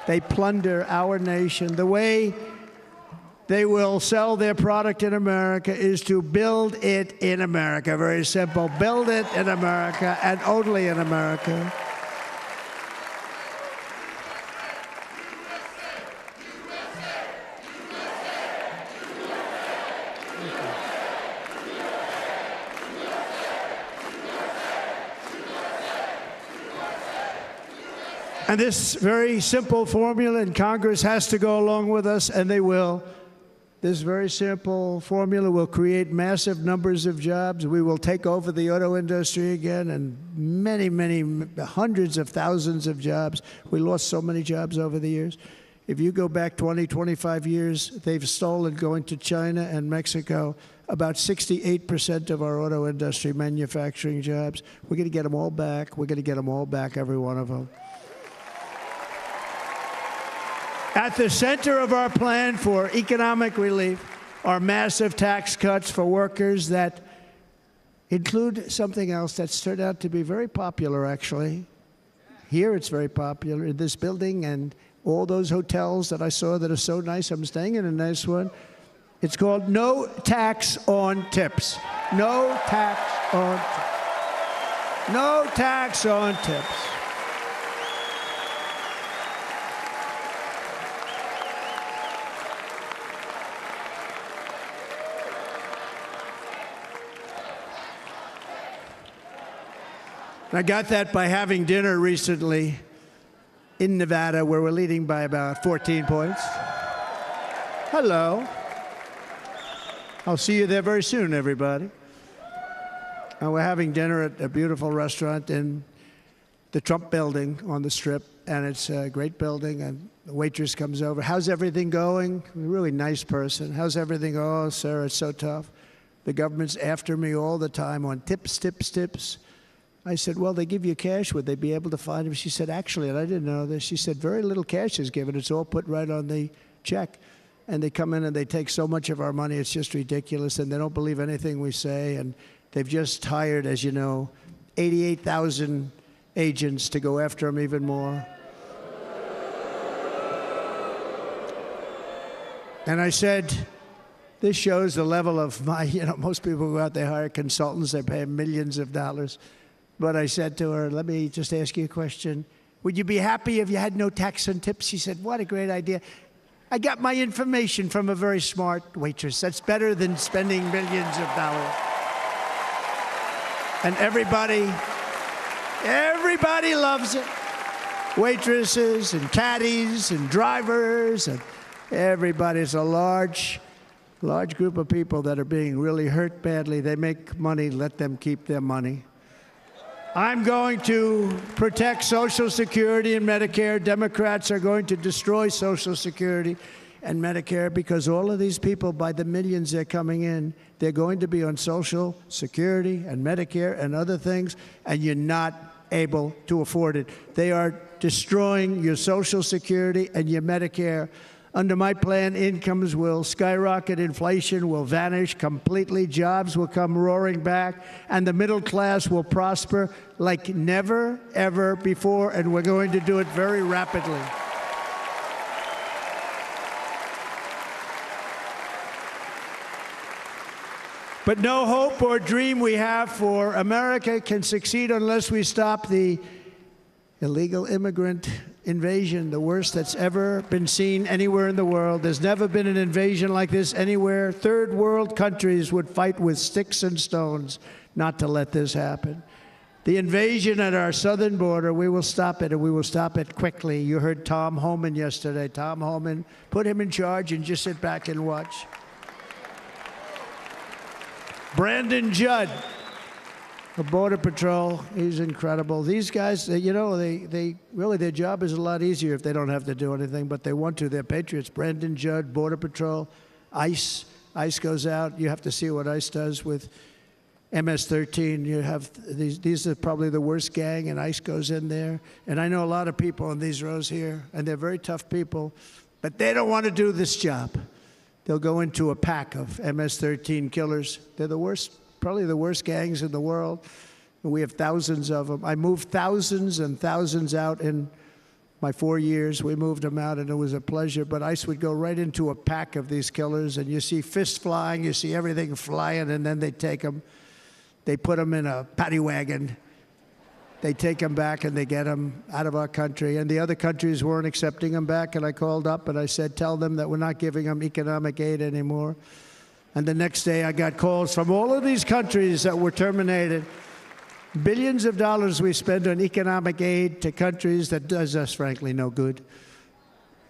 They plunder our nation. The way they will sell their product in America is to build it in America. Very simple. Build it in America and only in America. And this very simple formula, and Congress has to go along with us, and they will. This very simple formula will create massive numbers of jobs. We will take over the auto industry again, and many, many, hundreds of thousands of jobs. We lost so many jobs over the years. If you go back 20, 25 years, they've stolen, going to China and Mexico, about 68% of our auto industry manufacturing jobs. We're going to get them all back. We're going to get them all back, every one of them. At the center of our plan for economic relief are massive tax cuts for workers that include something else that's turned out to be very popular, actually. Here it's very popular in this building and all those hotels that I saw that are so nice. I'm staying in a nice one. It's called no tax on tips. No tax on tips. No tax on tips. I got that by having dinner recently in Nevada, where we're leading by about 14 points. Hello. I'll see you there very soon, everybody. And we're having dinner at a beautiful restaurant in the Trump building on the Strip, and it's a great building, and the waitress comes over. How's everything going? A really nice person. How's everything? Oh, sir, it's so tough. The government's after me all the time on tips, tips, tips. I said, well, they give you cash. Would they be able to find him? She said, actually, and I didn't know this, she said, very little cash is given. It's all put right on the check. and they come in and they take so much of our money, it's just ridiculous, and they don't believe anything we say, and they've just hired, as you know, 88,000 agents to go after them even more. And I said, this shows the level of my, most people go out, they hire consultants, they pay them millions of dollars. But I said to her, let me just ask you a question. Would you be happy if you had no tax on tips? She said, what a great idea. I got my information from a very smart waitress. That's better than spending millions of dollars. And everybody loves it. Waitresses and caddies and drivers and everybody. It's a large group of people that are being really hurt badly. They make money, let them keep their money. I'm going to protect Social Security and Medicare. Democrats are going to destroy Social Security and Medicare because all of these people, by the millions they're coming in, they're going to be on Social Security and Medicare and other things, and you're not able to afford it. They are destroying your Social Security and your Medicare. Under my plan, incomes will skyrocket, inflation will vanish completely, jobs will come roaring back, and the middle class will prosper like never, ever before, and we're going to do it very rapidly. But no hope or dream we have for America can succeed unless we stop the illegal immigrant invasion, the worst that's ever been seen anywhere in the world. There's never been an invasion like this anywhere. Third world countries would fight with sticks and stones not to let this happen. The invasion at our southern border, we will stop it, and we will stop it quickly. You heard Tom Homan yesterday. Tom Homan, put him in charge and just sit back and watch. Brandon Judd, the Border Patrol, he's incredible. These guys, they really, their job is a lot easier if they don't have to do anything, but they want to. They're patriots. Brandon Judd, Border Patrol, ICE. ICE goes out. You have to see what ICE does with MS-13. You have these are probably the worst gang, and ICE goes in there. And I know a lot of people in these rows here, and they're very tough people, but they don't want to do this job. They'll go into a pack of MS-13 killers. They're the worst. Probably the worst gangs in the world. We have thousands of them. I moved thousands and thousands out in my 4 years. We moved them out, and it was a pleasure. But ICE would go right into a pack of these killers, and you see fists flying, you see everything flying, and then they take them. They put them in a paddy wagon. They take them back, and they get them out of our country. And the other countries weren't accepting them back, and I called up, and I said, tell them that we're not giving them economic aid anymore. And the next day, I got calls from all of these countries that were terminated. Billions of dollars we spend on economic aid to countries that does us, frankly, no good.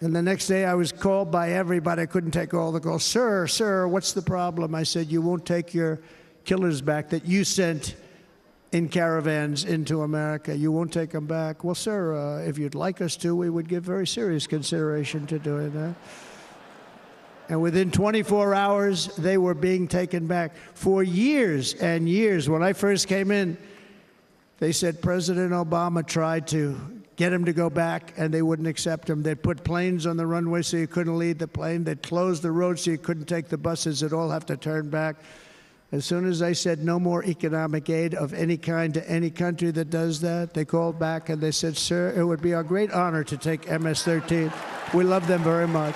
And the next day, I was called by everybody. I couldn't take all the calls. Sir, what's the problem? I said, you won't take your killers back that you sent in caravans into America. You won't take them back. Well, sir, if you'd like us to, we would give very serious consideration to doing that. And within 24 hours, they were being taken back. For years and years, when I first came in, they said President Obama tried to get him to go back, and they wouldn't accept him. They'd put planes on the runway so you couldn't leave the plane. They'd close the road so you couldn't take the buses. They'd all have to turn back. As soon as I said no more economic aid of any kind to any country that does that, they called back and they said, sir, it would be our great honor to take MS-13. We love them very much.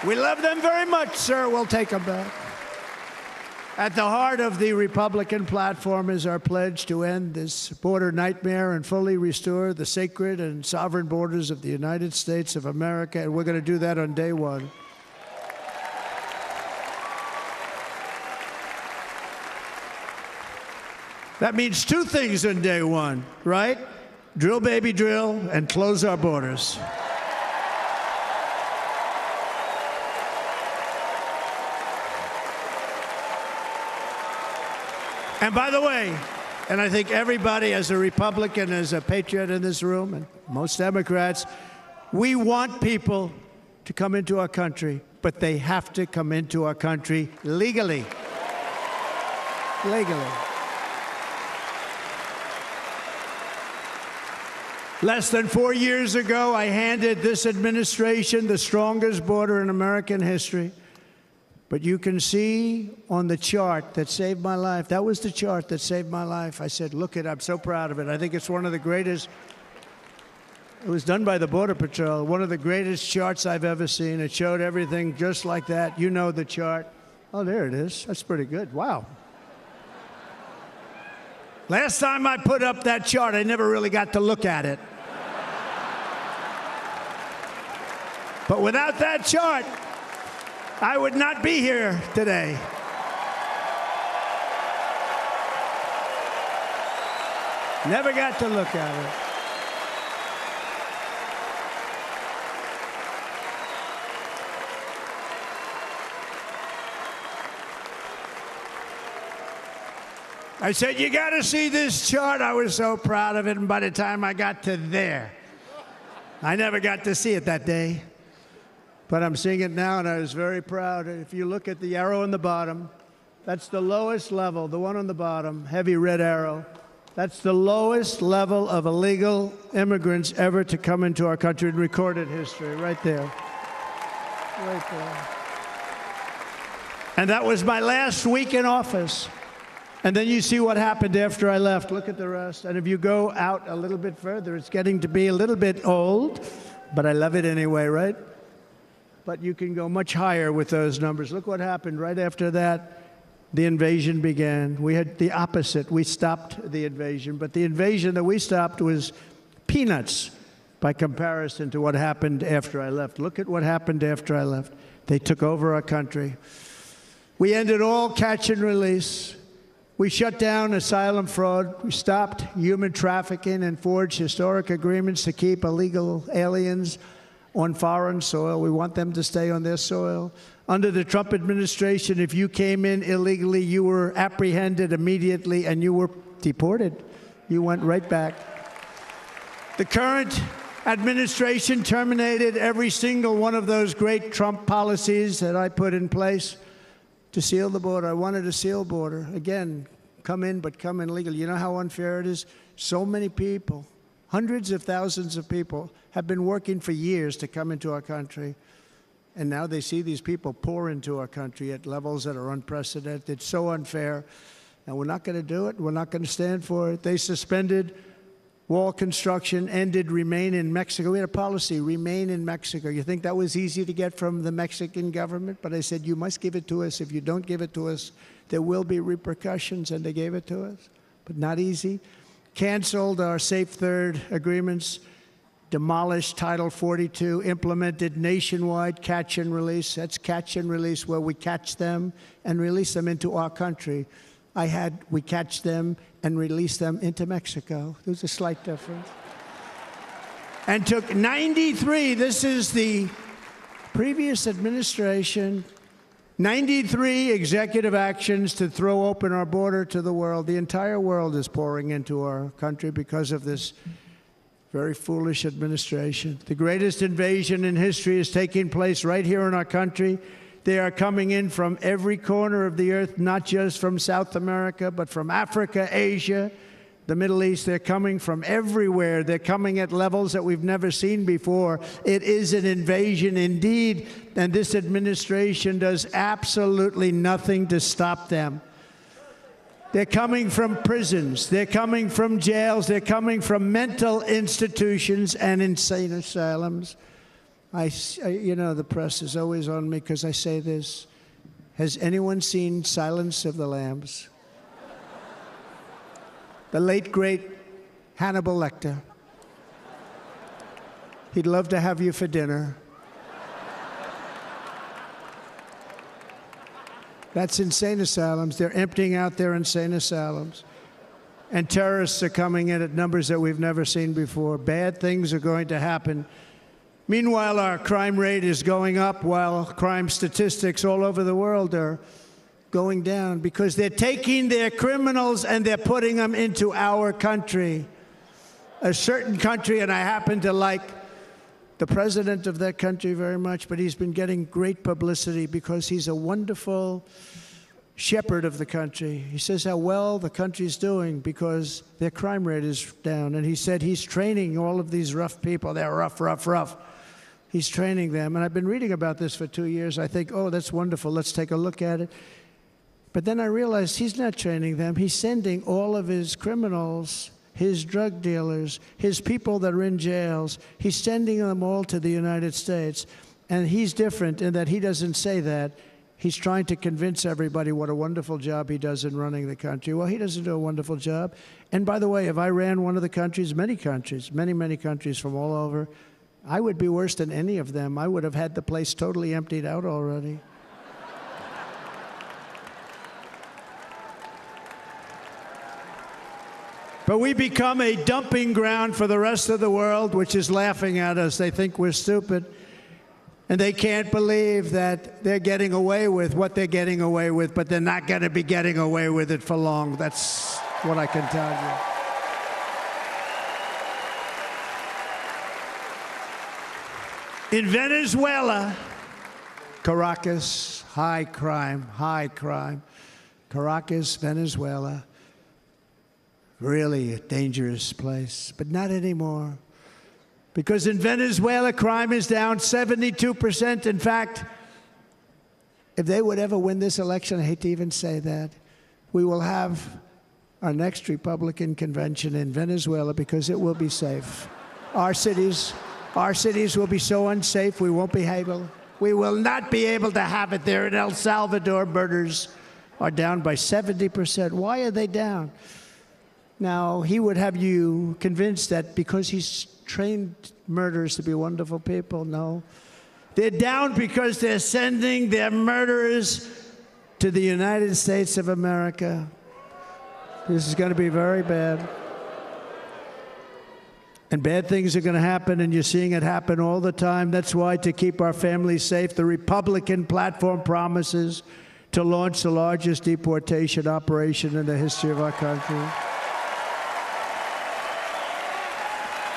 We love them very much, sir. We'll take them back. At the heart of the Republican platform is our pledge to end this border nightmare and fully restore the sacred and sovereign borders of the United States of America, and we're going to do that on day one. That means two things on day one, right? Drill, baby, drill, and close our borders. And by the way, and I think everybody as a Republican, as a patriot in this room, and most Democrats, we want people to come into our country, but they have to come into our country legally. Legally. Less than 4 years ago, I handed this administration the strongest border in American history. But you can see on the chart that saved my life, that was the chart that saved my life. I said, look it, I'm so proud of it. I think it's one of the greatest. It was done by the Border Patrol, one of the greatest charts I've ever seen. It showed everything just like that. You know the chart. Oh, there it is. That's pretty good. Wow. Last time I put up that chart, I never really got to look at it. But without that chart, I would not be here today. Never got to look at it. I said, you got to see this chart. I was so proud of it, and by the time I got to there, I never got to see it that day. But I'm seeing it now, and I was very proud. If you look at the arrow on the bottom, that's the lowest level, the one on the bottom, heavy red arrow. That's the lowest level of illegal immigrants ever to come into our country in recorded history, right there. Right there. And that was my last week in office. And then you see what happened after I left. Look at the rest. And if you go out a little bit further, it's getting to be a little bit old, but I love it anyway, right? But you can go much higher with those numbers. Look what happened right after that. The invasion began. We had the opposite. We stopped the invasion. But the invasion that we stopped was peanuts by comparison to what happened after I left. Look at what happened after I left. They took over our country. We ended all catch and release. We shut down asylum fraud. We stopped human trafficking and forged historic agreements to keep illegal aliens on foreign soil. We want them to stay on their soil. Under the Trump administration, if you came in illegally, you were apprehended immediately and you were deported. You went right back. The current administration terminated every single one of those great Trump policies that I put in place to seal the border. I wanted a sealed border. Again, come in, but come in legally. You know how unfair it is? So many people, hundreds of thousands of people, have been working for years to come into our country. And now they see these people pour into our country at levels that are unprecedented. It's so unfair. And we're not going to do it. We're not going to stand for it. They suspended wall construction, ended remain in Mexico. We had a policy, remain in Mexico. You think that was easy to get from the Mexican government? But I said, you must give it to us. If you don't give it to us, there will be repercussions. And they gave it to us, but not easy. Canceled our Safe Third agreements, demolished Title 42, implemented nationwide catch and release. That's catch and release, where we catch them and release them into our country. We catch them and release them into Mexico. There's a slight difference. And took 93, this is the previous administration, 93 executive actions to throw open our border to the world. The entire world is pouring into our country because of this very foolish administration. The greatest invasion in history is taking place right here in our country. They are coming in from every corner of the earth, not just from South America, but from Africa, Asia, the Middle East. They're coming from everywhere. They're coming at levels that we've never seen before. It is an invasion indeed, and this administration does absolutely nothing to stop them. They're coming from prisons. They're coming from jails. They're coming from mental institutions and insane asylums. You know, the press is always on me because I say this. Has anyone seen Silence of the Lambs? The late, great Hannibal Lecter. He'd love to have you for dinner. That's insane asylums. They're emptying out their insane asylums. And terrorists are coming in at numbers that we've never seen before. Bad things are going to happen. Meanwhile, our crime rate is going up, while crime statistics all over the world are going down, because they're taking their criminals and they're putting them into our country. A certain country, and I happen to like the president of that country very much, but he's been getting great publicity because he's a wonderful shepherd of the country. He says how well the country's doing because their crime rate is down. And he said he's training all of these rough people. They're rough. He's training them. And I've been reading about this for 2 years. I think, oh, that's wonderful. Let's take a look at it. But then I realized he's not training them. He's sending all of his criminals, his drug dealers, his people that are in jails, he's sending them all to the United States. And he's different in that he doesn't say that. He's trying to convince everybody what a wonderful job he does in running the country. Well, he doesn't do a wonderful job. And by the way, if I ran one of the countries, many countries from all over, I would be worse than any of them. I would have had the place totally emptied out already. But we become a dumping ground for the rest of the world, which is laughing at us. They think we're stupid. And they can't believe that they're getting away with what they're getting away with, but they're not going to be getting away with it for long. That's what I can tell you. In Venezuela, Caracas, high crime. Caracas, Venezuela, really a dangerous place, but not anymore. Because in Venezuela, crime is down 72%. In fact, if they would ever win this election, I hate to even say that, we will have our next Republican convention in Venezuela because it will be safe. Our cities will be so unsafe, we will not be able to have it there. In El Salvador, murders are down by 70%. Why are they down? Now, he would have you convinced that because he's trained murderers to be wonderful people. No. They're down because they're sending their murderers to the United States of America. This is going to be very bad. And bad things are going to happen, and you're seeing it happen all the time. That's why, to keep our families safe, the Republican platform promises to launch the largest deportation operation in the history of our country.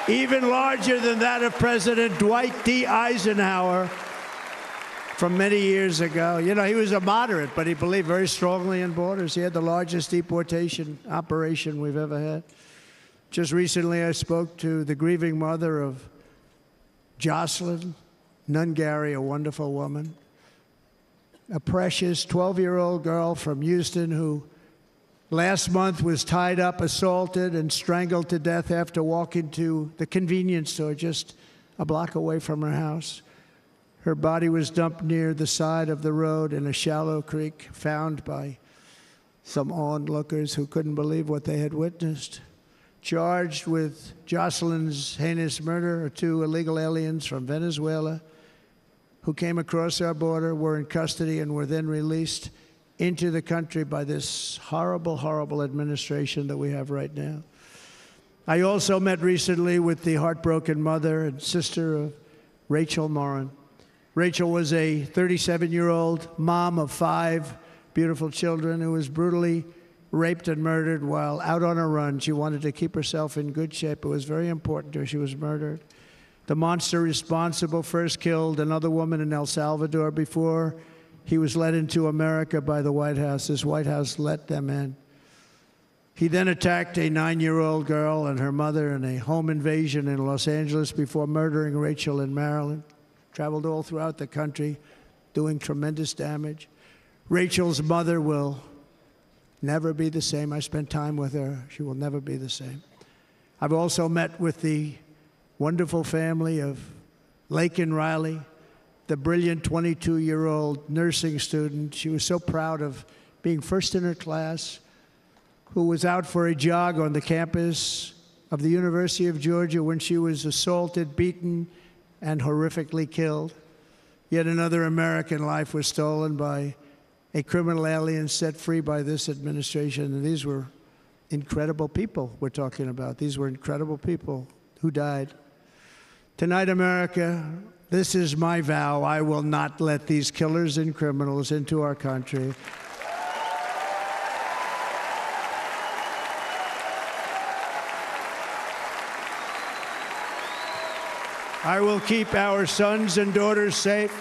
Even larger than that of President Dwight D. Eisenhower from many years ago. You know, he was a moderate, but he believed very strongly in borders. He had the largest deportation operation we've ever had. Just recently, I spoke to the grieving mother of Jocelyn Nungary, a wonderful woman, a precious 12-year-old girl from Houston who last month was tied up, assaulted, and strangled to death after walking to the convenience store just a block away from her house. Her body was dumped near the side of the road in a shallow creek, found by some onlookers who couldn't believe what they had witnessed. Charged with Jocelyn's heinous murder are 2 illegal aliens from Venezuela who came across our border, were in custody, and were then released into the country by this horrible, horrible administration that we have right now. I also met recently with the heartbroken mother and sister of Rachel Morin. Rachel was a 37-year-old mom of 5 beautiful children who was brutally raped and murdered while out on a run. She wanted to keep herself in good shape. It was very important to her. She was murdered. The monster responsible first killed another woman in El Salvador before he was led into America by the White House. This White House let them in. He then attacked a 9-year-old girl and her mother in a home invasion in Los Angeles before murdering Rachel in Maryland. Traveled all throughout the country, doing tremendous damage. Rachel's mother will never be the same. I spent time with her. She will never be the same. I've also met with the wonderful family of Laken Riley, the brilliant 22-year-old nursing student. She was so proud of being first in her class, who was out for a jog on the campus of the University of Georgia when she was assaulted, beaten, and horrifically killed. Yet another American life was stolen by a criminal alien set free by this administration. And these were incredible people we're talking about. These were incredible people who died. Tonight, America, this is my vow. I will not let these killers and criminals into our country. I will keep our sons and daughters safe.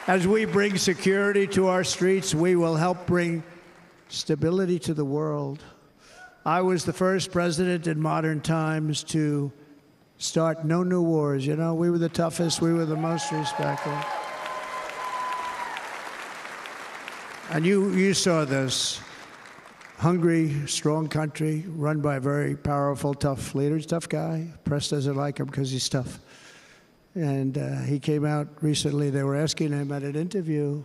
As we bring security to our streets, we will help bring stability to the world. I was the first president in modern times to start no new wars. You know, we were the toughest, we were the most respected. And you saw this. Hungry, strong country, run by a very powerful, tough leader. He's a tough guy. Press doesn't like him because he's tough. And he came out recently. They were asking him at an interview,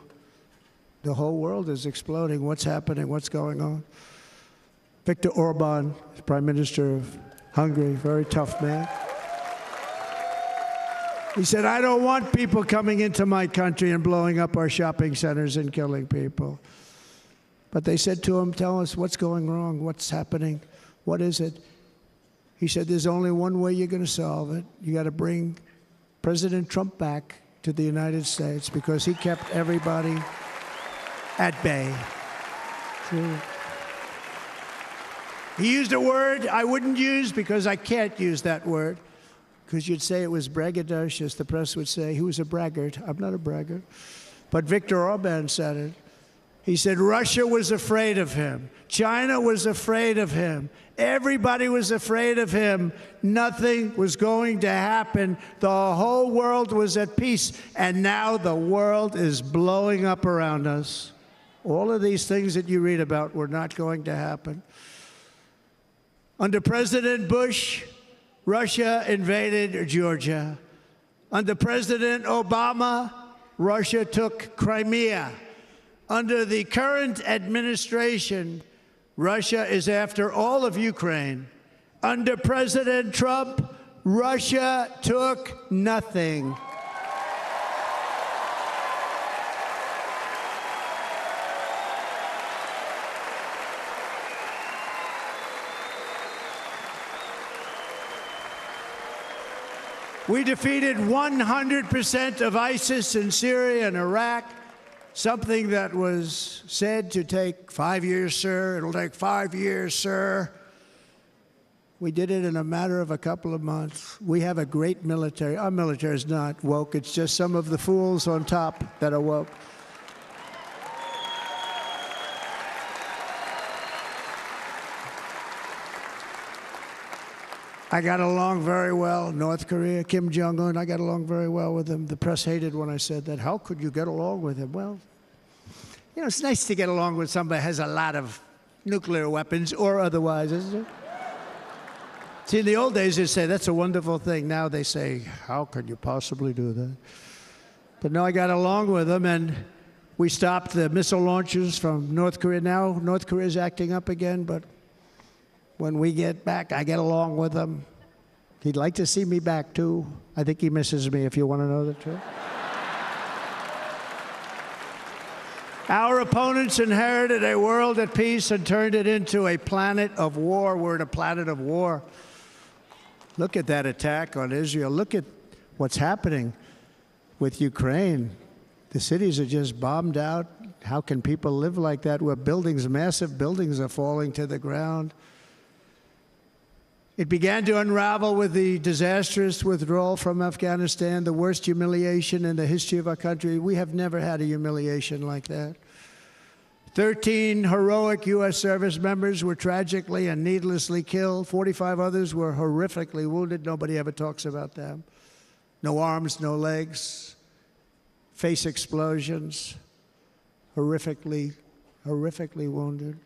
the whole world is exploding. What's happening? What's going on? Viktor Orban, Prime Minister of Hungary, very tough man. He said, I don't want people coming into my country and blowing up our shopping centers and killing people. But they said to him, tell us what's going wrong, what's happening, what is it? He said, there's only one way you're going to solve it. You got to bring President Trump back to the United States because he kept everybody at bay. True. He used a word I wouldn't use because I can't use that word, because you'd say it was braggadocious. The press would say he was a braggart. I'm not a braggart. But Viktor Orban said it. He said Russia was afraid of him. China was afraid of him. Everybody was afraid of him. Nothing was going to happen. The whole world was at peace. And now the world is blowing up around us. All of these things that you read about were not going to happen. Under President Bush, Russia invaded Georgia. Under President Obama, Russia took Crimea. Under the current administration, Russia is after all of Ukraine. Under President Trump, Russia took nothing. We defeated 100% of ISIS in Syria and Iraq, something that was said to take 5 years, sir. It'll take 5 years, sir. We did it in a matter of a couple of months. We have a great military. Our military is not woke. It's just some of the fools on top that are woke. I got along very well. North Korea, Kim Jong-un, I got along very well with him. The press hated when I said that. How could you get along with him? Well, you know, it's nice to get along with somebody who has a lot of nuclear weapons or otherwise, isn't it? See, in the old days, they'd say, that's a wonderful thing. Now they say, how could you possibly do that? But no, I got along with him, and we stopped the missile launches from North Korea. Now North Korea is acting up again, but when we get back, I get along with him. He'd like to see me back, too. I think he misses me, if you want to know the truth. Our opponents inherited a world at peace and turned it into a planet of war. We're in a planet of war. Look at that attack on Israel. Look at what's happening with Ukraine. The cities are just bombed out. How can people live like that where buildings, massive buildings, are falling to the ground? It began to unravel with the disastrous withdrawal from Afghanistan, the worst humiliation in the history of our country. We have never had a humiliation like that. 13 heroic U.S. service members were tragically and needlessly killed. 45 others were horrifically wounded. Nobody ever talks about them. No arms, no legs, face explosions, horrifically wounded.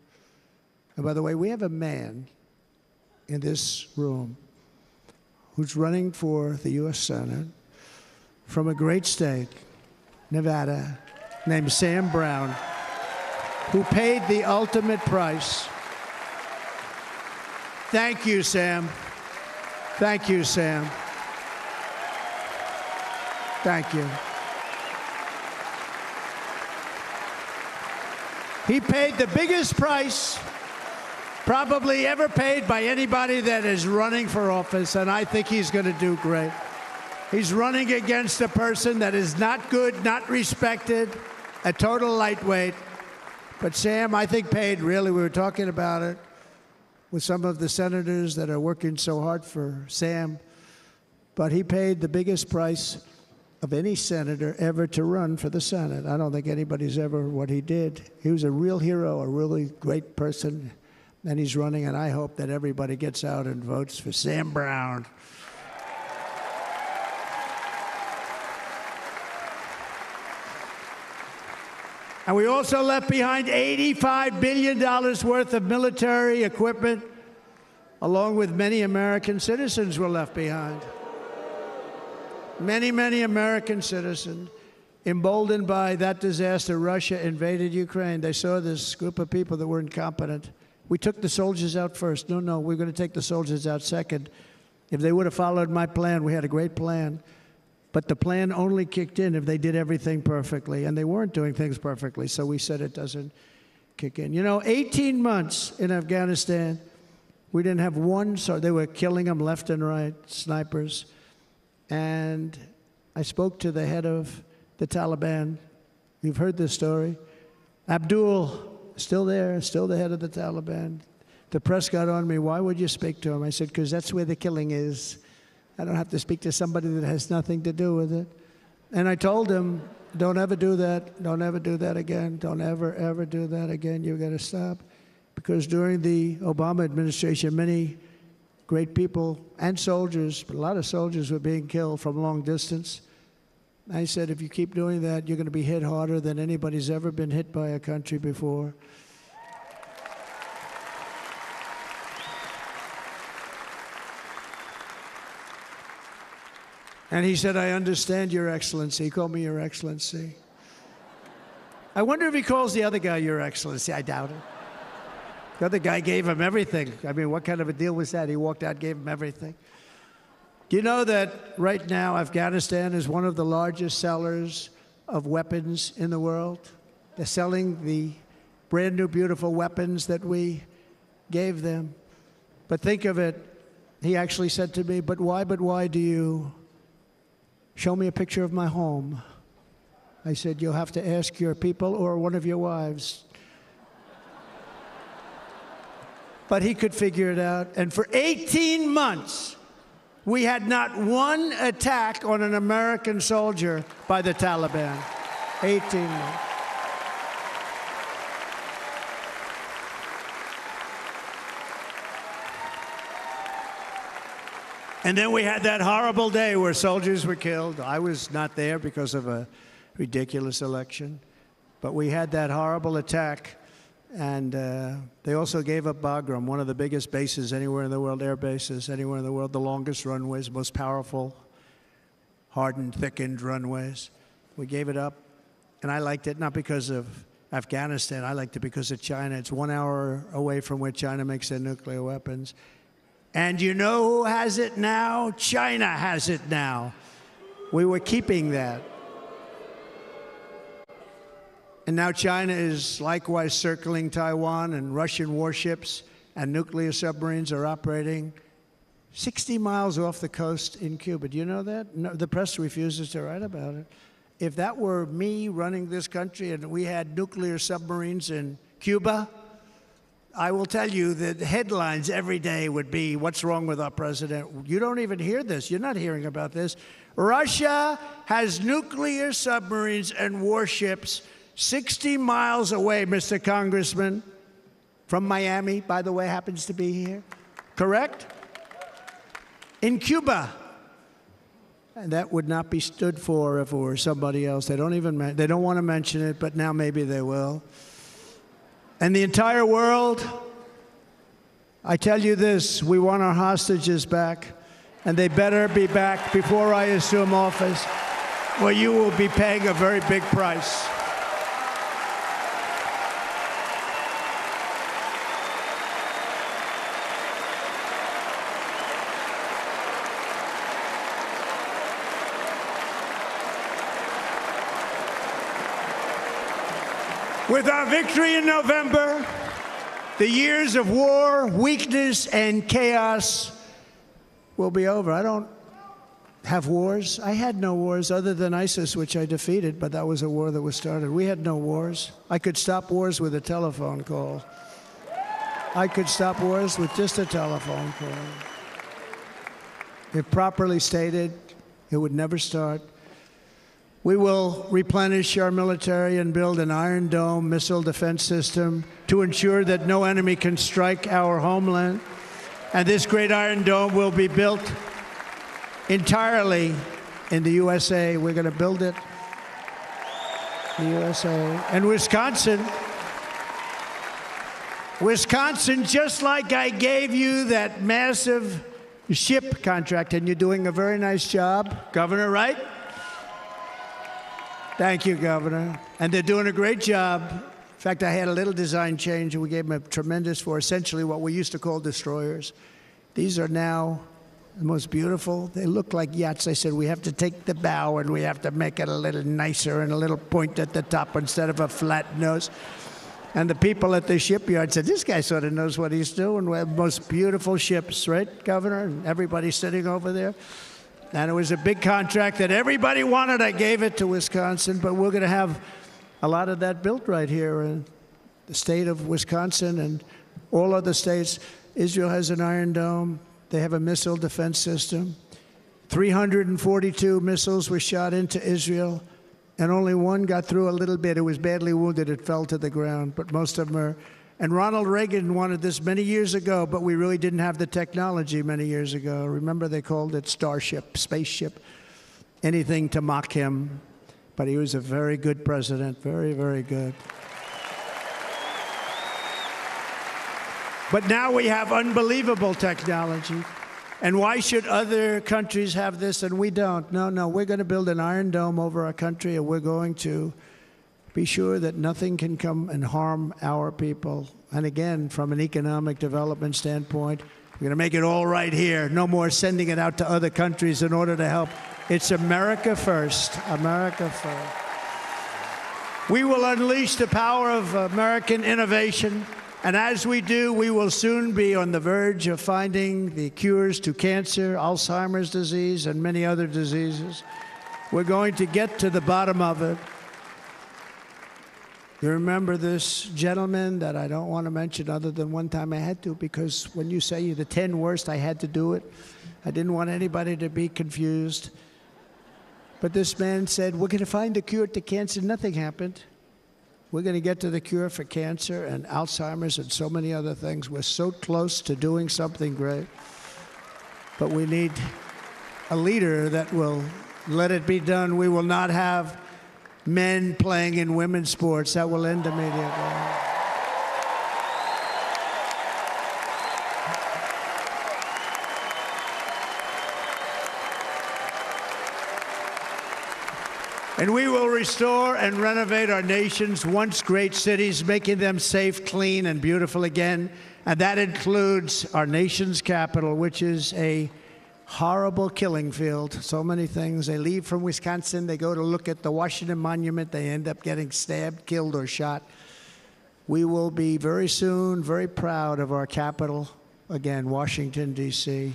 And by the way, we have a man in this room who's running for the U.S. Senate from a great state, Nevada, named Sam Brown, who paid the ultimate price. Thank you, Sam. Thank you, Sam. Thank you. He paid the biggest price probably ever paid by anybody that is running for office, and I think he's going to do great. He's running against a person that is not good, not respected, a total lightweight. But Sam, I think, paid, really, we were talking about it with some of the senators that are working so hard for Sam, but he paid the biggest price of any senator ever to run for the Senate. I don't think anybody's ever what he did. He was a real hero, a really great person, and he's running, and I hope that everybody gets out and votes for Sam Brown. And we also left behind $85 billion worth of military equipment, along with many American citizens were left behind. Many, many American citizens, emboldened by that disaster, Russia invaded Ukraine. They saw this group of people that were incompetent. We took the soldiers out first. No, we're going to take the soldiers out second. If they would have followed my plan, we had a great plan. But the plan only kicked in if they did everything perfectly, and they weren't doing things perfectly, so we said it doesn't kick in. 18 months in Afghanistan, we didn't have one, so they were killing them left and right, snipers. And I spoke to the head of the Taliban. You've heard this story. Abdul, still there, still the head of the Taliban. The press got on me, why would you speak to him? I said, because that's where the killing is. I don't have to speak to somebody that has nothing to do with it. And I told him, don't ever do that. Don't ever do that again. Don't ever do that again. You've got to stop. Because during the Obama administration, many great people and soldiers, but a lot of soldiers were being killed from long distance. I said, if you keep doing that, you're going to be hit harder than anybody's ever been hit by a country before. And he said, I understand, Your Excellency. He called me Your Excellency. I wonder if he calls the other guy Your Excellency. I doubt it. The other guy gave him everything. I mean, what kind of a deal was that? He walked out, gave him everything. Do you know that right now Afghanistan is one of the largest sellers of weapons in the world? They're selling the brand new, beautiful weapons that we gave them. But think of it. He actually said to me, but why do you show me a picture of my home? I said, you'll have to ask your people or one of your wives. But he could figure it out. And for 18 months, we had not one attack on an American soldier by the Taliban. 18 months. And then we had that horrible day where soldiers were killed. I was not there because of a ridiculous election. But we had that horrible attack. And they also gave up Bagram, one of the biggest bases anywhere in the world, air bases anywhere in the world, the longest runways, most powerful, hardened, thickened runways. We gave it up. And I liked it not because of Afghanistan. I liked it because of China. It's 1 hour away from where China makes their nuclear weapons. And you know who has it now? China has it now. We were keeping that. And now China is likewise circling Taiwan, and Russian warships and nuclear submarines are operating 60 miles off the coast in Cuba. Do you know that? No, the press refuses to write about it. If that were me running this country and we had nuclear submarines in Cuba, I will tell you that the headlines every day would be, what's wrong with our president? You don't even hear this. You're not hearing about this. Russia has nuclear submarines and warships 60 miles away, Mr. Congressman, from Miami, by the way, happens to be here. Correct? In Cuba. And that would not be stood for if it were somebody else. They don't want to mention it, but now maybe they will. And the entire world, I tell you this, we want our hostages back, and they better be back before I assume office, or you will be paying a very big price. With our victory in November, the years of war, weakness, and chaos will be over. I don't have wars. I had no wars other than ISIS, which I defeated, but that was a war that was started. We had no wars. I could stop wars with a telephone call. I could stop wars with just a telephone call. If properly stated, it would never start. We will replenish our military and build an Iron Dome missile defense system to ensure that no enemy can strike our homeland. And this great Iron Dome will be built entirely in the USA. We're going to build it in the USA. And Wisconsin, just like I gave you that massive ship contract, and you're doing a very nice job, Governor, right? Thank you, Governor. And they're doing a great job. In fact, I had a little design change, and we gave them a tremendous for essentially what we used to call destroyers. These are now the most beautiful. They look like yachts. I said, we have to take the bow, and we have to make it a little nicer and a little point at the top instead of a flat nose. And the people at the shipyard said, this guy sort of knows what he's doing. We have the most beautiful ships, right, Governor? And everybody's sitting over there. And it was a big contract that everybody wanted. I gave it to Wisconsin, but we're going to have a lot of that built right here in the state of Wisconsin and all other states. Israel has an Iron Dome. They have a missile defense system. 342 missiles were shot into Israel, and only one got through a little bit. It was badly wounded. It fell to the ground, but most of them are. And Ronald Reagan wanted this many years ago, but we really didn't have the technology many years ago. Remember, they called it Starship, spaceship, anything to mock him. But he was a very good president, very, very good. But now we have unbelievable technology. And why should other countries have this and we don't? No, we're going to build an Iron Dome over our country, and we're going to be sure that nothing can come and harm our people. And again, from an economic development standpoint, we're going to make it all right here. No more sending it out to other countries in order to help. It's America first. America first. We will unleash the power of American innovation. And as we do, we will soon be on the verge of finding the cures to cancer, Alzheimer's disease, and many other diseases. We're going to get to the bottom of it. You remember this gentleman that I don't want to mention other than one time I had to, because when you say you're the 10 worst, I had to do it. I didn't want anybody to be confused. But this man said, we're going to find a cure to cancer. Nothing happened. We're going to get to the cure for cancer and Alzheimer's and so many other things. We're so close to doing something great. But we need a leader that will let it be done. We will not have men playing in women's sports. That will end immediately. And we will restore and renovate our nation's once great cities, making them safe, clean, and beautiful again. And that includes our nation's capital, which is a horrible killing field. So many things. They leave from Wisconsin, they go to look at the Washington Monument, they end up getting stabbed, killed, or shot. We will be very soon very proud of our capital, again, Washington, D.C.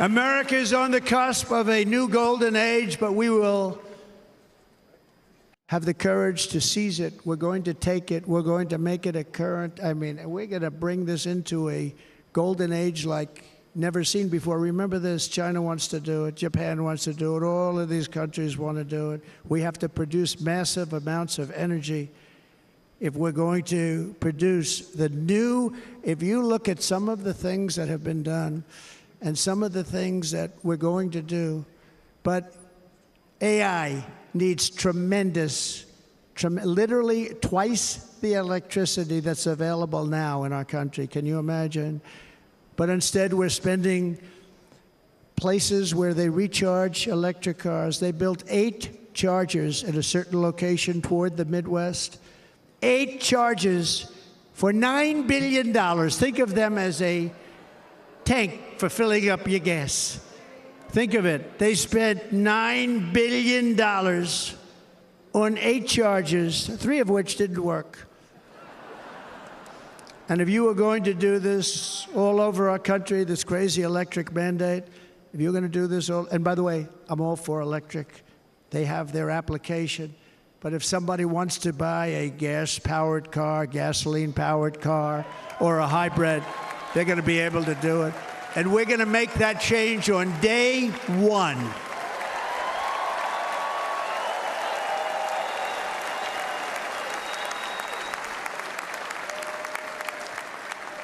America is on the cusp of a new golden age, but we will have the courage to seize it. We're going to take it. We're going to make it a current. We're going to bring this into a golden age like never seen before. Remember this, China wants to do it. Japan wants to do it. All of these countries want to do it. We have to produce massive amounts of energy if we're going to produce the new. If you look at some of the things that have been done and some of the things that we're going to do, but AI needs literally twice the electricity that's available now in our country. Can you imagine? But instead, we're spending places where they recharge electric cars. They built 8 chargers at a certain location toward the Midwest. 8 chargers for $9 billion. Think of them as a tank for filling up your gas. Think of it. They spent $9 billion on 8 chargers, 3 of which didn't work. And if you were going to do this all over our country, this crazy electric mandate, if you're going to do this all, and by the way, I'm all for electric. They have their application. But if somebody wants to buy a gas-powered car, gasoline-powered car, or a hybrid, they're going to be able to do it. And we're going to make that change on day one.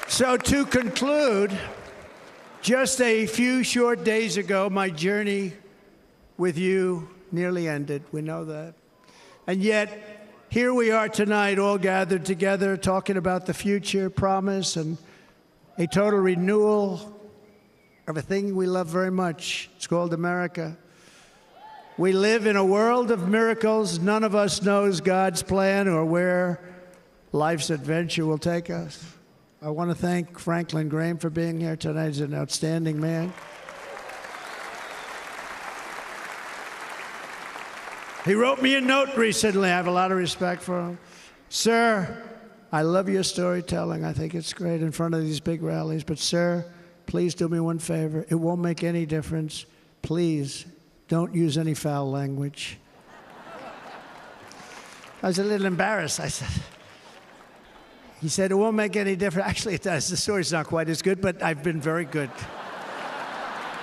So to conclude, just a few short days ago, my journey with you nearly ended. We know that. And yet, here we are tonight, all gathered together, talking about the future, promise, and a total renewal of a thing we love very much. It's called America. We live in a world of miracles. None of us knows God's plan or where life's adventure will take us. I want to thank Franklin Graham for being here tonight. He's an outstanding man. He wrote me a note recently. I have a lot of respect for him. Sir, I love your storytelling. I think it's great in front of these big rallies. But sir, please do me one favor. It won't make any difference. Please don't use any foul language. I was a little embarrassed. I said, he said, it won't make any difference. Actually, it does. The story's not quite as good, but I've been very good.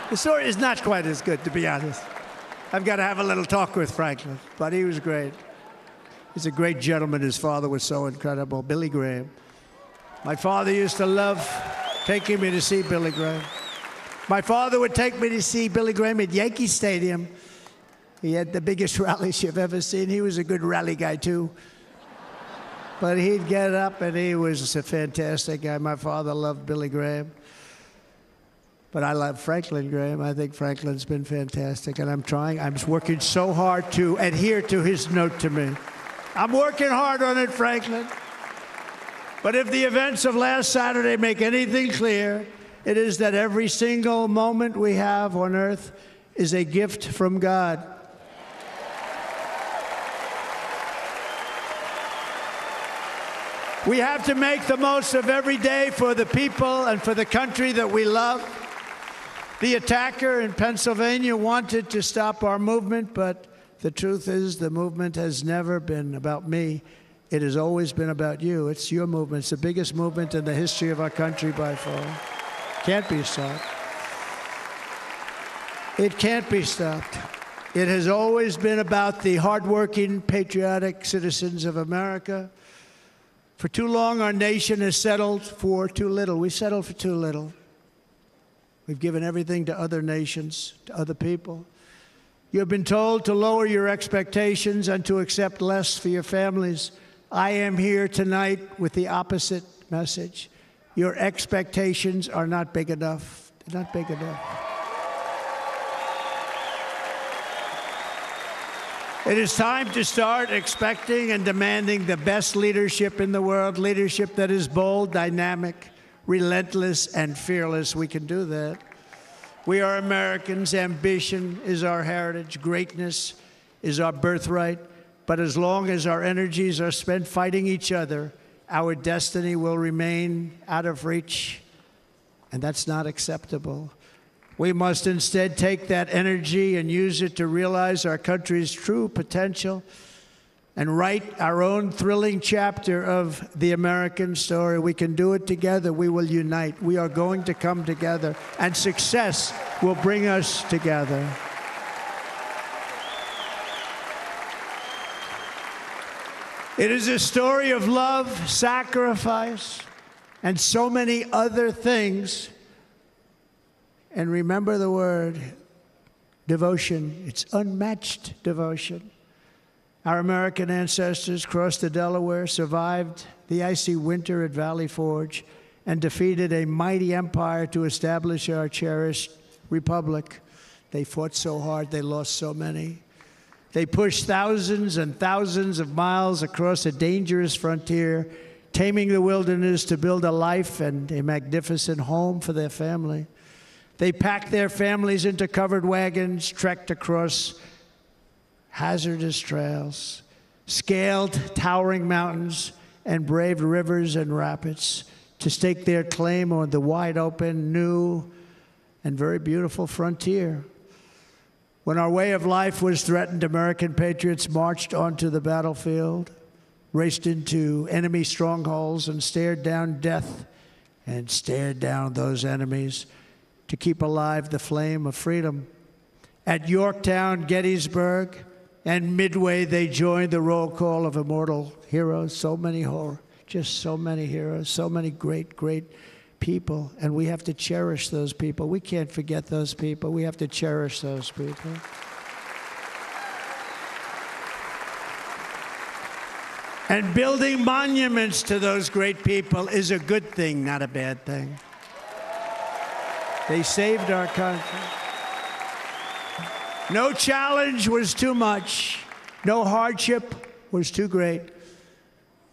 The story is not quite as good, to be honest. I've got to have a little talk with Franklin, but he was great. He's a great gentleman. His father was so incredible, Billy Graham. My father used to love taking me to see Billy Graham. My father would take me to see Billy Graham at Yankee Stadium. He had the biggest rallies you've ever seen. He was a good rally guy, too. But he'd get up, and he was a fantastic guy. My father loved Billy Graham. But I love Franklin Graham. I think Franklin's been fantastic, and I'm working so hard to adhere to his note to me. I'm working hard on it, Franklin. But if the events of last Saturday make anything clear, it is that every single moment we have on earth is a gift from God. We have to make the most of every day for the people and for the country that we love. The attacker in Pennsylvania wanted to stop our movement, but the truth is the movement has never been about me. It has always been about you. It's your movement. It's the biggest movement in the history of our country by far. Can't be stopped. It can't be stopped. It has always been about the hardworking, patriotic citizens of America. For too long, our nation has settled for too little. We settled for too little. We've given everything to other nations, to other people. You have been told to lower your expectations and to accept less for your families. I am here tonight with the opposite message. Your expectations are not big enough. They're not big enough. It is time to start expecting and demanding the best leadership in the world, leadership that is bold, dynamic, relentless, and fearless. We can do that. We are Americans. Ambition is our heritage. Greatness is our birthright. But as long as our energies are spent fighting each other, our destiny will remain out of reach, and that's not acceptable. We must instead take that energy and use it to realize our country's true potential and write our own thrilling chapter of the American story. We can do it together. We will unite. We are going to come together, and success will bring us together. It is a story of love, sacrifice, and so many other things. And remember the word, devotion. It's unmatched devotion. Our American ancestors crossed the Delaware, survived the icy winter at Valley Forge, and defeated a mighty empire to establish our cherished republic. They fought so hard, they lost so many. They pushed thousands and thousands of miles across a dangerous frontier, taming the wilderness to build a life and a magnificent home for their family. They packed their families into covered wagons, trekked across hazardous trails, scaled towering mountains, and braved rivers and rapids to stake their claim on the wide open, new, and very beautiful frontier. When our way of life was threatened, American patriots marched onto the battlefield, raced into enemy strongholds, and stared down death and stared down those enemies. to keep alive the flame of freedom. At Yorktown, Gettysburg, and Midway, they joined the roll call of immortal heroes. So many heroes, so many great, great people. And we have to cherish those people. We can't forget those people. We have to cherish those people. And building monuments to those great people is a good thing, not a bad thing. They saved our country. No challenge was too much. No hardship was too great.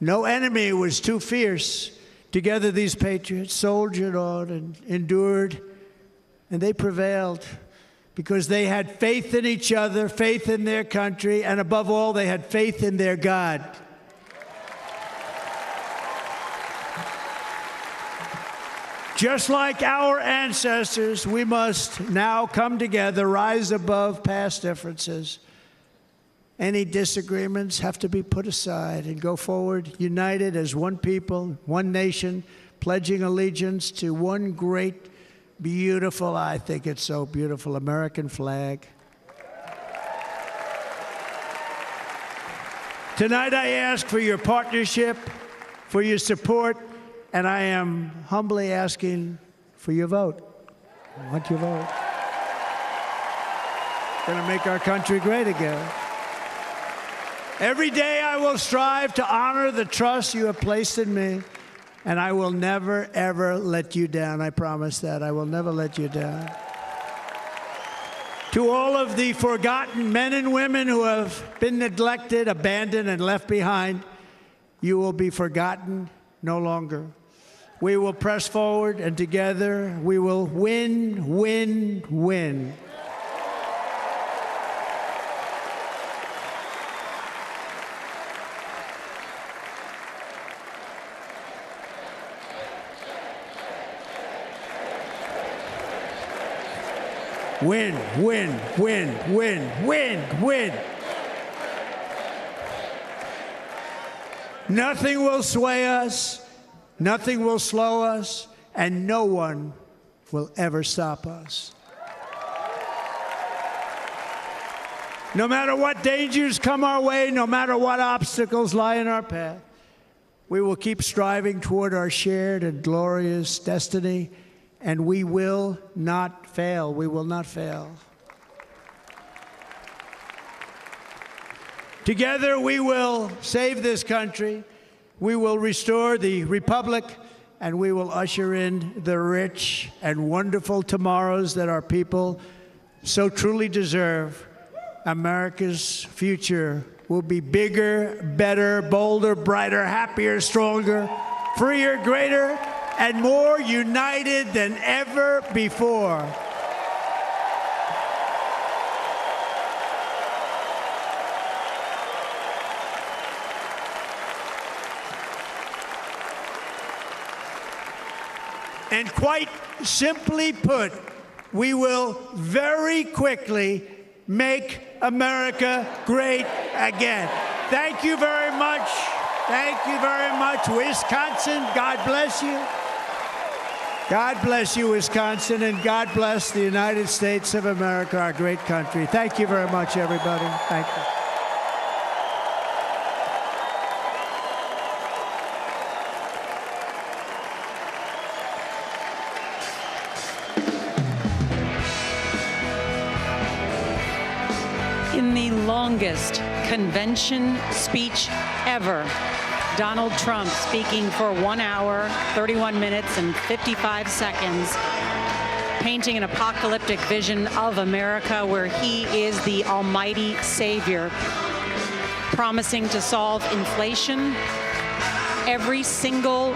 No enemy was too fierce. Together, these patriots soldiered on and endured, and they prevailed because they had faith in each other, faith in their country, and above all, they had faith in their God. Just like our ancestors, we must now come together, rise above past differences. Any disagreements have to be put aside and go forward, united as one people, one nation, pledging allegiance to one great, beautiful, I think it's so beautiful, American flag. Tonight I ask for your partnership, for your support, and I am humbly asking for your vote. I want your vote. Going to make our country great again. Every day I will strive to honor the trust you have placed in me, and I will never, ever let you down. I promise that. I will never let you down. To all of the forgotten men and women who have been neglected, abandoned, and left behind, you will be forgotten no longer. We will press forward, and together we will win, win, win. Win, win, win, win, win, win. Nothing will sway us. Nothing will slow us, and no one will ever stop us. No matter what dangers come our way, no matter what obstacles lie in our path, we will keep striving toward our shared and glorious destiny, and we will not fail. We will not fail. Together, we will save this country. We will restore the republic, and we will usher in the rich and wonderful tomorrows that our people so truly deserve. America's future will be bigger, better, bolder, brighter, happier, stronger, freer, greater, and more united than ever before. And quite simply put, we will very quickly make America great again. Thank you very much. Thank you very much, Wisconsin. God bless you. God bless you, Wisconsin, and God bless the United States of America, our great country. Thank you very much, everybody. Thank you.
In the longest convention speech ever, Donald Trump speaking for 1 hour, 31 minutes, and 55 seconds, painting an apocalyptic vision of America where he is the almighty savior, promising to solve inflation, every single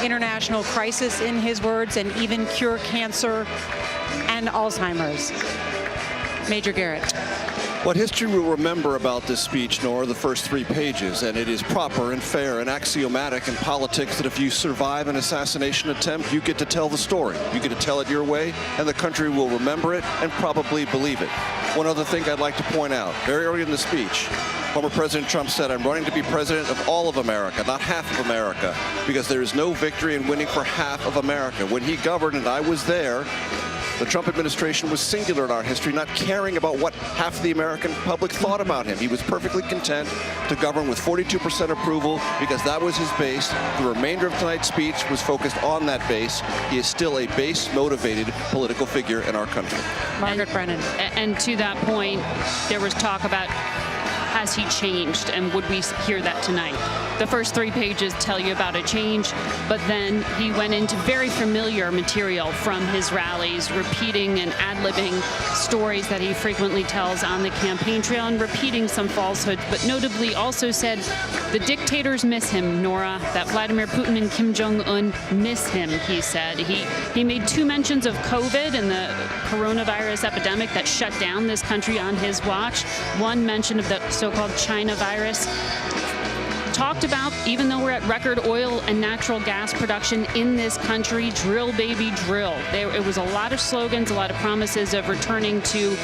international crisis, in his words, and even cure cancer and Alzheimer's. Major Garrett.
What history will remember about this speech, Nora, the first 3 pages, and it is proper and fair and axiomatic in politics that if you survive an assassination attempt, you get to tell the story. You get to tell it your way, and the country will remember it and probably believe it. One other thing I'd like to point out, very early in the speech, former President Trump said, "I'm running to be president of all of America, not half of America, because there is no victory in winning for half of America." When he governed, and I was there, The Trump administration was singular in our history, not caring about what half the American public thought about him. He was perfectly content to govern with 42% approval because that was his base. The remainder of tonight's speech was focused on that base. He is still a base-motivated political figure in our country.
Margaret Brennan.
And to that point, there was talk about, has he changed, and would we hear that tonight? The first 3 pages tell you about a change, but then he went into very familiar material from his rallies, repeating and ad-libbing stories that he frequently tells on the campaign trail and repeating some falsehoods, but notably also said the dictators miss him, Nora, that Vladimir Putin and Kim Jong-un miss him, he said. He made 2 mentions of COVID and the coronavirus epidemic that shut down this country on his watch. 1 mention of the so-called China virus. Talked about, even though we're at record oil and natural gas production in this country, drill, baby, drill. It was a lot of slogans, a lot of promises of returning to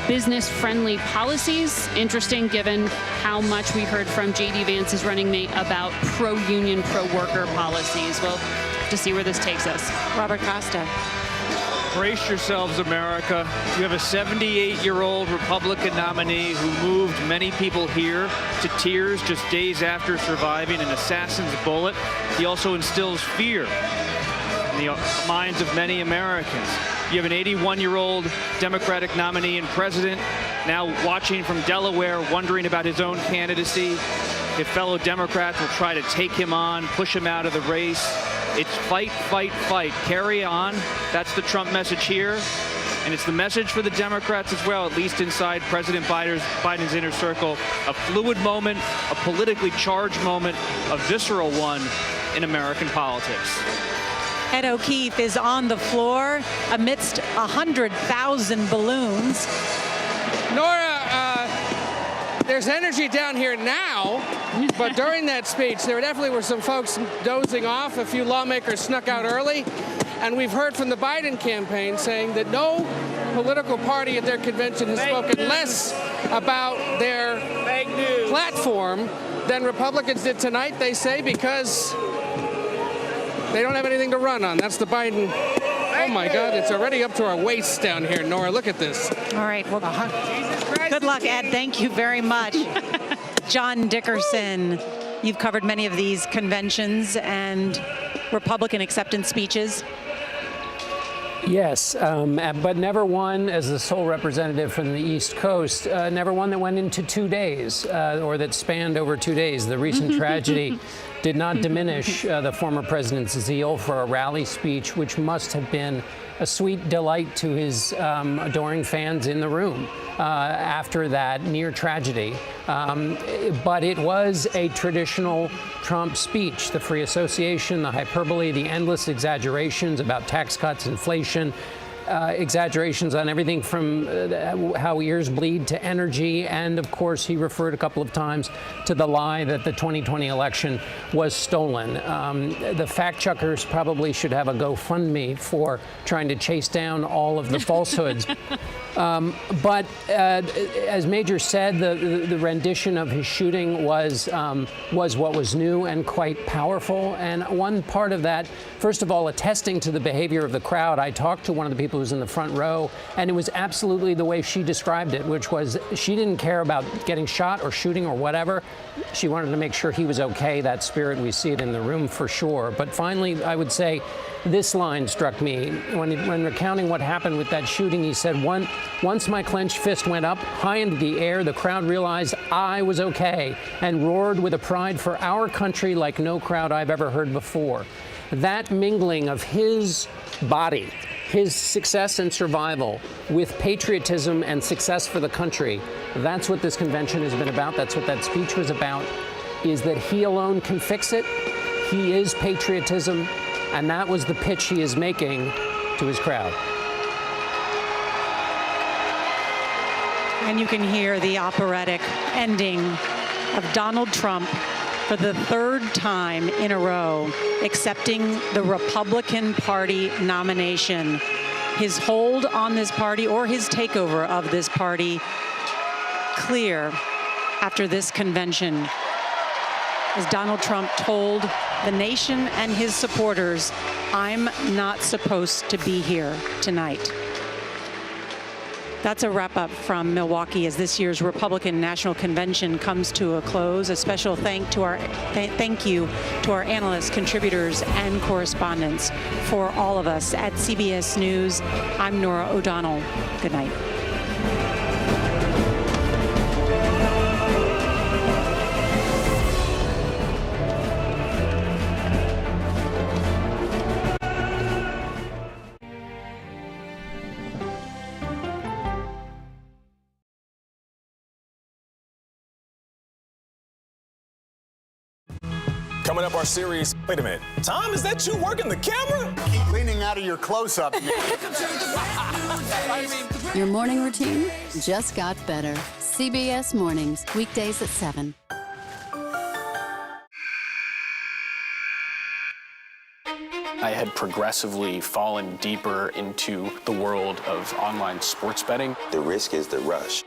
business-friendly policies. Interesting, given how much we heard from J.D. Vance's running mate about pro-union, pro-worker policies. We'll have to see where this takes us.
Robert Costa.
Brace yourselves, America. You have a 78-year-old Republican nominee who moved many people here to tears just days after surviving an assassin's bullet. He also instills fear in the minds of many Americans. You have an 81-year-old Democratic nominee and president now watching from Delaware, wondering about his own candidacy. If fellow Democrats will try to take him on, push him out of the race. It's fight, fight, fight. Carry on. That's the Trump message here. And it's the message for the Democrats as well, at least inside President Biden's inner circle. A fluid moment, a politically charged moment, a visceral one in American politics.
Ed O'Keefe is on the floor amidst 100,000 balloons.
Nora, there's energy down here now, but during that speech, there definitely were some folks dozing off. A few lawmakers snuck out early, and we've heard from the Biden campaign saying that no political party at their convention has spoken less about their platform than Republicans did tonight, they say, because they don't have anything to run on. That's the Biden. Oh, my God, it's already up to our waists down here, Nora. Look at this.
All right. Well, good luck, Ed. Thank you very much. John Dickerson, you've covered many of these conventions and Republican acceptance speeches.
Yes, but never one as the sole representative from the East Coast, never one that went into 2 days or that spanned over 2 days. The recent tragedy did not diminish the former president's zeal for a rally speech, which must have been a sweet delight to his adoring fans in the room after that near tragedy. But it was a traditional Trump speech. The free association, the hyperbole, the endless exaggerations about tax cuts, inflation, exaggerations on everything from how ears bleed to energy. And of course, he referred a couple of times to the lie that the 2020 election was stolen. The fact checkers probably should have a GoFundMe for trying to chase down all of the falsehoods. But as Major said, the rendition of his shooting was what was new and quite powerful. And one part of that, first of all, attesting to the behavior of the crowd. I talked to one of the people who was in the front row, and it was absolutely the way she described it, which was she didn't care about getting shot or shooting or whatever. She wanted to make sure he was okay. That spirit, we see it in the room for sure. But finally, I would say this line struck me. When recounting what happened with that shooting, he said, once my clenched fist went up high into the air, the crowd realized I was okay and roared with a pride for our country like no crowd I've ever heard before. That mingling of his body, his success and survival with patriotism and success for the country, that's what this convention has been about. That's what that speech was about, is that he alone can fix it. He is patriotism. And that was the pitch he is making to his crowd.
And you can hear the operatic ending of Donald Trump for the third time in a row accepting the Republican Party nomination. His hold on this party, or his takeover of this party, clear after this convention, as Donald Trump told the nation and his supporters, I'm not supposed to be here tonight. That's a wrap-up from Milwaukee as this year's Republican National Convention comes to a close. A special thank you to our analysts, contributors, and correspondents. For all of us at CBS News, I'm Nora O'Donnell. Good night.
Coming up, our series. Wait a minute. Tom, is that you working the camera?
Keep leaning out of your close-up.
Your morning routine just got better. CBS Mornings, weekdays at 7.
I had progressively fallen deeper into the world of online sports betting.
The risk is the rush.